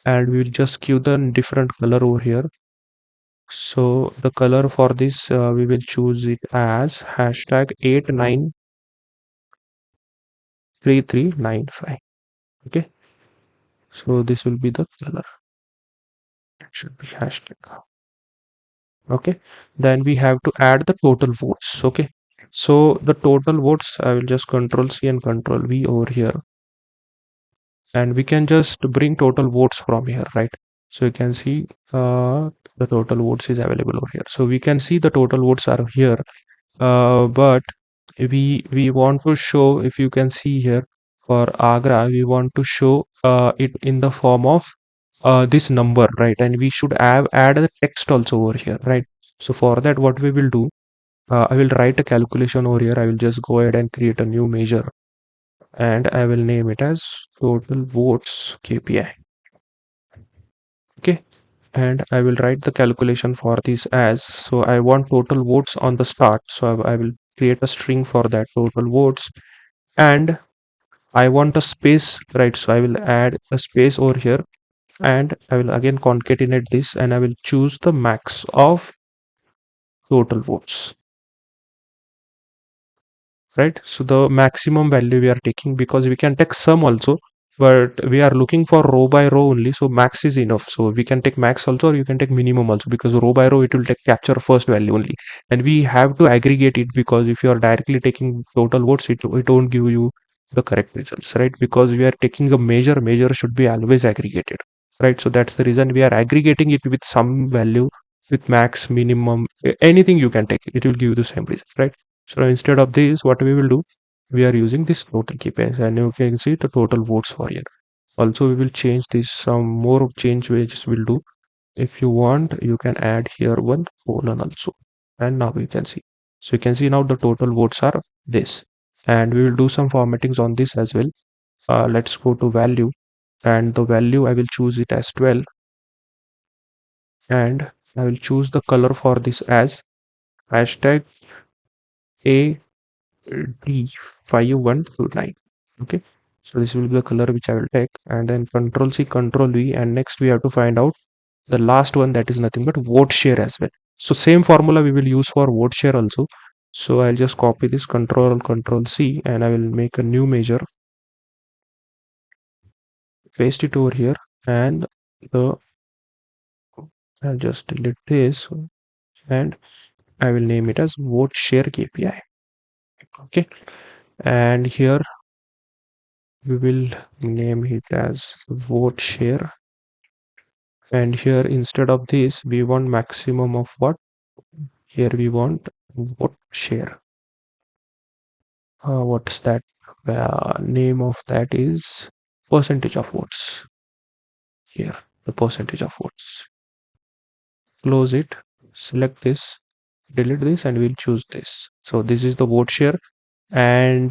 and we will just give the different color over here. So the color for this, we will choose it as hashtag 89 3395. Okay, so this will be the color. It should be hashtag. Okay, then we have to add the total votes. Okay, so the total votes, I will just control C and control V over here, and we can just bring total votes from here, right? So you can see the total votes is available over here. So we can see the total votes are here, but we want to show, if you can see here, for Agra we want to show it in the form of this number, right? And we should add the text also over here, right? So for that, what we will do, I will write a calculation over here. I will just go ahead and create a new measure, and I will name it as total votes KPI. Okay, and I will write the calculation for this as, so I want total votes on the start, so I will create a string for that total votes, and I want a space, right? So I will add a space over here, and I will again concatenate this, and I will choose the max of total votes, right? So the maximum value we are taking, because we can take sum also, but we are looking for row by row only, so max is enough. So we can take max also, or you can take minimum also, because row by row it will take capture first value only, and we have to aggregate it, because if you are directly taking total votes, it won't give you the correct results, right? Because we are taking a measure should be always aggregated, right? So that's the reason we are aggregating it with some value, with max, minimum, anything you can take, it will give you the same result, right? So instead of this, what we will do, we are using this total KPIs, and you can see the total votes for here. Also, we will change this, some more change which we'll do. If you want, you can add here one colon also. And now you can see. So you can see now the total votes are this. And we will do some formattings on this as well. Let's go to value. And the value, I will choose it as 12. And I will choose the color for this as hashtag AD5129. Okay, so this will be the color which I will take, and then control C, control V, and next we have to find out the last one, that is nothing but vote share as well. So same formula we will use for vote share also. So I'll just copy this, control C, and I will make a new measure, paste it over here, and the I'll just delete this, and I will name it as vote share KPI. Okay, and here we will name it as vote share, and here instead of this we want maximum of what, here we want vote share. What's that, name of that is percentage of votes. Here the percentage of votes, close it, select this, delete this, and we'll choose this. So this is the vote share, and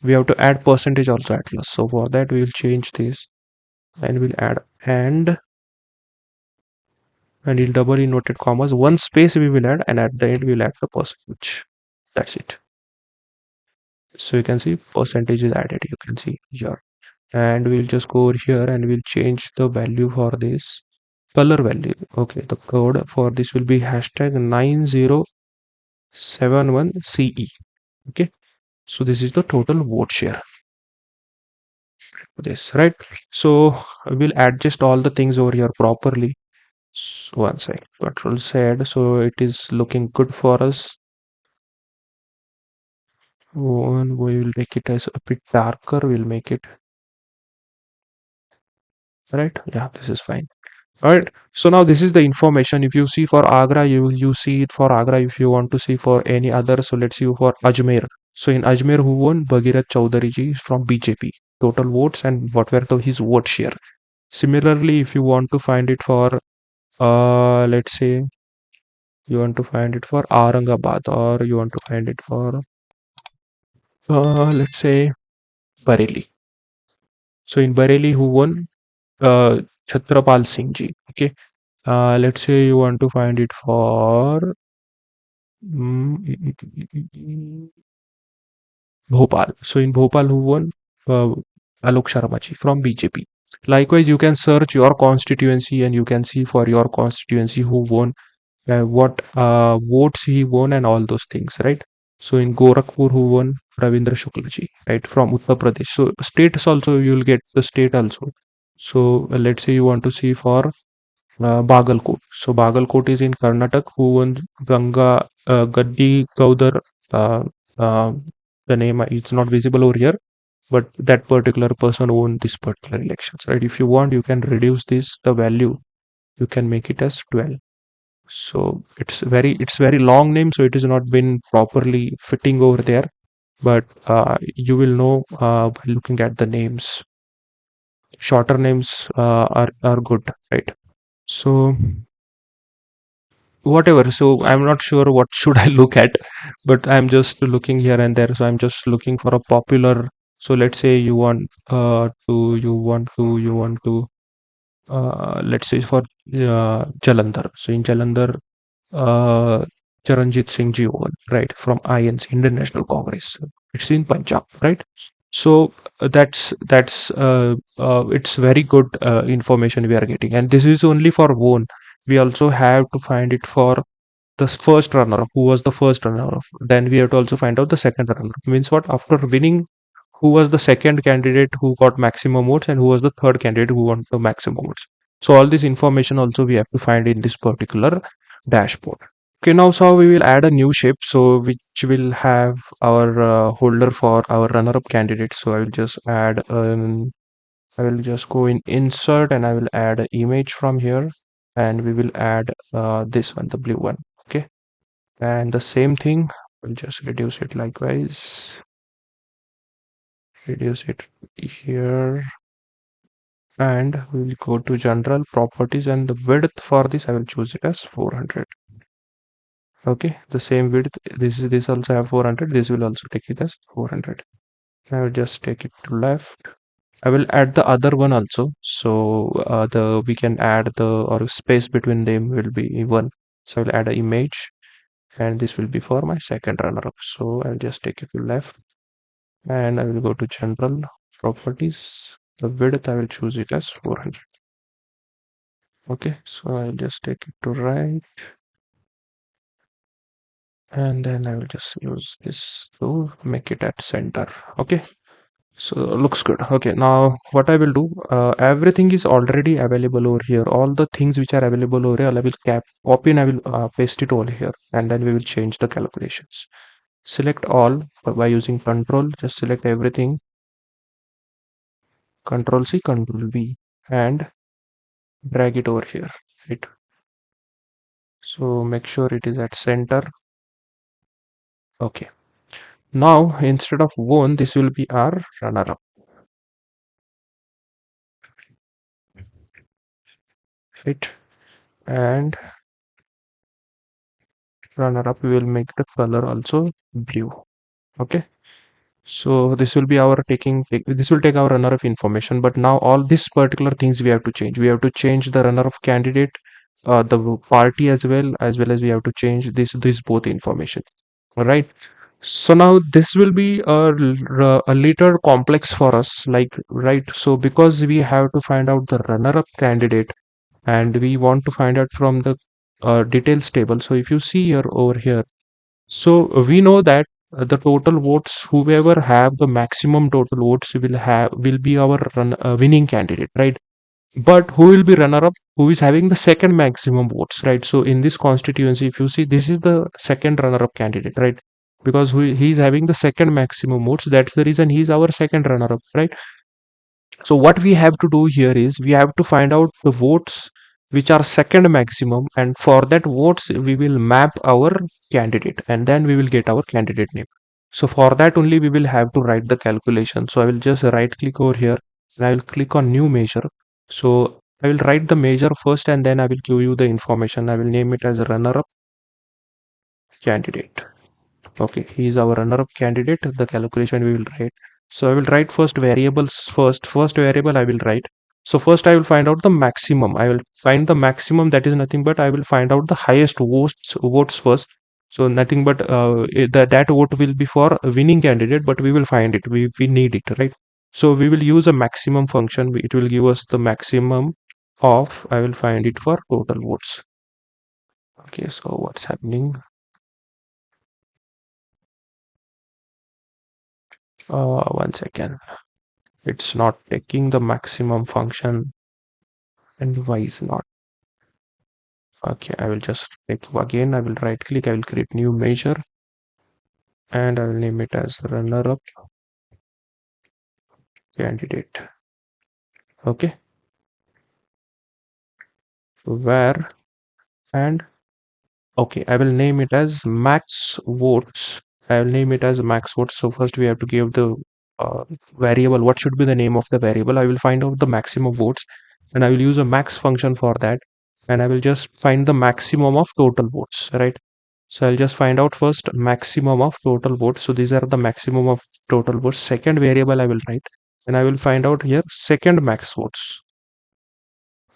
we have to add percentage also at last. So for that we will change this, and we'll add and in double inverted commas, one space we will add, and at the end we'll add the percentage. That's it. So you can see percentage is added, you can see here, and we'll just go over here and we'll change the value for this color value. Okay, the code for this will be hashtag 9071CE. Okay, so this is the total vote share for this, right? So we'll adjust all the things over here properly. So one sec, control Z, so it is looking good for us. One, we will make it as a bit darker, we'll make it, right? Yeah, this is fine. All right, so now this is the information. If you see for Agra, you see it for Agra. If you want to see for any other, so let's see for Ajmer. So in Ajmer, who won? Bhagirath Chaudhary ji from BJP. Total votes and what were his vote share. Similarly, if you want to find it for, let's say, you want to find it for Aurangabad, or you want to find it for, let's say, Bareilly. So in Bareilly, who won? Chhatrapal Singh ji. Okay. Let's say you want to find it for Bhopal. So in Bhopal, who won? Alok Sharma ji from BJP. Likewise, you can search your constituency and you can see for your constituency who won, what votes he won, and all those things, right? So in Gorakhpur, who won? Ravindra Shuklaji, right, from Uttar Pradesh. So states also, you'll get the state also. So let's say you want to see for Bagalkot. So Bagalkot is in Karnataka. Who won? Ganga Gaddi Gaudar. Uh, uh, the name is not visible over here, but that particular person won this particular elections, right? If you want, you can reduce this the value. You can make it as 12. So it's very long name, so it is not been properly fitting over there. But you will know by looking at the names. Shorter names are good, right? So whatever. So I'm not sure what should I look at, but I'm just looking here and there. So I'm just looking for a popular. So let's say you want to let's say for Jalandhar. So in Jalandhar, uh, Charanjit Singh ji won, right, from INC, Indian National Congress. It's in Punjab, right? So it's very good information we are getting, and this is only for one. We also have to find it for the first runner-up. Who was the first runner-up? Then we have to also find out the second runner-up. Means what? After winning, who was the second candidate who got maximum votes, and who was the third candidate who got the maximum votes. So all this information also we have to find in this particular dashboard. Okay, now so we will add a new shape, so which will have our holder for our runner-up candidate. So I will just add I will just go in insert and I will add an image from here, and we will add this one, the blue one. Okay, and the same thing, we'll just reduce it likewise, reduce it here, and we will go to general properties, and the width for this I will choose it as 400. Okay, the same width, this also have 400, this will also take it as 400. I will just take it to left. I will add the other one also. So the we can add the or space between them will be one. So I'll add an image, and this will be for my second runner up. So I'll just take it to left, and I will go to general properties. The width I will choose it as 400. Okay, so I'll just take it to right, and then I will just use this to make it at center. Okay. So looks good. Okay, now what I will do, everything is already available over here. All the things which are available over here, I will copy and I will paste it over here, and then we will change the calculations. Select all by using control. Just select everything. Control C, Control V, and drag it over here. Right. So make sure it is at center. Okay. Now instead of one, this will be our runner up. Right. And runner up, we will make the color also blue. Okay. So this will be our this will take our runner of information, but now all these particular things we have to change. We have to change the runner of candidate, the party as well as we have to change this both information. All right. So now this will be a little complex for us, like, right. So because we have to find out the runner up candidate, and we want to find out from the details table. So if you see here over here, so we know that the total votes, whoever have the maximum total votes will be our winning candidate, right? But who will be runner up? Who is having the second maximum votes, right? So in this constituency, if you see, this is the second runner up candidate, right? Because he is having the second maximum votes. That's the reason he is our second runner up, right? So what we have to do here is we have to find out the votes which are second maximum, and for that votes we will map our candidate, and then we will get our candidate name. So for that only we will have to write the calculation. So I will just right click over here, and I will click on new measure. So I will write the measure first, and then I will give you the information. I will name it as runner up candidate. Okay, he is our runner-up candidate. The calculation we will write. So I will write first variables first. First variable I will write. So first I will find out the maximum. I will find the maximum, that is nothing but I will find out the highest votes first. So nothing but that vote will be for a winning candidate, but we will find it. We need it, right? So we will use a maximum function. It will give us the maximum of, I will find it for total votes. Okay, so what's happening? One second. It's not taking the maximum function. And why is not? Okay, I will just take again. I will right click. I will create new measure and I will name it as runner up candidate. Okay, where and okay, I will name it as max votes. I will name it as max votes. So first we have to give the variable. What should be the name of the variable? I will find out the maximum votes and I will use a max function for that. And I will just find the maximum of total votes, right? So I'll just find out first maximum of total votes. So these are the maximum of total votes. Second variable I will write and I will find out here second max votes.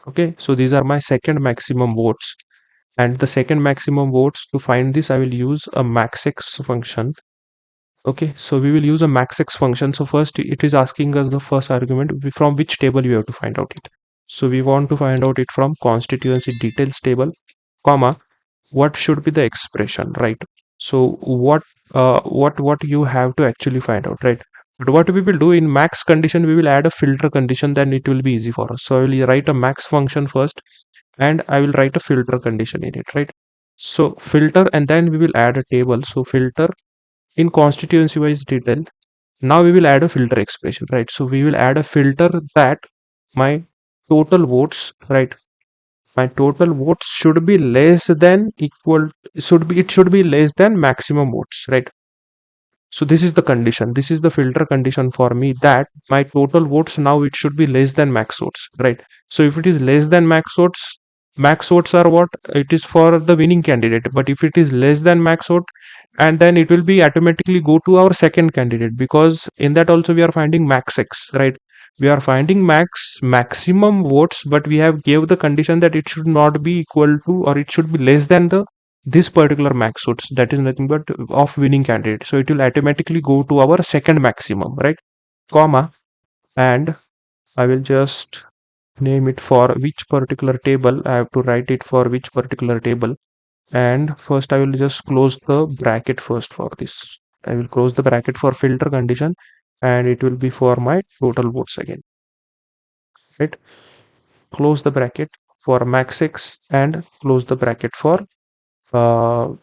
Okay, so these are my second maximum votes. And the second maximum votes, to find this I will use a maxx function. Okay, so we will use a maxx function. So first it is asking us the first argument from which table we have to find out it. So we want to find out it from constituency details table, comma, what should be the expression, right? So what you have to actually find out, right? But what we will do in max condition, we will add a filter condition, then it will be easy for us. So I will write a max function first and I will write a filter condition in it, right? So filter and then we will add a table. So filter in constituency wise detail. Now we will add a filter expression, right? So we will add a filter that my total votes, right? My total votes should be less than equal, it should be less than maximum votes, right? So this is the condition, this is the filter condition for me, that my total votes now it should be less than max votes, right? So if it is less than max votes are what, it is for the winning candidate. But if it is less than max vote, and then it will be automatically go to our second candidate, because in that also we are finding max x, right? We are finding maximum votes, but we have gave the condition that it should not be equal to, or it should be less than the this particular max votes, that is nothing but of winning candidate. So it will automatically go to our second maximum, right? Comma, and I will just name it for which particular table. I have to write it for which particular table. And first I will just close the bracket first for this. I will close the bracket for filter condition and it will be for my total votes again, right? Close the bracket for max x and close the bracket for uh,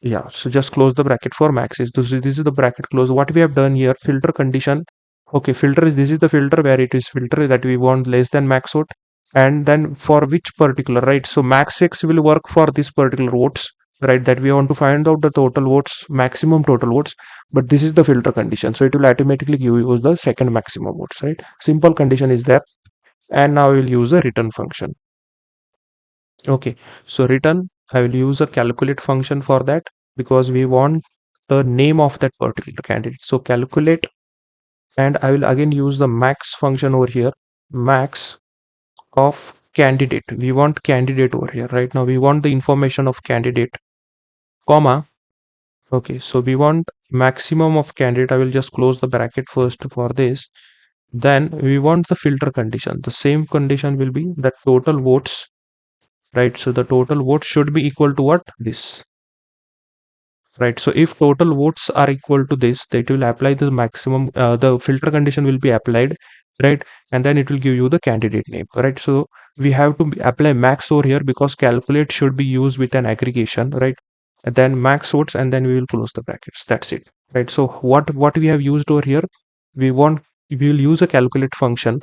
yeah, so just close the bracket for max is this is the bracket close. What we have done here, filter condition. Okay, filter is, this is the filter where it is filter that we want less than max vote, and then for which particular, right? So max x will work for this particular votes, right? That we want to find out the total votes, maximum total votes, but this is the filter condition, so it will automatically give you the second maximum votes, right? Simple condition is there. And now we will use a return function. Okay, so return, I will use a calculate function for that, because we want the name of that particular candidate. So calculate, and I will again use the max function over here, max of candidate. We want candidate over here. Right now we want the information of candidate, comma. Okay, so we want maximum of candidate. I will just close the bracket first for this. Then we want the filter condition. The same condition will be that total votes, right? So the total votes should be equal to what? This. Right, so if total votes are equal to this, that will apply the maximum, the filter condition will be applied, right? And then it will give you the candidate name, right? So we have to apply max over here, because calculate should be used with an aggregation, right? And then max votes, and then we will close the brackets. That's it, right? So what we have used over here, we will use a calculate function.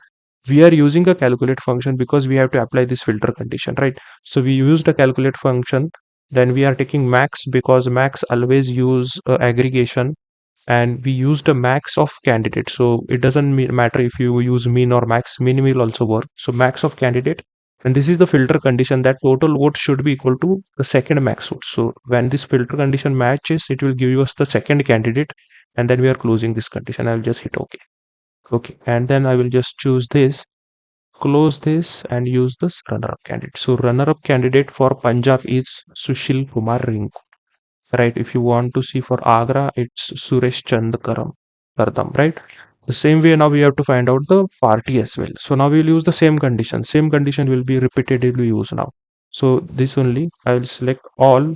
We are using a calculate function because we have to apply this filter condition, right? So we used a calculate function, then we are taking max because max always use aggregation, and we used a max of candidate. So it doesn't matter if you use min or max, min will also work. So max of candidate, and this is the filter condition, that total votes should be equal to the second max vote. So when this filter condition matches, it will give us the second candidate, and then we are closing this condition. I will just hit OK. Okay, and then I will just choose this, close this, and use this runner-up candidate. So runner-up candidate for Punjab is Sushil Kumar Rinku. Right, if you want to see for Agra, it's Suresh Kardam, right? The same way now we have to find out the party as well. So now we will use the same condition. Same condition will be repetitively used now. So this only, I will select all,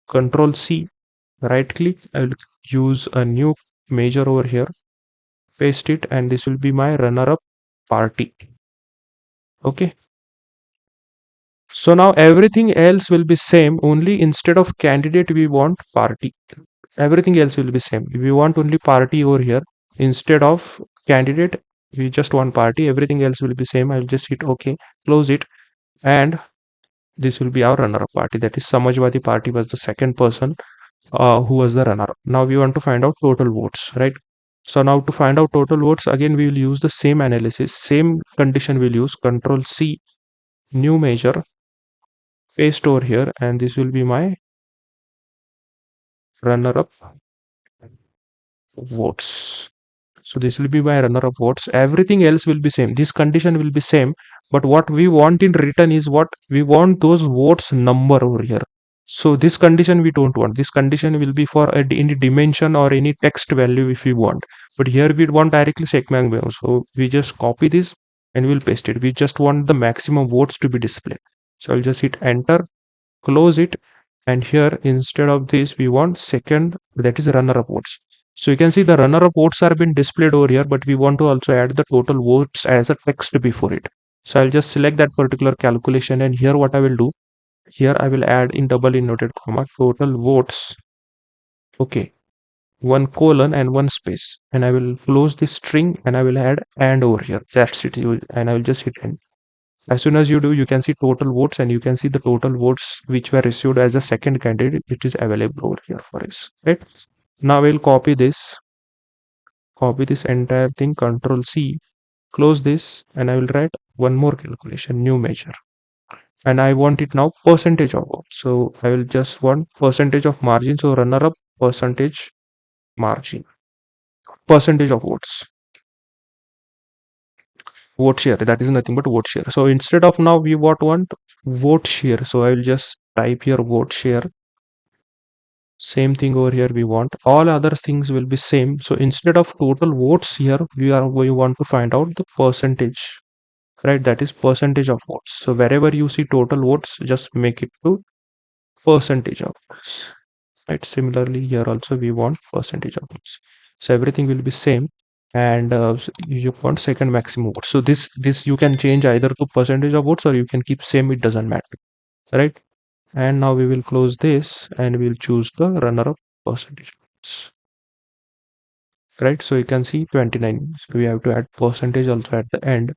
Control C, right click, I will use a new measure over here. paste it, and this will be my runner-up party. Okay. So now everything else will be same, only instead of candidate we want party. Everything else will be same. If we want only party over here, instead of candidate, we just want party. Everything else will be same. I'll just hit OK, close it, and this will be our runner-up party. That is Samajwadi Party was the second person who was the runner-up. Now we want to find out total votes, right? So now to find out total votes, again we will use the same analysis, same condition we'll use. Control C, new measure, paste over here, and this will be my runner-up votes. So this will be my runner-up votes. Everything else will be same. This condition will be same, but what we want in return is what we want those votes number over here. So this condition we don't want. This condition will be for any dimension or any text value if we want. But here we want directly segment value. So we just copy this and we'll paste it. We just want the maximum votes to be displayed. So I'll just hit enter, close it, and here instead of this we want second, that is runner-up votes. So you can see the runner-up votes are being displayed over here, but we want to also add the total votes as a text before it. So I'll just select that particular calculation, and here what I will do, here I will add in double inverted comma total votes. Okay, one colon and one space, and I will close this string and I will add and over here. That's it. And I will just hit end. As soon as you do, you can see total votes, and you can see the total votes which were received as a second candidate. It is available over here for us, right? Now we'll copy this entire thing, Control C, close this, and I will write one more calculation, new measure, and I want it now percentage of votes. So I will just want percentage of margin. So runner up percentage margin, percentage of votes, vote share. That is nothing but vote share. So instead of now we want vote share. So I will just type here vote share. Same thing over here we want. All other things will be same. So instead of total votes here, we want to find out the percentage, right? That is percentage of votes. So wherever you see total votes, just make it to percentage of votes. Right. Similarly, here also we want percentage of votes. So everything will be same, and you want second maximum votes. So this you can change either to percentage of votes or you can keep same. It doesn't matter, right? And now we will close this and we'll choose the runner-up percentage votes. Right. So you can see 29. So we have to add percentage also at the end.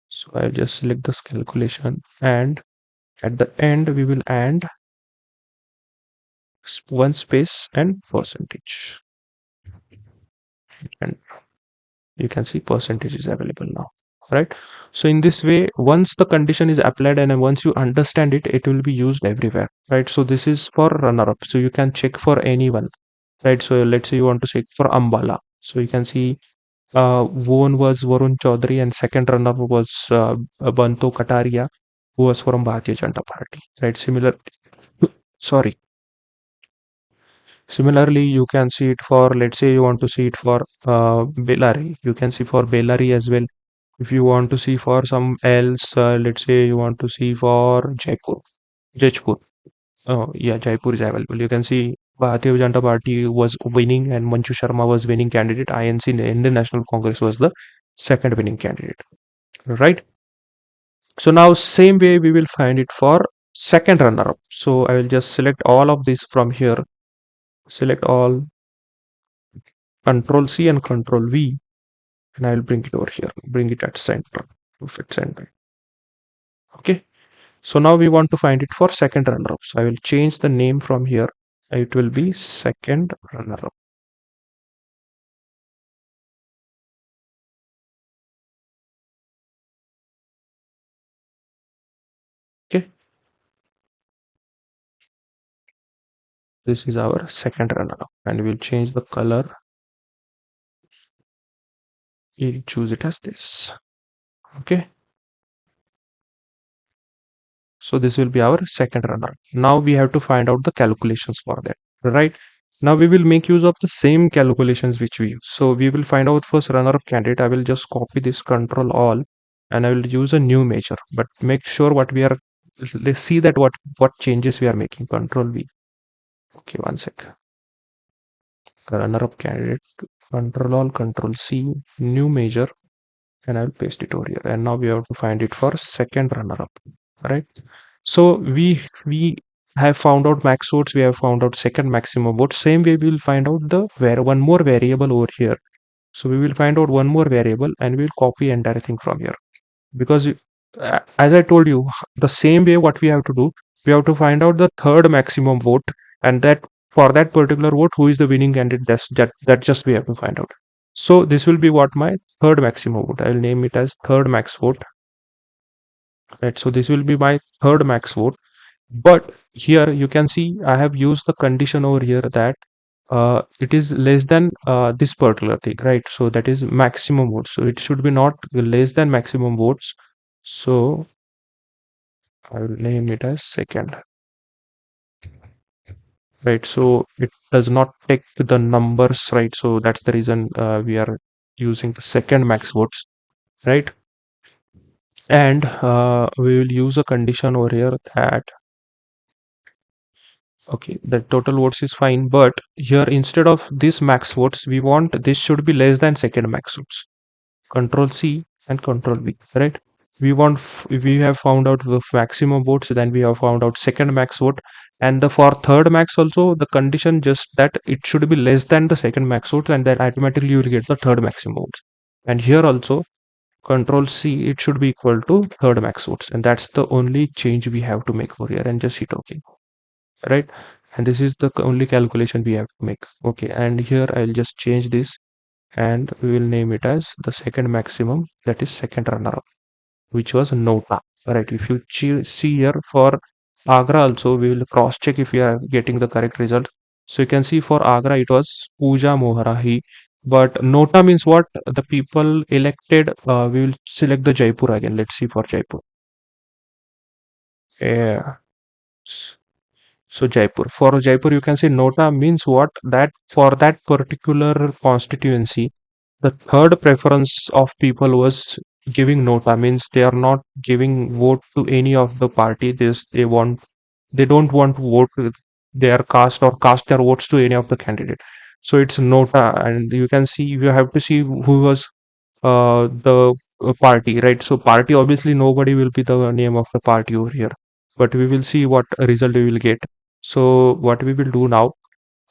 So I'll just select this calculation, and at the end we will add one space and percentage, and you can see percentage is available now, right? So in this way, once the condition is applied and once you understand it, it will be used everywhere, right? So this is for runner-up. So you can check for anyone, right? So let's say you want to check for Ambala. So you can see one was Varun Chaudhary and second runner was Banto Kataria, who was from Bharatiya Janata Party, right? Sorry. Similarly, you can see it for, let's say you want to see it for Bellary. You can see for Bellary as well. If you want to see for some else, let's say you want to see for Jaipur. Oh, yeah, Jaipur is available. You can see Bharatiya Janata Party was winning and Manchu Sharma was winning candidate. INC, Indian National Congress, was the second winning candidate, right? So now same way we will find it for second runner-up. So I will just select all of this from here. Select all, Control C and Control V, and I will bring it over here. Bring it at center, to fit center. Okay. So now we want to find it for second runner-up. So I will change the name from here. It will be second runner-up. Okay. This is our second runner-up, and we'll change the color. We'll choose it as this. Okay. So this will be our second runner. Now we have to find out the calculations for that, right? Now we will make use of the same calculations which we use. So we will find out first runner-up candidate. I will just copy this, Control All, and I will use a new measure. But make sure what we are, let's see that what changes we are making. Control V. Okay, one sec. runner up candidate, control all, control C, new measure, and I'll paste it over here. And now we have to find it for second runner up, right? So we have found out max votes, we have found out second maximum vote. Same way we will find out the one more variable over here. So we will find out one more variable and we'll copy entire thing from here. Because as I told you, the same way what we have to do, we have to find out the third maximum vote, and that for that particular vote, who is the winning candidate, that just we have to find out. So this will be what my third maximum vote. I will name it as third max vote. Right. So this will be my third max vote. But here you can see I have used the condition over here that it is less than this particular thing, right? So that is maximum votes. So it should be not less than maximum votes. So I will name it as second, right? So it does not take the numbers, right? So that's the reason we are using the second max votes, right? And we will use a condition over here that okay, the total votes is fine, but here instead of this max votes, we want this should be less than second max votes. Control C and Control V, right? We want if we have found out the maximum votes, then we have found out second max vote, and the for third max also the condition just that it should be less than the second max votes, and then automatically you will get the third maximum votes. And here also Control C, it should be equal to third max votes, and that's the only change we have to make over here, and just hit OK, right? And this is the only calculation we have to make. Okay, and here I'll just change this and we will name it as the second maximum, that is second runner up, which was Nota. Right, if you see here for Agra also, we will cross check if we are getting the correct result. So you can see for Agra it was Pooja Moharahi, but Nota means what? The people elected, we will select the Jaipur again. Let's see for Jaipur. Yeah. So Jaipur. For Jaipur, you can say Nota means what? That for that particular constituency, the third preference of people was giving Nota, means they are not giving vote to any of the party. They don't want to vote with their caste or cast their votes to any of the candidate. So it's Nota, and you can see you have to see who was the party, right? So party, obviously nobody will be the name of the party over here, but we will see what result we will get. So what we will do now,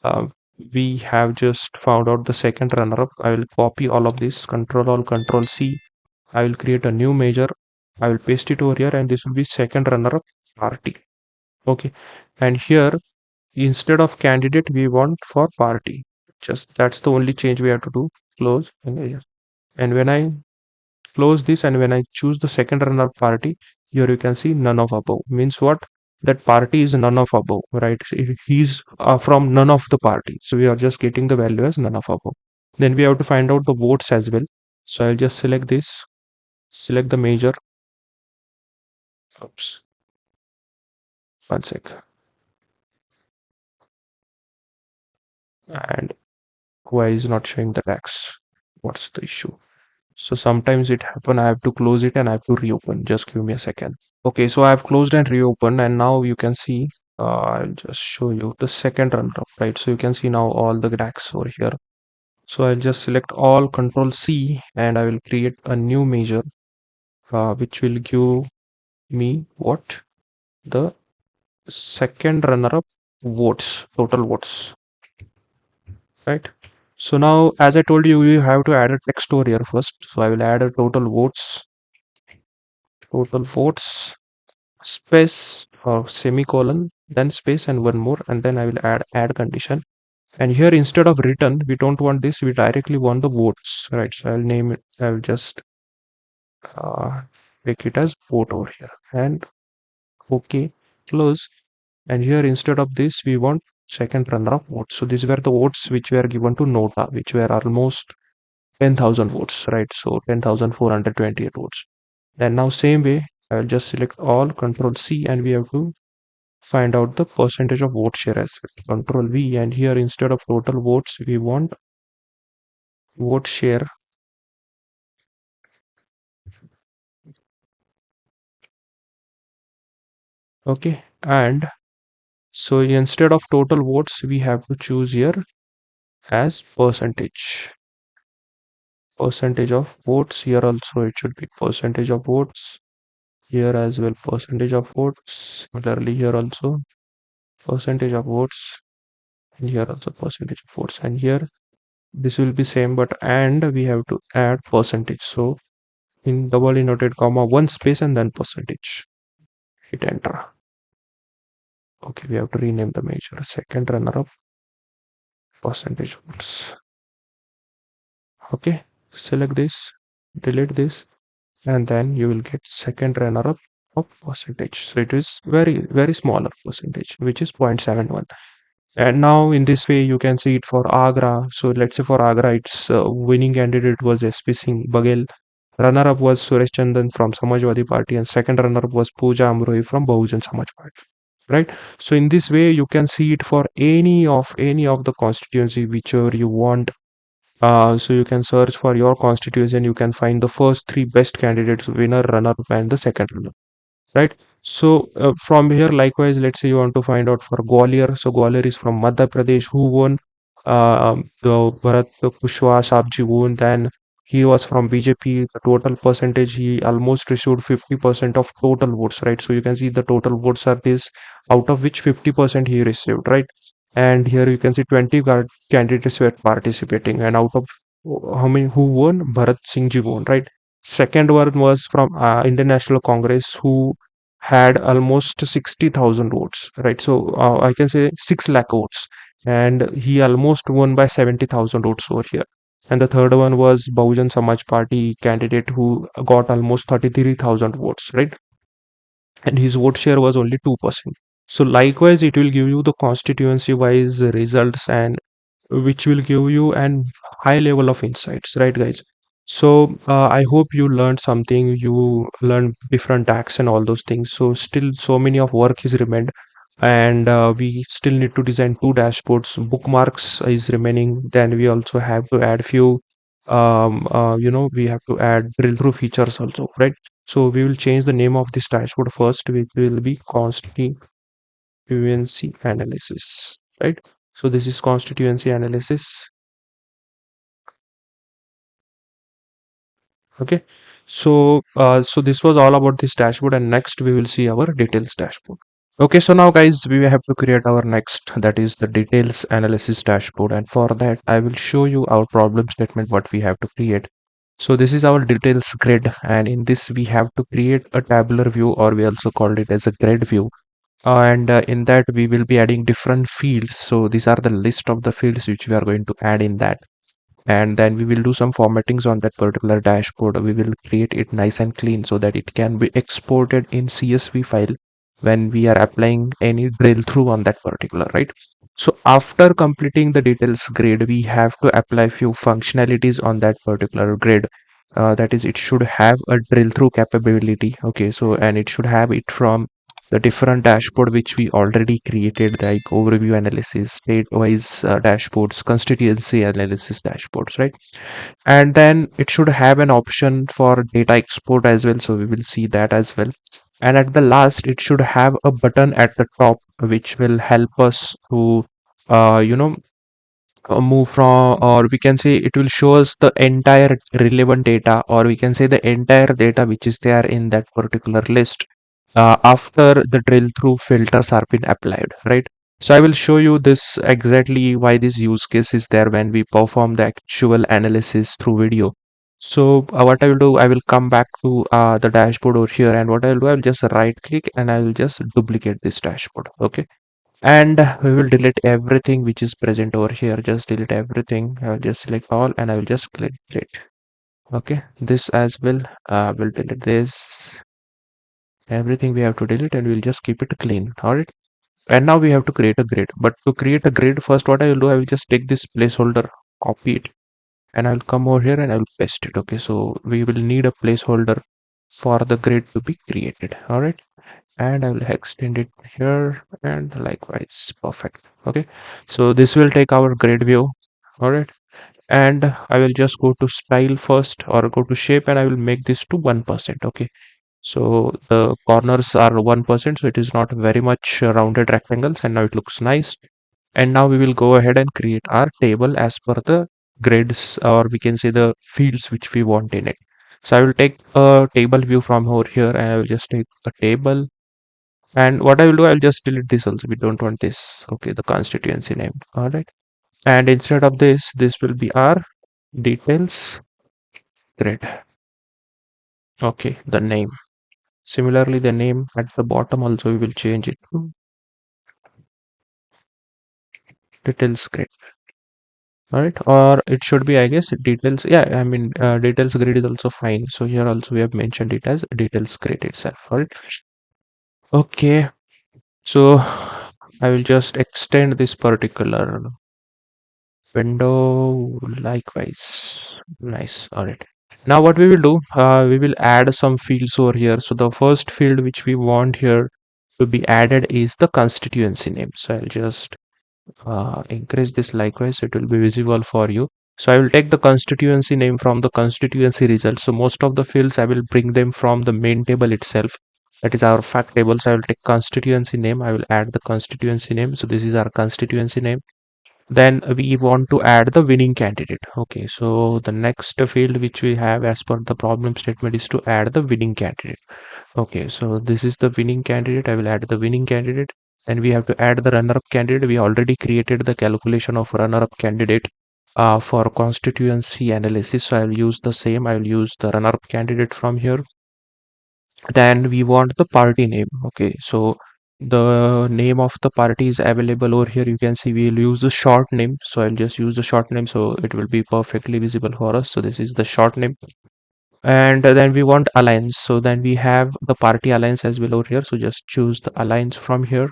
uh, we have just found out the second runner up. I will copy all of this, control all, control C. I will create a new measure. I will paste it over here, and this will be second runner up party. Okay, and here instead of candidate we want for party. Just that's the only change we have to do. Close, and when I close this and when I choose the second runner party, here you can see none of above. Means what? That party is none of above, right? He's from none of the party. So we are just getting the value as none of above. Then we have to find out the votes as well. So I'll just select this, select the major. Oops, one sec. And why is not showing the tax? What's the issue? So sometimes it happen, I have to close it and I have to reopen. Just give me a second. Okay, so I have closed and reopened, and now you can see, I'll just show you the second run up, right? So you can see now all the DAX over here. So I'll just select all, Control C, and I will create a new measure, which will give me what? The second runner up votes, total votes, right? So now, as I told you, you have to add a text over here first. So I will add a total votes space or semicolon, then space and one more, and then I will add condition. And here instead of written, we don't want this, we directly want the votes, right? So I'll name it, I'll just uh, make it as vote over here and okay, close. And here instead of this, we want second runner of votes. So these were the votes which were given to Nota, which were almost 10,000 votes, right? So 10,428 votes. And now same way, I'll just select all, Control C, and we have to find out the percentage of vote share as well. Control V, and here instead of total votes, we want vote share. Okay, and so instead of total votes, we have to choose here as percentage of votes. Here also it should be percentage of votes, here as well percentage of votes, similarly here also percentage of votes, and here also percentage of votes, and here this will be same, but and we have to add percentage. So in double inverted comma, one space and then percentage, hit enter. Okay, we have to rename the measure. Second runner up, percentage votes. Okay, select this, delete this, and then you will get second runner up of percentage. So it is very smaller percentage, which is 0.71. And now in this way you can see it for Agra. So let's say for Agra, its winning candidate was SP Singh Baghel. Runner up was Suresh Chandan from Samajwadi Party, and second runner up was Pooja Amrohi from Bahujan Samaj Party. Right. So in this way you can see it for any of the constituency whichever you want. So you can search for your constituency and you can find the first three best candidates, winner, runner up, and the second runner, right? So from here, likewise, let's say you want to find out for Gwalior. So Gwalior is from Madhya Pradesh, who won. The Bharat Kushwaha Sabji won. Then he was from BJP. The total percentage, he almost received 50% of total votes, right? So you can see the total votes are this, out of which 50% he received, right? And here you can see 20 candidates were participating, and out of how many who won, Bharat Singh ji won, right? Second one was from Indian National Congress, who had almost 60,000 votes, right? So I can say 6 lakh votes, and he almost won by 70,000 votes over here. And the third one was Bahujan Samaj Party candidate, who got almost 33,000 votes, right? And his vote share was only 2%. So likewise, it will give you the constituency wise results, and which will give you an high level of insights, right guys? So I hope you learned something, you learned different tags and all those things. So still so many of work is remained, and we still need to design two dashboards. Bookmarks is remaining, then we also have to add few we have to add drill through features also, right? So we will change the name of this dashboard first, which will be constituency analysis, right? So this is constituency analysis. Okay. So so this was all about this dashboard, and next we will see our details dashboard. Okay, so now guys, we have to create our next, that is the details analysis dashboard, and for that I will show you our problem statement what we have to create. So this is our details grid, and in this we have to create a tabular view, or we also called it as a grid view. And in that we will be adding different fields. So these are the list of the fields which we are going to add in that, and then we will do some formattings on that particular dashboard. We will create it nice and clean so that it can be exported in CSV file when we are applying any drill through on that particular, right? So after completing the details grid, we have to apply few functionalities on that particular grid. That is, it should have a drill through capability. Okay, so and it should have it from the different dashboard which we already created, like overview analysis, state-wise dashboards, constituency analysis dashboards, right? And then it should have an option for data export as well, so we will see that as well. And at the last, it should have a button at the top which will help us to uh, you know move from, or we can say it will show us the entire relevant data, or we can say the entire data which is there in that particular list after the drill through filters are been applied, right? So I will show you this exactly why this use case is there when we perform the actual analysis through video. So what I will do, I will come back to the dashboard over here, and what I will do, I will just right click and I will just duplicate this dashboard. Okay, and we will delete everything which is present over here. Just delete everything. I will just select all and I will just click delete. Okay, this as well. Will delete this. Everything we have to delete, and we'll just keep it clean. All right. And now we have to create a grid. But to create a grid, first what I will do, I will just take this placeholder, copy it, and I will come over here and I will paste it. Okay, so we will need a placeholder for the grid to be created. All right, and I will extend it here and likewise. Perfect. Okay, so this will take our grid view. All right, and I will just go to style first, or go to shape, and I will make this to 1%. Okay, so the corners are 1%, so it is not very much rounded rectangles, and now it looks nice. And now we will go ahead and create our table as per the grids, or we can say the fields which we want in it. So I will take a table view from over here, and I will just take a table. And what I will do, I'll just delete this also. We don't want this. Okay, the constituency name. All right. And instead of this will be our details grid. Okay, the name. Similarly, the name at the bottom also we will change it to details grid. All right, or it should be, I guess, details. Yeah, I mean, details grid is also fine. So here also we have mentioned it as details grid itself. All right. Okay, so I will just extend this particular window likewise. Nice. All right. Now what we will do, we will add some fields over here. So the first field which we want here to be added is the constituency name. So I'll just increase this likewise, so it will be visible for you. So I will take the constituency name from the constituency results. So most of the fields I will bring them from the main table itself. That is our fact table. So I will take constituency name. I will add the constituency name. So this is our constituency name. Then we want to add the winning candidate. Okay, so the next field which we have as per the problem statement is to add the winning candidate. Okay, so this is the winning candidate. I will add the winning candidate, and we have to add the runner-up candidate. We already created the calculation of runner-up candidate for constituency analysis. So I will use the same. I will use the runner-up candidate from here. Then we want the party name. Okay, so the name of the party is available over here. You can see we'll use the short name. So I'll just use the short name, so it will be perfectly visible for us. So this is the short name. And then we want alliance. So then we have the party alliance as well over here. So just choose the alliance from here.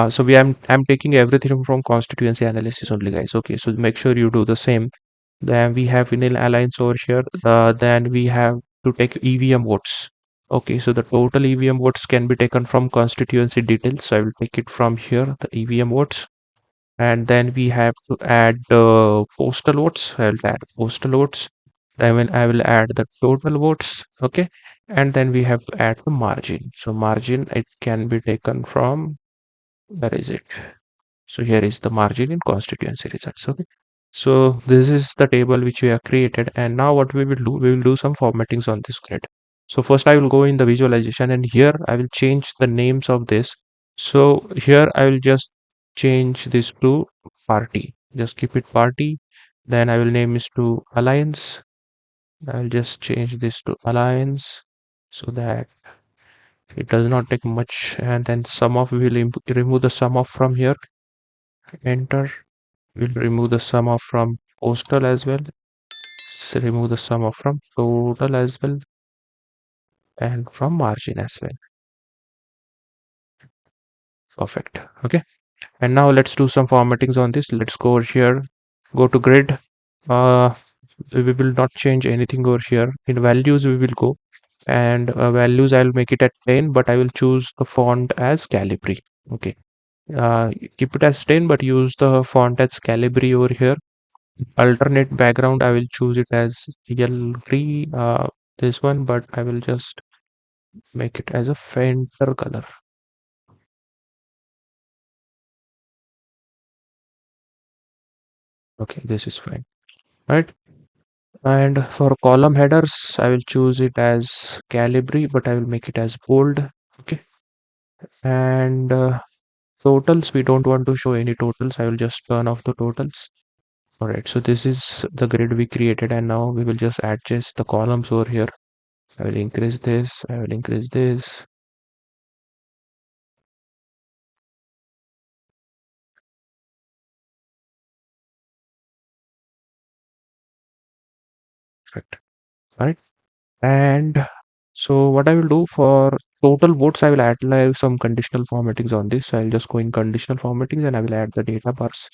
So I'm taking everything from constituency analysis only, guys. Okay, so make sure you do the same. Then we have vinyl alliance over here. Then we have to take EVM votes. Okay, so the total EVM votes can be taken from constituency details. So I will take it from here, the EVM votes. And then we have to add postal votes. I will add postal votes. I will add the total votes. Okay, and then we have to add the margin. So margin, it can be taken from, where is it? So here is the margin in constituency results. Okay, so this is the table which we have created, and now what we will do, we will do some formattings on this grid. So first I will go in the visualization, and here I will change the names of this. So here I will just change this to party. Just keep it party. Then I will name this to alliance. I'll just change this to alliance so that it does not take much. And then sum of, we will remove the sum of from here. Enter. We'll remove the sum of from postal as well. Remove the sum of from total as well, and from margin as well. Perfect. Okay. And now let's do some formattings on this. Let's go over here. Go to grid. Uh, we will not change anything over here. In values, we will go, and values I'll make it at 10, but I will choose the font as Calibri. Okay. Keep it as 10, but use the font as Calibri over here. Alternate background, I will choose it as L3, this one, but I will just make it as a fainter color. Okay, this is fine. Right. And for column headers, I will choose it as Calibri, but I will make it as bold. Okay. And totals, we don't want to show any totals. I will just turn off the totals. All right. So this is the grid we created, and now we will just adjust the columns over here. I will increase this. I will increase this. Correct. All right. And so what I will do for total votes, I will add like some conditional formattings on this. So I'll just go in conditional formattings, and I will add the data bars.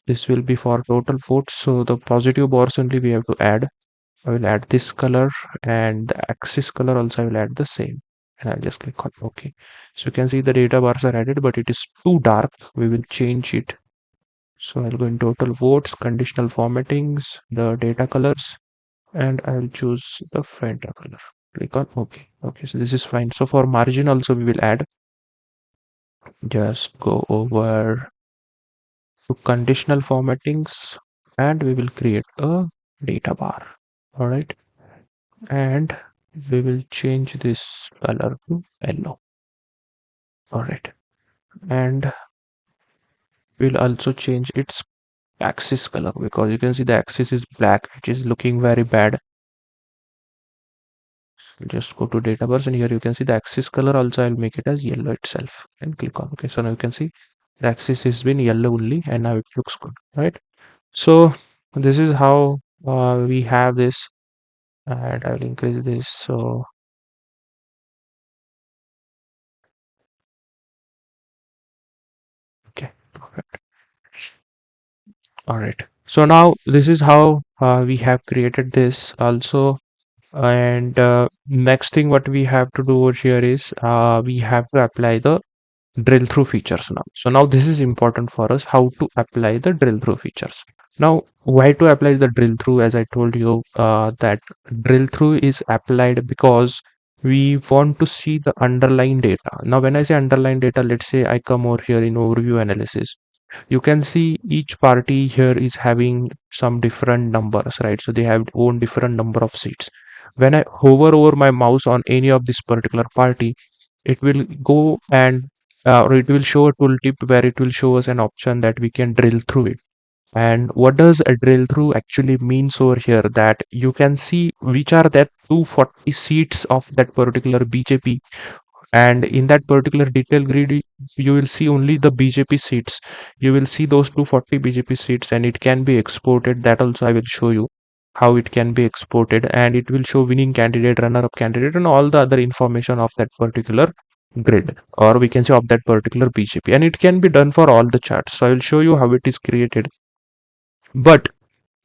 This will be for total votes. So the positive bars only we have to add. I will add this color, and the axis color also I will add the same. And I'll just click on OK. So you can see the data bars are added, but it is too dark. We will change it. So I'll go in total votes, conditional formattings, the data colors, and I'll choose the Fanta color. Click on OK. Okay, so this is fine. So for margin also we will add. Just go over to conditional formattings, and we will create a data bar. All right, and we will change this color to yellow. All right, and we'll also change its axis color, because you can see the axis is black, which is looking very bad. Just go to data bars, and here you can see the axis color also. I'll make it as yellow itself and click on OK. So now you can see the axis has been yellow only, and now it looks good, right? So this is how we have this, and I will increase this. So okay, perfect. All right, so now this is how we have created this also. And next thing what we have to do over here is we have to apply the drill through features now. So now this is important for us, how to apply the drill through features. Now why to apply the drill through? As I told you, that drill through is applied because we want to see the underlying data. Now when I say underlying data, let's say I come over here in overview analysis, you can see each party here is having some different numbers, right? So they have own different number of seats. When I hover over my mouse on any of this particular party, it will go and or it will show a tooltip where it will show us an option that we can drill through it. And what does a drill through actually means over here? That you can see which are that 240 seats of that particular BJP, and in that particular detail grid you will see only the BJP seats. You will see those 240 BJP seats, and it can be exported. That also I will show you how it can be exported, and it will show winning candidate, runner up candidate, and all the other information of that particular grid, or we can say of that particular BJP, and it can be done for all the charts. So I will show you how it is created. But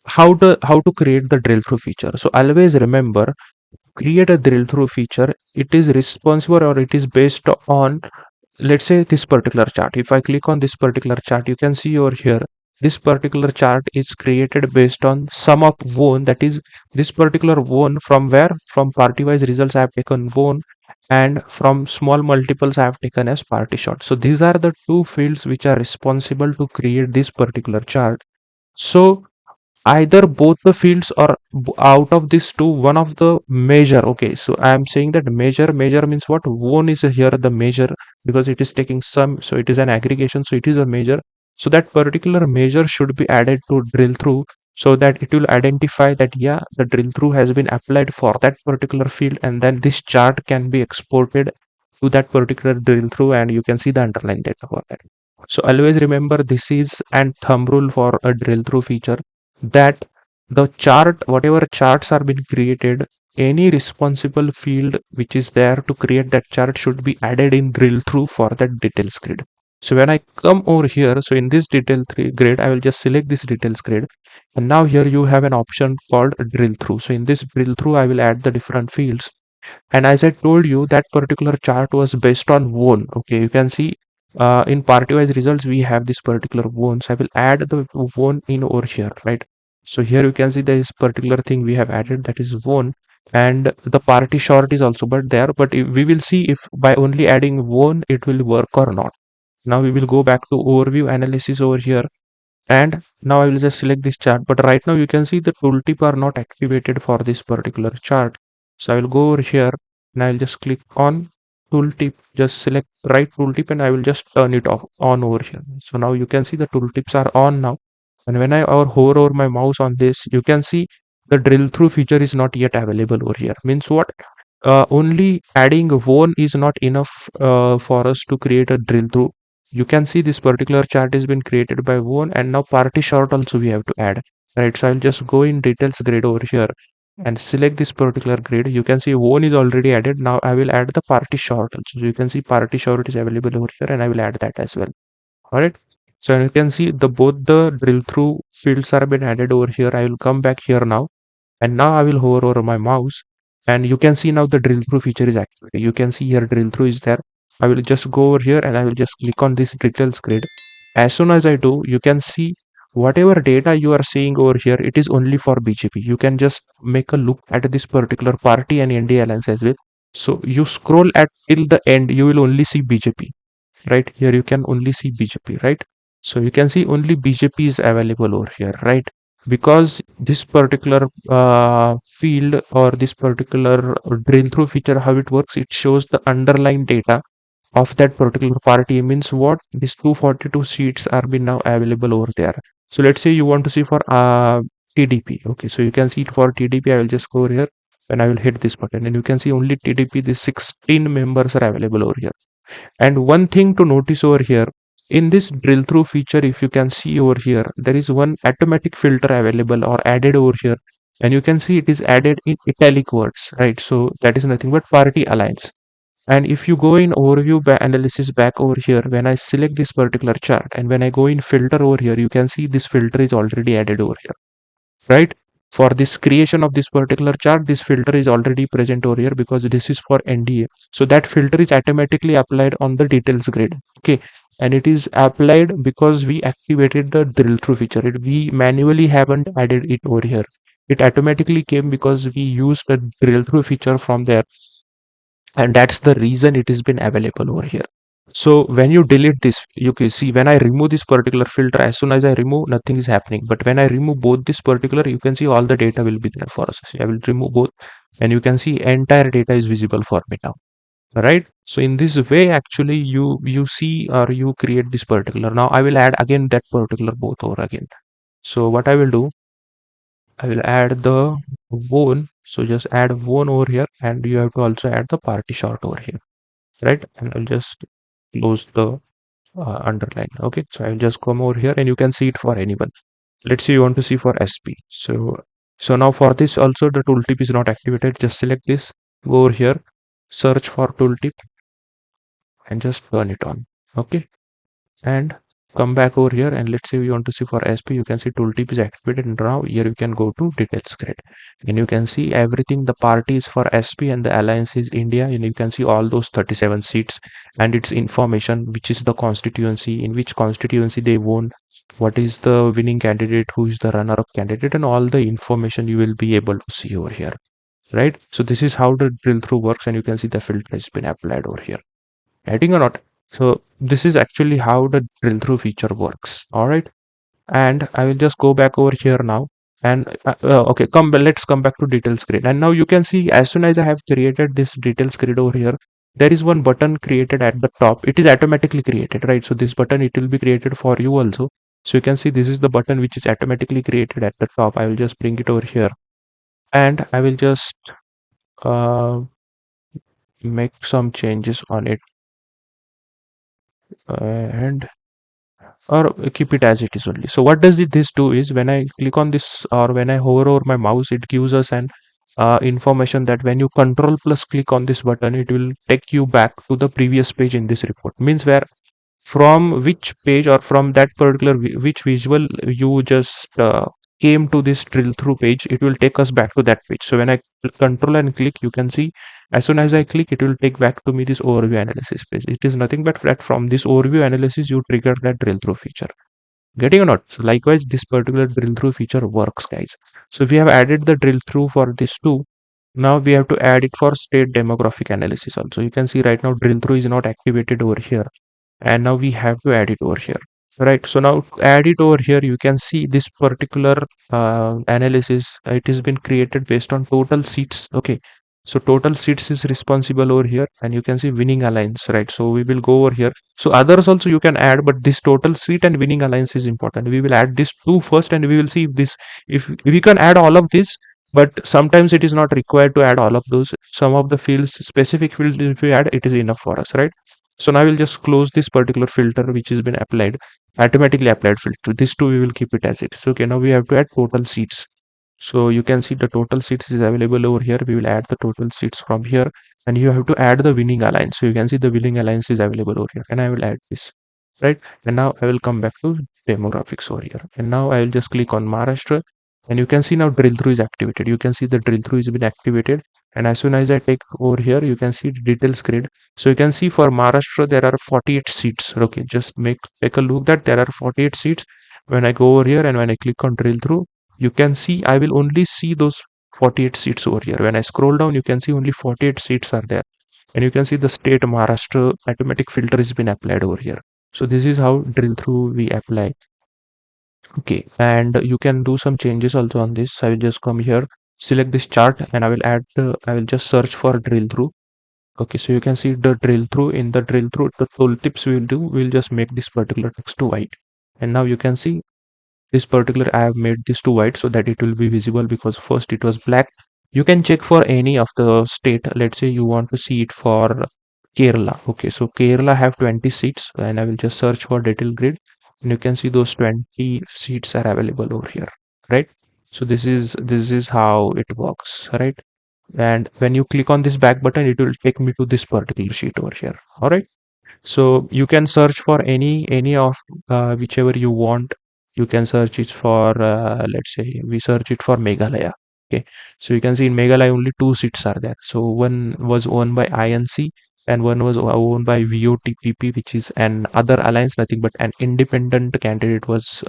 how to create the drill through feature? So always remember, create a drill through feature, it is responsible or it is based on, let's say, this particular chart. If I click on this particular chart, you can see over here this particular chart is created based on sum of one. That is, this particular one from where, from party wise results I have taken one, and from small multiples I have taken as party short. So these are the two fields which are responsible to create this particular chart. So either both the fields or out of these two, one of the measure. Okay, so I am saying that measure means what? One is here the measure, because it is taking sum, so it is an aggregation, so it is a measure. So that particular measure should be added to drill through, so that it will identify that yeah, the drill through has been applied for that particular field, and then this chart can be exported to that particular drill through, and you can see the underlying data for that. So always remember, this is an thumb rule for a drill through feature, that the chart, whatever charts are being created, any responsible field which is there to create that chart should be added in drill through for that details grid. So when I come over here, so in this grid, I will just select this details grid, and now here you have an option called drill through. So in this drill through, I will add the different fields. And as I told you, that particular chart was based on one. Okay, you can see in party wise results we have this particular one. So I will add the one in over here, right? So here you can see this particular thing we have added, that is one, and the party short is also but there. But we will see if by only adding one it will work or not. Now we will go back to overview analysis over here, and now I will just select this chart. But right now you can see the tooltip are not activated for this particular chart. So I will go over here and I will just click on tooltip, just select right tooltip, and I will just turn it off on over here. So now you can see the tooltips are on now, and when I hover over my mouse on this, you can see the drill through feature is not yet available over here. Means what? Only adding one is not enough for us to create a drill through. You can see this particular chart has been created by one, and now party short also we have to add, right? So I'll just go in details grid over here and select this particular grid. You can see one is already added. Now I will add the party short also. So you can see party short is available over here, and I will add that as well. All right. So you can see the both the drill through fields are been added over here. I will come back here now, and now I will hover over my mouse, and you can see now the drill through feature is activated. You can see here drill through is there. I will just go over here and I will just click on this details grid. As soon as I do, you can see whatever data you are seeing over here, it is only for BJP. You can just make a look at this particular party and NDA alliance as well. So you scroll at till the end, you will only see BJP. Right here you can only see BJP, right? So you can see only BJP is available over here, right? Because this particular field or this particular drill through feature, how it works, it shows the underlying data of that particular party. Means what? These 242 seats are been now available over there. So let's say you want to see for TDP. Okay, so you can see it for TDP. I will just go over here and I will hit this button, and you can see only TDP. The 16 members are available over here. And one thing to notice over here, in this drill through feature, if you can see over here, there is one automatic filter available or added over here. And you can see it is added in italic words, right? So that is nothing but party alliance. And if you go in overview analysis back over here, when I select this particular chart and when I go in filter over here, you can see this filter is already added over here, right? For this creation of this particular chart, this filter is already present over here because this is for NDA. So that filter is automatically applied on the details grid. Okay. And it is applied because we activated the drill through feature. We manually haven't added it over here. It automatically came because we used the drill through feature from there, and that's the reason it has been available over here. So when you delete this, you can see when I remove this particular filter, as soon as I remove, nothing is happening. But when I remove both this particular, you can see all the data will be there for us. So I will remove both, and you can see entire data is visible for me now, right? So in this way, actually you see or you create this particular. Now I will add again that particular both over again. So what I will do, I will add the one. So just add one over here, and you have to also add the party short over here, right? And I'll just close the underline. Okay, so I'll just come over here and you can see it for anyone. Let's say you want to see for SP. So now for this also the tooltip is not activated. Just select this, go over here, search for tooltip and just turn it on. Okay, and come back over here, and let's say you want to see for SP, you can see tooltip is activated, and now here you can go to details grid and you can see everything. The party is for SP and the alliance is India, and you can see all those 37 seats and its information, which is the constituency, in which constituency they won, what is the winning candidate, who is the runner-up candidate, and all the information you will be able to see over here, right? So this is how the drill through works, and you can see the filter has been applied over here. Getting or not? So this is actually how the drill through feature works. All right. And I will just go back over here now. And okay, let's come back to details grid. And now you can see as soon as I have created this details grid over here, there is one button created at the top. It is automatically created, right? So this button, it will be created for you also. So you can see this is the button which is automatically created at the top. I will just bring it over here and I will just uh, make some changes on it and or keep it as it is only. So what does this do is when I click on this or when I hover over my mouse, it gives us an information that when you control plus click on this button, it will take you back to the previous page in this report. Means where from which page or from that particular which visual you just came to this drill through page, it will take us back to that page. So when I control and click, you can see as soon as I click, it will take back to me this overview analysis page. It is nothing but that from this overview analysis you trigger that drill through feature. Getting or not? So likewise, this particular drill through feature works, guys. So we have added the drill through for this too. Now we have to add it for state demographic analysis also. You can see right now drill through is not activated over here, and now we have to add it over here, right? So now to add it over here, you can see this particular analysis, it has been created based on total seats. Okay, so total seats is responsible over here, and you can see winning alliance, right? So we will go over here. So others also you can add, but this total seat and winning alliance is important. We will add this two first, and we will see if this, if we can add all of this, but sometimes it is not required to add all of those. Some of the fields, specific fields, if we add, it is enough for us, right? So now we'll just close this particular filter which has been applied, automatically applied filter. This two we will keep it as it is. Okay, now we have to add total seats. So you can see the total seats is available over here. We will add the total seats from here, and you have to add the winning alliance. So you can see the winning alliance is available over here, and I will add this, right? And now I will come back to demographics over here, and now I will just click on Maharashtra, and you can see now drill through is activated. You can see the drill through has been activated, and as soon as I take over here, you can see the details grid. So you can see for Maharashtra there are 48 seats. Okay, just take a look that there are 48 seats. When I go over here and when I click on drill through, you can see I will only see those 48 seats over here. When I scroll down, you can see only 48 seats are there, and you can see the state Maharashtra automatic filter has been applied over here. So this is how drill through we apply. Okay, and you can do some changes also on this. I will just come here, select this chart, and I will add I will just search for drill through. Okay, so you can see the drill through. In the drill through, the tooltips we will do, we'll just make this particular text to white. And now you can see this particular, I have made this to white so that it will be visible, because first it was black. You can check for any of the state. Let's say you want to see it for Kerala. Okay, so Kerala have 20 seats, and I will just search for detail grid, and you can see those 20 seats are available over here, right? So this is how it works, right? And when you click on this back button, it will take me to this particular sheet over here. All right, so you can search for any of whichever you want. You can search it for let's say we search it for Meghalaya. Okay, so you can see in Meghalaya only two seats are there. So one was owned by INC and one was owned by VOTPP, which is an other alliance, nothing but an independent candidate was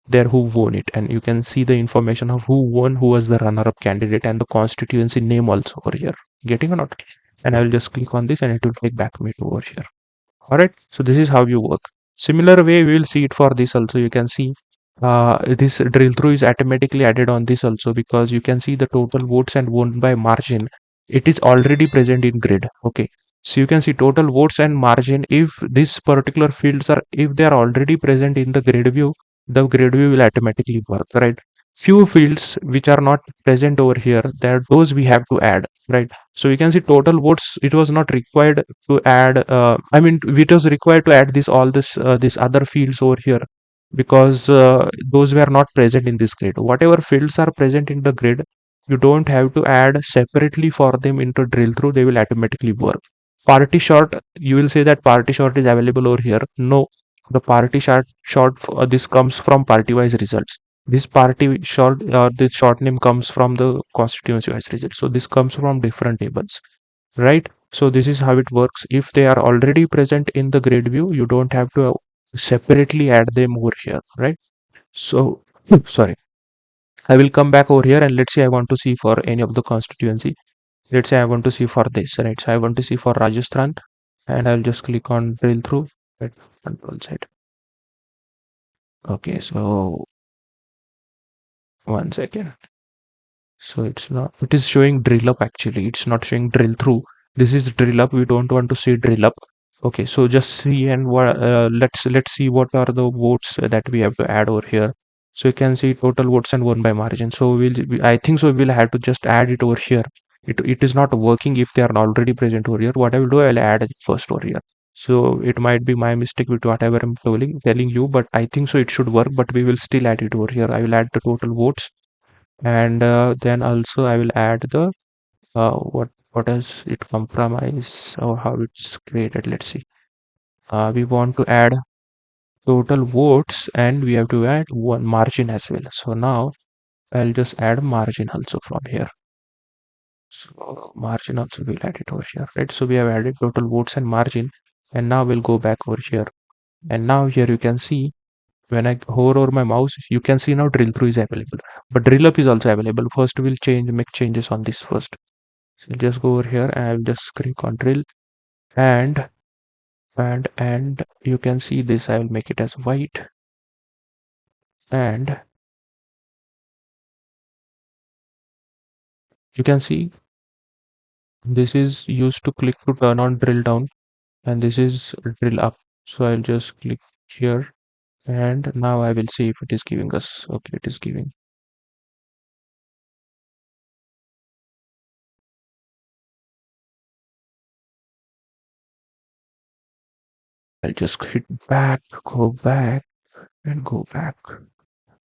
there who won it. And you can see the information of who won, who was the runner-up candidate, and the constituency name also over here. Getting or not? And I will just click on this and it will take back me to over here. All right, so this is how you work. Similar way we will see it for this also. You can see this drill through is automatically added on this also, because you can see the total votes and won by margin. It is already present in grid. Okay, so you can see total votes and margin. If this particular fields are, if they are already present in the grid view, the grid view will automatically work, right? Few fields which are not present over here, there those we have to add, right? So you can see total votes, it was not required to add I mean it was required to add this all this other fields over here, because those were not present in this grid. Whatever fields are present in the grid, you don't have to add separately for them into drill through, they will automatically work. Party short, you will say that party short is available over here. No, the party short this comes from party wise results. This party short the short name comes from the constituency wise result. So this comes from different tables, right? So this is how it works. If they are already present in the grid view, you don't have to separately add them over here, right? So sorry, I will come back over here and let's say I want to see for any of the constituency. Let's say I want to see for this, right? So I want to see for Rajasthan, and I'll just click on drill through, right? Control side. Okay, so one second. So it's not, it is showing drill up actually. It's not showing drill through. This is drill up. We don't want to see drill up. Okay, so just see and what let's see what are the votes that we have to add over here. So you can see total votes and won by margin. So I think so we'll have to just add it over here. It is not working if they are already present over here. What I will do, I'll add it first over here. So it might be my mistake with whatever I'm telling you, but I think so it should work. But we will still add it over here. I will add the total votes, and then also I will add the what does it compromise or how it's created. Let's see. We want to add total votes and we have to add one margin as well. So now I'll just add margin also from here. So margin also we'll add it over here, right? So we have added total votes and margin, and now we'll go back over here. And now here you can see when I hover over my mouse, you can see now drill through is available, but drill up is also available. First we'll make changes on this first. So I'll just go over here and I'll just click on drill, and you can see this. I will make it as white, and you can see this is used to click to turn on drill down, and this is drill up. So I'll just click here, and now I will see if it is giving us. Okay, it is giving. I'll just hit back, go back, and go back.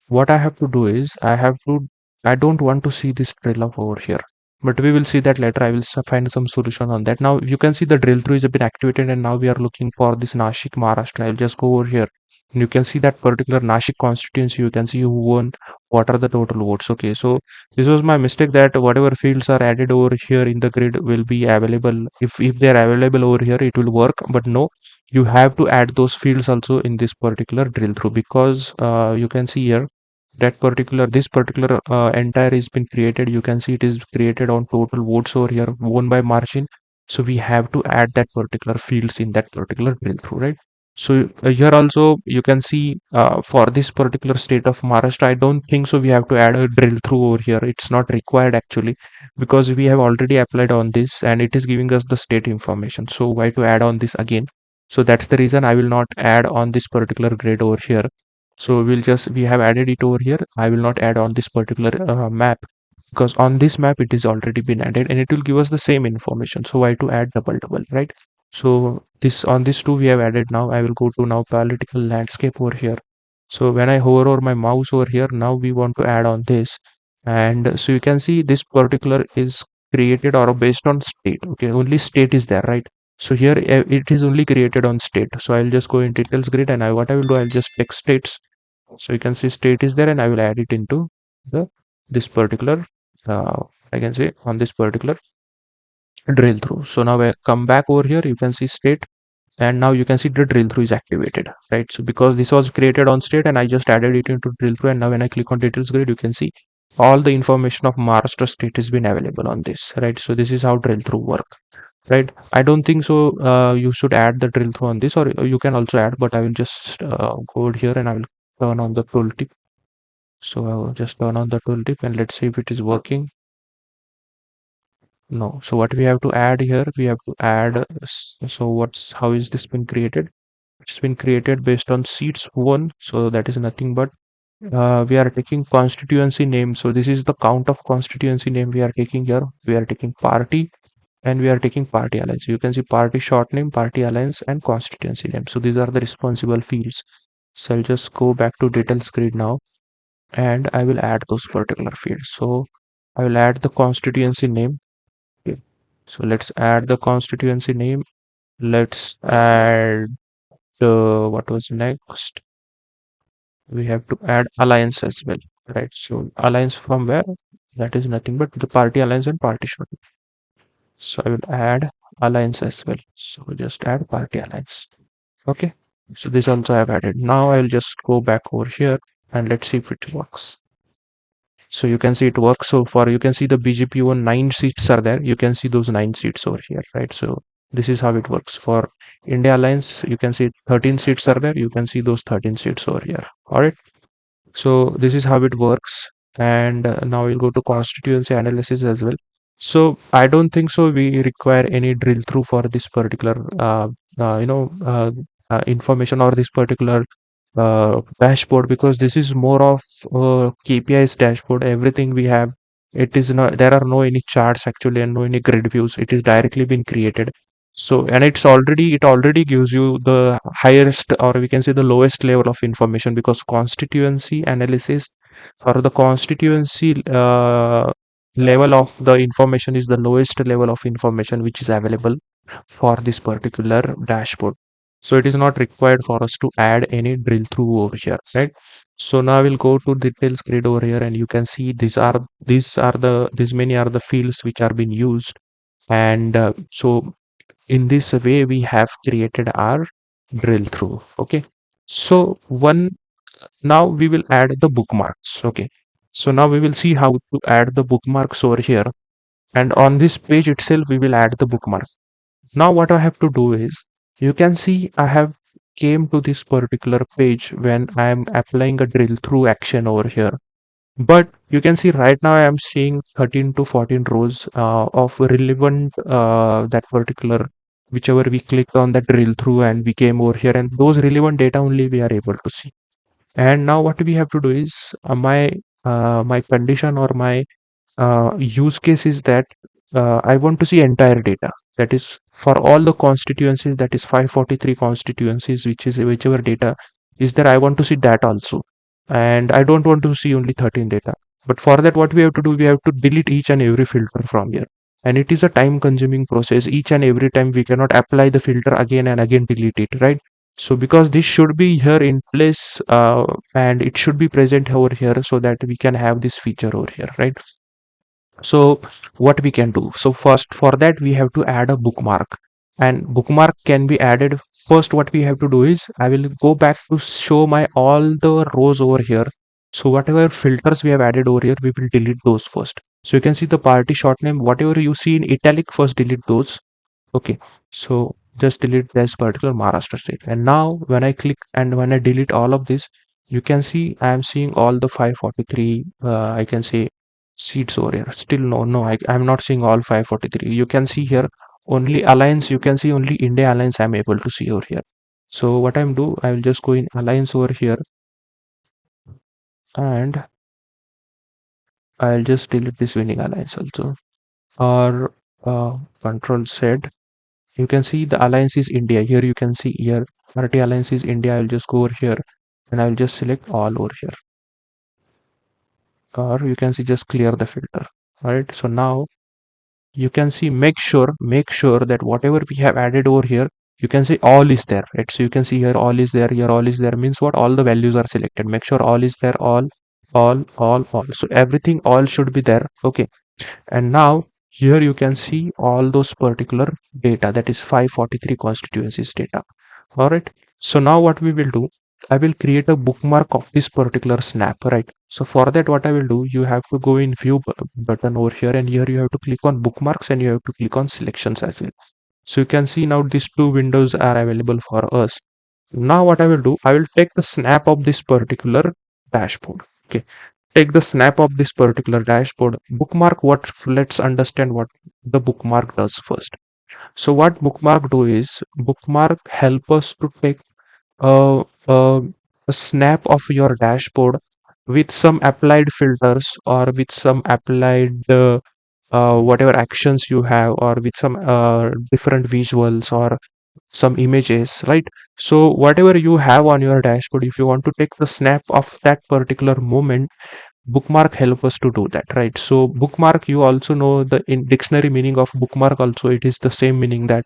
What I have to do is I don't want to see this drill up over here, but we will see that later. I will find some solution on that. Now you can see the drill through has been activated, and now we are looking for this Nashik, Maharashtra. I'll just go over here, and you can see that particular Nashik constituency. You can see who won, what are the total votes. Okay, so this was my mistake, that whatever fields are added over here in the grid will be available. If they are available over here, it will work, but no, you have to add those fields also in this particular drill through, because you can see here that this particular entire has been created. You can see it is created on total votes over here, won by margin. So we have to add that particular fields in that particular drill through, right? So here also you can see for this particular state of Maharashtra, I don't think so we have to add a drill through over here. It's not required actually, because we have already applied on this and it is giving us the state information. So why to add on this again? So that's the reason I will not add on this particular grid over here. So we have added it over here. I will not add on this particular map, because on this map it is already been added and it will give us the same information. So why to add double, right? So this on this two we have added. Now I will go to now political landscape over here. So when I hover over my mouse over here, now we want to add on this. And so you can see this particular is created or based on state. Okay, only state is there, right? So here it is only created on state. So I'll just go in details grid, and what I will do, I'll just take states. So you can see state is there and I will add it into the this particular I can say on this particular drill through. So now I come back over here, you can see state, and now you can see the drill through is activated, right? So because this was created on state and I just added it into drill through, and now when I click on details grid, you can see all the information of Maharashtra state has been available on this, right? So this is how drill through work, right? I don't think so you should add the drill through on this, or you can also add, but I will just go over here and I will turn on the tooltip. So I will just turn on the tooltip and let's see if it is working. No. So what we have to add here, we have to add, so how is this been created? It's been created based on seats one. So that is nothing but we are taking constituency name. So this is the count of constituency name we are taking here. We are taking party and we are taking party alliance. You can see party short name, party alliance, and constituency name. So these are the responsible fields. So I'll just go back to details grid now and I will add those particular fields. So I will add the constituency name. Okay. So let's add the constituency name. Let's add the what was next? We have to add alliance as well, right? So alliance from where? That is nothing but the party alliance and party short. So I will add alliance as well. So just add party alliance. Okay. So this also I have added. Now I will just go back over here and let's see if it works. So you can see it works. So for you can see the BJP one 9 seats are there. You can see those 9 seats over here, right? So this is how it works. For India Alliance, you can see 13 seats are there. You can see those 13 seats over here. All right. So this is how it works. And now we'll go to constituency analysis as well. So I don't think so we require any drill through for this particular information or this particular dashboard, because this is more of KPIs dashboard. Everything we have, it is not, there are no any charts actually and no any grid views. It is directly been created. So and it already gives you the highest, or we can say the lowest level of information, because constituency analysis for the constituency level of the information is the lowest level of information which is available for this particular dashboard. So it is not required for us to add any drill through over here, right? So now we'll go to details grid over here, and you can see these many are the fields which are being used. And so in this way we have created our drill through. Okay. So now we will add the bookmarks. Okay. So now we will see how to add the bookmarks over here. And on this page itself, we will add the bookmarks. Now what I have to do is, you can see I have came to this particular page when I am applying a drill through action over here. But you can see right now I am seeing 13 to 14 rows of relevant that particular, whichever we clicked on the drill through and we came over here, and those relevant data only we are able to see. And now what we have to do is my condition or my use case is that I want to see entire data. That is for all the constituencies, that is 543 constituencies, which is whichever data is there, I want to see that also. And I don't want to see only 13 data. But for that, what we have to do, we have to delete each and every filter from here. And it is a time consuming process. Each and every time we cannot apply the filter again and again delete it, right? So because this should be here in place and it should be present over here so that we can have this feature over here, right? So what we can do, so first for that we have to add a bookmark, and bookmark can be added. First what we have to do is, I will go back to show my all the rows over here. So whatever filters we have added over here, we will delete those first. So you can see the party short name, whatever you see in italic, first delete those. Okay, so just delete this particular Maharashtra state. And now when I click and when I delete all of this, you can see I am seeing all the 543 I can say seats over here. Still I'm not seeing all 543. You can see here only alliance, you can see only India alliance I'm able to see over here. So what I'm do, I will just go in alliance over here and I'll just delete this winning alliance also. Or control Z. You can see the alliance is India. Here you can see here party alliance is India. I'll just go over here and I'll just select all over here. Or you can see just clear the filter. Alright. So now you can see make sure that whatever we have added over here, you can see all is there. Right. So you can see here all is there, here all is there means what, all the values are selected. Make sure all is there, all. So everything all should be there. Okay. And now here you can see all those particular data, that is 543 constituencies data. All right. So now what we will do, I will create a bookmark of this particular snap, right? So for that, what I will do, you have to go in view button over here, and here you have to click on bookmarks and you have to click on selections as well. So you can see now these two windows are available for us. Now what I will do, I will take the snap of this particular dashboard. Okay. Take the snap of this particular dashboard. Bookmark, what, let's understand what the bookmark does first. So what bookmark do is, bookmark help us to take a, a, a snap of your dashboard with some applied filters or with some applied whatever actions you have, or with some different visuals or some images, right? So whatever you have on your dashboard, if you want to take the snap of that particular moment, bookmark help us to do that, right? So bookmark, you also know the in dictionary meaning of bookmark also, it is the same meaning that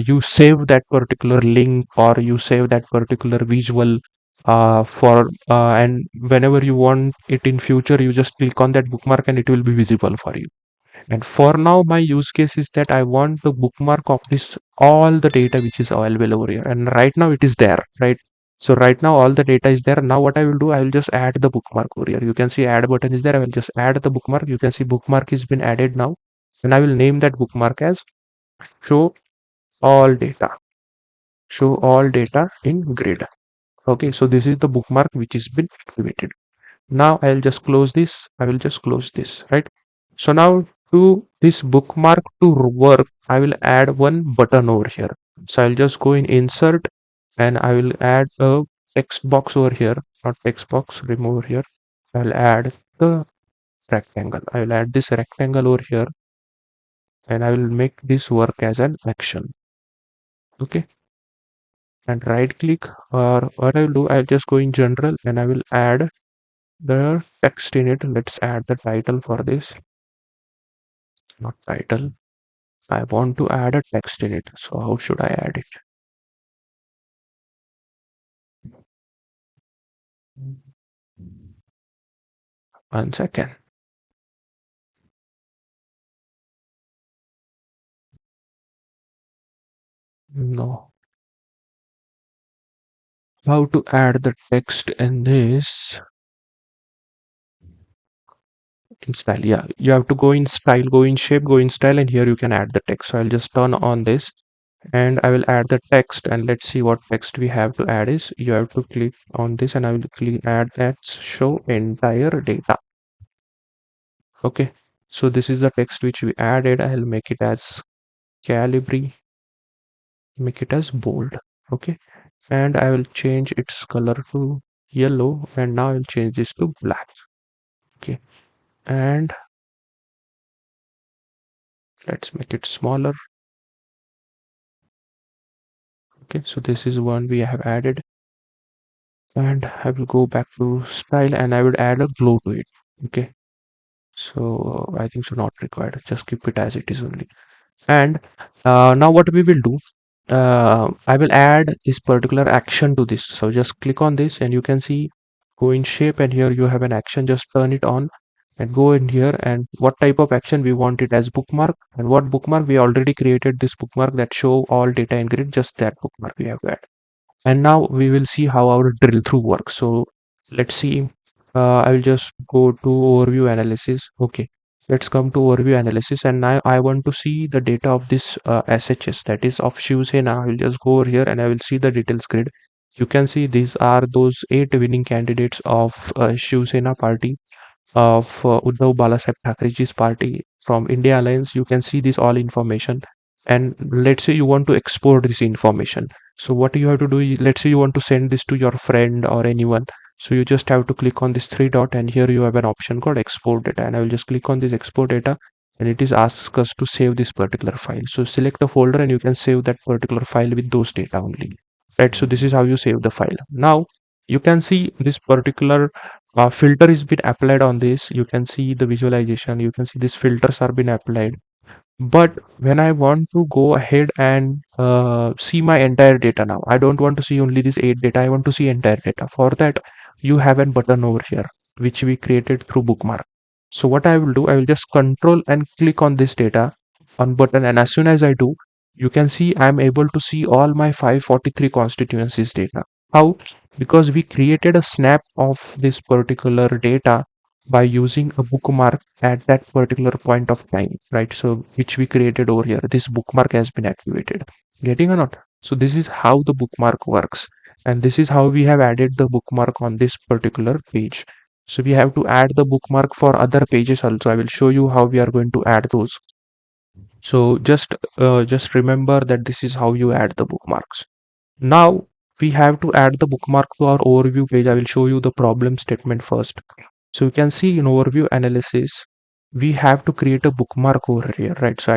you save that particular link or you save that particular visual for and whenever you want it in future, you just click on that bookmark and it will be visible for you. And for now, my use case is that I want the bookmark of this all the data which is available over here. And right now it is there, right? So right now all the data is there. Now what I will do, I will just add the bookmark over here. You can see add button is there. I will just add the bookmark. You can see bookmark has been added now. And I will name that bookmark as show all data. Show all data in grid. Okay, so this is the bookmark which has been activated. Now I'll just close this. I will just close this, right? So now to this bookmark to work, I will add one button over here. So I'll just go in insert and I will add a text box over here, not text box, remove here. I'll add the rectangle. I will add this rectangle over here and I will make this work as an action. Okay. And right click, or what I will do, I'll just go in general and I will add the text in it. Let's add the title for this. Not title. I want to add a text in it. So how should I add it? 1 second. No. How to add the text in this? In style, yeah. You have to go in style, go in shape, go in style, and here you can add the text. So I'll just turn on this and I will add the text, and let's see what text we have to add is. You have to click on this and I will click add text, show entire data. Okay. So this is the text which we added. I'll make it as Calibri, make it as bold. Okay. And I will change its color to yellow, and now I'll change this to black. Okay. And let's make it smaller. Okay, so this is one we have added, and I will go back to style and I would add a glow to it. Okay, so I think so not required, just keep it as it is only. And now what we will do, I will add this particular action to this. So just click on this and you can see go in shape, and here you have an action. Just turn it on and go in here, and what type of action we want it as bookmark, and what bookmark we already created this bookmark that show all data in grid, just that bookmark we have to add. And now we will see how our drill through works. So let's see. I will just go to overview analysis. Okay, Let's come to overview analysis, and now I want to see the data of this SHS, that is of Shiv Sena. I will just go over here and I will see the details grid. You can see these are those 8 winning candidates of Shiv Sena party, of Uddhav Balasaheb Thackeray's party, from India Alliance. You can see this all information. And let's say you want to export this information. So what you have to do is, let's say you want to send this to your friend or anyone. So you just have to click on this three dot, and here you have an option called export data. And I will just click on this export data, and it is asks us to save this particular file. So select a folder and you can save that particular file with those data only. Right. So this is how you save the file. Now you can see this particular filter is been applied on this. You can see the visualization. You can see these filters are been applied. But when I want to go ahead and see my entire data now, I don't want to see only this 8 data. I want to see entire data. For that, you have a button over here, which we created through Bookmark. So what I will do, I will just control and click on this data on button. And as soon as I do, you can see I'm able to see all my 543 constituencies data. How? Because we created a snap of this particular data by using a bookmark at that particular point of time, right? So which we created over here, this bookmark has been activated. Getting or not? So this is how the bookmark works, and this is how we have added the bookmark on this particular page. So we have to add the bookmark for other pages also. I will show you how we are going to add those. So just remember that this is how you add the bookmarks. Now we have to add the bookmark to our overview page. I will show you the problem statement first. So you can see in overview analysis, we have to create a bookmark over here, right? So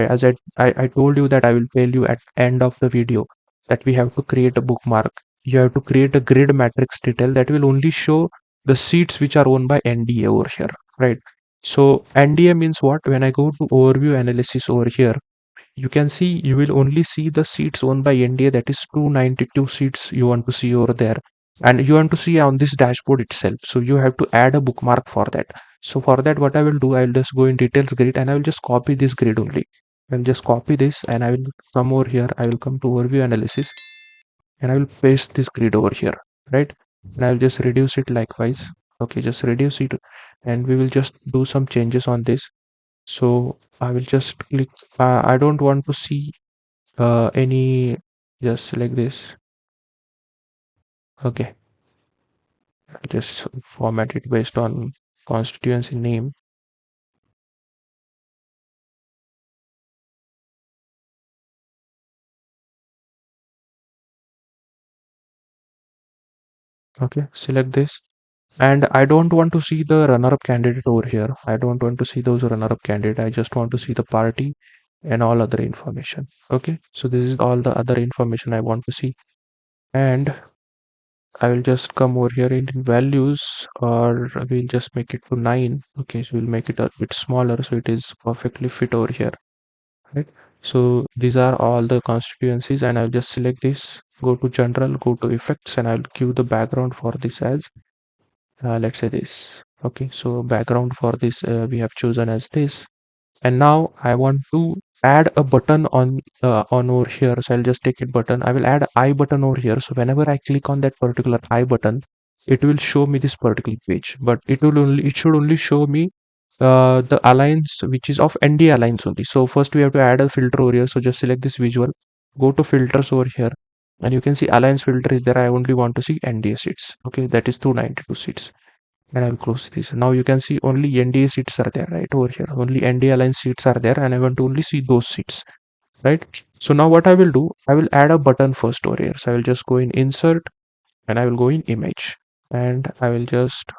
I told you that I will tell you at end of the video that we have to create a bookmark. You have to create a grid matrix detail that will only show the seats which are owned by NDA over here, right? So NDA means what? When I go to overview analysis over here, you can see you will only see the seats owned by NDA, that is 292 seats you want to see over there, and you want to see on this dashboard itself. So you have to add a bookmark for that. So for that, what I will do, I will just go in details grid and I will just copy this grid only. I'll just copy this and I will come over here. I will come to overview analysis and I will paste this grid over here, right? And I will just reduce it likewise. Okay, just reduce it, and we will just do some changes on this. So I will just click. I don't want to see any. Just select this. Okay, I'll just format it based on constituency name. Okay, select this. And I don't want to see the runner-up candidate over here. I don't want to see those runner-up candidate. I just want to see the party and all other information. Okay, so this is all the other information I want to see. And I will just come over here in values, or we'll just make it to 9. Okay, so we'll make it a bit smaller so it is perfectly fit over here, right? So these are all the constituencies, and I'll just select this, go to general, go to effects, and I'll give the background for this as let's say this. Okay, so background for this we have chosen as this. And now I want to add a button on over here. So I'll just take it button. I will add I button over here. So whenever I click on that particular I button, it will show me this particular page. But it should only show me the alliance which is of ND alliance only. So first we have to add a filter over here. So just select this visual, go to filters over here, and you can see alliance filter is there. I only want to see NDA seats. Okay, that is 292 seats. And I'll close this. Now you can see only NDA seats are there, right over here. Only NDA alliance seats are there, and I want to only see those seats, right? So now what I will do, I will add a button first over here. So I will just go in insert and I will go in image, and I will just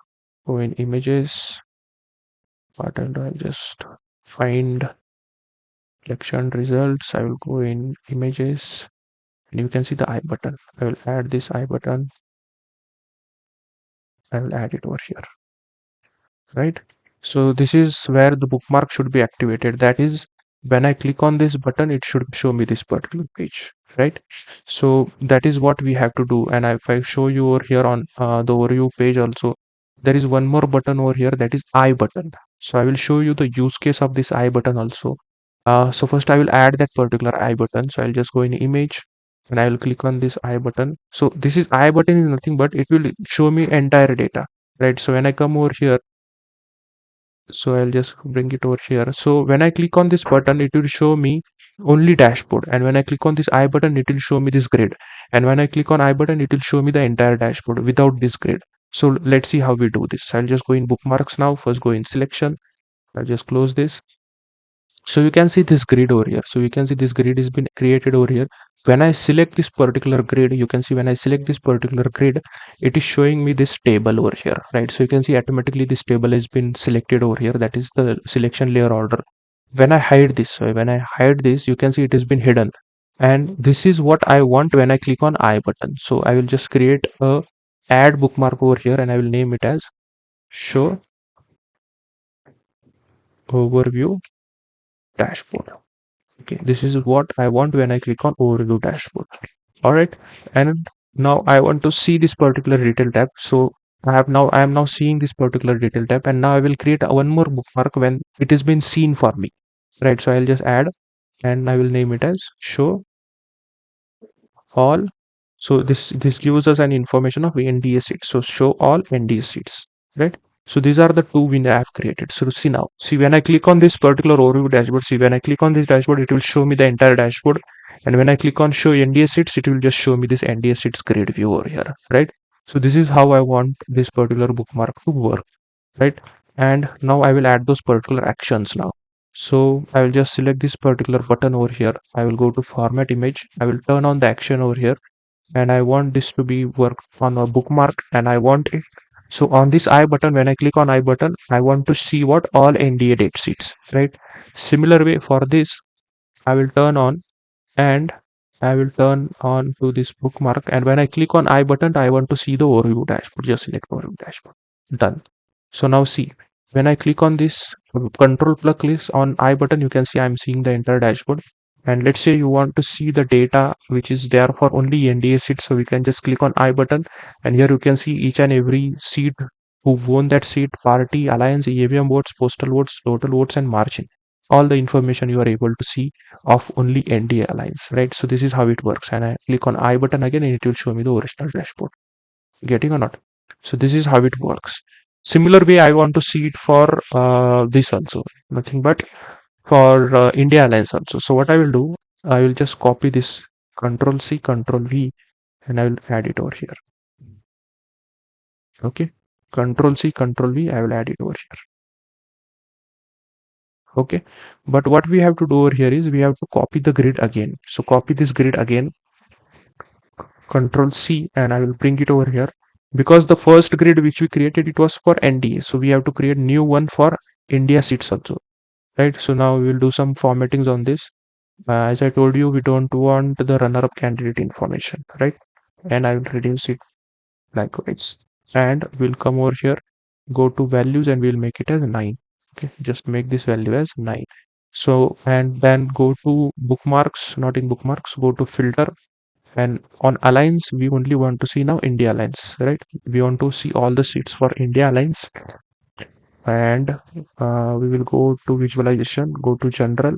go in images. What I'll do, I'll just find selection results. I will go in images, and you can see the I button. I will add this I button. I will add it over here, right? So this is where the bookmark should be activated. That is, when I click on this button, it should show me this particular page, right? So that is what we have to do. And if I show you over here on the overview page also, there is one more button over here, that is I button. So I will show you the use case of this I button also. So first I will add that particular I button. So I'll just go in image and I will click on this I button. So this is I button is nothing but it will show me entire data, right? So when I come over here, So I'll just bring it over here. So when I click on this button, it will show me only dashboard. And when I click on this I button, it will show me this grid. And when I click on I button, it will show me the entire dashboard without this grid. So let's see how we do this. I'll just go in bookmarks now. First go in selection. I'll just close this. So you can see this grid over here. So you can see this grid has been created over here. When I select this particular grid, you can see when I select this particular grid, it is showing me this table over here, right? So you can see automatically this table has been selected over here. That is the selection layer order. When I hide this, so when I hide this, you can see it has been hidden. And this is what I want when I click on I button. So I will just create a add bookmark over here and I will name it as show overview dashboard. Okay, this is what I want when I click on overview dashboard. All right, and now I want to see this particular detail tab. So I am now seeing this particular detail tab, and now I will create one more bookmark when it has been seen for me. Right, so I'll just add and I will name it as show all. So this gives us an information of NDA seats. So show all NDA seats, right? So these are the two we have created. So see now, see when I click on this particular overview dashboard, see when I click on this dashboard, it will show me the entire dashboard. And when I click on show NDA seats, it will just show me this NDA seats grid view over here, right? So this is how I want this particular bookmark to work, right? And now I will add those particular actions now. So I will just select this particular button over here. I will go to format image. I will turn on the action over here and I want this to be work on a bookmark and I want it. So on this I button, when I click on I button, I want to see what all NDA date sheets, right? Similar way for this, I will turn on and I will turn on to this bookmark. And when I click on I button, I want to see the overview dashboard. Just select overview dashboard. Done. So now see, when I click on this control plug list on I button, you can see I'm seeing the entire dashboard. And let's say you want to see the data which is there for only NDA seat. So we can just click on I button and here you can see each and every seat who won that seat, party, alliance, EVM votes, postal votes, total votes and margin. All the information you are able to see of only NDA alliance, right? So this is how it works. And I click on I button again and it will show me the original dashboard. Getting or not? So this is how it works. Similar way, I want to see it for this also. Nothing but for India Alliance also. So what I will do, I will just copy this Control C, Control V, and I will add it over here. Okay, Control C, Control V, I will add it over here. Okay, but what we have to do over here is we have to copy the grid again. So copy this grid again, Control C, and I will bring it over here. Because the first grid which we created, it was for NDA. So we have to create new one for India seats also, right? So now we will do some formattings on this. As I told you, we don't want the runner-up candidate information, right? And I will reduce it likewise. And we'll come over here, go to values, and we'll make it as 9. Okay, just make this value as 9. So, and then go to bookmarks, not in bookmarks, go to filter. And on Alliance, we only want to see now India Alliance, right? We want to see all the seats for India Alliance. And we will go to visualization, go to general,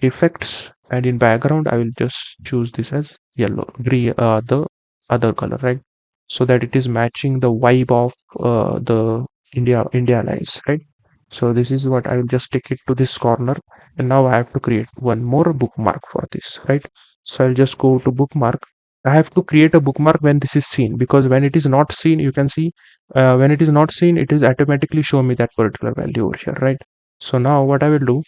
effects, and in background I will just choose this as yellow, green, the other color, right? So that it is matching the vibe of the India Alliance, right? So this is what I will just take it to this corner, and now I have to create one more bookmark for this, right? So I'll just go to bookmark. I have to create a bookmark when this is seen, because when it is not seen, you can see when it is not seen, it is automatically show me that particular value over here, right? So now what I will do,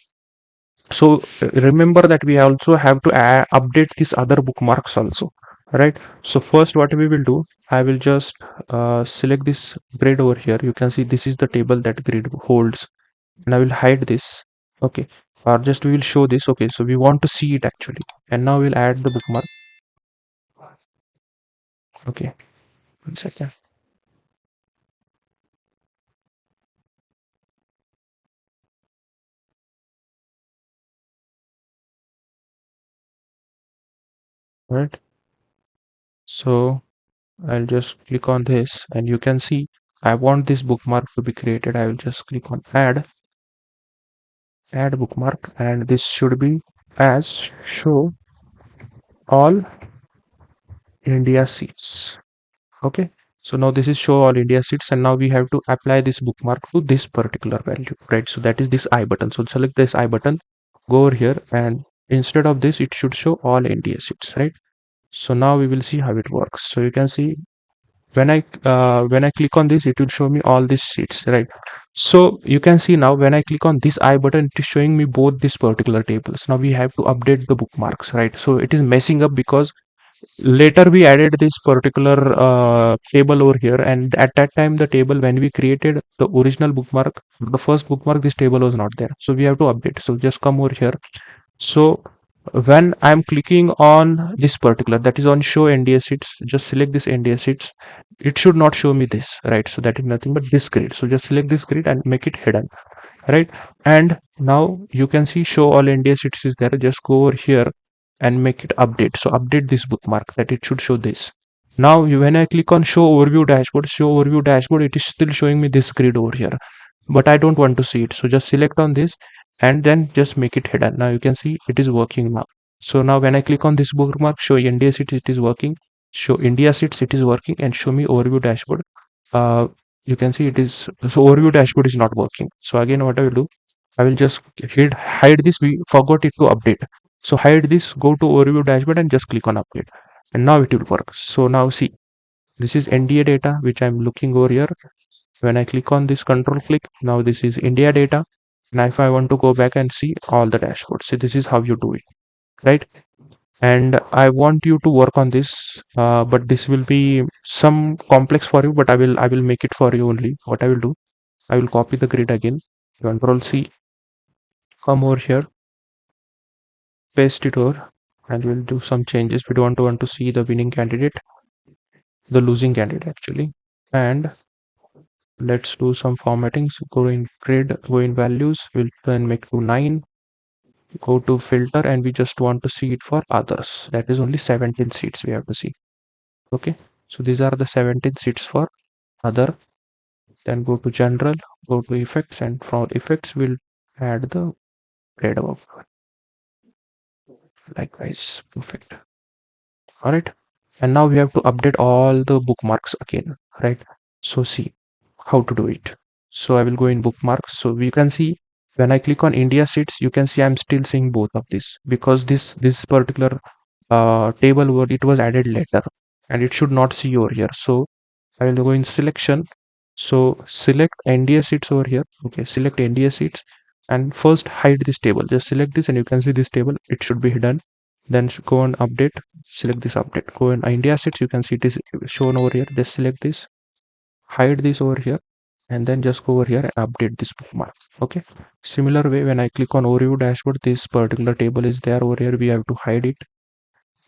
so remember that we also have to update these other bookmarks also, right? So first what we will do, I will just select this grid over here. You can see this is the table that grid holds, and I will hide this. Okay, or just we will show this. Okay, so we want to see it actually, and now we'll add the bookmark. Okay, 1 second. Right, so I'll just click on this and you can see I want this bookmark to be created. I will just click on add bookmark, and this should be as show all India seats. Okay, So now this is show all India seats, and now we have to apply this bookmark to this particular value, right? So that is this I button. So select this I button, go over here, and instead of this, it should show all India seats, right? So now we will see how it works. So you can see when I click on this, it will show me all these sheets, right? So you can see now when I click on this I button, it is showing me both these particular tables. Now we have to update the bookmarks, right? So it is messing up because later we added this particular table over here, and at that time the table, when we created the original bookmark, the first bookmark, this table was not there. So we have to update. So just come over here. So when I'm clicking on this particular, that is on show NDA sheets, just select this NDA sheets. It should not show me this, right? So that is nothing but this grid. So just select this grid and make it hidden, right? And now you can see show all NDA sheets is there. Just go over here and make it update. So update this bookmark, that it should show this. Now when I click on show overview dashboard, it is still showing me this grid over here, but I don't want to see it. So just select on this and then just make it hidden. Now you can see it is working now. So now when I click on this bookmark, show India seats, it is working. Show India seats, it is working, and show me overview dashboard. Uh, you can see it is, so overview dashboard is not working. So again, what I will do, I will just hide this. We forgot it to update. So hide this, go to overview dashboard and just click on update. And now it will work. So now see, this is NDA data, which I'm looking over here. When I click on this control click, now this is India data. Now if I want to go back and see all the dashboards, so this is how you do it, right? And I want you to work on this, but this will be some complex for you, but I will make it for you only. What I will do, I will copy the grid again, control C, come over here, paste it over, and we'll do some changes. We don't want to see the winning candidate, the losing candidate actually. And let's do some formatting. So go in grid, go in values, we'll then make to 9, go to filter, and we just want to see it for others. That is only 17 seats we have to see. Okay, so these are the 17 seats for other. Then go to general, go to effects, and from effects we'll add the grade above. Likewise, perfect. All right, and now we have to update all the bookmarks again, right? So see how to do it. So I will go in bookmarks. So we can see when I click on India sheets, you can see I'm still seeing both of this, because this particular table word, it was added later, and it should not see over here. So I will go in selection. So select NDA sheets over here. Okay, select NDA sheets, and first hide this table. Just select this and you can see this table, it should be hidden. Then go on update, select this update. Go in India sheets, you can see it is shown over here. Just select this, hide this over here, and then just go over here and update this bookmark. Okay, similar way, when I click on overview dashboard, this particular table is there over here, we have to hide it,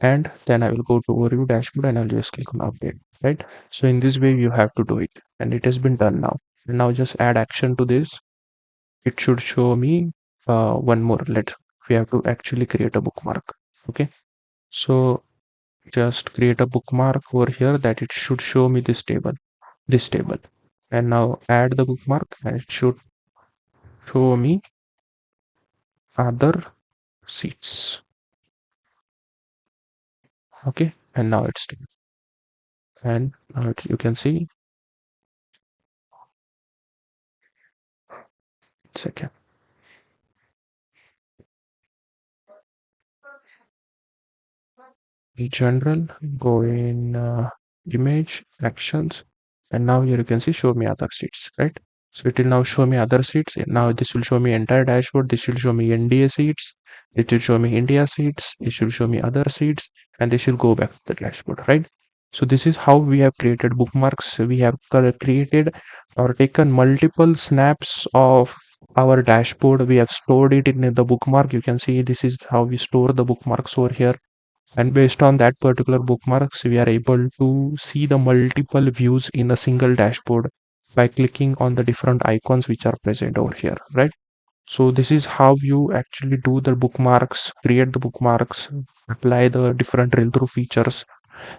and then I will go to overview dashboard and I'll just click on update, right? So in this way you have to do it, and it has been done now. Now just add action to this. It should show me one more. We have to actually create a bookmark. Okay, so just create a bookmark over here, that it should show me this table, and now add the bookmark, and it should show me other seats. Okay, and now it's done. And now you can see, second, general, go in image actions, and now here you can see show me other seats, right? So it will now show me other seats. Now this will show me entire dashboard. This will show me NDA seats, it will show me India seats, it should show me other seats, and this will go back to the dashboard, right? So this is how we have created bookmarks. We have created or taken multiple snaps of our dashboard. We have stored it in the bookmark. You can see this is how we store the bookmarks over here, and based on that particular bookmarks, we are able to see the multiple views in a single dashboard by clicking on the different icons which are present over here, right? So this is how you actually do the bookmarks, create the bookmarks, apply the different drill through features,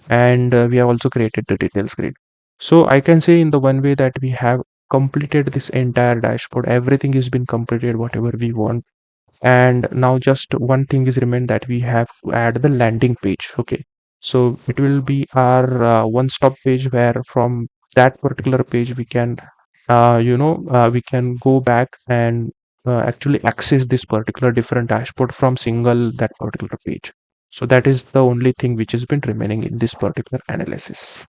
and we have also created the details grid. So I can say in the one way that we have completed this entire dashboard. Everything has been completed, whatever we want, and now just one thing is remained, that we have to add the landing page. Okay, So it will be our one-stop page where from that particular page we can, we can go back and actually access this particular different dashboard from single that particular page. So that is the only thing which has been remaining in this particular analysis.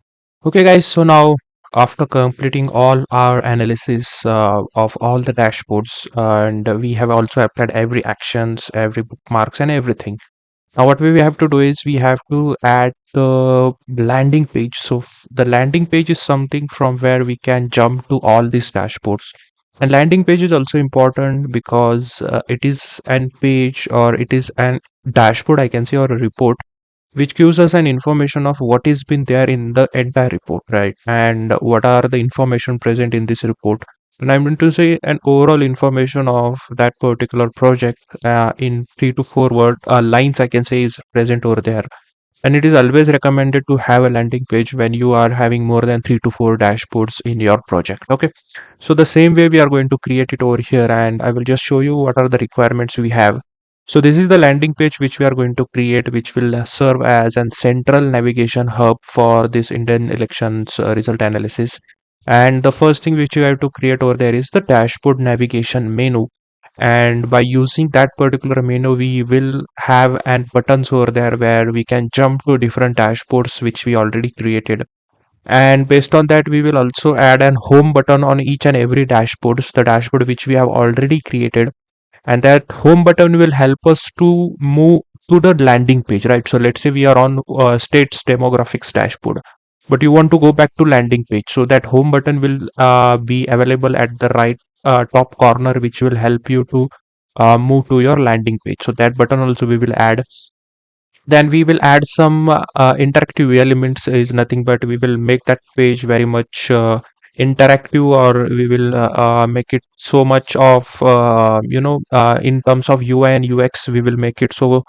Okay, guys. So now after completing all our analysis of all the dashboards, and we have also applied every actions, every bookmarks, and everything. Now, what we have to do is we have to add the landing page. So the landing page is something from where we can jump to all these dashboards. And landing page is also important because it is an page or it is an dashboard, I can say, or a report which gives us an information of what is been there in the entire report, right? And what are the information present in this report. And I'm going to say an overall information of that particular project in 3 to 4 lines, I can say, is present over there. And it is always recommended to have a landing page when you are having more than 3 to 4 dashboards in your project. Okay. So the same way we are going to create it over here, and I will just show you what are the requirements we have. So this is the landing page which we are going to create, which will serve as an central navigation hub for this Indian elections result analysis. And the first thing which you have to create over there is the dashboard navigation menu. And by using that particular menu, we will have an buttons over there where we can jump to different dashboards which we already created. And based on that, we will also add an home button on each and every dashboards, the dashboard which we have already created. And that home button will help us to move to the landing page, right? So let's say we are on states demographics dashboard, but you want to go back to landing page. So that home button will be available at the right top corner, which will help you to move to your landing page. So that button also we will add. Then we will add some interactive elements. Is nothing but we will make that page very much interactive, or we will make it so much of in terms of UI and UX, we will make it so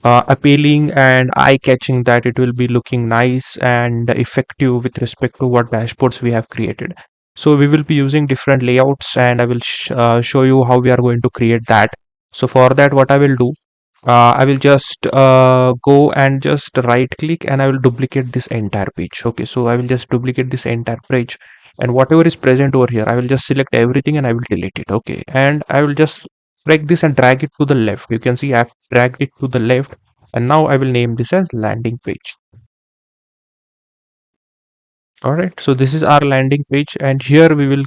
appealing and eye catching that it will be looking nice and effective with respect to what dashboards we have created. So we will be using different layouts, and I will show you how we are going to create that. So for that, what I will do, I will just go and just right click, and I will duplicate this entire page. Okay, so I will just duplicate this entire page, and whatever is present over here, I will just select everything and I will delete it. Okay, and I will just drag this and drag it to the left. You can see I've dragged it to the left, and now I will name this as landing page. All right, so this is our landing page, and here we will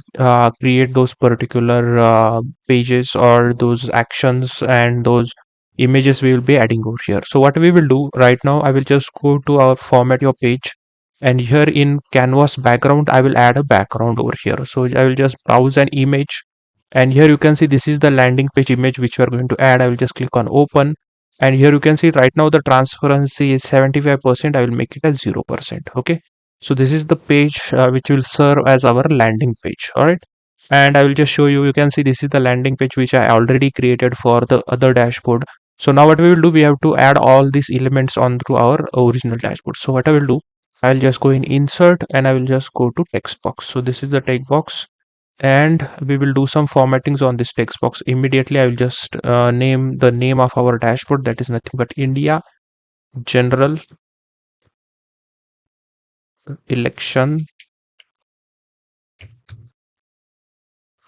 create those particular pages or those actions and those images we will be adding over here. So what we will do right now, I will just go to our format your page, and here in canvas background, I will add a background over here. So I will just browse an image, and here you can see this is the landing page image which we are going to add. I will just click on open, and here you can see right now the transparency is 75%. I will make it as 0%. Okay. So this is the page which will serve as our landing page. All right. And I will just show you, you can see this is the landing page which I already created for the other dashboard. So now what we will do, we have to add all these elements on to our original dashboard. So what I will do, I'll just go in insert, and I will just go to text box. So this is the text box, and we will do some formattings on this text box. Immediately I will just name the name of our dashboard, that is nothing but India General Election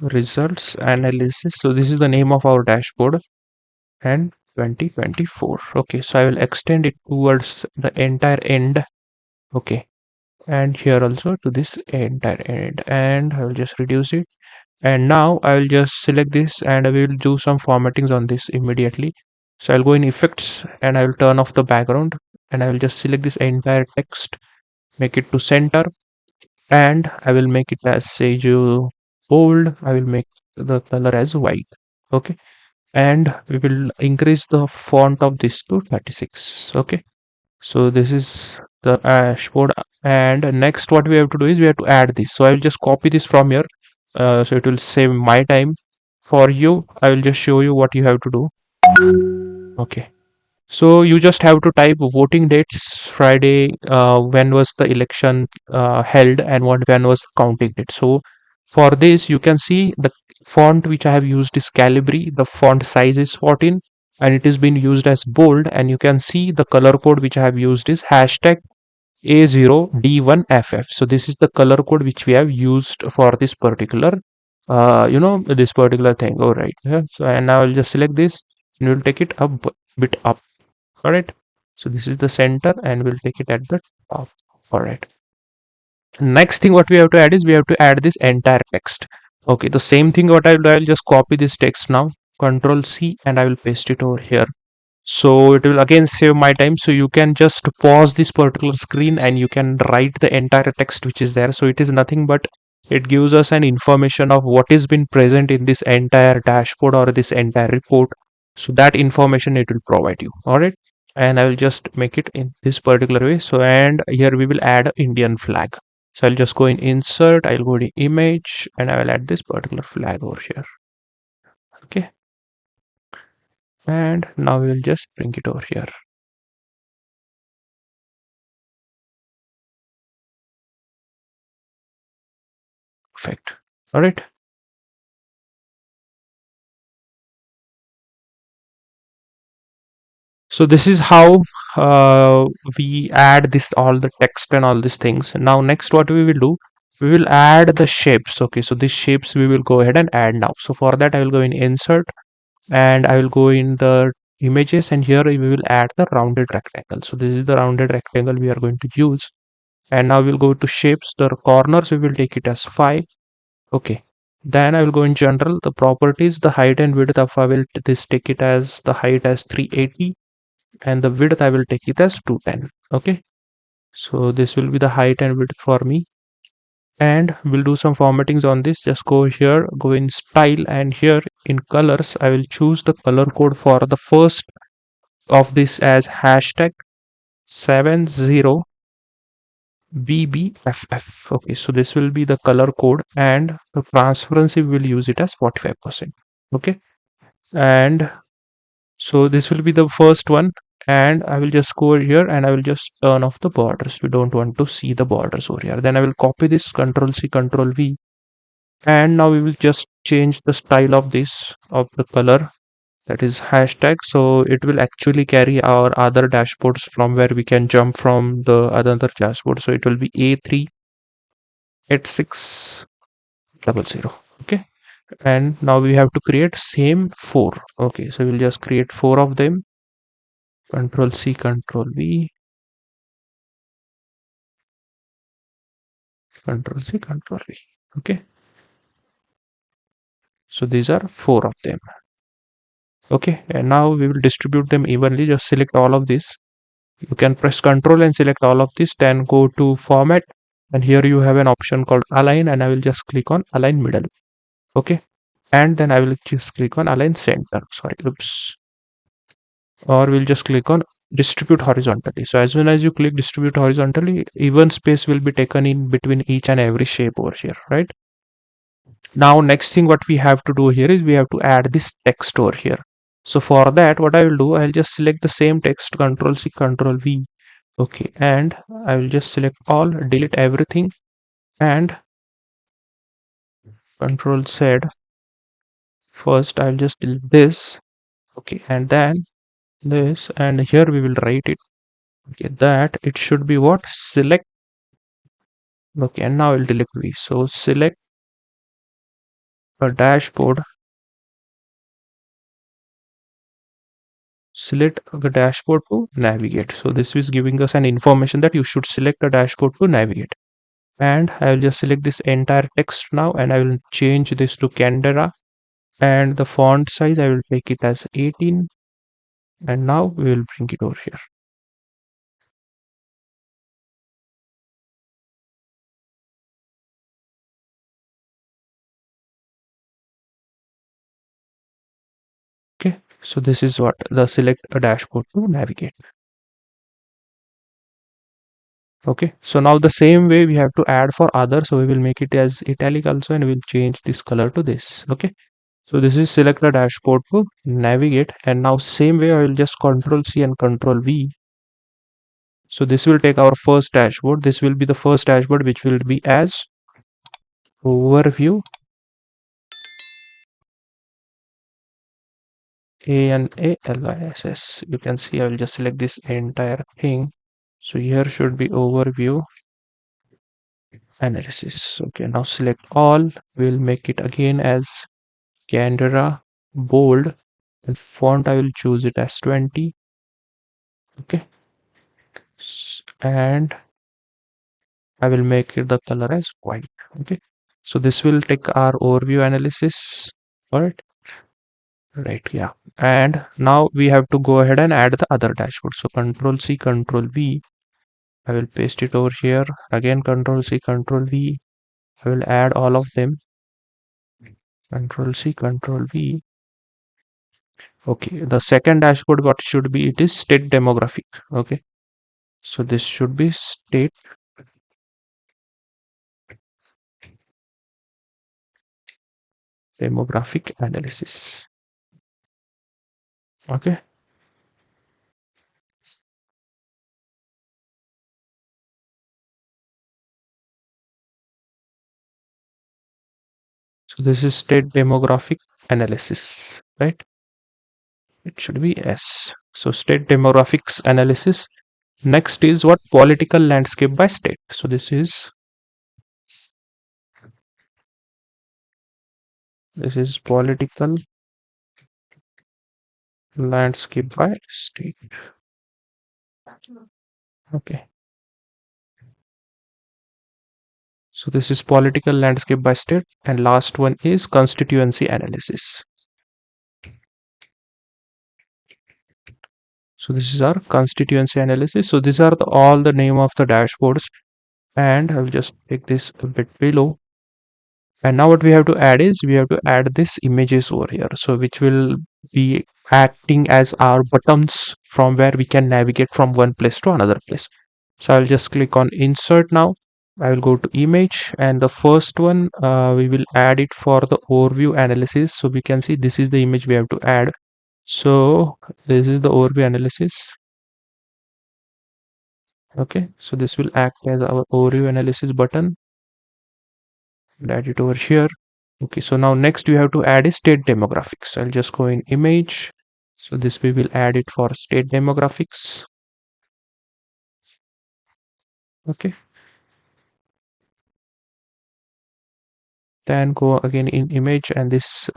Results Analysis. So this is the name of our dashboard, and 2024. Okay, so I will extend it towards the entire end. Okay, and here also to this entire end, and I will just reduce it. And now I will just select this, and I will do some formattings on this immediately. So I'll go in effects, and I will turn off the background, and I will just select this entire text, make it to center, and I will make it as sage bold. I will make the color as white. Okay, and we will increase the font of this to 36. Okay, so this is the dashboard, and next what we have to do is we have to add this. So I will just copy this from here, so it will save my time. For you, I will just show you what you have to do. Okay, so you just have to type voting dates Friday, when was the election held, and when was the counting date. So for this, you can see the font which I have used is Calibri. The font size is 14, and it is being used as bold, and you can see the color code which I have used is hashtag A0D1FF. So this is the color code which we have used for this particular this particular thing. All right. Yeah. So and now I'll just select this and we'll take it a bit up. All right. So this is the center and we'll take it at the top. All right. Next thing what we have to add is we have to add this entire text. Okay, the same thing what I'll do, I'll just copy this text now, Control C, and I will paste it over here. So it will again save my time. So you can just pause this particular screen and you can write the entire text which is there. So it is nothing but it gives us an information of what is been present in this entire dashboard or this entire report. So that information it will provide you. All right. And I will just make it in this particular way. So and here we will add an Indian flag. So I'll just go in insert, I'll go to image and I will add this particular flag over here. Okay. And now we will just bring it over here. Perfect. All right. So this is how we add this all the text and all these things. Now next what we will do, we will add the shapes. Okay, so these shapes we will go ahead and add now. So for that I will go in insert and I will go in the images and here we will add the rounded rectangle. So this is the rounded rectangle we are going to use. And now we'll go to shapes, the corners we will take it as 5. Okay. Then I will go in general, the properties, the height and width of I will this take it as the height as 380 and the width I will take it as 210. Okay. So this will be the height and width for me. And we'll do some formattings on this. Just go here, go in style, and here in colors, I will choose the color code for the first of this as hashtag 70BBFF. Okay, so this will be the color code and the transparency we will use it as 45%. Okay, and so this will be the first one and I will just go here and I will just turn off the borders. We don't want to see the borders over here. Then I will copy this, Control C, Control V, and now we will just change the style of this of the color, that is hashtag. So it will actually carry our other dashboards from where we can jump from the other dashboard. So it will be A38600. Okay, and now we have to create same 4. Okay, so we'll just create 4 of them. Control C, Control V, Control C, Control V. Okay, so these are 4 of them. Okay, and now we will distribute them evenly. Just select all of this. You can press Control and select all of this, then go to Format, and here you have an option called Align, and I will just click on Align Middle. Okay, and then I will just click on Align Center. Sorry, oops. Or we'll just click on Distribute Horizontally. So as soon as you click Distribute Horizontally, even space will be taken in between each and every shape over here, right? Now next thing what we have to do here is we have to add this text over here. So for that what I will do, I'll just select the same text, Control C, Control V. Okay, and I will just select all, delete everything, and Control Z. First I'll just delete this. Okay, and then this, and here we will write it. Okay, that it should be what? Select. Okay, and now I'll delete V. So select a dashboard. Select the dashboard to navigate. So this is giving us an information that you should select a dashboard to navigate. And I will just select this entire text now and I will change this to Canberra, and the font size I will take it as 18, and now we will bring it over here. Okay, so this is what the select a dashboard to navigate. Okay, so now the same way we have to add for other, so we will make it as italic also and we'll change this color to this. Okay, so this is select the dashboard to navigate, and now same way I will just Control C and Control V. So this will take our first dashboard. This will be the first dashboard which will be as overview. ANALYSS. You can see I will just select this entire thing. So here should be overview analysis. Okay, now select all. We'll make it again as Canberra bold, and font I will choose it as 20. Okay, and I will make it the color as white. Okay, so this will take our overview analysis. All right. Right, yeah. And now we have to go ahead and add the other dashboard. So Control C, Control V. I will paste it over here. Again, Control C, Control V. I will add all of them. Control C, Control V. Okay, the second dashboard, what should be? It is state demographic. Okay, so this should be state demographic analysis. Okay. So this is state demographic analysis, right? It should be S. So state demographics analysis. Next is what? Political landscape by state. So this is political landscape by state. Okay. So this is political landscape by state, and last one is constituency analysis. So this is our constituency analysis. So these are all the name of the dashboards, and I will just take this a bit below. And now what we have to add is we have to add this images over here. So which will be acting as our buttons from where we can navigate from one place to another place. So I'll just click on insert now. I will go to image, and the first one we will add it for the overview analysis. So we can see this is the image we have to add. So this is the overview analysis. Okay, so this will act as our overview analysis button. We'll add it over here. Okay, so now next we have to add a state demographics. I'll just go in image. So this we will add it for state demographics. Okay. Then go again in image, and this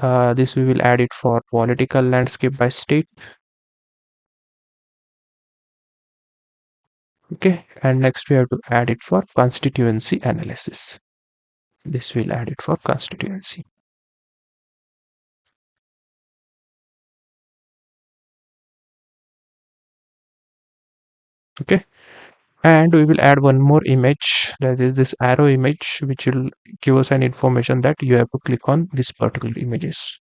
we will add it for political landscape by state. Okay, and next we have to add it for constituency analysis. This will add it for constituency. Okay, and we will add one more image, that is this arrow image, which will give us an information that you have to click on this particular images.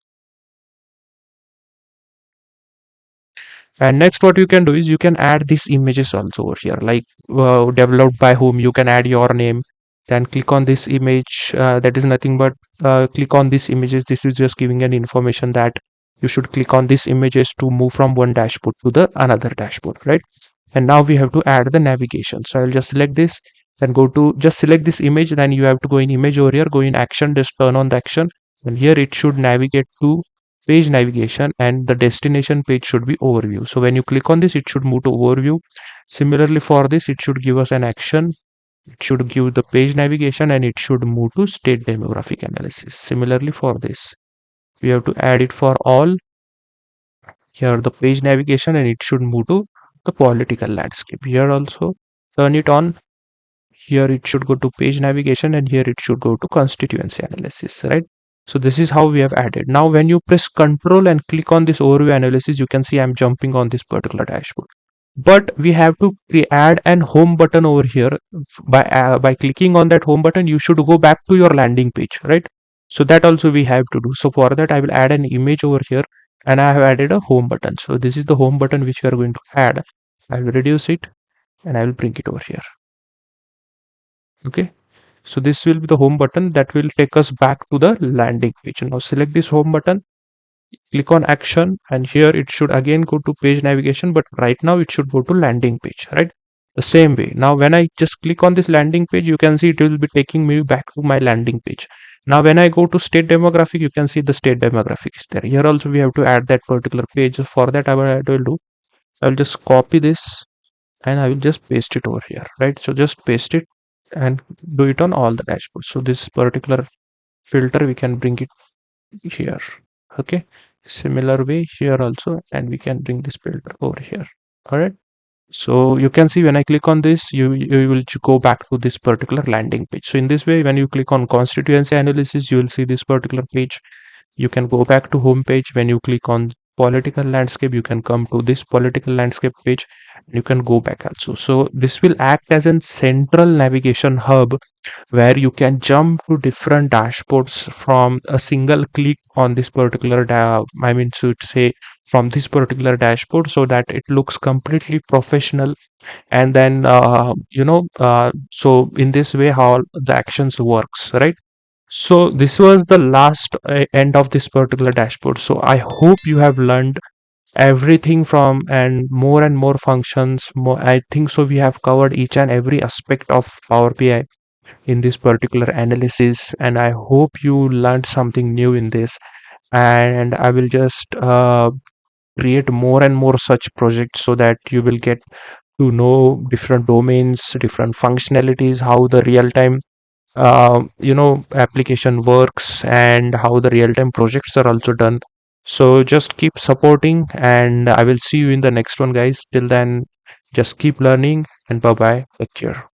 And next what you can do is you can add these images also over here, like developed by whom. You can add your name, then click on this image. That is nothing but click on these images. This is just giving an information that you should click on these images to move from one dashboard to the another dashboard, right? And now we have to add the navigation. So I'll just select this, then go to just select this image, then you have to go in image over here, go in action, just turn on the action, and here it should navigate to page navigation, and the destination page should be overview. So when you click on this, it should move to overview. Similarly for this, it should give us an action, it should give the page navigation, and it should move to state demographic analysis. Similarly for this, we have to add it for all. Here the page navigation, and it should move to the political landscape. Here also turn it on. Here it should go to page navigation, and here it should go to constituency analysis, right? So this is how we have added. Now when you press Control and click on this overview analysis, you can see I'm jumping on this particular dashboard. But we have to add an home button over here. By clicking on that home button, you should go back to your landing page, right? So that also we have to do. So for that, I will add an image over here, and I have added a home button. So this is the home button which we are going to add. I will reduce it, and I will bring it over here. Okay, so this will be the home button that will take us back to the landing page. Now select this home button, click on action, and here it should again go to page navigation, but right now it should go to landing page, right? The same way. Now when I just click on this landing page, you can see it will be taking me back to my landing page. Now when I go to state demographic, you can see the state demographic is there. Here also we have to add that particular page. For that, I will do, I'll just copy this and I will just paste it over here, right? So just paste it and do it on all the dashboards. So this particular filter, we can bring it here. Okay, similar way here also, and we can bring this filter over here. All right. So you can see when I click on this, you will go back to this particular landing page. So in this way, when you click on constituency analysis, you will see this particular page. You can go back to home page. When you click on political landscape, you can come to this political landscape page. You can go back also. So this will act as a central navigation hub where you can jump to different dashboards from a single click on this particular I mean to say from this particular dashboard, so that it looks completely professional. And then so in this way how the actions works, right? So this was the last end of this particular dashboard. So I hope you have learned everything from and more functions more. I think so we have covered each and every aspect of Power BI in this particular analysis, and I hope you learned something new in this. And I will just create more and more such projects so that you will get to know different domains, different functionalities, how the real time application works, and how the real time projects are also done. So just keep supporting, and I will see you in the next one, guys. Till then, just keep learning, and bye bye, take care.